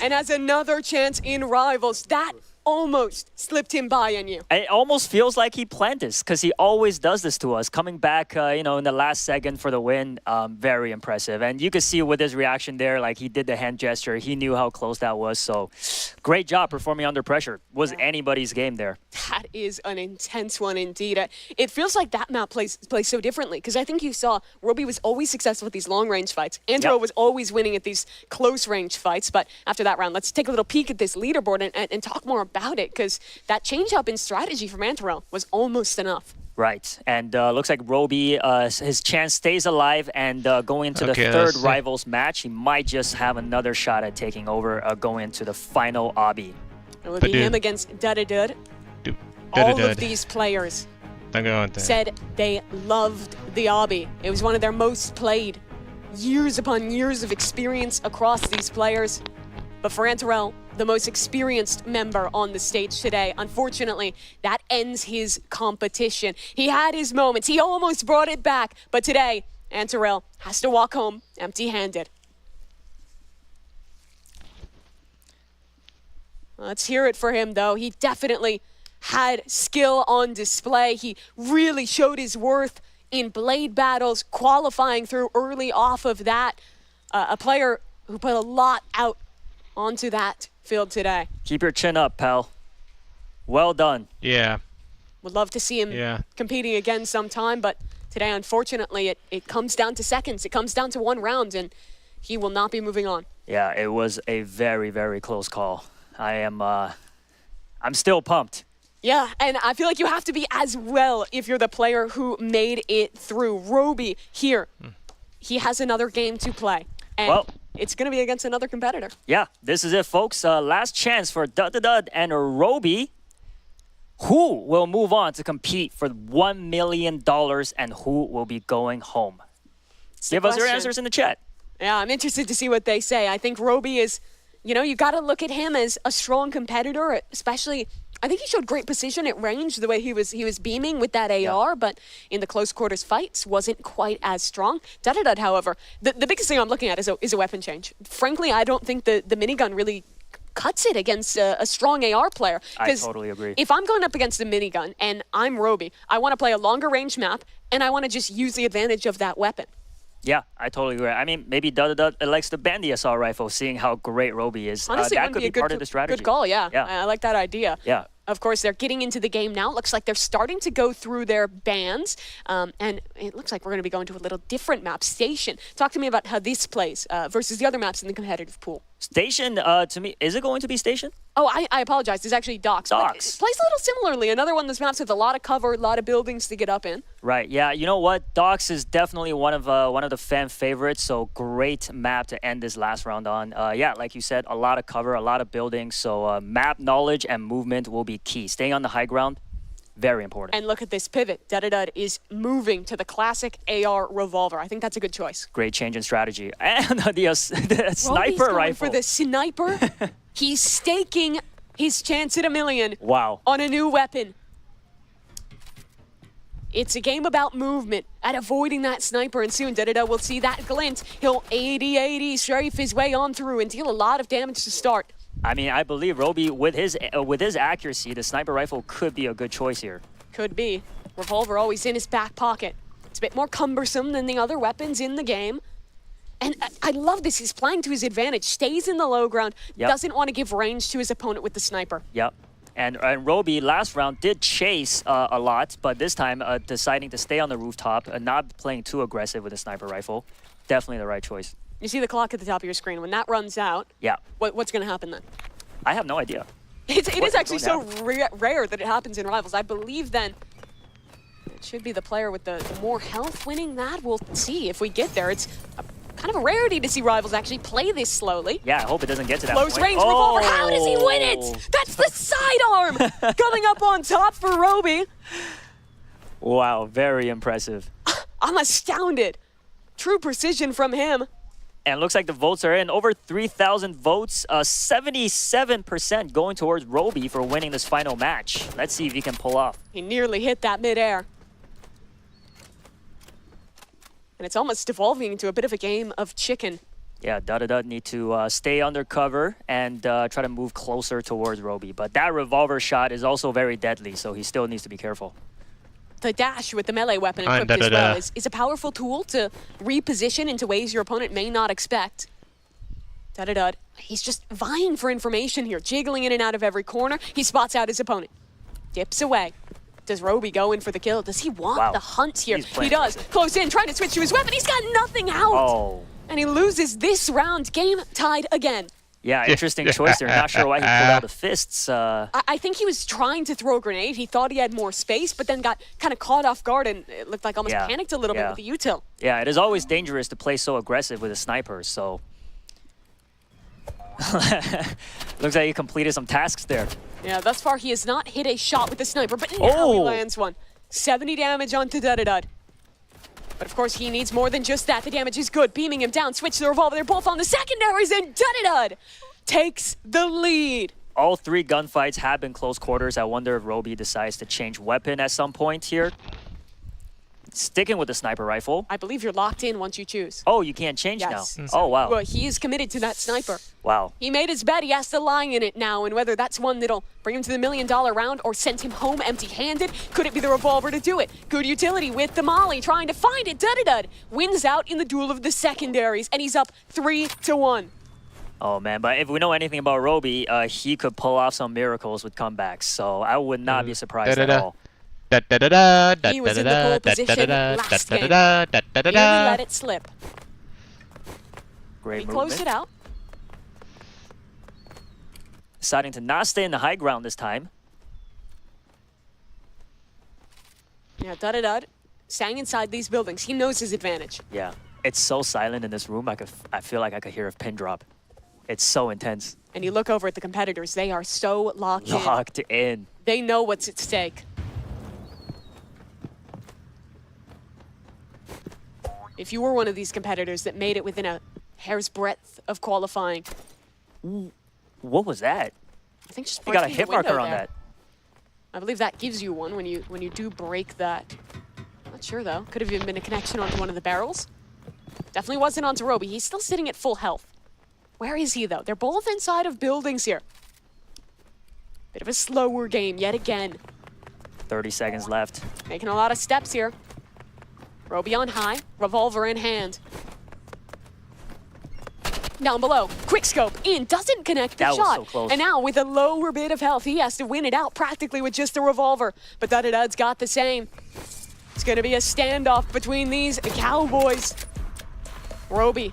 and has another chance in Rivals. That almost slipped him by on you.
It almost feels like he planned this because he always does this to us. Coming back, in the last second for the win, very impressive. And you could see with his reaction there, like he did the hand gesture. He knew how close that was. So great job performing under pressure. Was anybody's game there.
That is an intense one indeed. It feels like that map plays so differently because I think you saw Roby was always successful with these long-range fights. Antarel was always winning at these close-range fights. But after that round, let's take a little peek at this leaderboard and talk more about it because that change-up in strategy from Antarel was almost enough.
Right, and looks like Roby, his chance stays alive, and going into the third Rivals match, he might just have another shot at taking over, going into the final obby.
It would be him against Dudadud. All of these players said they loved the obby. It was one of their most played. Years upon years of experience across these players. But for Antarel, the most experienced member on the stage today, unfortunately, that ends his competition. He had his moments. He almost brought it back. But today, Antarel has to walk home empty-handed. Let's hear it for him, though. He definitely had skill on display. He really showed his worth in blade battles, qualifying through early off of that. A player who put a lot out onto that field today.
Keep your chin up, pal. Well done.
Yeah.
Would love to see him competing again sometime, but today, unfortunately, it comes down to seconds. It comes down to 1 round, and he will not be moving on.
Yeah, it was a very, very close call. I'm still pumped.
Yeah, and I feel like you have to be as well if you're the player who made it through. Roby here, he has another game to play. And it's going to be against another competitor.
Yeah, this is it, folks. Last chance for Dud and Roby. Who will move on to compete for $1 million and who will be going home? Give us your answers in the chat.
Yeah, I'm interested to see what they say. I think Roby is, you got to look at him as a strong competitor, especially. I think he showed great precision at range, the way he was beaming with that AR, but in the close quarters fights wasn't quite as strong. Dudadud, however, the biggest thing I'm looking at is a weapon change. Frankly, I don't think the minigun really cuts it against a strong AR player.
I totally agree.
If I'm going up against a minigun and I'm Roby, I want to play a longer range map, and I want to just use the advantage of that weapon.
Yeah, I totally agree. I mean, maybe Dudadud elects to ban the assault rifle, seeing how great Roby is.
Honestly,
that could be part of the strategy.
Good call, yeah. I like that idea.
Yeah.
Of course, they're getting into the game now. It looks like they're starting to go through their bans. And it looks like we're going to be going to a little different map, Station. Talk to me about how this plays versus the other maps in the competitive pool.
Station, to me, is it going to be Station?
Oh, I apologize. It's actually Docks.
Docks.
It plays a little similarly. Another one of those maps with a lot of cover, a lot of buildings to get up in.
Right. Yeah. You know what? Docks is definitely one of the fan favorites. So great map to end this last round on. Yeah, like you said, a lot of cover, a lot of buildings. So map knowledge and movement will be key. Staying on the high ground, very important.
And look at this pivot. Dud is moving to the classic AR revolver. I think that's a good choice.
Great change in strategy. And the sniper
going
rifle.
For the sniper. He's staking his chance at $1 million.
Wow.
On a new weapon. It's a game about movement and avoiding that sniper, and soon Dud will see that glint. He'll 80-80 strafe his way on through and deal a lot of damage to start.
I mean, I believe Roby, with his accuracy, the sniper rifle could be a good choice here.
Could be. Revolver always in his back pocket. It's a bit more cumbersome than the other weapons in the game. And I love this. He's playing to his advantage. Stays in the low ground.
Yep.
Doesn't want to give range to his opponent with the sniper.
Yep. And Roby last round did chase a lot, but this time deciding to stay on the rooftop and not playing too aggressive with a sniper rifle. Definitely the right choice.
You see the clock at the top of your screen. When that runs out,
yeah.
What's going to happen then?
I have no idea.
It is actually so rare that it happens in Rivals. I believe then it should be the player with the more health winning that. We'll see if we get there. It's kind of a rarity to see Rivals actually play this slowly.
Yeah, I hope it doesn't get to that
Close
point.
range revolver. How does he win it? That's the sidearm coming up on top for Roby.
Wow, very impressive.
I'm astounded. True precision from him.
And it looks like the votes are in. Over 3,000 votes. 77% going towards Roby for winning this final match. Let's see if he can pull off.
He nearly hit that midair. And it's almost devolving into a bit of a game of chicken.
Yeah, Dud need to stay under cover and try to move closer towards Roby. But that revolver shot is also very deadly, so he still needs to be careful.
The dash with the melee weapon equipped as well is a powerful tool to reposition into ways your opponent may not expect. Dud, he's just vying for information here, jiggling in and out of every corner. He spots out his opponent. Dips away. Does Roby go in for the kill? Does he want the hunt here? He does. Close in, trying to switch to his weapon. He's got nothing out.
Oh.
And he loses this round. Game tied again.
Yeah, interesting choice there. Not sure why he pulled out the fists.
I think he was trying to throw a grenade. He thought he had more space, but then got kind of caught off guard and it looked like almost panicked a little bit with the util.
Yeah, it is always dangerous to play so aggressive with a sniper, so... Looks like he completed some tasks there.
Yeah, thus far he has not hit a shot with the sniper, but now he lands one. 70 damage onto Dud. But of course, he needs more than just that. The damage is good. Beaming him down. Switch to the revolver. They're both on the secondaries, and Dud takes the lead.
All three gunfights have been close quarters. I wonder if Roby decides to change weapon at some point here. Sticking with the sniper rifle.
I believe you're locked in once you choose.
Oh, you can't change now. Oh, wow.
Well, he is committed to that sniper.
Wow.
He made his bet. He has to lie in it now, and whether that's one that'll bring him to the $1 million round or send him home empty-handed, could it be the revolver to do it? Good utility with the molly, trying to find it. Dud wins out in the duel of the secondaries, and he's up 3-1.
Oh, man, but if we know anything about Roby, he could pull off some miracles with comebacks, so I would not be surprised at all.
He was in the pole position last game. Nearly let it slip.
Great
He
movement.
closed it out.
Deciding to not stay in the high ground this time.
Yeah, Dud staying inside these buildings. He knows his advantage.
Yeah, it's so silent in this room. I feel like I could hear a pin drop. It's so intense.
And you look over at the competitors. They are so locked
in.
They know what's at stake. If you were one of these competitors that made it within a hair's breadth of qualifying.
What was that?
I think just
you got a
breaking
hit
the window
marker on
there.
that.
I believe that gives you one when you do break that. Not sure though. Could have even been a connection onto one of the barrels. Definitely wasn't onto Roby. He's still sitting at full health. Where is he though? They're both inside of buildings here. Bit of a slower game yet again.
30 seconds left.
Making a lot of steps here. Roby on high, revolver in hand. Down below, quick scope in, doesn't connect the
That was
shot.
so close.
And now with a lower bit of health, he has to win it out practically with just the revolver. But Dud's got the same. It's gonna be a standoff between these cowboys. Roby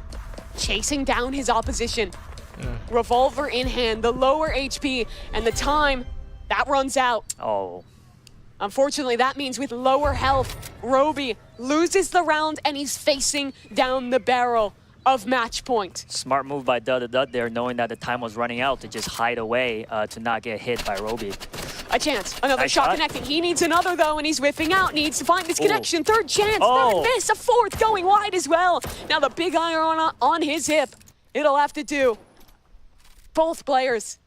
chasing down his opposition. Revolver in hand, the lower HP, and the time, that runs out.
Oh.
Unfortunately, that means with lower health, Roby loses the round and he's facing down the barrel of match point.
Smart move by Dud there, knowing that the time was running out to just hide away to not get hit by Roby.
A chance, another
Nice
shot
shot.
connecting. He needs another though, and he's whiffing out. Needs to find this
Ooh.
connection. Third chance,
Oh.
third miss, a fourth going wide as well. Now the big iron on his hip. It'll have to do. Both players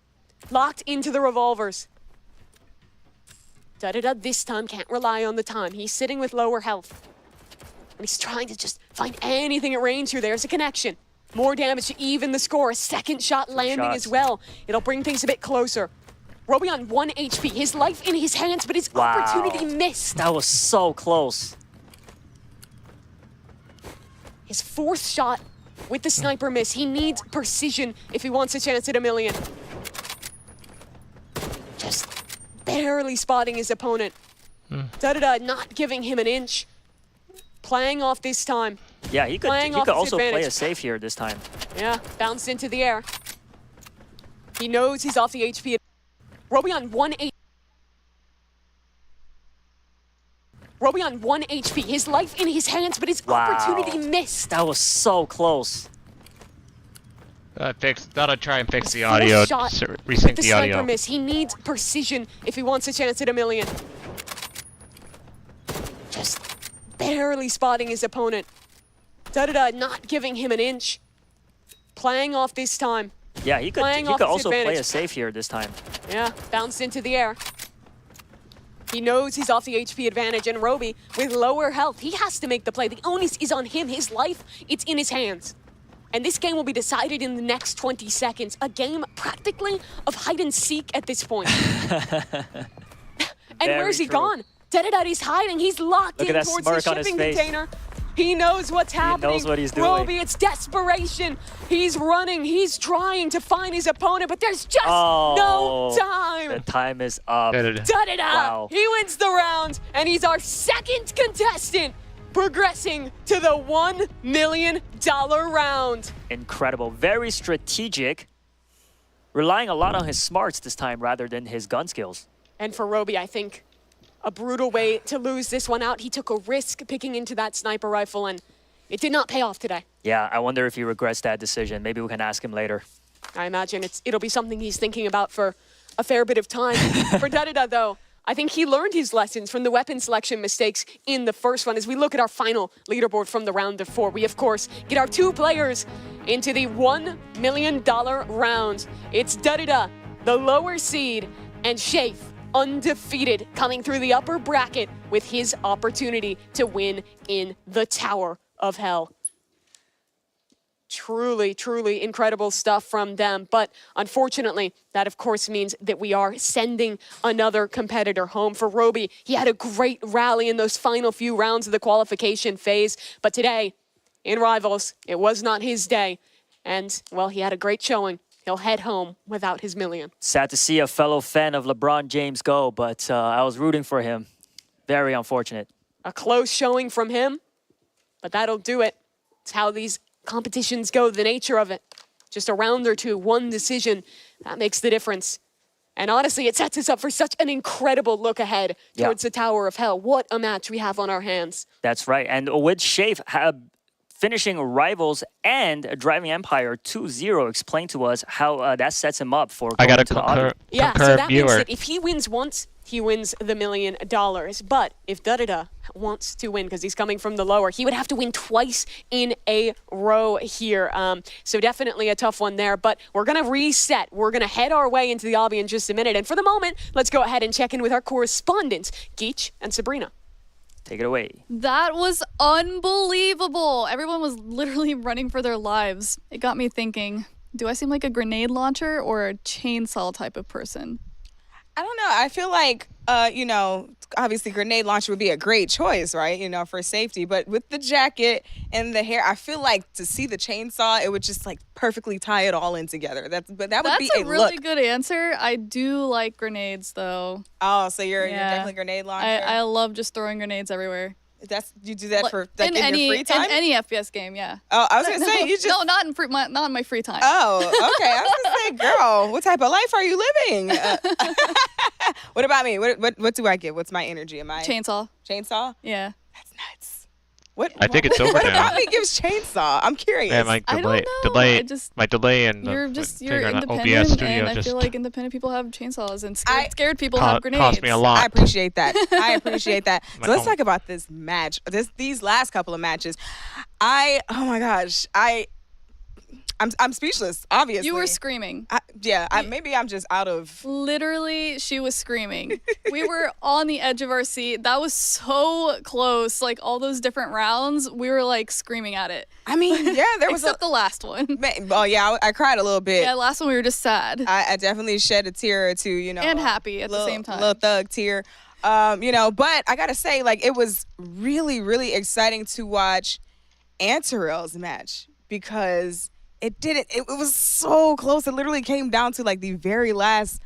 locked into the revolvers. Dud this time can't rely on the time. He's sitting with lower health. And he's trying to just find anything at range here. There's a connection. More damage to even the score. A second shot landing as well. It'll bring things a bit closer. Roby on 1 HP. His life in his hands, but his opportunity missed.
That was so close.
His fourth shot with the sniper miss. He needs precision if he wants a chance at $1 million. Just barely spotting his opponent. Not giving him an inch. Playing off this time.
Yeah, he could also play it safe here this time.
Yeah, bounced into the air. He knows he's off the HP. Roby on 1 HP. His life in his hands, but his opportunity missed.
That was so close.
Gotta try and fix the audio. Resync the audio.
Sniper miss. He needs precision if he wants a chance at $1 million. Just barely spotting his opponent. Not giving him an inch. Playing off this time.
Yeah, he could also play it safe here this time.
Yeah, bounced into the air. He knows he's off the HP advantage, and Roby, with lower health, he has to make the play. The onus is on him. His life, it's in his hands. And this game will be decided in the next 20 seconds. A game practically of hide and seek at this point. And where's he gone? He's hiding. He's locked in towards the shipping container. He knows what's happening.
He knows what he's doing.
Roby, it's desperation. He's running. He's trying to find his opponent, but there's just no time.
The time is up.
Wow. He wins the round, and he's our second contestant, progressing to the $1 million round.
Incredible. Very strategic. Relying a lot on his smarts this time rather than his gun skills.
And for Roby, I think a brutal way to lose this one out. He took a risk picking into that sniper rifle, and it did not pay off today.
Yeah, I wonder if he regrets that decision. Maybe we can ask him later.
I imagine it'll be something he's thinking about for a fair bit of time. For Dud, though, I think he learned his lessons from the weapon selection mistakes in the first one. As we look at our final leaderboard from the round of 4, we, of course, get our 2 players into the $1 million round. It's Dud, the lower seed, and Shafe, undefeated, coming through the upper bracket with his opportunity to win in the Tower of Hell. Truly, truly incredible stuff from them. But unfortunately, that of course means that we are sending another competitor home. For Roby, he had a great rally in those final few rounds of the qualification phase. But today, in Rivals, it was not his day. And, well, he had a great showing. He'll head home without his $1 million.
Sad to see a fellow fan of LeBron James go, but I was rooting for him. Very unfortunate.
A close showing from him, but that'll do it. It's how these competitions go, the nature of it. Just a round or two, one decision, that makes the difference. And honestly, it sets us up for such an incredible look ahead towards the Tower of Hell. What a match we have on our hands.
That's right. And with Shafe finishing Rivals and Driving Empire 2-0, explain to us how that sets him up for going to the audience.
Yeah, so that means that if he wins once, he wins the $1 million. But if Dud wants to win, because he's coming from the lower, he would have to win twice in a row here. So definitely a tough one there. But we're going to reset. We're going to head our way into the obby in just a minute. And for the moment, let's go ahead and check in with our correspondents, Geach and Sabrina.
Take it away.
That was unbelievable. Everyone was literally running for their lives. It got me thinking, do I seem like a grenade launcher or a chainsaw type of person?
I don't know. I feel like, obviously grenade launcher would be a great choice, right? For safety. But with the jacket and the hair, I feel like to see the chainsaw, it would just like perfectly tie it all in together. That would be a
That's a really
look.
good answer. I do like grenades though.
Oh, so you're definitely grenade launcher?
I love just throwing grenades everywhere.
You do that for like in your free time?
In any FPS game, yeah.
Oh, I was gonna say you just
not in my free time.
Oh, okay. I was gonna say, girl, what type of life are you living? What about me? What do I get? What's my energy? Am I
Chainsaw?
Yeah.
Yeah.
That's nuts. What?
I think it's over
what
now.
about me gives chainsaw? I'm curious.
Yeah, my
I don't
delay,
know.
my delay, and
You're
figuring out
independent,
OBS Studio
and I
just
feel like independent people have chainsaws, and scared people have grenades.
cost me a lot.
I appreciate that. I appreciate that.
My
So let's
phone.
talk about this match. These last couple of matches. Oh my gosh. I'm speechless, obviously.
You were screaming.
Maybe I'm just out of...
Literally, she was screaming. We were on the edge of our seat. That was so close. Like, all those different rounds, we were, like, screaming at it.
I mean, yeah, there was
Except the last one.
Oh, yeah, I cried a little bit.
Yeah, last one we were just sad.
I definitely shed a tear or two, you know.
And happy at the same time.
Little thug tear. You know, but I got to say, like, it was really, really exciting to watch Antarel's match because... It was so close. It literally came down to like the very last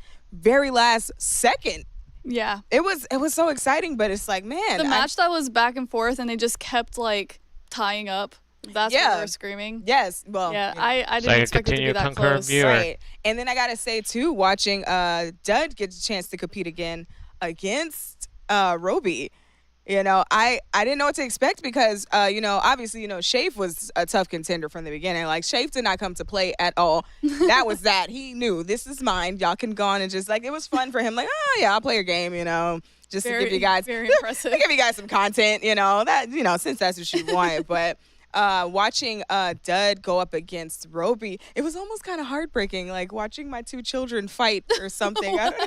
second.
Yeah.
It was so exciting, but it's like, man.
The match that was back and forth and they just kept like tying up. That's why we were screaming.
Yes. Well,
yeah,
you know.
I didn't expect it to be that close.
Right. And then I gotta say too, watching Dud get a chance to compete again against Roby. You know, I didn't know what to expect because, you know, obviously, you know, Shafe was a tough contender from the beginning. Like, Shafe did not come to play at all. That was that. He knew, this is mine. Y'all can go on and just, like, it was fun for him. Like, oh, yeah, I'll play your game, you know, just to give you guys,
very impressive.
to give you guys some content, you know, that, you know, since that's what you want. But watching Dud go up against Roby, it was almost kind of heartbreaking, like watching my two children fight or something. I don't know.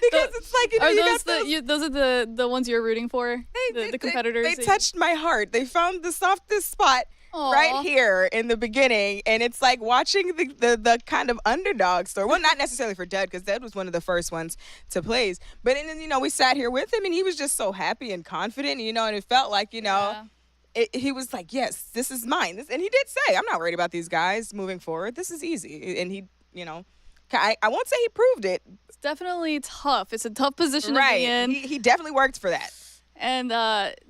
Because it's like, you know,
those are the ones you're rooting for? The competitors?
They touched my heart. They found the softest spot right here in the beginning. And it's like watching the kind of underdog story. Well, not necessarily for Dud, because Dud was one of the first ones to plays. But then, you know, we sat here with him and he was just so happy and confident, you know, and it felt like, you know, he was like, yes, this is mine. And he did say, I'm not worried about these guys moving forward. This is easy. And he, you know, I won't say he proved it.
It's definitely tough. It's a tough position to be in.
He definitely worked for that.
And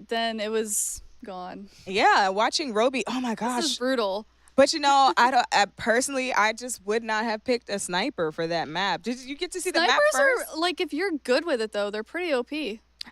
then it was gone.
Yeah, watching Roby, oh my gosh.
This is brutal.
But you know, personally, I just would not have picked a sniper for that map. Did you get to see the map first?
Snipers are, like, if you're good with it, though, they're pretty OP.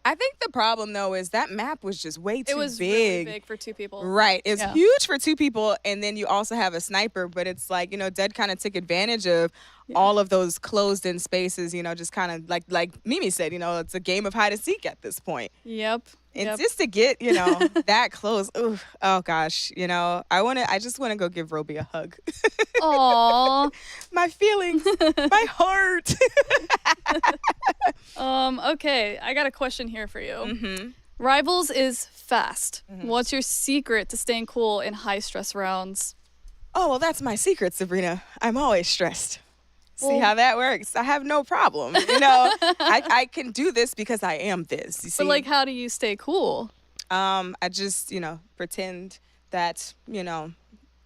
I think the problem, though, is that map was just way too big.
It was really big for two people.
Right. It's huge for two people, and then you also have a sniper, but it's like, you know, Dud kind of took advantage of all of those closed-in spaces, you know, just kind of like Mimi said, you know, it's a game of hide-and-seek at this point.
Yep.
And just to get, you know, that close, oh gosh, you know, I just want to go give Roby a hug.
Aww.
My feelings, my heart.
Okay, I got a question here for you. Rivals is fast. What's your secret to staying cool in high-stress rounds?
Oh, well, that's my secret, Sabrina. I'm always stressed. See how that works? I have no problem. You know, I can do this because I am this. You see?
But, like, how do you stay cool?
I just, you know, pretend that, you know,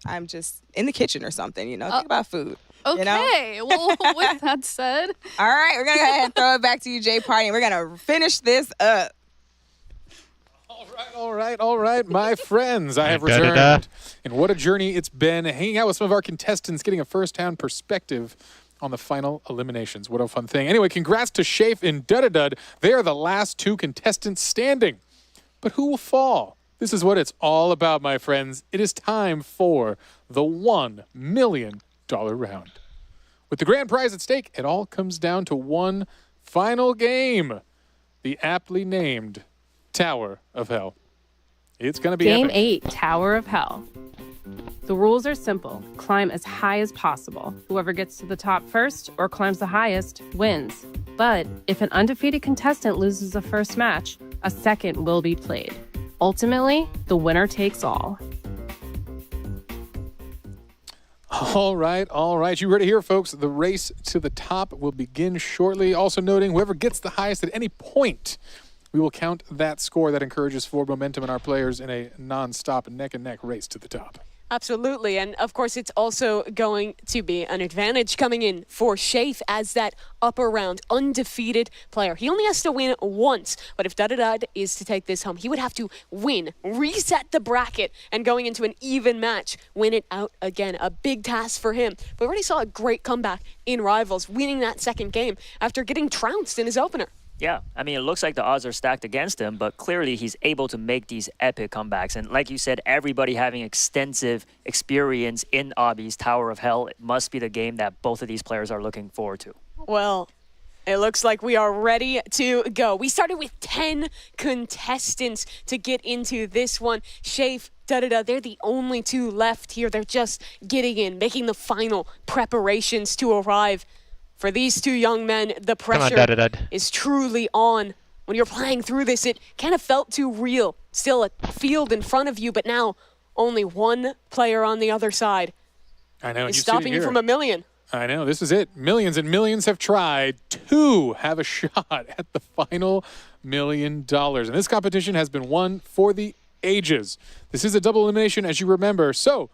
I'm just in the kitchen or something, you know, think about food.
Okay,
you know?
well, with that said.
All right, we're going to go ahead and throw it back to you, Jay Party, and we're going to finish this up.
All right, my friends. I have returned, and what a journey it's been hanging out with some of our contestants, getting a first-hand perspective on the final eliminations. What a fun thing. Anyway, congrats to Shafe and Dud. They are the last two contestants standing. But who will fall? This is what it's all about, my friends. It is time for the $1 million round. With the grand prize at stake, it all comes down to one final game. The aptly named Tower of Hell. It's going to be
Game
epic.
8, Tower of Hell. The rules are simple. Climb as high as possible. Whoever gets to the top first or climbs the highest wins. But if an undefeated contestant loses the first match, a second will be played. Ultimately, the winner takes all.
All right. You ready here, folks? The race to the top will begin shortly. Also noting, whoever gets the highest at any point, we will count that score. That encourages forward momentum in our players in a non-stop neck-and-neck race to the top.
Absolutely, and of course it's also going to be an advantage coming in for Shafe as that upper round undefeated player. He only has to win once, but if Dudadud is to take this home, he would have to win, reset the bracket, and going into an even match, win it out again. A big task for him. But we already saw a great comeback in Rivals, winning that second game after getting trounced in his opener.
Yeah, I mean, it looks like the odds are stacked against him, but clearly he's able to make these epic comebacks. And like you said, everybody having extensive experience in Obby's Tower of Hell, it must be the game that both of these players are looking forward to.
Well, it looks like we are ready to go. We started with 10 contestants to get into this one. Shafe, Dudadud, they're the only two left here. They're just getting in, making the final preparations to arrive. For these two young men, the pressure is truly on. When you're playing through this, it kind of felt too real. Still a field in front of you, but now only one player on the other side.
I know.
Is stopping you from a million.
I know. This is it. Millions and millions have tried to have a shot at the final $1 million. And this competition has been won for the ages. This is a double elimination, as you remember. So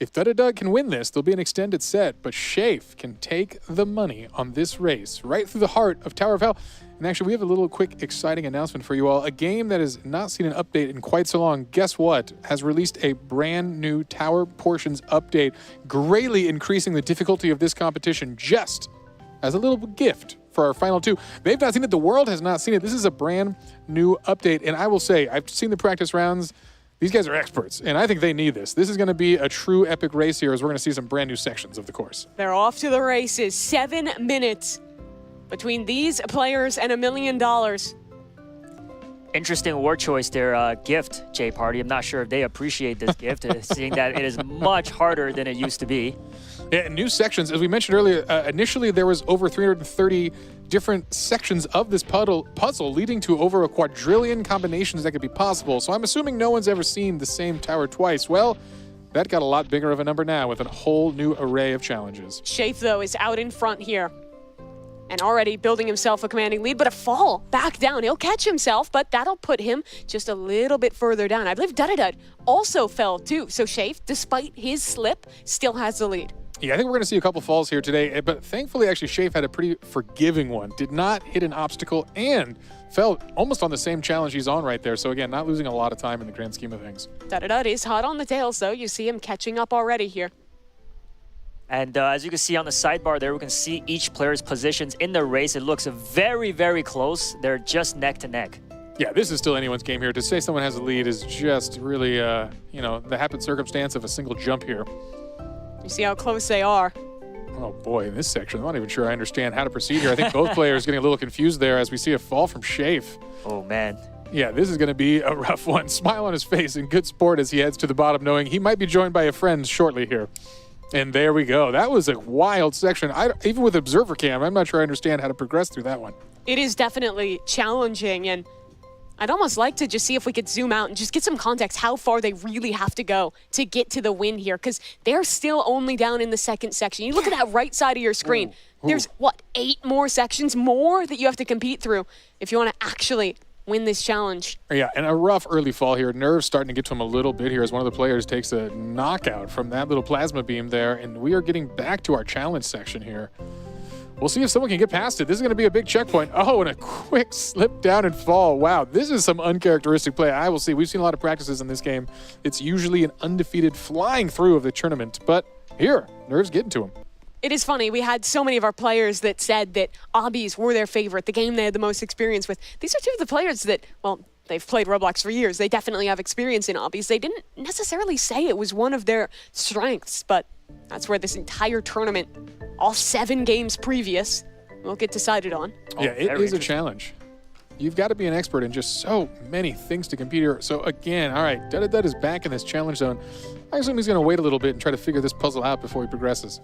if Dudadud can win this, there'll be an extended set, but Shafe can take the money on this race right through the heart of Tower of Hell. And actually, we have a little quick exciting announcement for you all. A game that has not seen an update in quite so long, guess what? Has released a brand new Tower Portions update, greatly increasing the difficulty of this competition just as a little gift for our final two. They've not seen it. The world has not seen it. This is a brand new update. And I will say, I've seen the practice rounds. These guys are experts, and I think they need this. This is going to be a true epic race here as we're going to see some brand new sections of the course.
They're off to the races. 7 minutes between these players and $1 million.
Interesting word choice there, gift, J Party. I'm not sure if they appreciate this gift, seeing that it is much harder than it used to be.
Yeah, new sections. As we mentioned earlier, initially there was over 330 different sections of this puzzle leading to over a quadrillion combinations that could be possible. So I'm assuming no one's ever seen the same tower twice. Well, that got a lot bigger of a number now with a whole new array of challenges.
Shafe, though, is out in front here and already building himself a commanding lead, but a fall back down. He'll catch himself, but that'll put him just a little bit further down. I believe Dudadud also fell too. So Shafe, despite his slip, still has the lead.
Yeah, I think we're going to see a couple falls here today, but thankfully, actually, Shafe had a pretty forgiving one. Did not hit an obstacle and fell almost on the same challenge he's on right there. So again, not losing a lot of time in the grand scheme of things.
Dudadud is hot on the tails, though. You see him catching up already here.
And as you can see on the sidebar there, we can see each player's positions in the race. It looks very, very close. They're just neck to neck.
Yeah, this is still anyone's game here. To say someone has a lead is just really, you know, the happen circumstance of a single jump here.
You see how close they are.
Oh boy, in this section, I'm not even sure I understand how to proceed here. I think both players getting a little confused there as we see a fall from Shafe.
Oh man.
Yeah, this is going to be a rough one. Smile on his face in good sport as he heads to the bottom, knowing he might be joined by a friend shortly here. And there we go. That was a wild section. Even with observer cam, I'm not sure I understand how to progress through that one.
It is definitely challenging, and I'd almost like to just see if we could zoom out and just get some context how far they really have to go to get to the win here, because they're still only down in the second section. You look at that right side of your screen. There's, what, 8 more sections more that you have to compete through if you want to actually win this challenge.
Yeah, and a rough early fall here. Nerves starting to get to him a little bit here as one of the players takes a knockout from that little plasma beam there, and we are getting back to our challenge section here. We'll see if someone can get past it. This is going to be a big checkpoint. Oh, and a quick slip down and fall. Wow, this is some uncharacteristic play. I will see. We've seen a lot of practices in this game. It's usually an undefeated flying through of the tournament, but here, Nerves getting to him.
It is funny, we had so many of our players that said that Obbies were their favorite, the game they had the most experience with. These are two of the players that, well, they've played Roblox for years. They definitely have experience in Obbies. They didn't necessarily say it was one of their strengths, but that's where this entire tournament, all 7 games previous, will get decided on.
Yeah, it is a challenge. You've got to be an expert in just so many things to compete here. So again, all right, Dudadud is back in this challenge zone. I assume he's going to wait a little bit and try to figure this puzzle out before he progresses.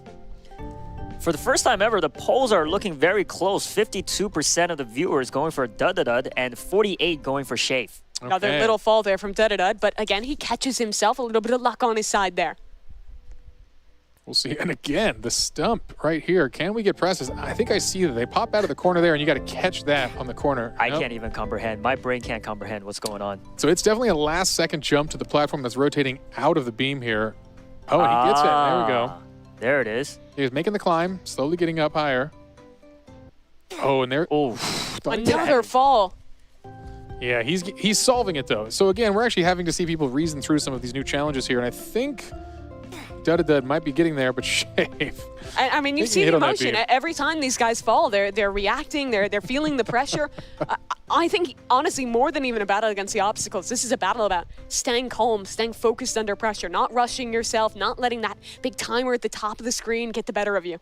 For the first time ever, the polls are looking very close. 52% of the viewers going for Dudadud and 48 going for Shafe.
Okay. Another little fall there from Dudadud, but again, he catches himself. A little bit of luck on his side there.
We'll see. And again, the stump right here. Can we get presses? I think I see that they pop out of the corner there, and you got to catch that on the corner.
I can't even comprehend. My brain can't comprehend what's going on.
So it's definitely a last-second jump to the platform that's rotating out of the beam here. Oh, he gets it. There we go.
There it is.
He was making the climb, slowly getting up higher. Oh, and there.
Oh,
another fall.
Yeah, he's solving it though. So again, we're actually having to see people reason through some of these new challenges here, and I think Dud might be getting there, but Shave.
I mean, you've seen the emotion. Every time these guys fall, they're reacting, they're feeling the pressure. I think, honestly, more than even a battle against the obstacles, this is a battle about staying calm, staying focused under pressure, not rushing yourself, not letting that big timer at the top of the screen get the better of you.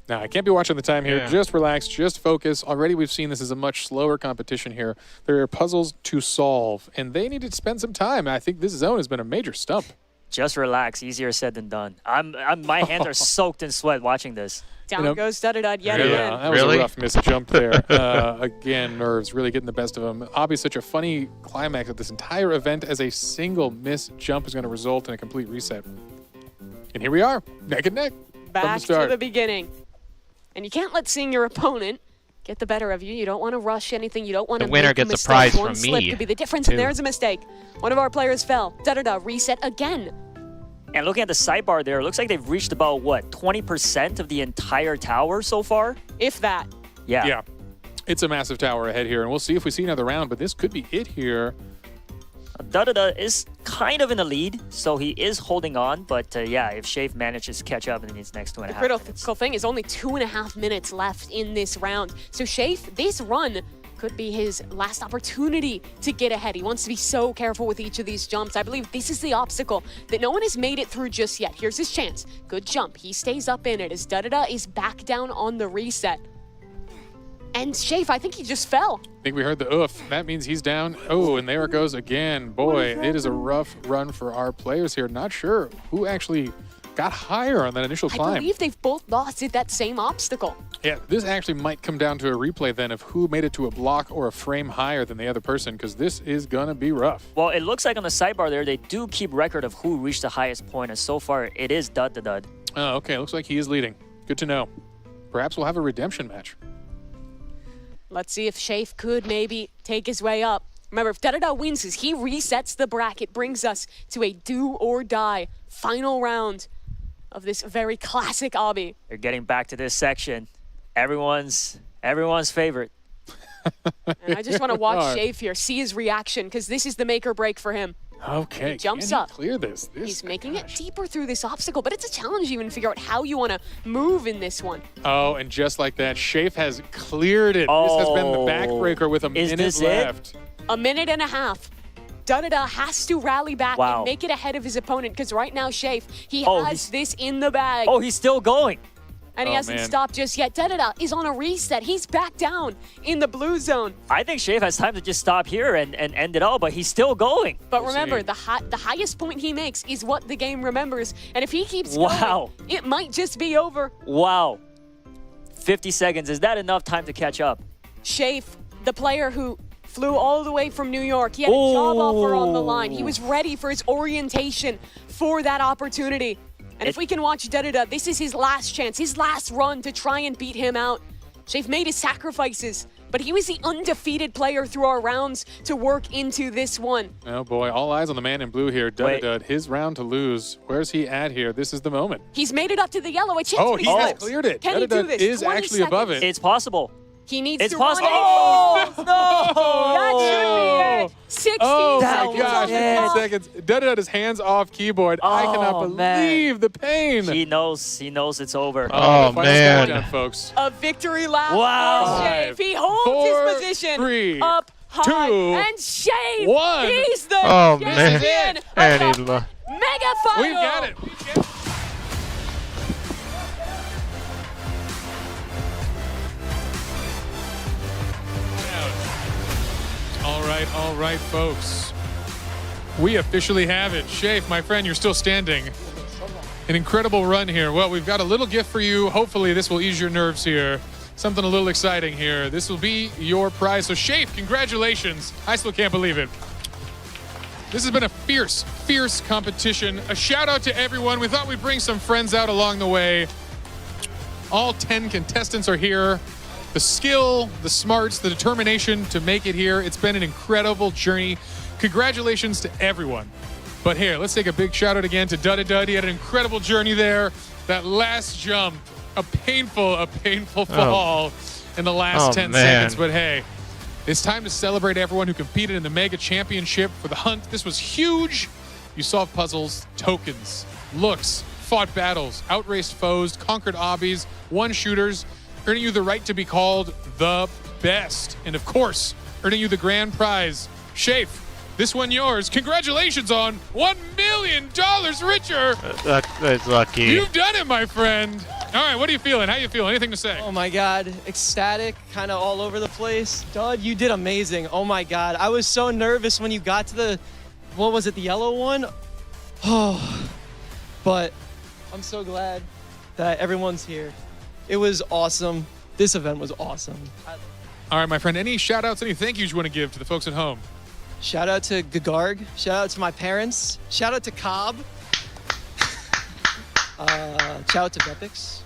Now, I can't be watching the time here. Just relax, just focus. Already we've seen this is a much slower competition here. There are puzzles to solve, and they need to spend some time. I think this zone has been a major stump.
Just relax. Easier said than done. My hands are soaked in sweat watching this.
Down goes Dud yet again.
That was a rough missed jump there. Again, nerves really getting the best of him. Obviously, such a funny climax of this entire event as a single missed jump is going to result in a complete reset. And here we are, neck and neck.
Back to the beginning. And you can't let seeing your opponent get the better of you. You don't want to rush anything. You don't want to
The winner
make
gets
a
a
mistake.
prize
One
from
slip
me,
could be the difference,
too.
and there's a mistake. One of our players fell. Reset again.
And looking at the sidebar there, it looks like they've reached about, what, 20% of the entire tower so far?
If that.
Yeah.
Yeah. It's a massive tower ahead here, and we'll see if we see another round, but this could be it here.
Is kind of in the lead, so he is holding on. But yeah, if Shave manages to catch up in these next 2.5 minutes.
The critical thing is only 2.5 minutes left in this round. So Shave, this run could be his last opportunity to get ahead. He wants to be so careful with each of these jumps. I believe this is the obstacle that no one has made it through just yet. Here's his chance. Good jump. He stays up in it as is back down on the reset. And Shave, I think he just fell.
I think we heard the oof. That means he's down. Oh, and there it goes again. Boy, it is a rough run for our players here. Not sure who actually got higher on that initial climb.
I believe they've both lost at that same obstacle.
Yeah, this actually might come down to a replay then of who made it to a block or a frame higher than the other person, because this is going to be rough.
Well, it looks like on the sidebar there, they do keep record of who reached the highest point, and so far it is Dud.
Oh, okay. Looks like he is leading. Good to know. Perhaps we'll have a redemption match.
Let's see if Shave could maybe take his way up. Remember, if wins, as he resets the bracket, brings us to a do-or-die final round of this very classic obby.
They're getting back to this section. Everyone's favorite.
And I just want to watch Shave here, see his reaction, because this is the make or break for him.
Okay,
he jumps
can he
up.
Clear this.
He's making it deeper through this obstacle, but it's a challenge even to figure out how you want to move in this one.
Oh, and just like that, Shave has cleared it. This has been the backbreaker with a minute left.
A minute and a half. Dud has to rally back and make it ahead of his opponent, because right now, Shave, he has this in the bag.
Oh, he's still going.
And he hasn't stopped just yet. Dud is on a reset. He's back down in the blue zone.
I think Shave has time to just stop here and end it all, but he's still going.
But remember, the highest point he makes is what the game remembers. And if he keeps going, it might just be over.
Wow. 50 seconds. Is that enough time to catch up?
Shave, the player who flew all the way from New York. He had a job offer on the line. He was ready for his orientation for that opportunity. And if we can watch Dud, this is his last chance, his last run to try and beat him out. Shave made his sacrifices, but he was the undefeated player through our rounds to work into this one.
Oh boy, all eyes on the man in blue here. Dud, his round to lose. Where's he at here? This is the moment.
He's made it up to the yellow. A chance
oh, he has cleared it.
Can he do this?
Is actually above it.
It's possible.
He needs
it's
to
possible.
run it.
Oh,
That should be it. 16
oh
seconds.
my gosh, 15 seconds. Dud had his hands off keyboard. I cannot believe the pain.
He knows it's over.
Oh, man.
Countdown,
folks.
A victory lap
Wow.
for Shave. He holds his position
3,
up high.
2,
and Shave,
1.
he's the
man.
champion of the Mega Final.
We've got it. All right, folks. We officially have it. Shave, my friend, you're still standing. An incredible run here. Well, we've got a little gift for you. Hopefully this will ease your nerves here. Something a little exciting here. This will be your prize. So, Shave, congratulations. I still can't believe it. This has been a fierce, fierce competition. A shout out to everyone. We thought we'd bring some friends out along the way. All 10 contestants are here. The skill, the smarts, the determination to make it here. It's been an incredible journey. Congratulations to everyone. But here, let's take a big shout out again to Dudda Dud. He had an incredible journey there. That last jump, a painful fall in the last 10 seconds. But hey, it's time to celebrate everyone who competed in the Mega Championship for the hunt. This was huge. You solved puzzles, tokens, looks, fought battles, outraced foes, conquered obbies, won shooters, earning you the right to be called the best. And of course, earning you the grand prize. Shafe, this one yours. Congratulations on $1 million richer.
That's lucky.
You've done it, my friend. All right, what are you feeling? How you feeling? Anything to say?
Oh my God, ecstatic, kind of all over the place. Dud, you did amazing. Oh my God, I was so nervous when you got to the, what was it, the yellow one? Oh, but I'm so glad that everyone's here. It was awesome. This event was awesome.
All right, my friend, any shout outs, any thank yous you want to give to the folks at home?
Shout out to Gagarg. Shout out to my parents. Shout out to Cobb. Shout out to Bepix.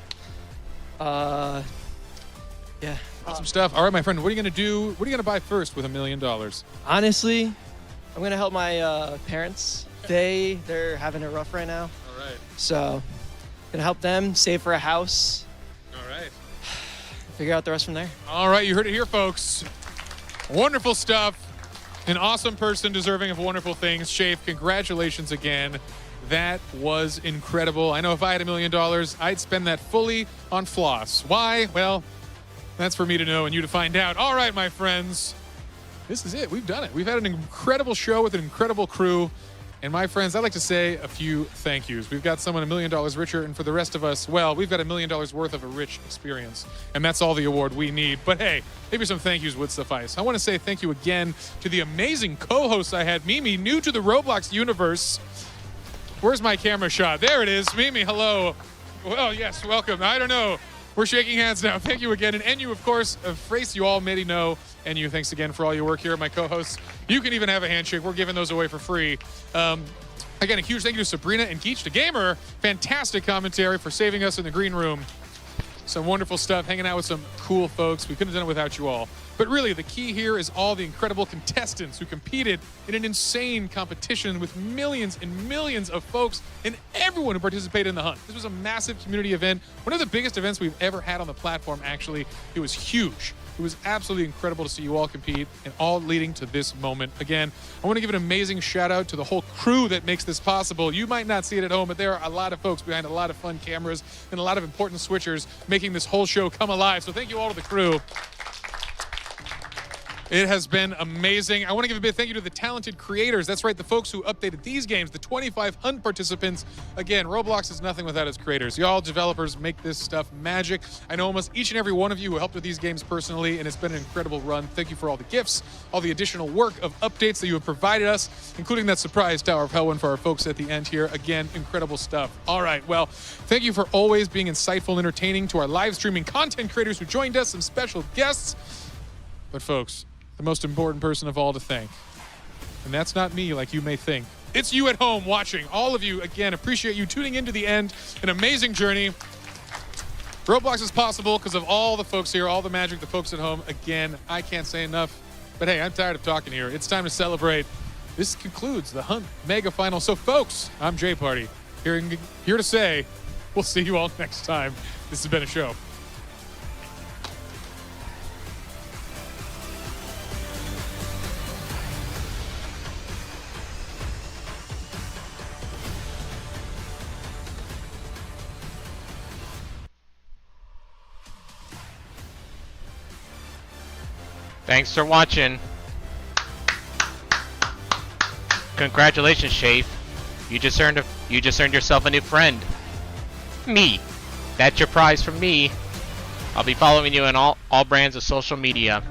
Yeah.
Awesome stuff. All right, my friend, what are you going to do? What are you going to buy first with $1 million?
Honestly, I'm going to help my parents. They're having it rough right now.
All right.
So, gonna help them save for a house.
All right.
Figure out the rest from there.
All right, you heard it here, folks. Wonderful stuff. An awesome person deserving of wonderful things. Shafe, congratulations again. That was incredible. I know if I had $1 million, I'd spend that fully on floss. Why? Well, that's for me to know and you to find out. All right, my friends. This is it. We've done it. We've had an incredible show with an incredible crew. And my friends, I'd like to say a few thank yous. We've got someone $1 million richer, and for the rest of us, well, we've got $1 million worth of a rich experience. And that's all the award we need. But hey, maybe some thank yous would suffice. I want to say thank you again to the amazing co-hosts I had. Mimi, new to the Roblox universe. Where's my camera shot? There it is. Mimi, hello. Well, yes, welcome. I don't know. We're shaking hands now. Thank you again. And you, of course, Frace, you already know. And you, thanks again for all your work here, my co-hosts. You can even have a handshake. We're giving those away for free. Again, a huge thank you to Sabrina and Geach the Gamer. Fantastic commentary for saving us in the green room. Some wonderful stuff, hanging out with some cool folks. We couldn't have done it without you all. But really, the key here is all the incredible contestants who competed in an insane competition with millions and millions of folks and everyone who participated in the hunt. This was a massive community event, one of the biggest events we've ever had on the platform, actually. It was huge. It was absolutely incredible to see you all compete, and all leading to this moment. Again, I want to give an amazing shout out to the whole crew that makes this possible. You might not see it at home, but there are a lot of folks behind a lot of fun cameras and a lot of important switchers making this whole show come alive. So thank you all to the crew. It has been amazing. I want to give a big thank you to the talented creators. That's right, the folks who updated these games, the 25 hunt participants. Again, Roblox is nothing without its creators. Y'all developers make this stuff magic. I know almost each and every one of you who helped with these games personally, and it's been an incredible run. Thank you for all the gifts, all the additional work of updates that you have provided us, including that surprise Tower of Hell one for our folks at the end here. Again, incredible stuff. All right, well, thank you for always being insightful and entertaining, to our live streaming content creators who joined us, some special guests. But folks, the most important person of all to thank, and that's not me like you may think. It's you at home watching. All of you, again, appreciate you tuning into the end. An amazing journey. Roblox is possible because of all the folks here, all the magic, the folks at home. Again, I can't say enough. But hey, I'm tired of talking here. It's time to celebrate. This concludes the Hunt Mega Final. So folks, I'm Jay Party, here to say we'll see you all next time. This has been a show.
Thanks for watching. Congratulations, Shafe. You just earned yourself a new friend. Me. That's your prize from me. I'll be following you on all brands of social media.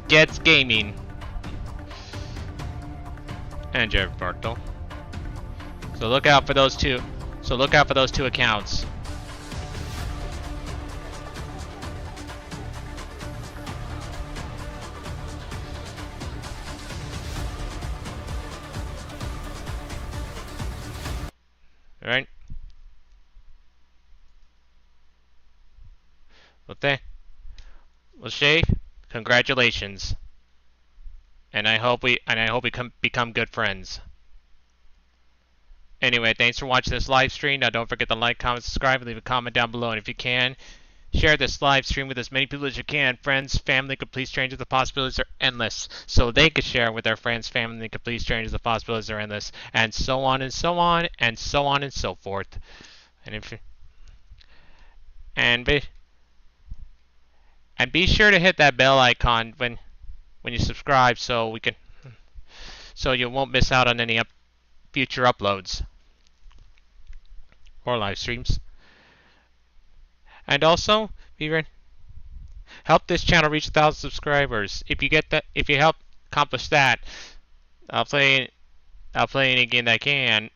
Gets Gaming. And Jared Bartel. So look out for those two. Accounts. Alright. Well, Shay, congratulations. And I hope we become good friends. Anyway, thanks for watching this live stream. Now don't forget to like, comment, subscribe, and leave a comment down below. And if you can, share this live stream with as many people as you can. Friends, family, complete strangers. The possibilities are endless. So they could share with their friends, family, complete strangers. The possibilities are endless. And so on and so on and so on and so forth. And if be sure to hit that bell icon when you subscribe, so you won't miss out on any future uploads or live streams. And also, help this channel reach 1,000 subscribers. If you help accomplish that, I'll play any game that I can.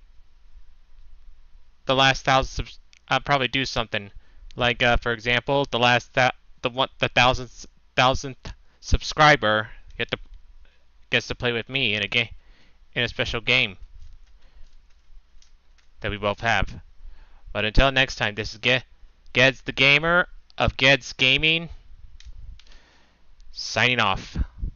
The last 1,000 I'll probably do something like, for example, the 1,000th subscriber gets to play with me in a special game that we both have. But until next time, this is Geds the Gamer of Geds Gaming, signing off.